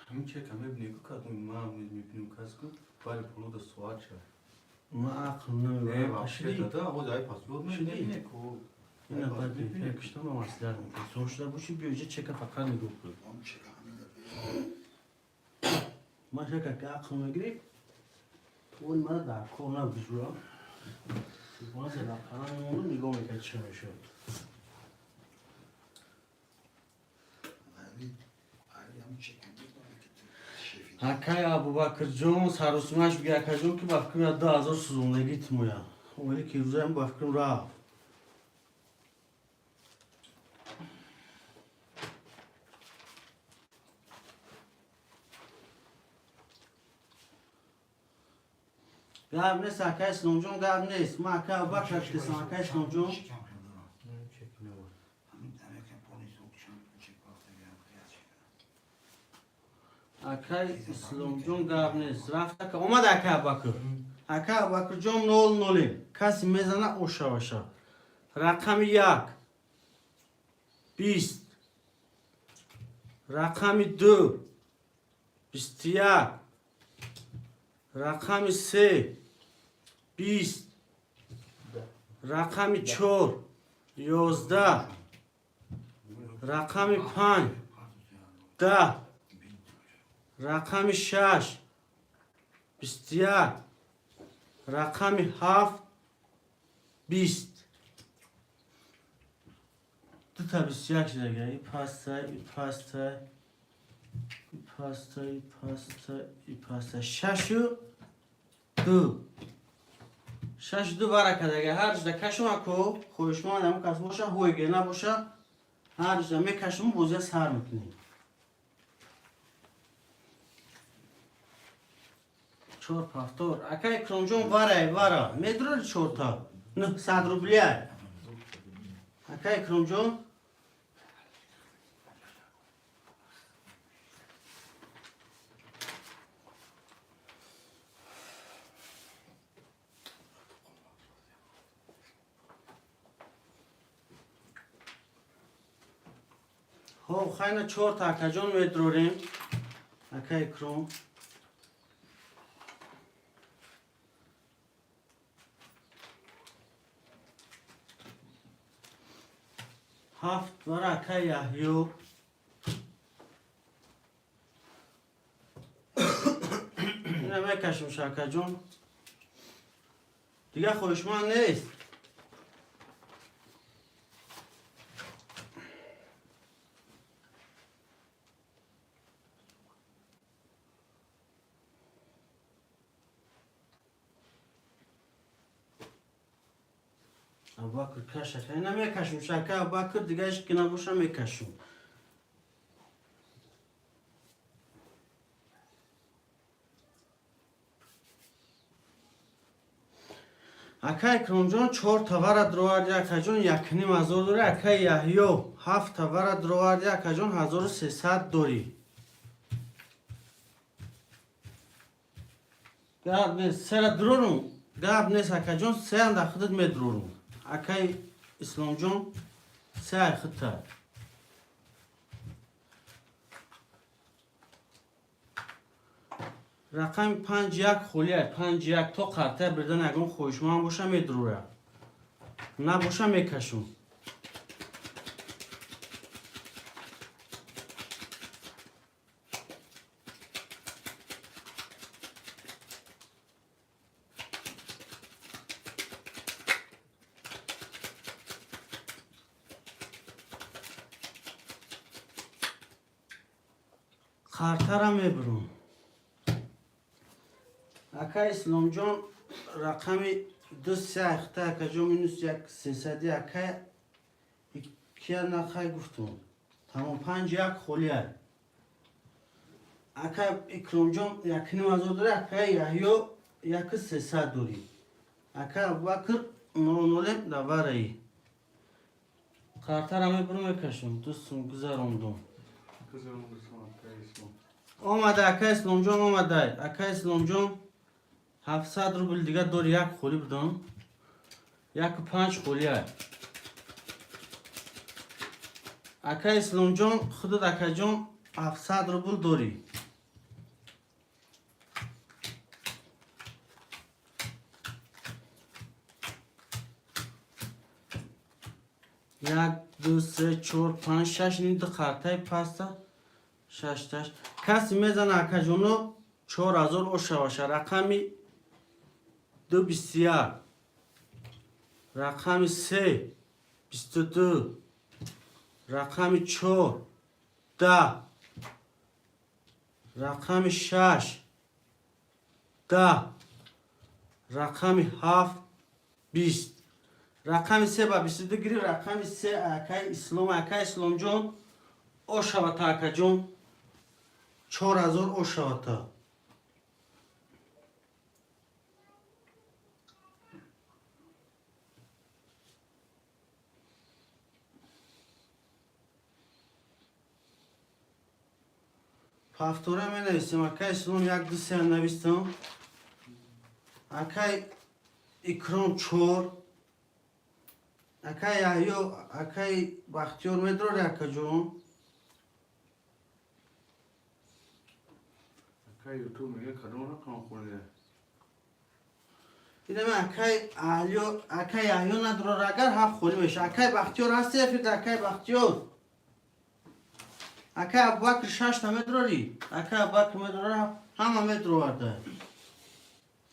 Hem çek hem hep ne kadın ma mi kaskı bari pulu da suat çay. Ma aklını Ne ve var aşırı. şey da o da pas yok mu Şimdi- ne ko. Yine tabii yakıştırmaması lazım. Sonuçta bu şey bir önce çeka fakar ne dokuyor. Onu çekelim. Ma şaka ki aklına girip olmadı da kona bir zor. Bazı lafların onu nigo me kaçırmış o. Ailemi çeken bir tane şefi. Hakaya Abu Bakır John sarısmaş bir yakacağım ki bakım ya da azor suzumla gitmiyor. Öyle ki yüzden bakım rahat. Gab ne sakay snomcum gab ne isma akaya bak şaştı sakay snomcum. Çek ne var. Akay snomcum gab ne rafta ka omad akaya bakır. Akaya bakır jom nol nolim. Kasi mezana oşa oşa. Rakami yak. 20. Rakami 2. 21. Rakami 3. 20. Rakami 4. 11. Rakami 5. 10. Rakami 6. 21. Rakami 7. 20. Du tabii siyah şeyler gel. İpasta. Şaşı. Du. Şaşı du var kadar gel. Her işte kaşıma ko. Koşma adamı kasmışa. Hoy gene boşa. Her işte me kaşımı bozuya sarmıkni. Çor paftor. Akay kromcum vara. Medrol çorta. Ne 100 rublya. Akay kromcum. Ho khayna chor ta kajon medrorim. Akay krom. Haft var akay yahyo. Yine me میکشم شکر جون. دیگه خوشمند نیست. ابوبکر که شکر نمیکشم شکر ابوبکر دیگه اش که نباشه میکشم. اکای کرم جان 4 تاور دروارد یک جان 1.5 داره. اکای یحیی 7 تاور دروارد یک جان 1300 داری. گاب نیست سر درونم. گاب نیست اکای جان 3 اند خودت میدرونم. اکای اسلام جان 3 خطر. رقم 5 1 خولیه 5 1 تا قرطه بردن اگه خوشمان باشه میدروره نباشه میکشم. قرطه را میبرم. اکای اسلام جان رقمی 2 اخته اکا جان مینوس 1 300 اکای کیا نخای گفتم تمام 5 1 خولیه. اکای اکرام جان 1.5 داره. اکای یحیی 1300 داری. اکای ابوبکر 9 دواره. قرطه را میبرم میکشم. دوستم گذراندم. آمده اکای اسلام جان آمده. اکای اسلام جان 700 روبل دیگه دور 1 خولی بدم. 1.5 خولیه. اکای اسلام جان خودت اکای جان 700 روبل داری. یک 2 3 4 5 6 این دو قرطه پسته 6 کسی میزنه اکای جانو 4000 او شواشه. رقمی 2 21 رقم 3 22 رقم 4 10 رقم 6 10 رقم 7 20 رقم 3 با 22 گیری. رقم 3 اکای اسلام جان او شواتا اکای جان 4000 او شواتا. پافتوره می نویسیم. اکای اسلام 1 2 3 نویستم. اکای اکرام 4 اکای یحیی اکای بختیار میدراره اکای جان. اکای یوتیوب میگه کدوم رقم خولیه. دیدم اکای یحیی ندراره اگر 7 خولی میشه. اکای بختیار هستی افید اکای بختیار. اکای ابوبکر 6 تا میدراری. اکای ابوبکر میدراره همه میدرورده.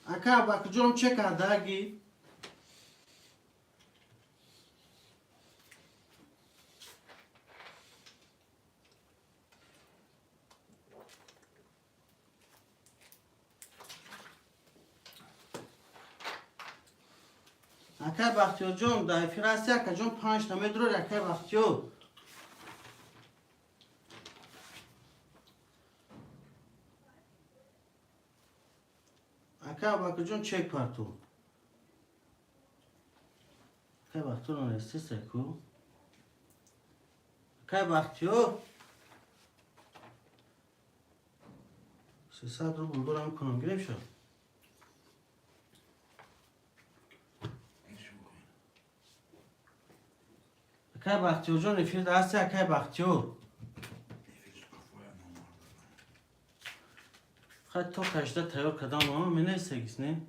اکای ابوبکر جان چه کرده اگی؟ اکای بختیار جان در افیر هستی اکای جان 5 تا میدراری. اکای بختیار اکای ابوبکر جان چک پرتو. اکای بختیار نرسته سکو. اکای بختیار 300 رو بلدورم میکنم گریم شد. اکای بختیار جان افیر هستی اکای بختیار. خواهد تا کشته تیار کدام ها می نیستگیست نه؟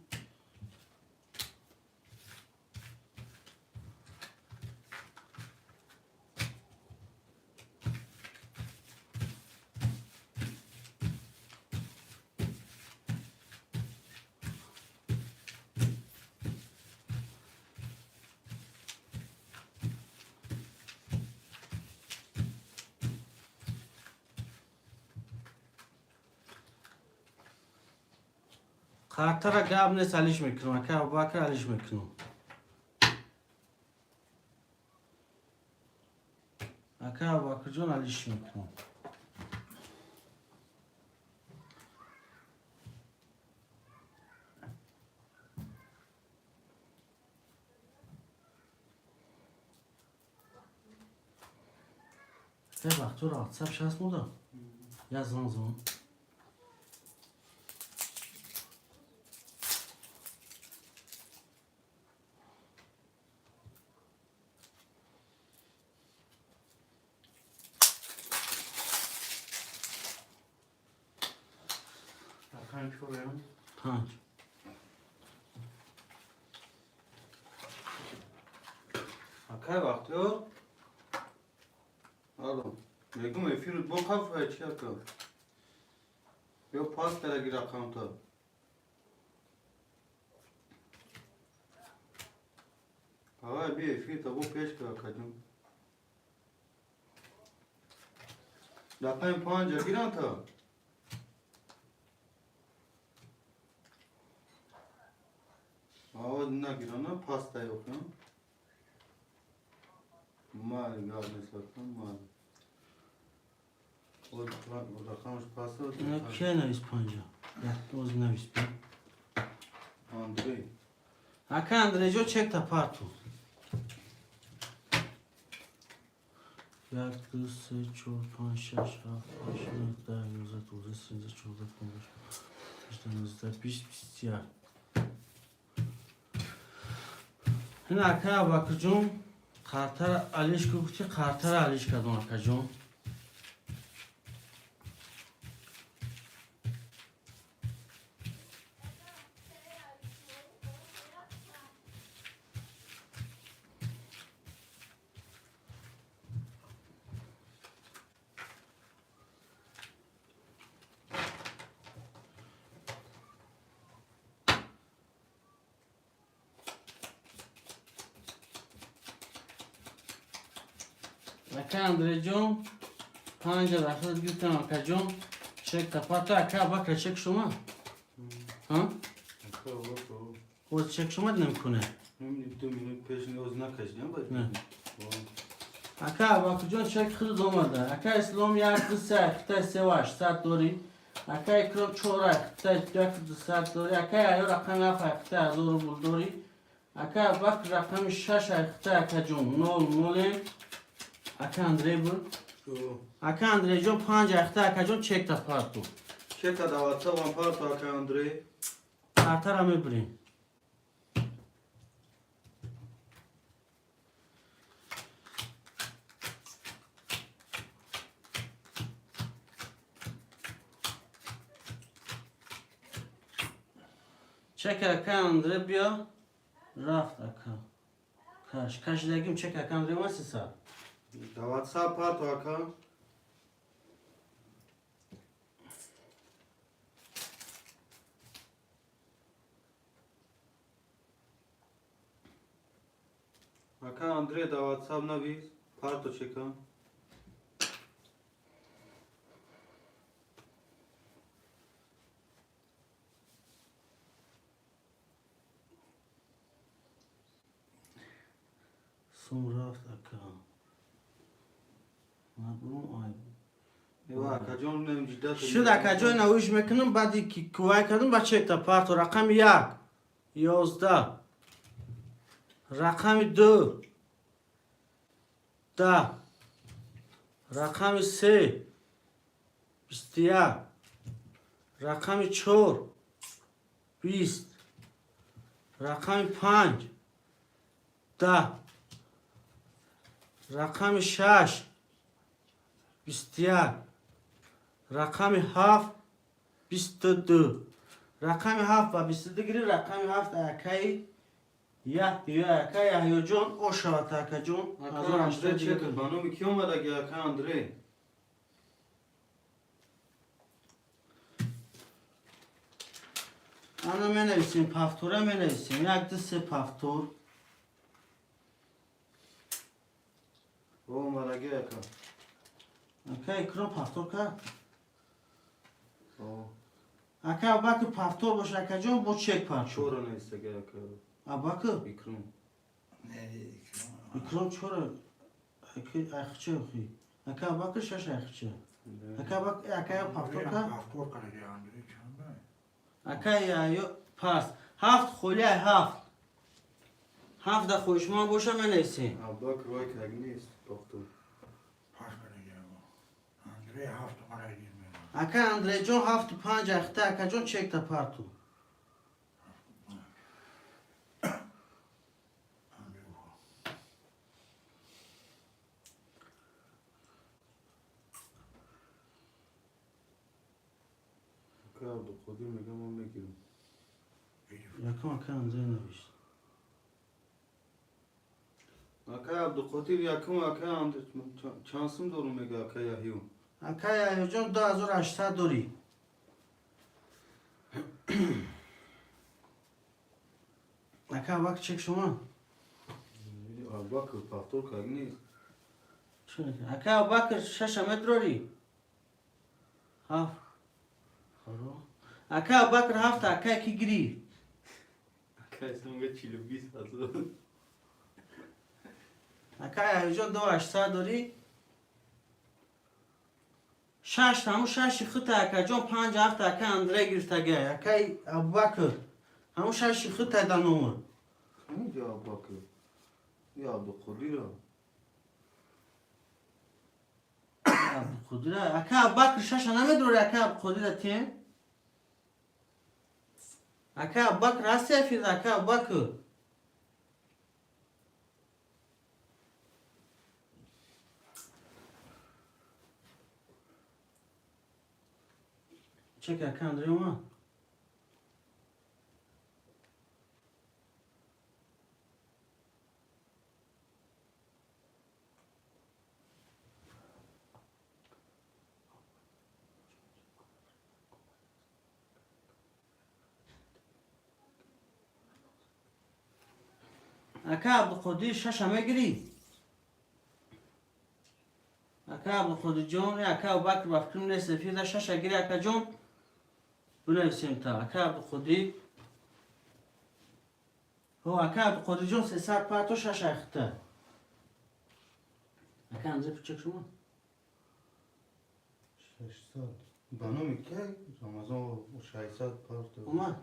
خاطر گاب نیست علیش میکنم اکا ابوبکر علیش میکنم اکا ابوبکر جان علیش میکنم یه وقت تو را واتساپ شست مودا yazan zaman Hangi oraya? hangi? Akay vakti o. Aldım. Megum efirut bu kafaya çiğ Yok pas tere gira kanta. Hava bir efir tabu peş kara kacım. Lakayım panca giran ta. Hava dinle girana pasta yok ya. Mal yardım sakın mal. O rakamız pasta o. Ne kena İspanya? Ya toz ne İspanya? Andrei. Aka Andrejo çek ta partu. Jak ty se čo pan šaš a pašne da yuza tuza sinza çolda konuş. İşte bizde piş ya. Hina aka bakıcım kartar aliş kukti kartar aliş kadın akacım. Aka Andrejom, panca daxil gittim akacım. Çek tapata aka bakra çek şuma. Ha? Akay bak o. O çek şuma ne mümkün? Hem 2 minut peşinde özüne kaçacağım bak. Ne? Aka bakıcım çek kız olmadı. Aka İslam yardı saat, ta sevaş, saat dori. Aka ikram çorak, ta dört saat dori. Aka ayı rakam afa, ta zor bul dori. Aka bak rakam şaş ta akacım. Nol. Aka Andrej bul. Aka Andrejom panca ayakta akacım çek tapartu. Çeka davatsa vamparto Akay Andrei. Kartara mı bileyim? Çek Aka Andrej bia. Raft Aka. Kaş degim çek Aka Andrej nasıl sa? Davatsa parto Akay. Akay Andrei davatsa naviz. Parto çeka. Son raft Aka. Mabrum ay. Eyvah Akay'ın nem cidden. Şu dakika joyna uş mekanım badi ki kuvay kadın başek ta parto rakam 11 rakam 2 da rakam 3 rakam 4 20 rakam 5 da rakam 6 20 rakam 7 22 rakam 7 و 22 گیری rakam 7 اکای یا اکای یا جون او شوات اکا جون Akay Andrei çeka. Bana bir kim var ya Akay Andrei. انا می نویسیم پفتوره می نویسیم یک دسته پفتور O maragi Akay. اکای اکرام پفتور کرد O. اکا باکر پافتور باشه اکا جان با چک پارچو چورا نیست اگه اکا اباکر اکرم Ne? میکروم چورا اخچه اخی اکا باکر شش اخچه اکا پافتور که Haftor kalacak Andrei çanda. اکا یا پس هفت خولی هفت دا خوشمان باشه من نیستیم ابا کروای که اگه نیست پاختو Pas kalacak o. Andrei hafta kalacak. اکا اندره جان هفت پنج اخته اکا جان چک تا پارتو Andrei ufak. اکا عبدو قدیر میگم من میگیرم یکم اکا اندره نوشت اکا عبدو قدیر یکم اکا اندر چانسم دارم میگه اکا یهیون اکا یا جان 2800 داری اکا باکر چک شما ابا که پافتور که اگه نیست چه اکا باکر شش متر داری هفت خرو اکا باکر هفت اکا کی گری اکا اسمونگه 40-20 هزار اکا یا جان 2800 داری شش همون شش خط اکا جان 5 هفت اکا اندره گرفتگه اکا ابوبکر همون شش خط دانومه اینجا ابا که یا عبدو قدیر خودی را اکا ابوبکر شش نمیدوری اکا خودی را تیم اکا ابوبکر هستی فیز اکا ابوبکر چک اکا اندره اومد اکا عبدالقدیر شش میگیری اکا عبدالقدیر جان اکا ابوبکر بفکرم نیست فیز شش گیری اکا جان بنویسیم تا اکا عبدالقدیر هو اکا عبدالقدیر جان 300 پارتو شش اخته اکا اندره پچک شما 600 بانو که رمضان 600 پارت اومد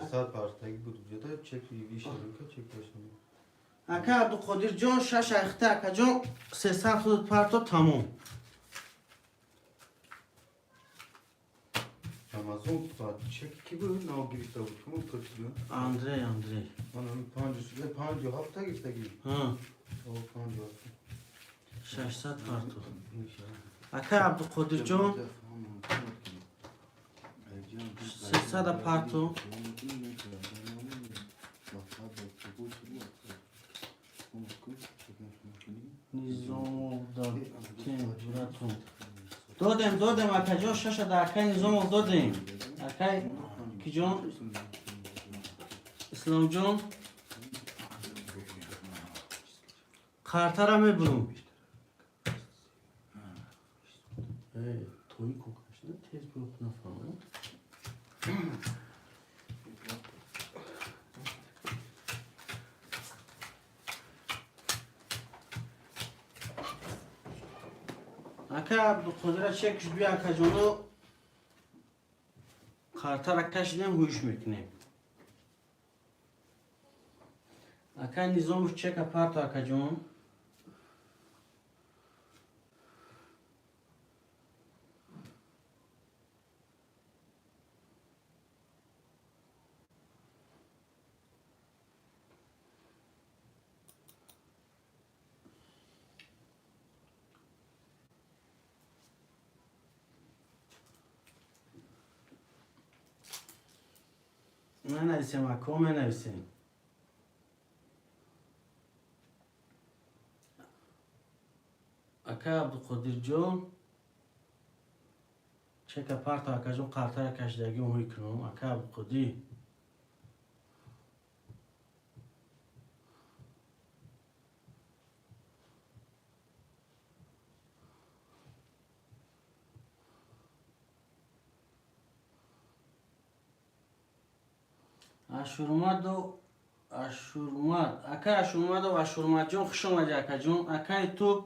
300 پارتگی بود جدا چکی ویشه که چک داشتم اکا عبدالقدیر جان شش اخته اکا جان 300 خود پارتو تمام رمضان بعد چک کی بود نو گرفته بود کمون کردیم اندره من هم 5 هفته گرفتگی ها او 5 هفته 600 پارتو اکا عبدالقدیر جان 300 پارتو نظام دادم اکا جان شش دا اکا نظام دادیم اکا کی جان اسلام جان کارتر هم میبرم توی کوکش نه تیز برو نفهمم اکا عبدالقدیر چکش بیا اکا جانو کارتر اکاش دیم هوش میکنیم اکا نظامش چک اپارتو اکا جان ننویسیم اکا ننویسیم اکا عبدالقدیر جان چک اپارتو اکا جان کارتر کشدگی اون کنم اکا عبدالقدیر اشورمد و اشورمد اکا اشورمد و اشورمد جون خوش اومدی اکا جون. اکای تو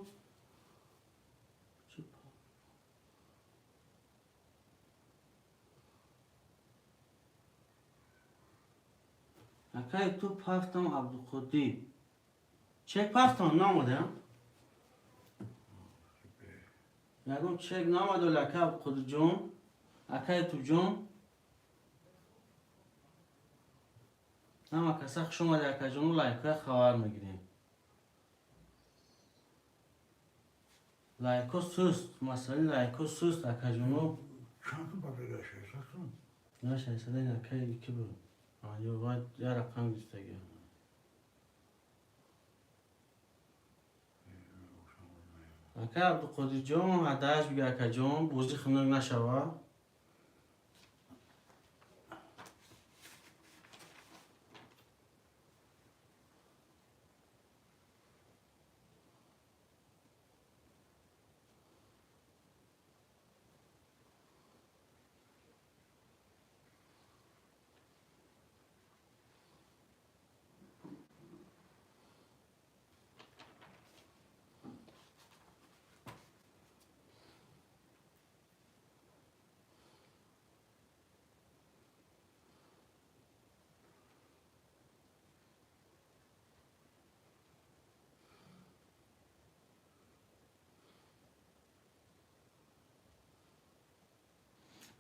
اکای تو پفتم عبدالقدیر چک پفتم نامده هم یکم چک نامده لکه عبدالقدیر جون اکای تو جون نما کسا خوش اومده اکا جون لایکای خوار میگیریم لایکو سوست مسئله لایکو سوست اکا جونو چند تا بابا شایستون؟ نه شایسته این اکای که بود آیا باید یه رقم دیستگی اکا عبدالقدیر جون هدهش بگه اکا جون بوزی خنوگ نشوه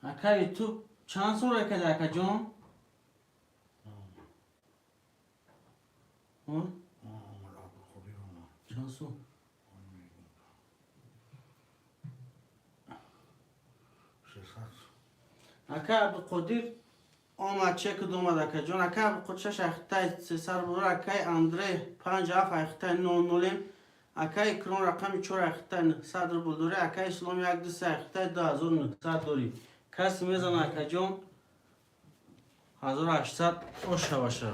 اکا یوتیوب چند سوره کده اکا جون؟ چند سو؟ اکا عبدالقدیر آمد چه کد اومد اکا جون اکا عبدالقدیر شش اختای 300 بوده اکای اندره 57 اختای 00 اکای کرون رقم 4 اختای 100 رو بلدوره اکای اسلام 1 2 3 اختای 2900 دوری کسی میزنه اکا جون 1800 اوشه باشه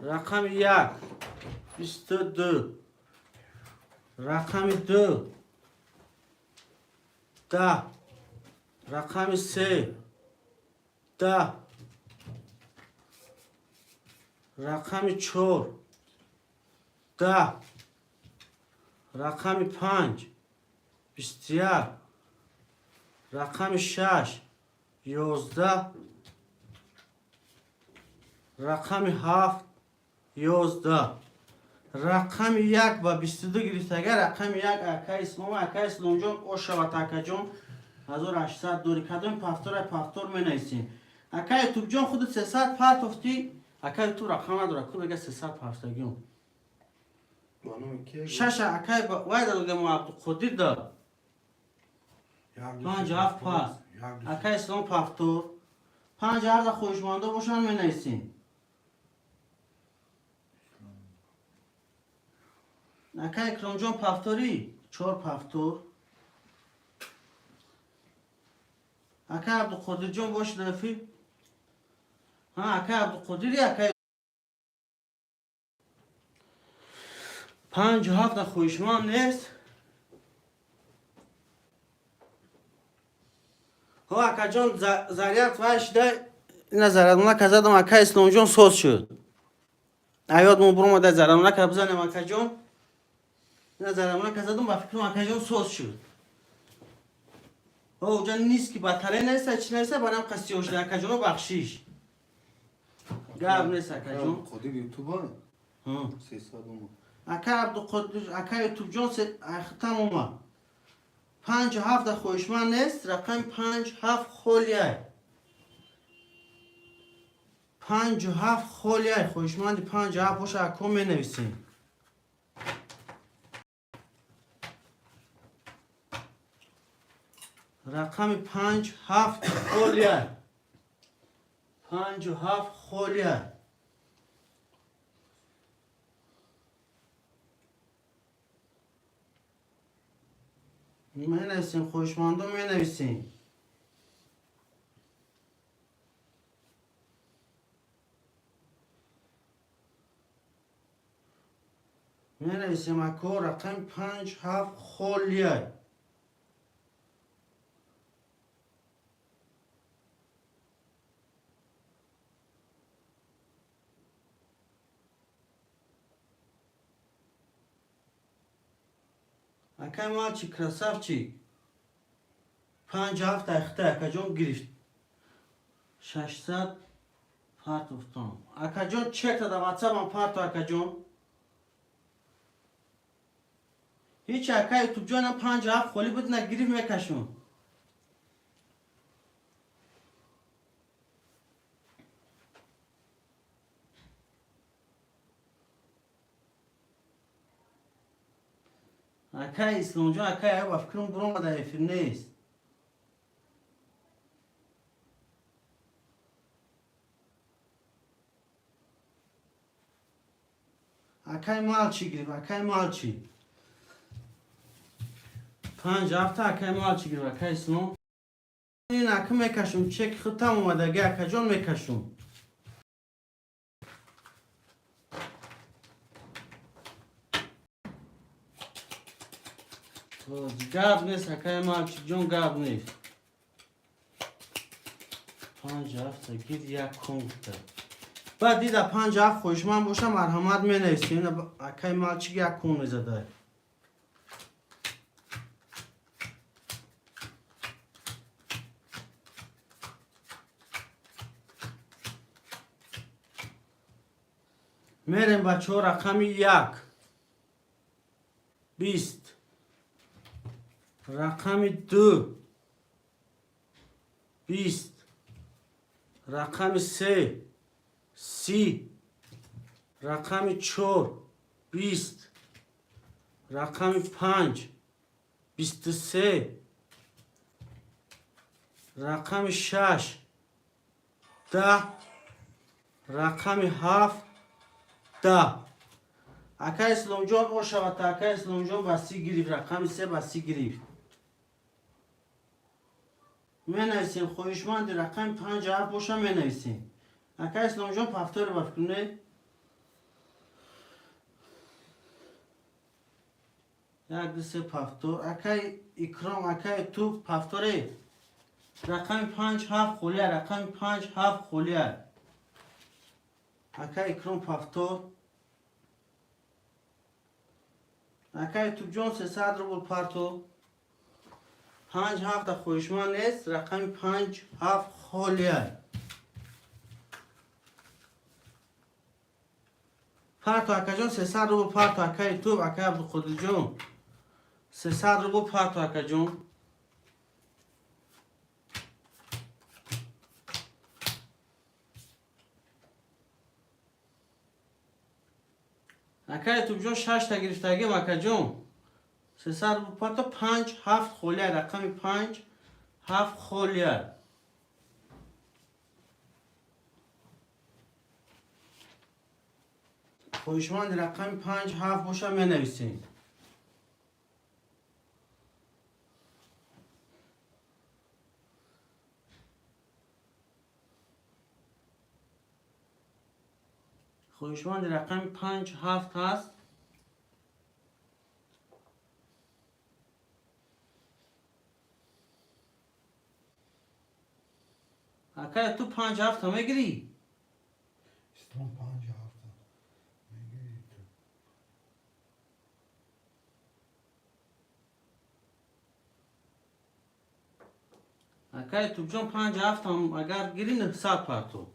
رقم 1 22 رقم 2 10 رقم 3 10 رقم 4 10 رقم 5 21 رقم 6 11 رقم 7 11 رقم 1 و 22 گرفتگه رقم 1 اکای اسلام جون او شوات اکا جون 1800 دوری کدوم پفتور می نیستیم اکای توب جون خود 300 پرت افتی اکای تو رقم نداره کو بگه 300 پرتگیون شش اکای وای دلگه مو عبدالقدیر دا 57 پس اکای اسلام پفتور 5 عرض خوشمانده باشن می نیستیم اکای اکرام جون پفتوری 4 پفتور اکای عبدالقدیر جون باش دفی ها اکای عبدالقدیری اکای 57 خوشمان نیست ها اکا جون زریعت وش ده این زرادمونه که زدم اکای اسلام جون سوز شد ایاد مو برو ده زرادمونه که بزنم اکا جون این زرادمونه که زدم با فکرم اکا جون سوز شد اوجا نیست که بطره نیست چی نیست برام قصی هوش اکا جونو بخشیش گاب نیست اکا جون قدیر یوتیوب ها 300 اومد اکا عبدالقدیر اکا یوتیوب جون ختم اومد 57 خوشمان نیست رقم 57 خولیه 57 خولیه خوشمندی 57 باشه اکا می نویسیم رقم 57 خولیه 57 خولیه می نویسیم خوشمندو می نویسیم می نویسیم اکو رقم 57 خولیه اکای مال چی کرساف چی 57 اخته اکا جون گرفت 600 پارت افتان اکا جون چک داده واتساپ هم پارت اکا جون هیچ اکای تو جانم 57 خولی بود نه گریف میکشون اکای اسلام جان اکای او افکرم برون بده ایفر نیست اکای مال چی گریف اکای مال چی 57 اکای مال چی گریف اکای اسلام این اکا میکشون چک ختم اومده گه اکا جان میکشون گاب نیست اکای مال چی جون گاب نیست 57 گیر یک کنگته بعد دیده 57 خوشمن باشه مرحمت می نیستیم اکای مال چی یک کون زده میریم بچه ها رقمی 1 20 رقمی 2 20 رقمی 3 30 رقمی 4 20 رقمی 5 23 رقمی 6 10 رقمی 7 10 اکای اسلام جان او شود اکای اسلام جان بسی گریف رقمی 3 بسی گریف می نویسیم خویشمند رقم 57 باشه می نویسیم اکای اسلام جان پفتار بفکنه یک دو سه پفتار اکای اکرام اکای تو پفتاره رقم 57 خولیه رقم 57 خولیه اکای اکرام پفتار اکای تو جان 300 رو بول پارتو 57 خویشمند نیست رقم 57 خولیه پارتو اکا جان 300 رو بول پارتو اکای تو اکای عبدالقدر جان 300 رو بول پارتو اکا جان اکای تو جان 6 تا گرفتگی اکا جان 300 رو بول پارتو 57 خولیه رقم 57 خولیه خویشمند رقم 57 باشه می نویسیم خویشمند رقم 57 هست اکای تو 57 هم میگیری اسلام 57 میگیری تو اکای تو جان 57 هم اگر گیری 900 پارتو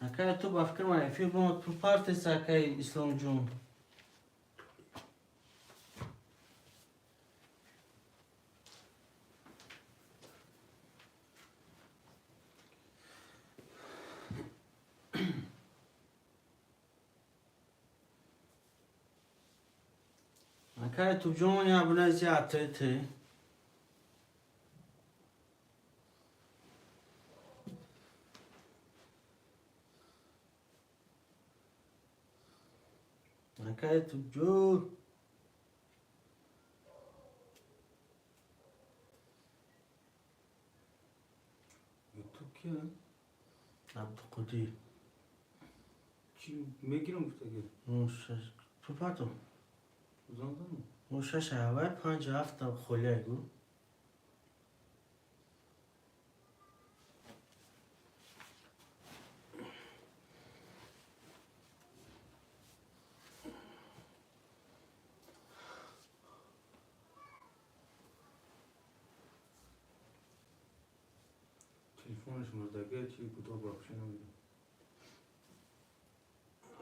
اکای تو بفکر ما فیل بومت پر پارتس اکای اسلام جون اکای تو جان یا بنا زیاده ته اکای تو جو تو کیه عبدالقدیر چی میگیرم گفته گیر موشش تو پاتو زندان موشش هوای 5-7 خوله گو تلفونش مردگه چی بودا باکشی نمیده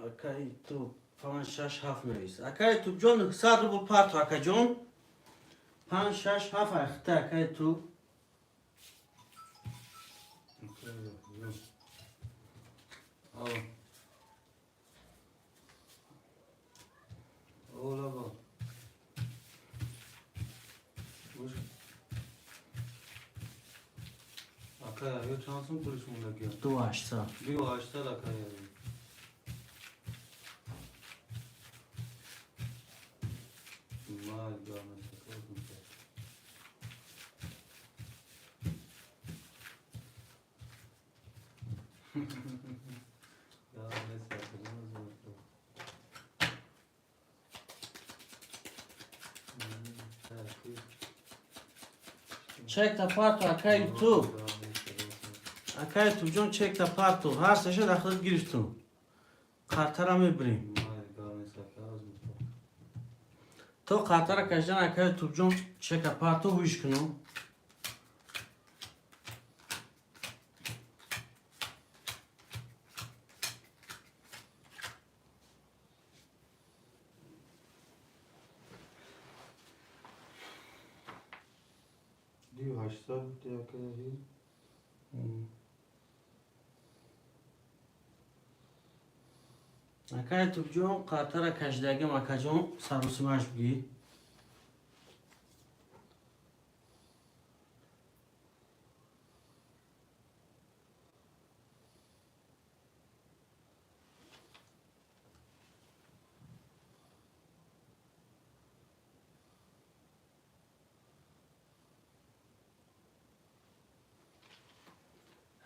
اکای تو 5-6-7 نویس اکای تو جون 100 روبل پارتو اکا جون 5-6-7 اخته اکای تو آه اولا با باش اکا یا چانسون پولش مردگه 2-800 بیو 800 اکا یا مال گامن سکوت میکنه گامن سکوت چک تا پارتو اکای تو اکای تو جون چک تا پارتو هر سشه داخل گرفتون قطر هم میبریم تو قطر کشدن اکای تو جون چک تا پارتو ویش کنو دیو 800 بوده اکا هی اکای تو جون قطر کشدگی اکا جون سروسیمش بگی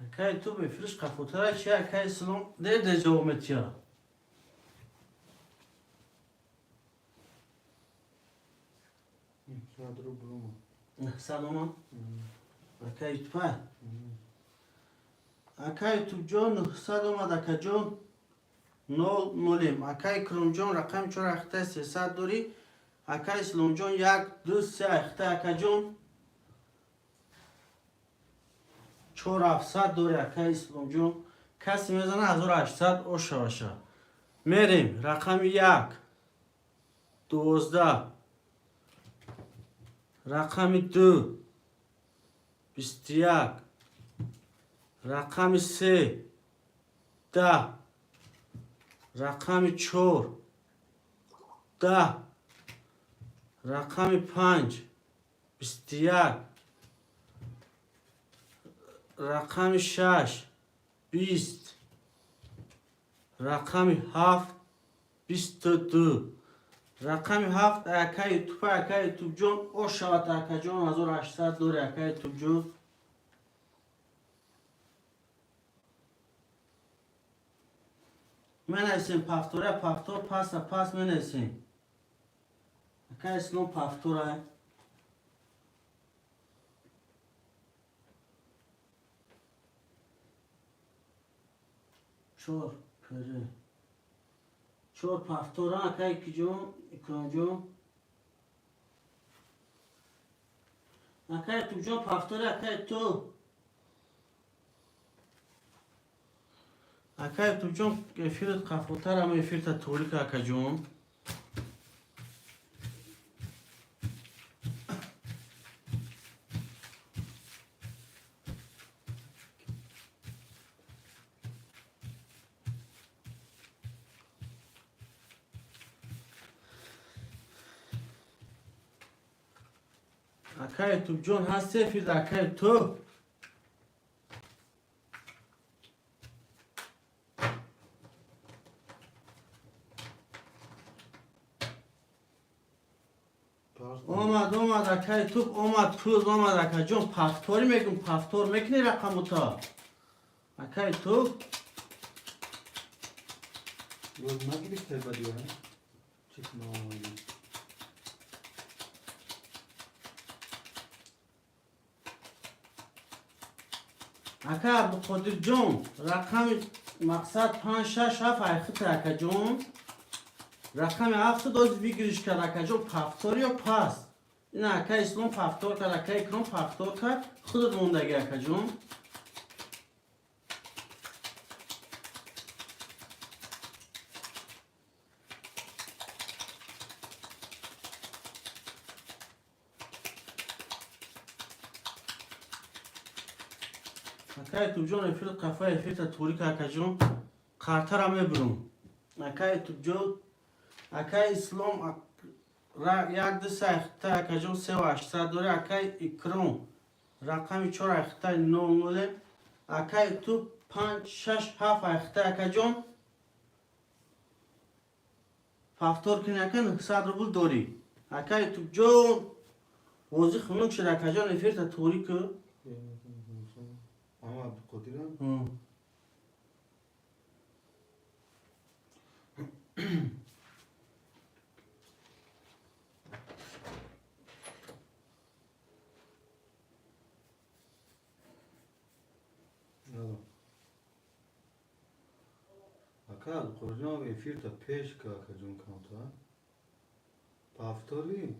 اکای تو بفرش قفوتره چی اکای سلام ده جوامتیا صد رو برومو سلام اکای تو پای اکای تو جون 900 اومد اکا جون 0 اکای کرم جون رقم چور اخته 300 دوری اکای سلام جون 1 2 3 اخته اکا جون 4700 دوری اکای سلام جون کسی میزنه 1800 اوشه باشه میریم رقم 1 12 رقم 2 21 رقم 3 10 رقم 4 10 رقم 5 21 رقم 6 20 رقم 7 22 رقم 7 اکای توپ اکای توپ جون او شوات اکا جون 1800 دور اکای توپ جون من ایسیم پافتوره پافتور پاس من ایسیم اکای سلام پافتوره چور پره چور پافتوره اکای کی جون اکرام جون اکای تو جون پافتوره اکای تو اکای تو جون افیرت قفوتر اما افیرت تولیک اکا جون اکای تو جون هست افیرت اکای تو اومد اکای توپ اومد کروز اومد اکا جون پافتوری میگم پافتور میکنی رقمو تا اکای تو Yoz nagirip teyba diyor ha. Çıkma olmayı. اکا عبدالقادر جون رقم مقصد 5 6 7 اخت اکا جون رقم 7 دوز بگیرش کرد اکا جون پفتور یا پس این اکا اسلام پفتور کرد اکا اکرام پفتور کرد خودت موندگی اکا جون اکای تو جون افیل قفا افیل تا توری که اکا جون قرطه را میبرون اکای تو جون اکای اسلام را یک دست اخته اکا جون 3 و 800 داره اکای اکرام رقم 4 اخته 9 اکای تو 5 6 7 اخته اکا جون پفتور کنی اکا 900 روبل داری اکای تو جون وزی خونک شد اکا جون افیل تا توری که Ama Abdülkadir ha. Nada. Akal, Kurcan ve firta peş ka kacun kanta. Paftori.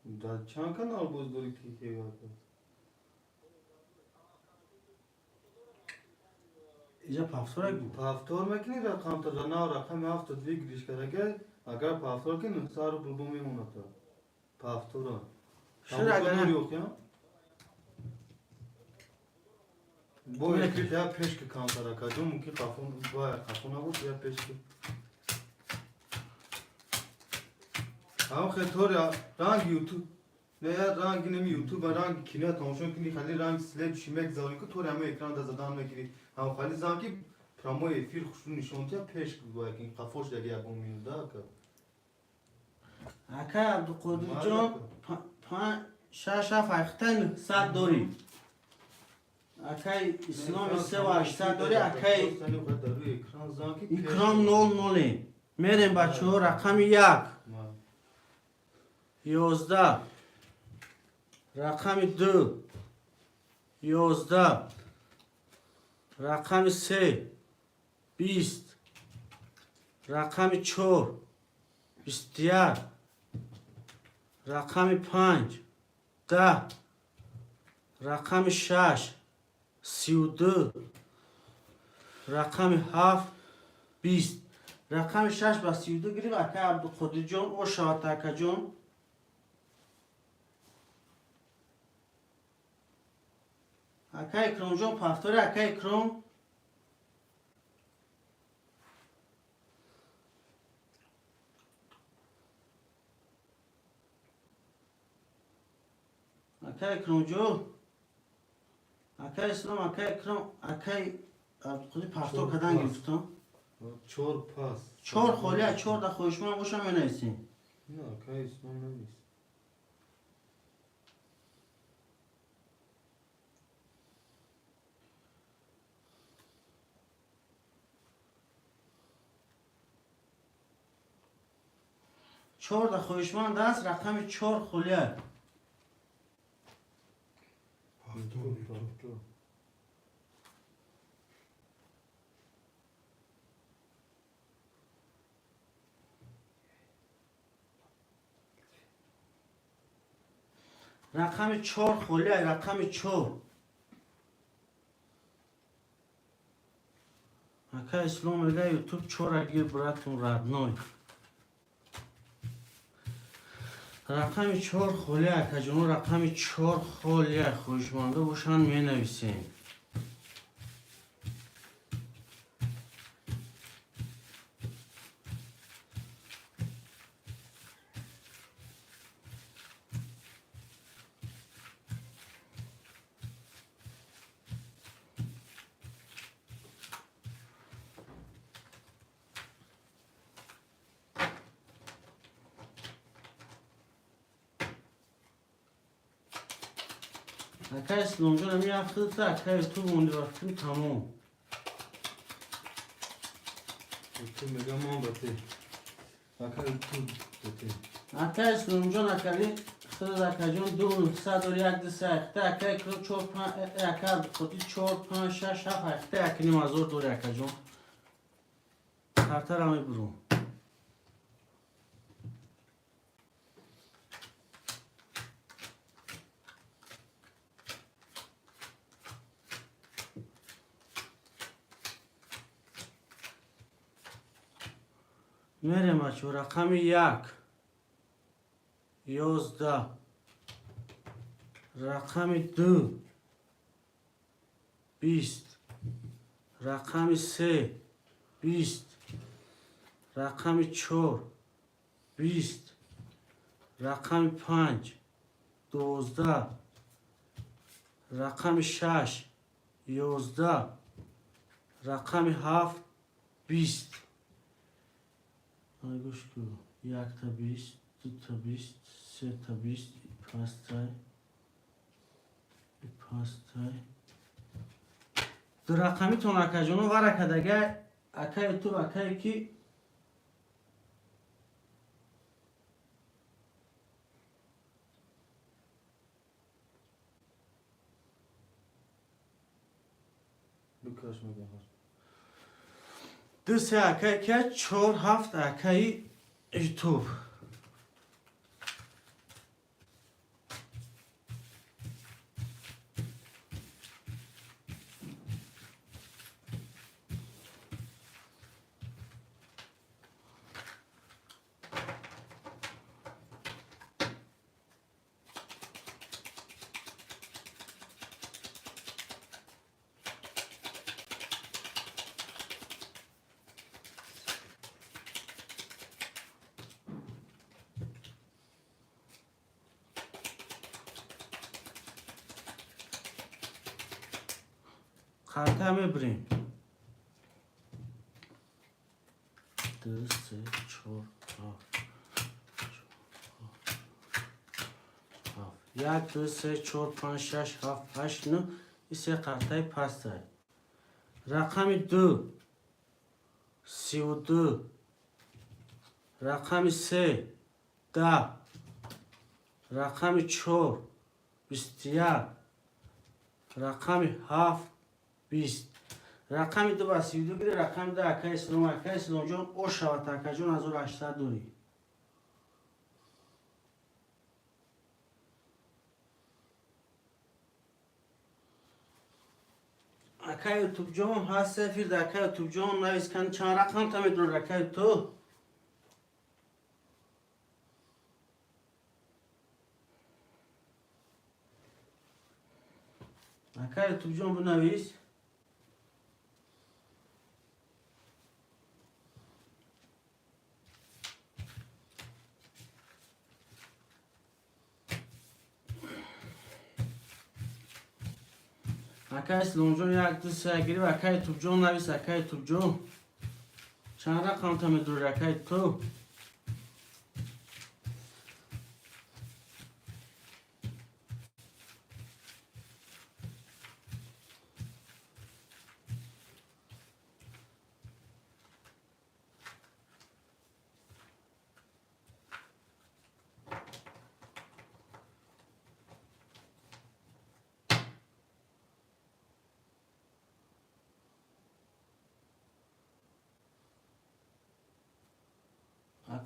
Da çan kanal bozduri ki vardı. اینجا پفتور Paftor makine rakam ta jana rakam hafta dvi giriş karage agar paftor ke nuksar bulbu memnun ata. Paftora. Şuraya Tamam gene. yok ya. Bu Öyle ekip ya peşke kantara kacım ki kafun kafuna bu ya peşke. Ama khetor ya rang YouTube ne ya rang ne mi YouTube rang kine tamşon kini khali rang slab shimek zalim ko thora me ekran da zadan me kiri. Ama khali zan ki pramo efir khuşun nişontiya peşke bu ki kafoş da ya bu minuda ka. اکای عبدالقادر جون 5 6 7 اخته 900 داری اکای اسلام 3 و 800 داری اکای ekran zan ki اکرام 0 میریم بچه ها رقم 1 11 رقم 2 11 رقم 3 20 رقم 4 21 رقم 5 10 رقم 6 32 رقم 7 20 رقم 6 و 32 گرفت اکا عبدالقادر جون او شوات اکا جون اکا اکرام جون پفتور اکا اکرام اکا اکرام جون اکا اسلام اکا اکرام اکا عبدالقادر پفتور کدن گرفتم çor pas. 4 خالی 4 دا خوشمان باشم یا نیستیم Ne kay ismam ne biz. 4 دا خوشمند است رقم 4 خلیه رقم 4 خلیه رقم 4 اکا اسلام میگه یوتیوب 4 اگه براتون ردنای رقم 4 خلیه اکا جون رقم 4 خلیه خوشمنده باشن می نویسیم اکا اسلام جان همی هفته تا اکا تو مونده وقتی تمام. تو میگم ما بته اکا تو بته اکا اسلام جان اکالی خود اکا جان 200 و یک دسته اکتا اکا اکرو 4 5 اکا خودی 4 5 6 7 اکتا اکنی مازور دوری اکا جان ترتر همی برون. میریم بچه رقم 1 11 رقم 2 20 رقم 3 20 رقم 4 20 رقم 5 12 رقم 6 11 رقم 7 20 گوش کو 1 تا 20 2 تا 20 3 تا 20 5 تا دو رقمی تون اکا جانو ور اکا دگه اکای تو اکای کی بکاش میگم دو سه اکای که 4 7 اکای یوتیوب خرطه همه بریم 2 3 4 7 1 2 3 4 5 6 7 8 9 این سه خرطه پسته رقم 2 32 رقم 3 10 رقم 4 21 رقم 7 20 رقم 2 با 32 گیره رقم 2 اکای اسلام جان او شوات اکا جان 1800 دوری اکای یوتیوب جان هست سفیر در اکای یوتیوب جان نویس کن چند رقم تا میدون اکای تو اکای یوتیوب جان بنویس اکای اسلام جان 1 2 3 گیری و اکای یوتیوب جان نویس اکای یوتیوب جان چند رقم تا میدون اکای تو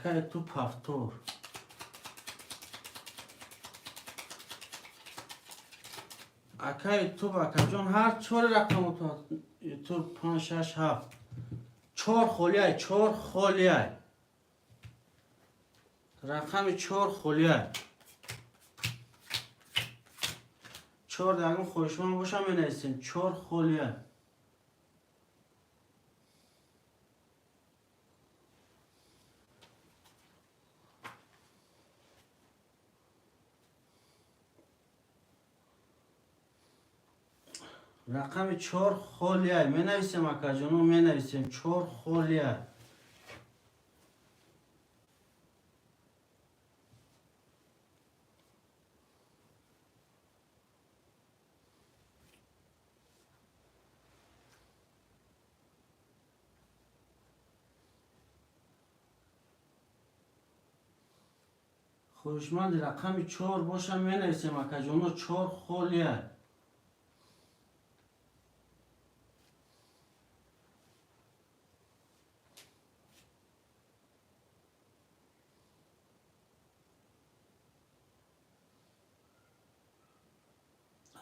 اکای تو پفتور اکای تو اکا جان هر 4 رقم تو 5 6 7 4 خلیه رقم 4 خلیه 4 درگم خوشمان باشم بنویسیم 4 خلیه رقم 4 خلیه می نویسیم اکا جانو می نویسیم 4 خلیه خوشمند رقم 4 باشه می نویسیم اکا جون 4 خالیه.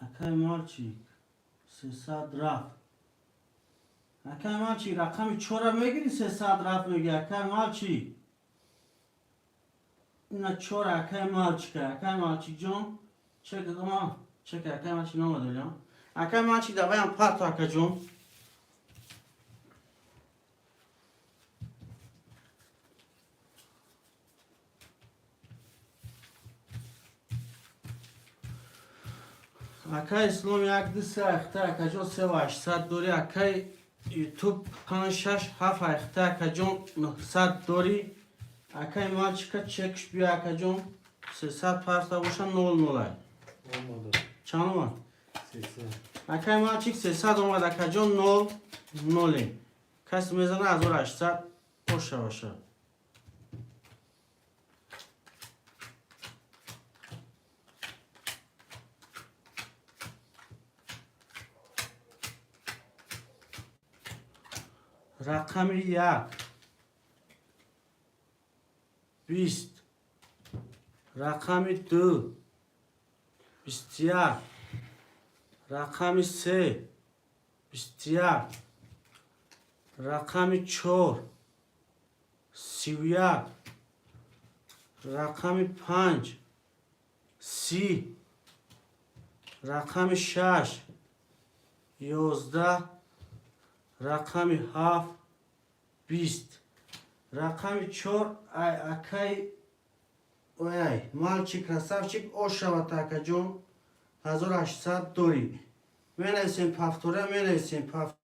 اکای مالچی 300 رفت. اکای مالچی رقم 4 میگیری 300 رفت میگی اکای مالچی. نه 4 اکای مالچی که اکای مالچی جون چک دما چک اکای مالچی نامده لیم. اکای مالچی دوایم پارت اکای جون. اکای اسلام یک دسته اخته اکای جون 3800 دوری اکای یوتیوب 5 6 7 اخته اکای جون 900 دوری اکای مالچی که چکش بیا اکای جون 300 پارتا باشه 0 0 Olmadı. چند اومد؟ 80. اکای مالچی 300 اومد اکای جون 0 0 کسی میزنه 1800 باشه باشه. رقم 1 20 رقم 2 21 رقم 3 21 رقم 4 31 رقم 5 30 رقم 6 11 رقم 7 20 رقم 4 اکای اوی مالچی کرسافچیک او شود اکا جون 1800 دوری می نویسیم پفتوره می نویسیم پفتوره.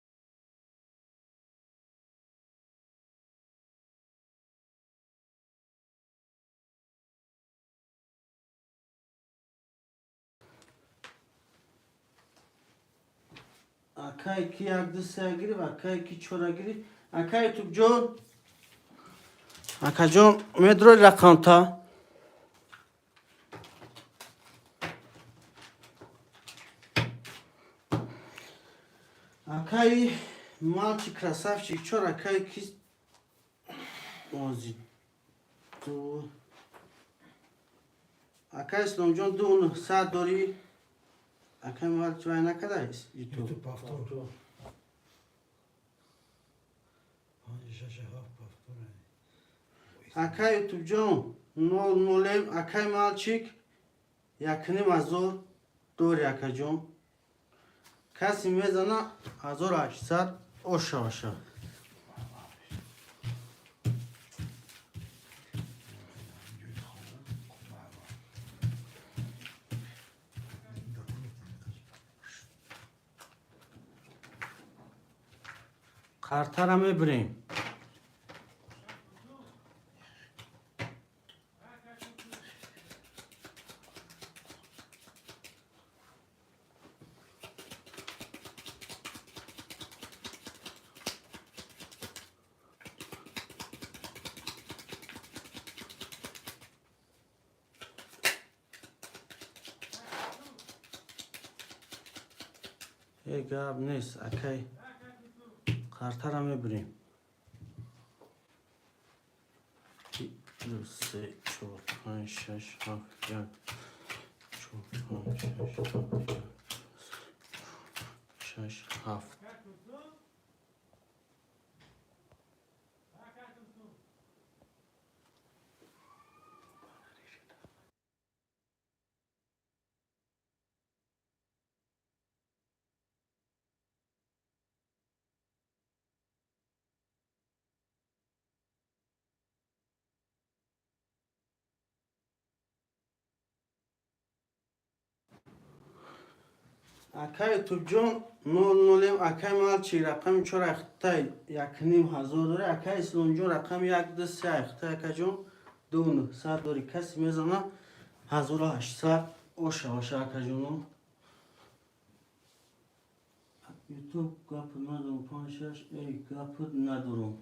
اکای کی یک دسته گیری و اکای کی چورا گیری اکای توب جون اکا جون میدروی رقم تا اکای مالچی کرسافچیک چور اکای کی اوزی دو اکای اسلام جون 2900 دوری اکای مالچی وای نکده ایست یوتیوب یوتیوب پافتور 5 6 7 پافتور اکای یوتیوب جون 0 0 اکای مالچیک یکنیم ازور دوری اکای جون کسی میزنه 1800 اوشه باشه. کارتا را میبریم. یه گاب نیست اکای کارتا را میبریم. 2 3 4 5 6 7 1 4 5 6 7 اکای تو جون 0 0 اکای مالچی رقم 4 اخته 1500 دوری اکای اسلام جون رقم 1 2 3 اخته اکای جون 2900 دوری کسی میزنه 1800 اوشه باشه اکای جونو یوتیوب گپ ندارم 5 6 ای گپ ندارم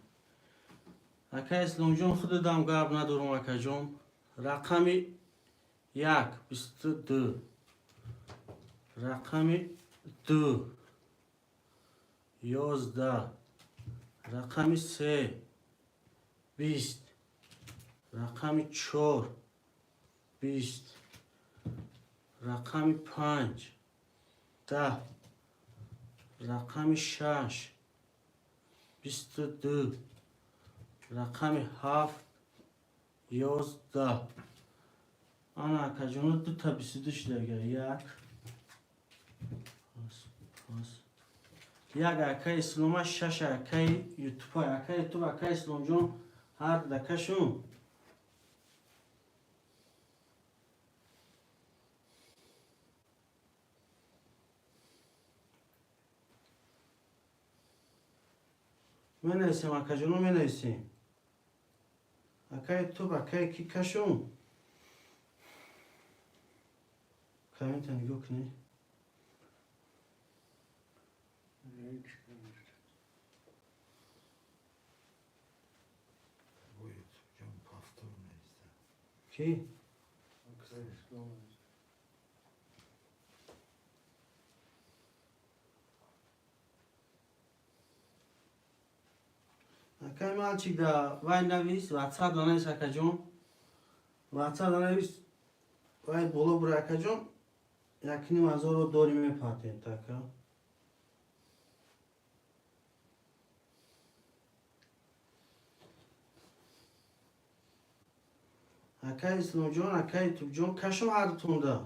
اکای اسلام جون خود دام گپ ندارم اکای جون رقمی یک 22 رقم 2 11 رقم 3 20 رقم 4 20 رقم 5 10 رقم 6 22 رقم 7 11 آن اکجانو دو تا 22 شده یک یک اکای اسلام شش اکای یوتیوب اکای یوتیوب اکای اسلام جون هر دکشون می نویسیم اکجانو می نویسیم اکای یوتیوب اکای کی کشون کامنت نگاه کنی Buyur. Can pastor neyse. کی اکای مالچی دا وای نویس واتساپ دانایس اکجون واتساپ دانایس وای بولو برا اکجون یکنی مزار رو دوری می پاتین تاکا اکای اسلام جون اکای یوتیوب جون کشم هر تونده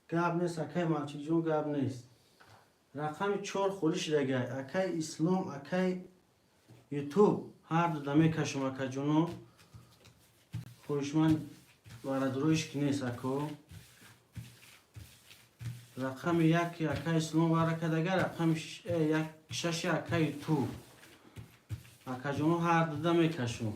گاب نیست اکای مالچی جون گاب نیست رقم 4 خوریش دیگه اکای اسلام اکای یوتیوب هر دو دمی کشم اکا جونو خوشمن وارد رویش که نیست اکو رقم 1 اکای اسلام وارد دیگه رقم 6 اکای یوتیوب اکا جونو هر دو دمی کشم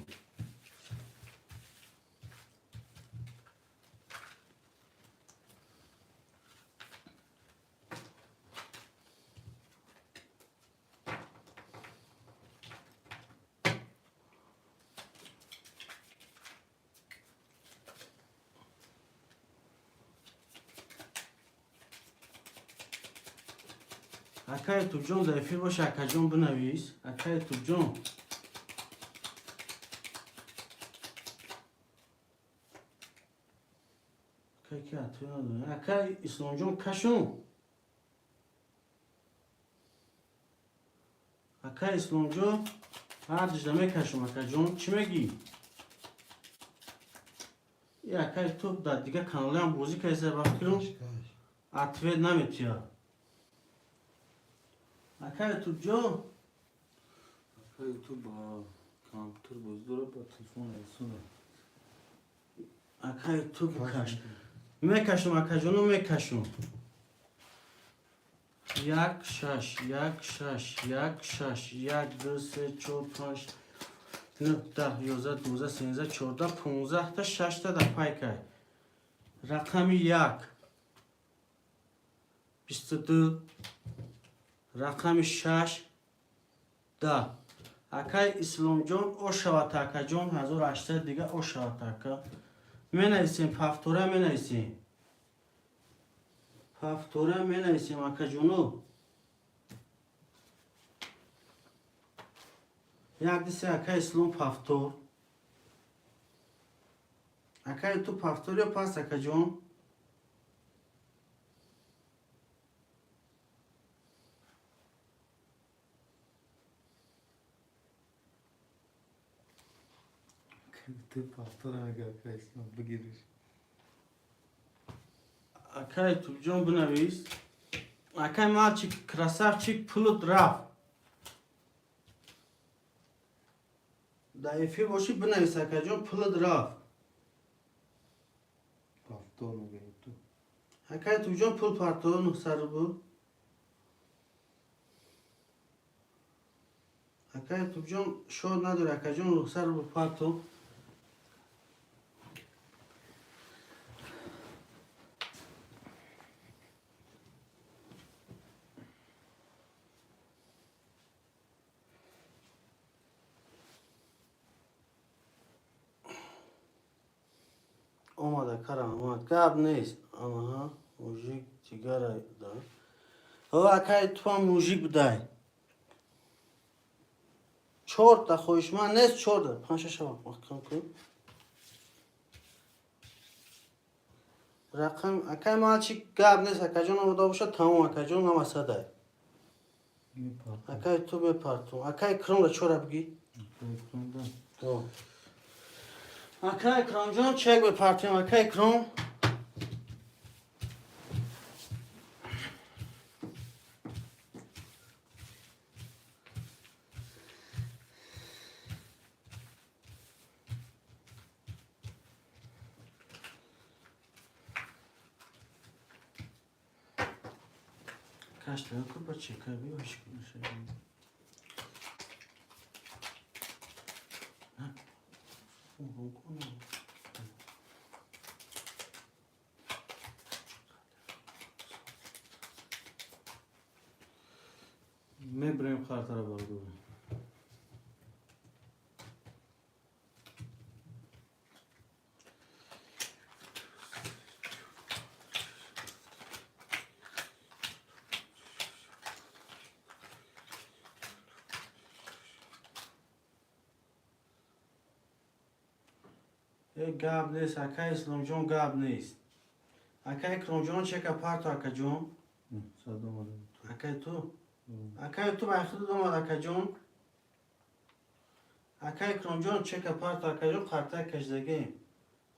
اکای یوتیوب جون در افیر باشه اکا جون بنویس اکای یوتیوب جون اکای که اتوی نداره اکای اسلام جون کشون اکای اسلام جون هر دجدمه کشم اکا جون چی میگی؟ یه اکای یوتیوب در دیگه کانالی هم بوزی که ایسا وقت کرون Kaç. اتوی نمیتیا اکای یوتیوب جون اکای تو با کامپیوتر بزرگ با تلفن رسونه اکای یوتیوب Kaç. کش میکشم اکا جونو میکشم یک شش یک شش یک شش یک دو سه چهار پنج نه ده یازده دوزده سینزده چهارده 15 تا 6 تا در پای که رقم 1 22 رقم 6 10 اکای اسلام جون او شوات اکا جون 1800 دیگه او شوات اکا می نویسیم پفتوره می نویسیم پفتوره می نویسیم اکا جونو یک دیسی اکای اسلام پفتور اکای تو پفتور یا پس اکا جون تو پاستور هم اگر اکای اسلام بگیریش اکای تو جون بنویس اکای مال چی کراسافچیک پلوت رفت دایفی باشی بنویس اکا جون پلوت رفت پاستور میگه تو اکای تو جون پل پارتو نه سر بود اکای تو جون شور نداره اکا جون نه سر بود پارتو اومده کرم اومد گب نیست آنها موژیک دیگر دار او اکای تو هم موژیک بدای چورت تا خویش من نیست چورت پنشه شما مخکم کن رقم اکای ما چی گب نیست اکای جون اومده باشه تمام اکای جون هم اسده اکای تو بپرتون اکای کرم را چورا بگی تو اکای کرم جون چک بپرتیم اکای کرم کاشته کو بچه که بیوش کنه میبریم خاطر بردو گاب نیست اکای اسلام جون گاب نیست اکای کرم جون چه کپارت اکا جون اکای تو اکای تو با خود دومد اکا جون اکای کرم جون چه کپارت اکا جون خارتا کشدگی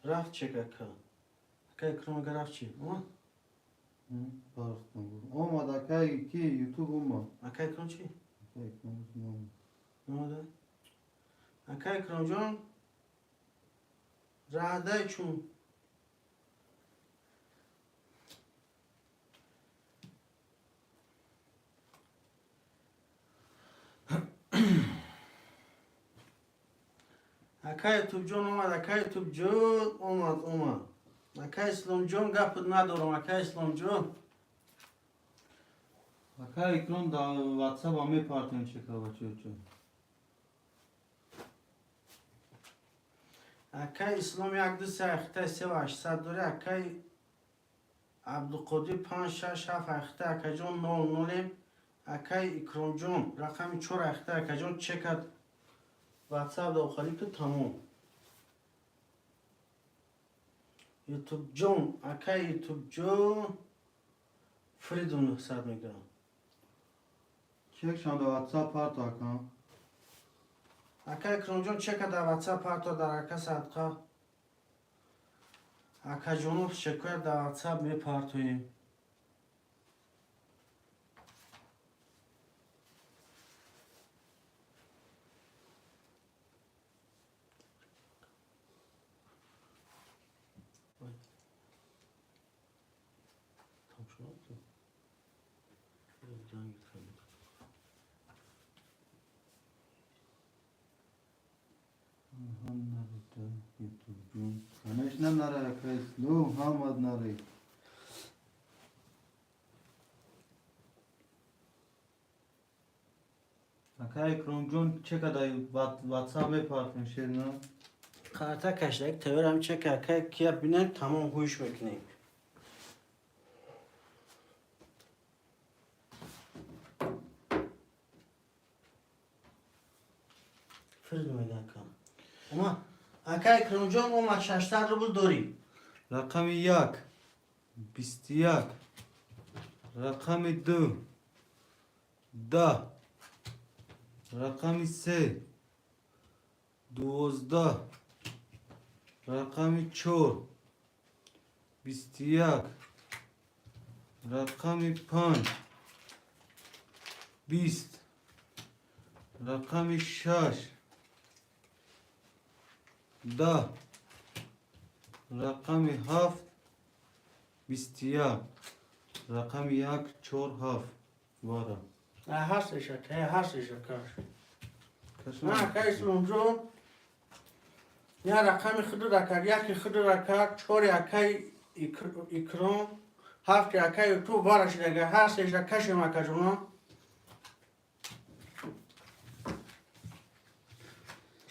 رفت چه که اکای کرم اگر رفت چی اومد اکای کی یوتیوب اومد اکای کرم چی اکای کرم نماده اکای کرم جون راده چون اکای توب جون اومد اکای توب جون اومد اکای اسلام جون گفت ندارم اکای اسلام جون اکای کرم دا واتساپ هم میپرتیم چه که بچه چه اکای اسلام یک دو سه اخته سه و هشتصد دوره اکای عبدالقادر 5 6 7 اخته اکای جون 0 0 اکای اکرام جون رقم 4 اخته اکای جون چکت واتساپ داخلی که تمام یوتیوب جون اکای یوتیوب جون فریدون 900 میگم چک شان دا واتساپ پارت اکن اکای اکرام جون چکت در واتساپ پارتا در اکا صدقه اکای جونو شکر در واتساپ می پارتویم یوتیوب جون همش نره اکای اسلام هماد نره اکای کرم جون چه که دا واتساپ میپرتیم شیر نه خاطر کشتک تور هم چک اکای کیا بینن تمام گوش میکنیم فرد میدن کن اما اکای کرم جون اومد 600 روبل داریم رقم 1 21 رقم 2 10 رقم 3 12 رقم 4 21 رقم 5 20 رقم 6 10 رقم 7 21 رقم 1 4 7 وارا هستش اکای هستش اکاش کشم نه اکای اسلام جون یا رقم خود رکر یکی خود رکر 4 اکای اکرام 7 اکای تو بارش دیگه هستش اکاشم اکا جون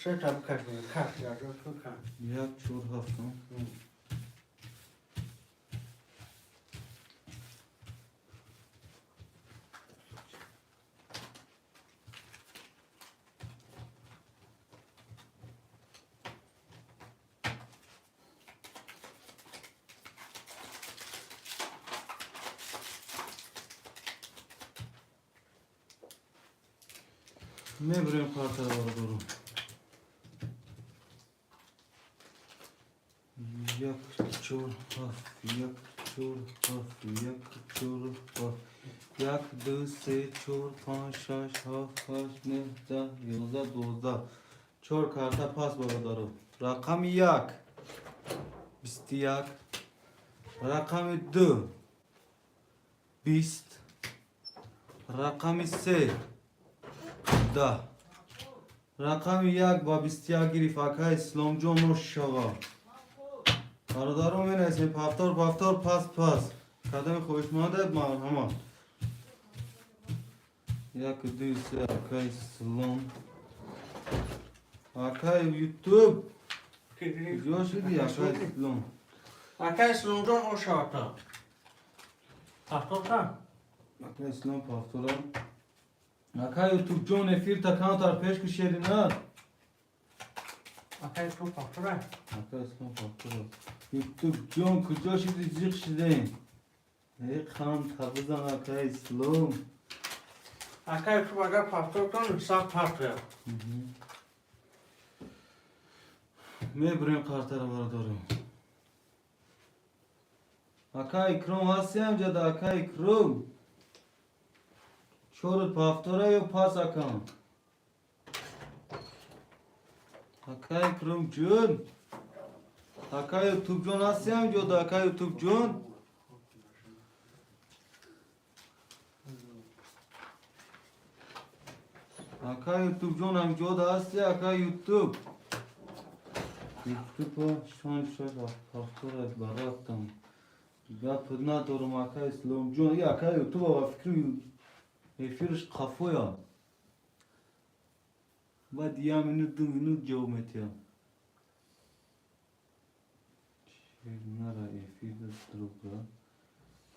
سه تا بکش بگه کش یا جو تو کن 1 4 7 میبریم کارت رو برو. یک چور هفت، یک چور هفت، یک چور هفت، یک دو سه چور پنج شش هفت هشت نه ده یازده دوزده. چور کارت پاس برو. رقم یک 21. رقم 2 20. رقم 3 10. رقم 1 با 21 گرفت اکای اسلام جان رو شوا برادرم این اسم پفتار پاس قدم خوش مانده مرحمت. 1 2 3 اکای اسلام اکای یوتیوب کجا شدی اکای اسلام اکای اسلام جان او شواتا پفتار کن اکای اسلام پفتارم اکای یوتیوب جان افیر تا کانتر پیش کشیدی نه اکای اسلام پفتاره اکای اسلام پفتارم یوتیوب جان کجا شدی زیخ شدی ای خان تبزن اکای اسلام اکای یوتیوب اگر پفتار کن سخت پفتاره میبریم کارتر برداریم اکای اکرام هستی هم جده اکای اکرام چورت پافتاره یا پاس اکام اکای اکرام جون اکای یوتیوب جون هستی هم جده اکای یوتیوب جون اکای یوتیوب جون هم جده هستی اکای یوتیوب یوتیوب شان شد پافتاره براتم گپ ندارم اکای اسلام جون یا اکای یوتیوب و فکری افیرش قفویا بعد یه منوت 2 منوت جواب میتیم نرا افیر دروگا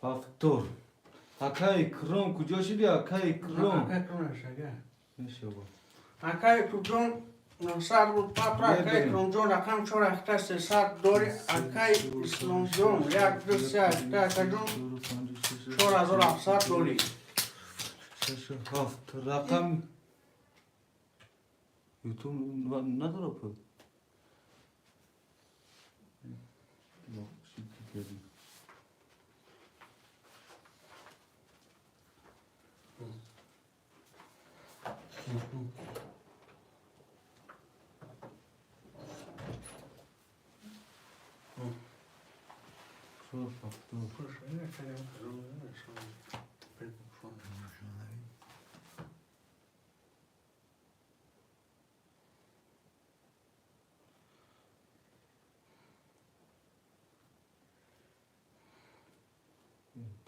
پافتور اکای کرم کجا شدی اکای کرم اکای کرم نشگه میشه با اکای یوتیوب جان صد بود پفتاره اکای اسلام جان رقم 4 اخته 300 داری اکای اسلام جان 1 2 3 اخته اکای جان 4700 داری 6 7 رقم یوتیوب نداره پر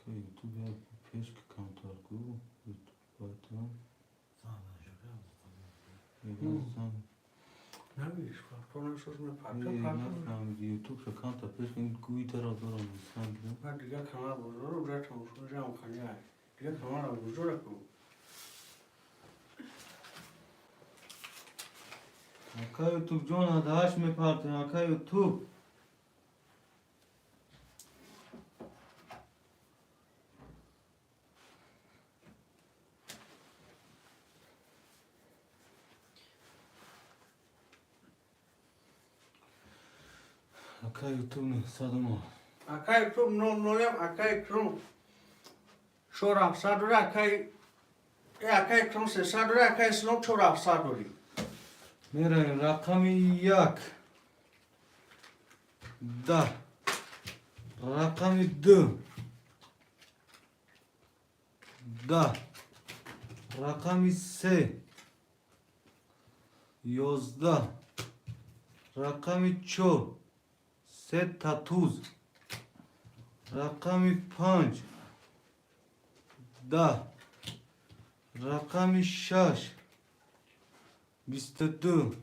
یوتیوب پیش که کانتر کو یوتیوب بایتون نمیش پفتاره نشوز می پفتاره نفهمیدی یوتیوب شو کانتر پیش که این گوی ترا دارم انسان بعد دیگه کمر بزرگ رو برای تماشون جمع کنی دیگه کمر رو بزرگ کن اکای یوتیوب جان هدهش میپرده اکای یوتیوب اکای یوتیوب نه صدما اکای یوتیوب نولیم اکای کرم 4700 داری اکای کرم 300 داری اکای اسلام 4700 داری میریم رقم 1 10 رقم 2 10 رقم 3 11 رقم 4 3 تاتوز رقم 5 10 رقم 6 22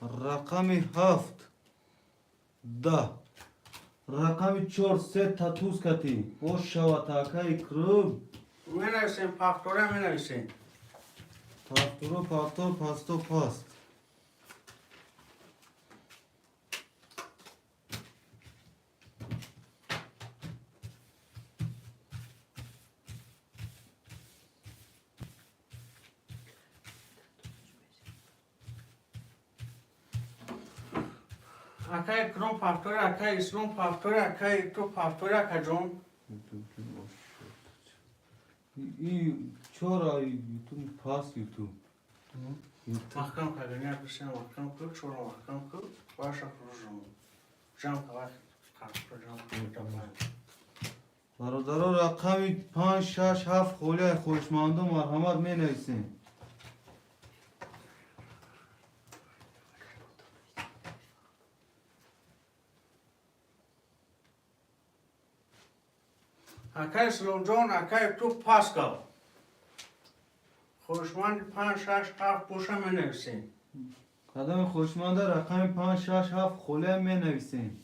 رقم 7 10 رقم 4 3 تاتوز کتی او شوا تاکای کرم می نویسیم پفتاره می نویسیم پافتورو پافتور پاستو پاست اکای کرم پافتوری اکای اسلام پافتوری اکای تو پافتوری اکا جون این چرا تو پاس تو محکم کردنی بسیار محکم کرد چون محکم کرد باشه روزم جام کواش کار جام برادرها رقمی 5 6 7 خوله خوشمند و مرحمت می نویسین. اکای اسلام جون اکای تو پاس کن خوشمند 5 6 7 بوشه می نویسین قدم خوشمند رقم 5 6 7 خوله می نویسین.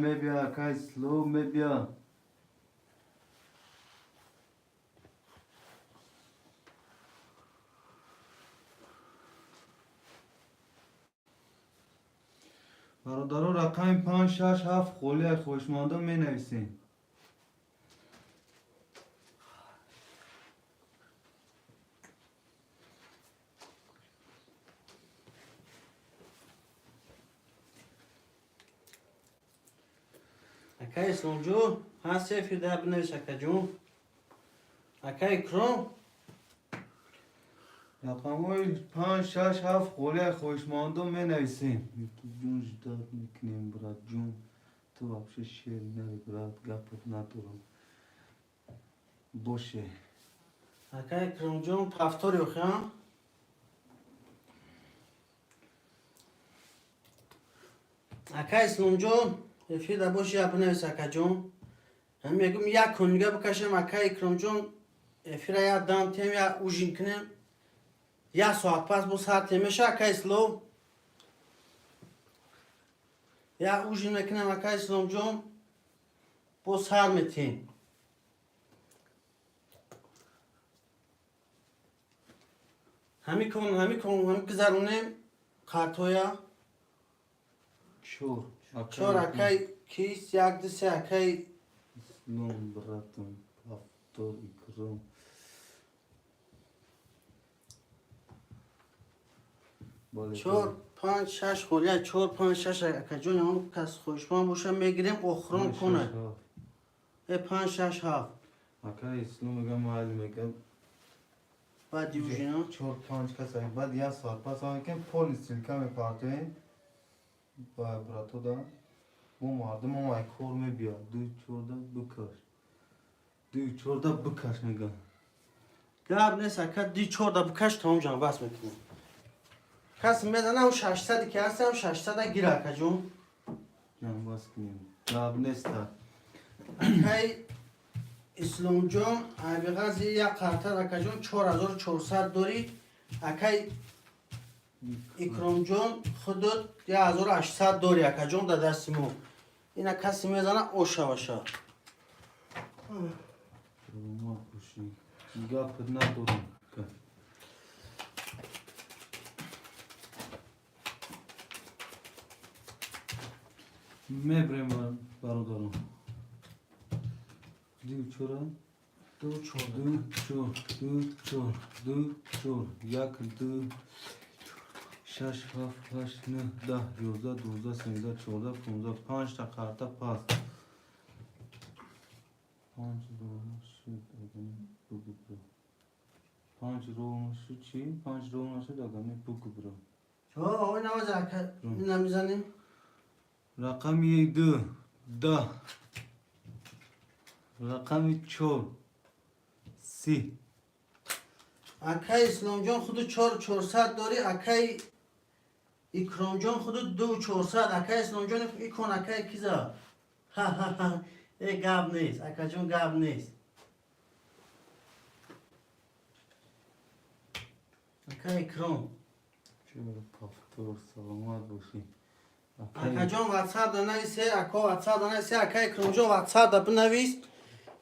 Mebia, اکای سلو mebia. برادرها رقم 5 6 7 خوله خوشمانده می نویسین. اکای اسلام جون هستی فیده بنویس اکا جون اکای کرم رقم های 5 6 7 خوله خوشمانده می نویسین. تو جون جداد میکنیم برات جون تو واپس شیر نوی برات گپت ندارم باشه. اکای کرم جون پافتوری اخیان اکای اسلام جون فیده باش یا بنویس اکا جون هم میگم یک کنگه بکشم اکای کرم جون فیده یا دام تیم یا اوژین کنیم یا ساعت پس بو ساعت تیمشه اکای اسلام یا اوژین میکنم اکای اسلام جون بو سر میتین همی گذرونیم کارتویا چور اکای کیس یک دسته اکای اسلام براتون پافتور اکرام چور 5 6 خوله چور 5 6 اکا جون هم کس خوشمان باشه میگیریم اخرون کنه 5 6 7 اکای اسلام میگم معلوم میگم بعد دیوژینا 4 5 کسایی بعد یک ساعت پس آن که پول سیلکا میپارتین با براتو دا مو مردم مو ای کور می بیا دو چورده بکش میگم گاب نیست اکا دی چور دا بکش تمام جان بس میکنیم کس میدنه اون 600 که هسته هم 600 گیر اکا جون جان باز کنیم لاب نیست اکای اسلام جون عبیغازی یک قرطه اکا جون 4400 داری اکای اکرام جون خودت 1800 داری اکا جون در دستی مو اینا کسی میزنه اوشا وشا ما کشی گپ ندارم میبریم برادرم دو چورا دو چور دو چور یک دو 6 7 8 9 10 11 12 13 14 15 5 تا کارتا پاس 5 رو شد چی؟ 5 رو نشد آگمی بگو برو اوه این نمازه اکا این نمیزنیم رقم 1 2 10 رقم 4 30 اکای اسلام جان خود 4400 داری اکای اکرام جان خود 2400 اکای اسلام جان ایکون اکای کیزا ها ها ها ای گاب نیست اکا جون گاب نیست اکای اکرام چرا پافتور سلامت باشی اکا جان واتساپ دا نویسه اکا واتساپ دا نویسه اکای اکرام جان واتساپ دا بنویس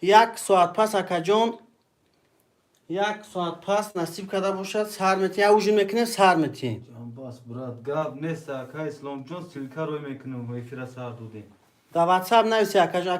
یک ساعت پس اکا جان یک ساعت پس نصیب کرده باشد سر میتین یا اوژین میکنیم سر میتین جان بس برات گاب نیست اکای اسلام جون سیلکا روی میکنم و افیرا ساعت بودیم در واتساپ نویسی اکا جان.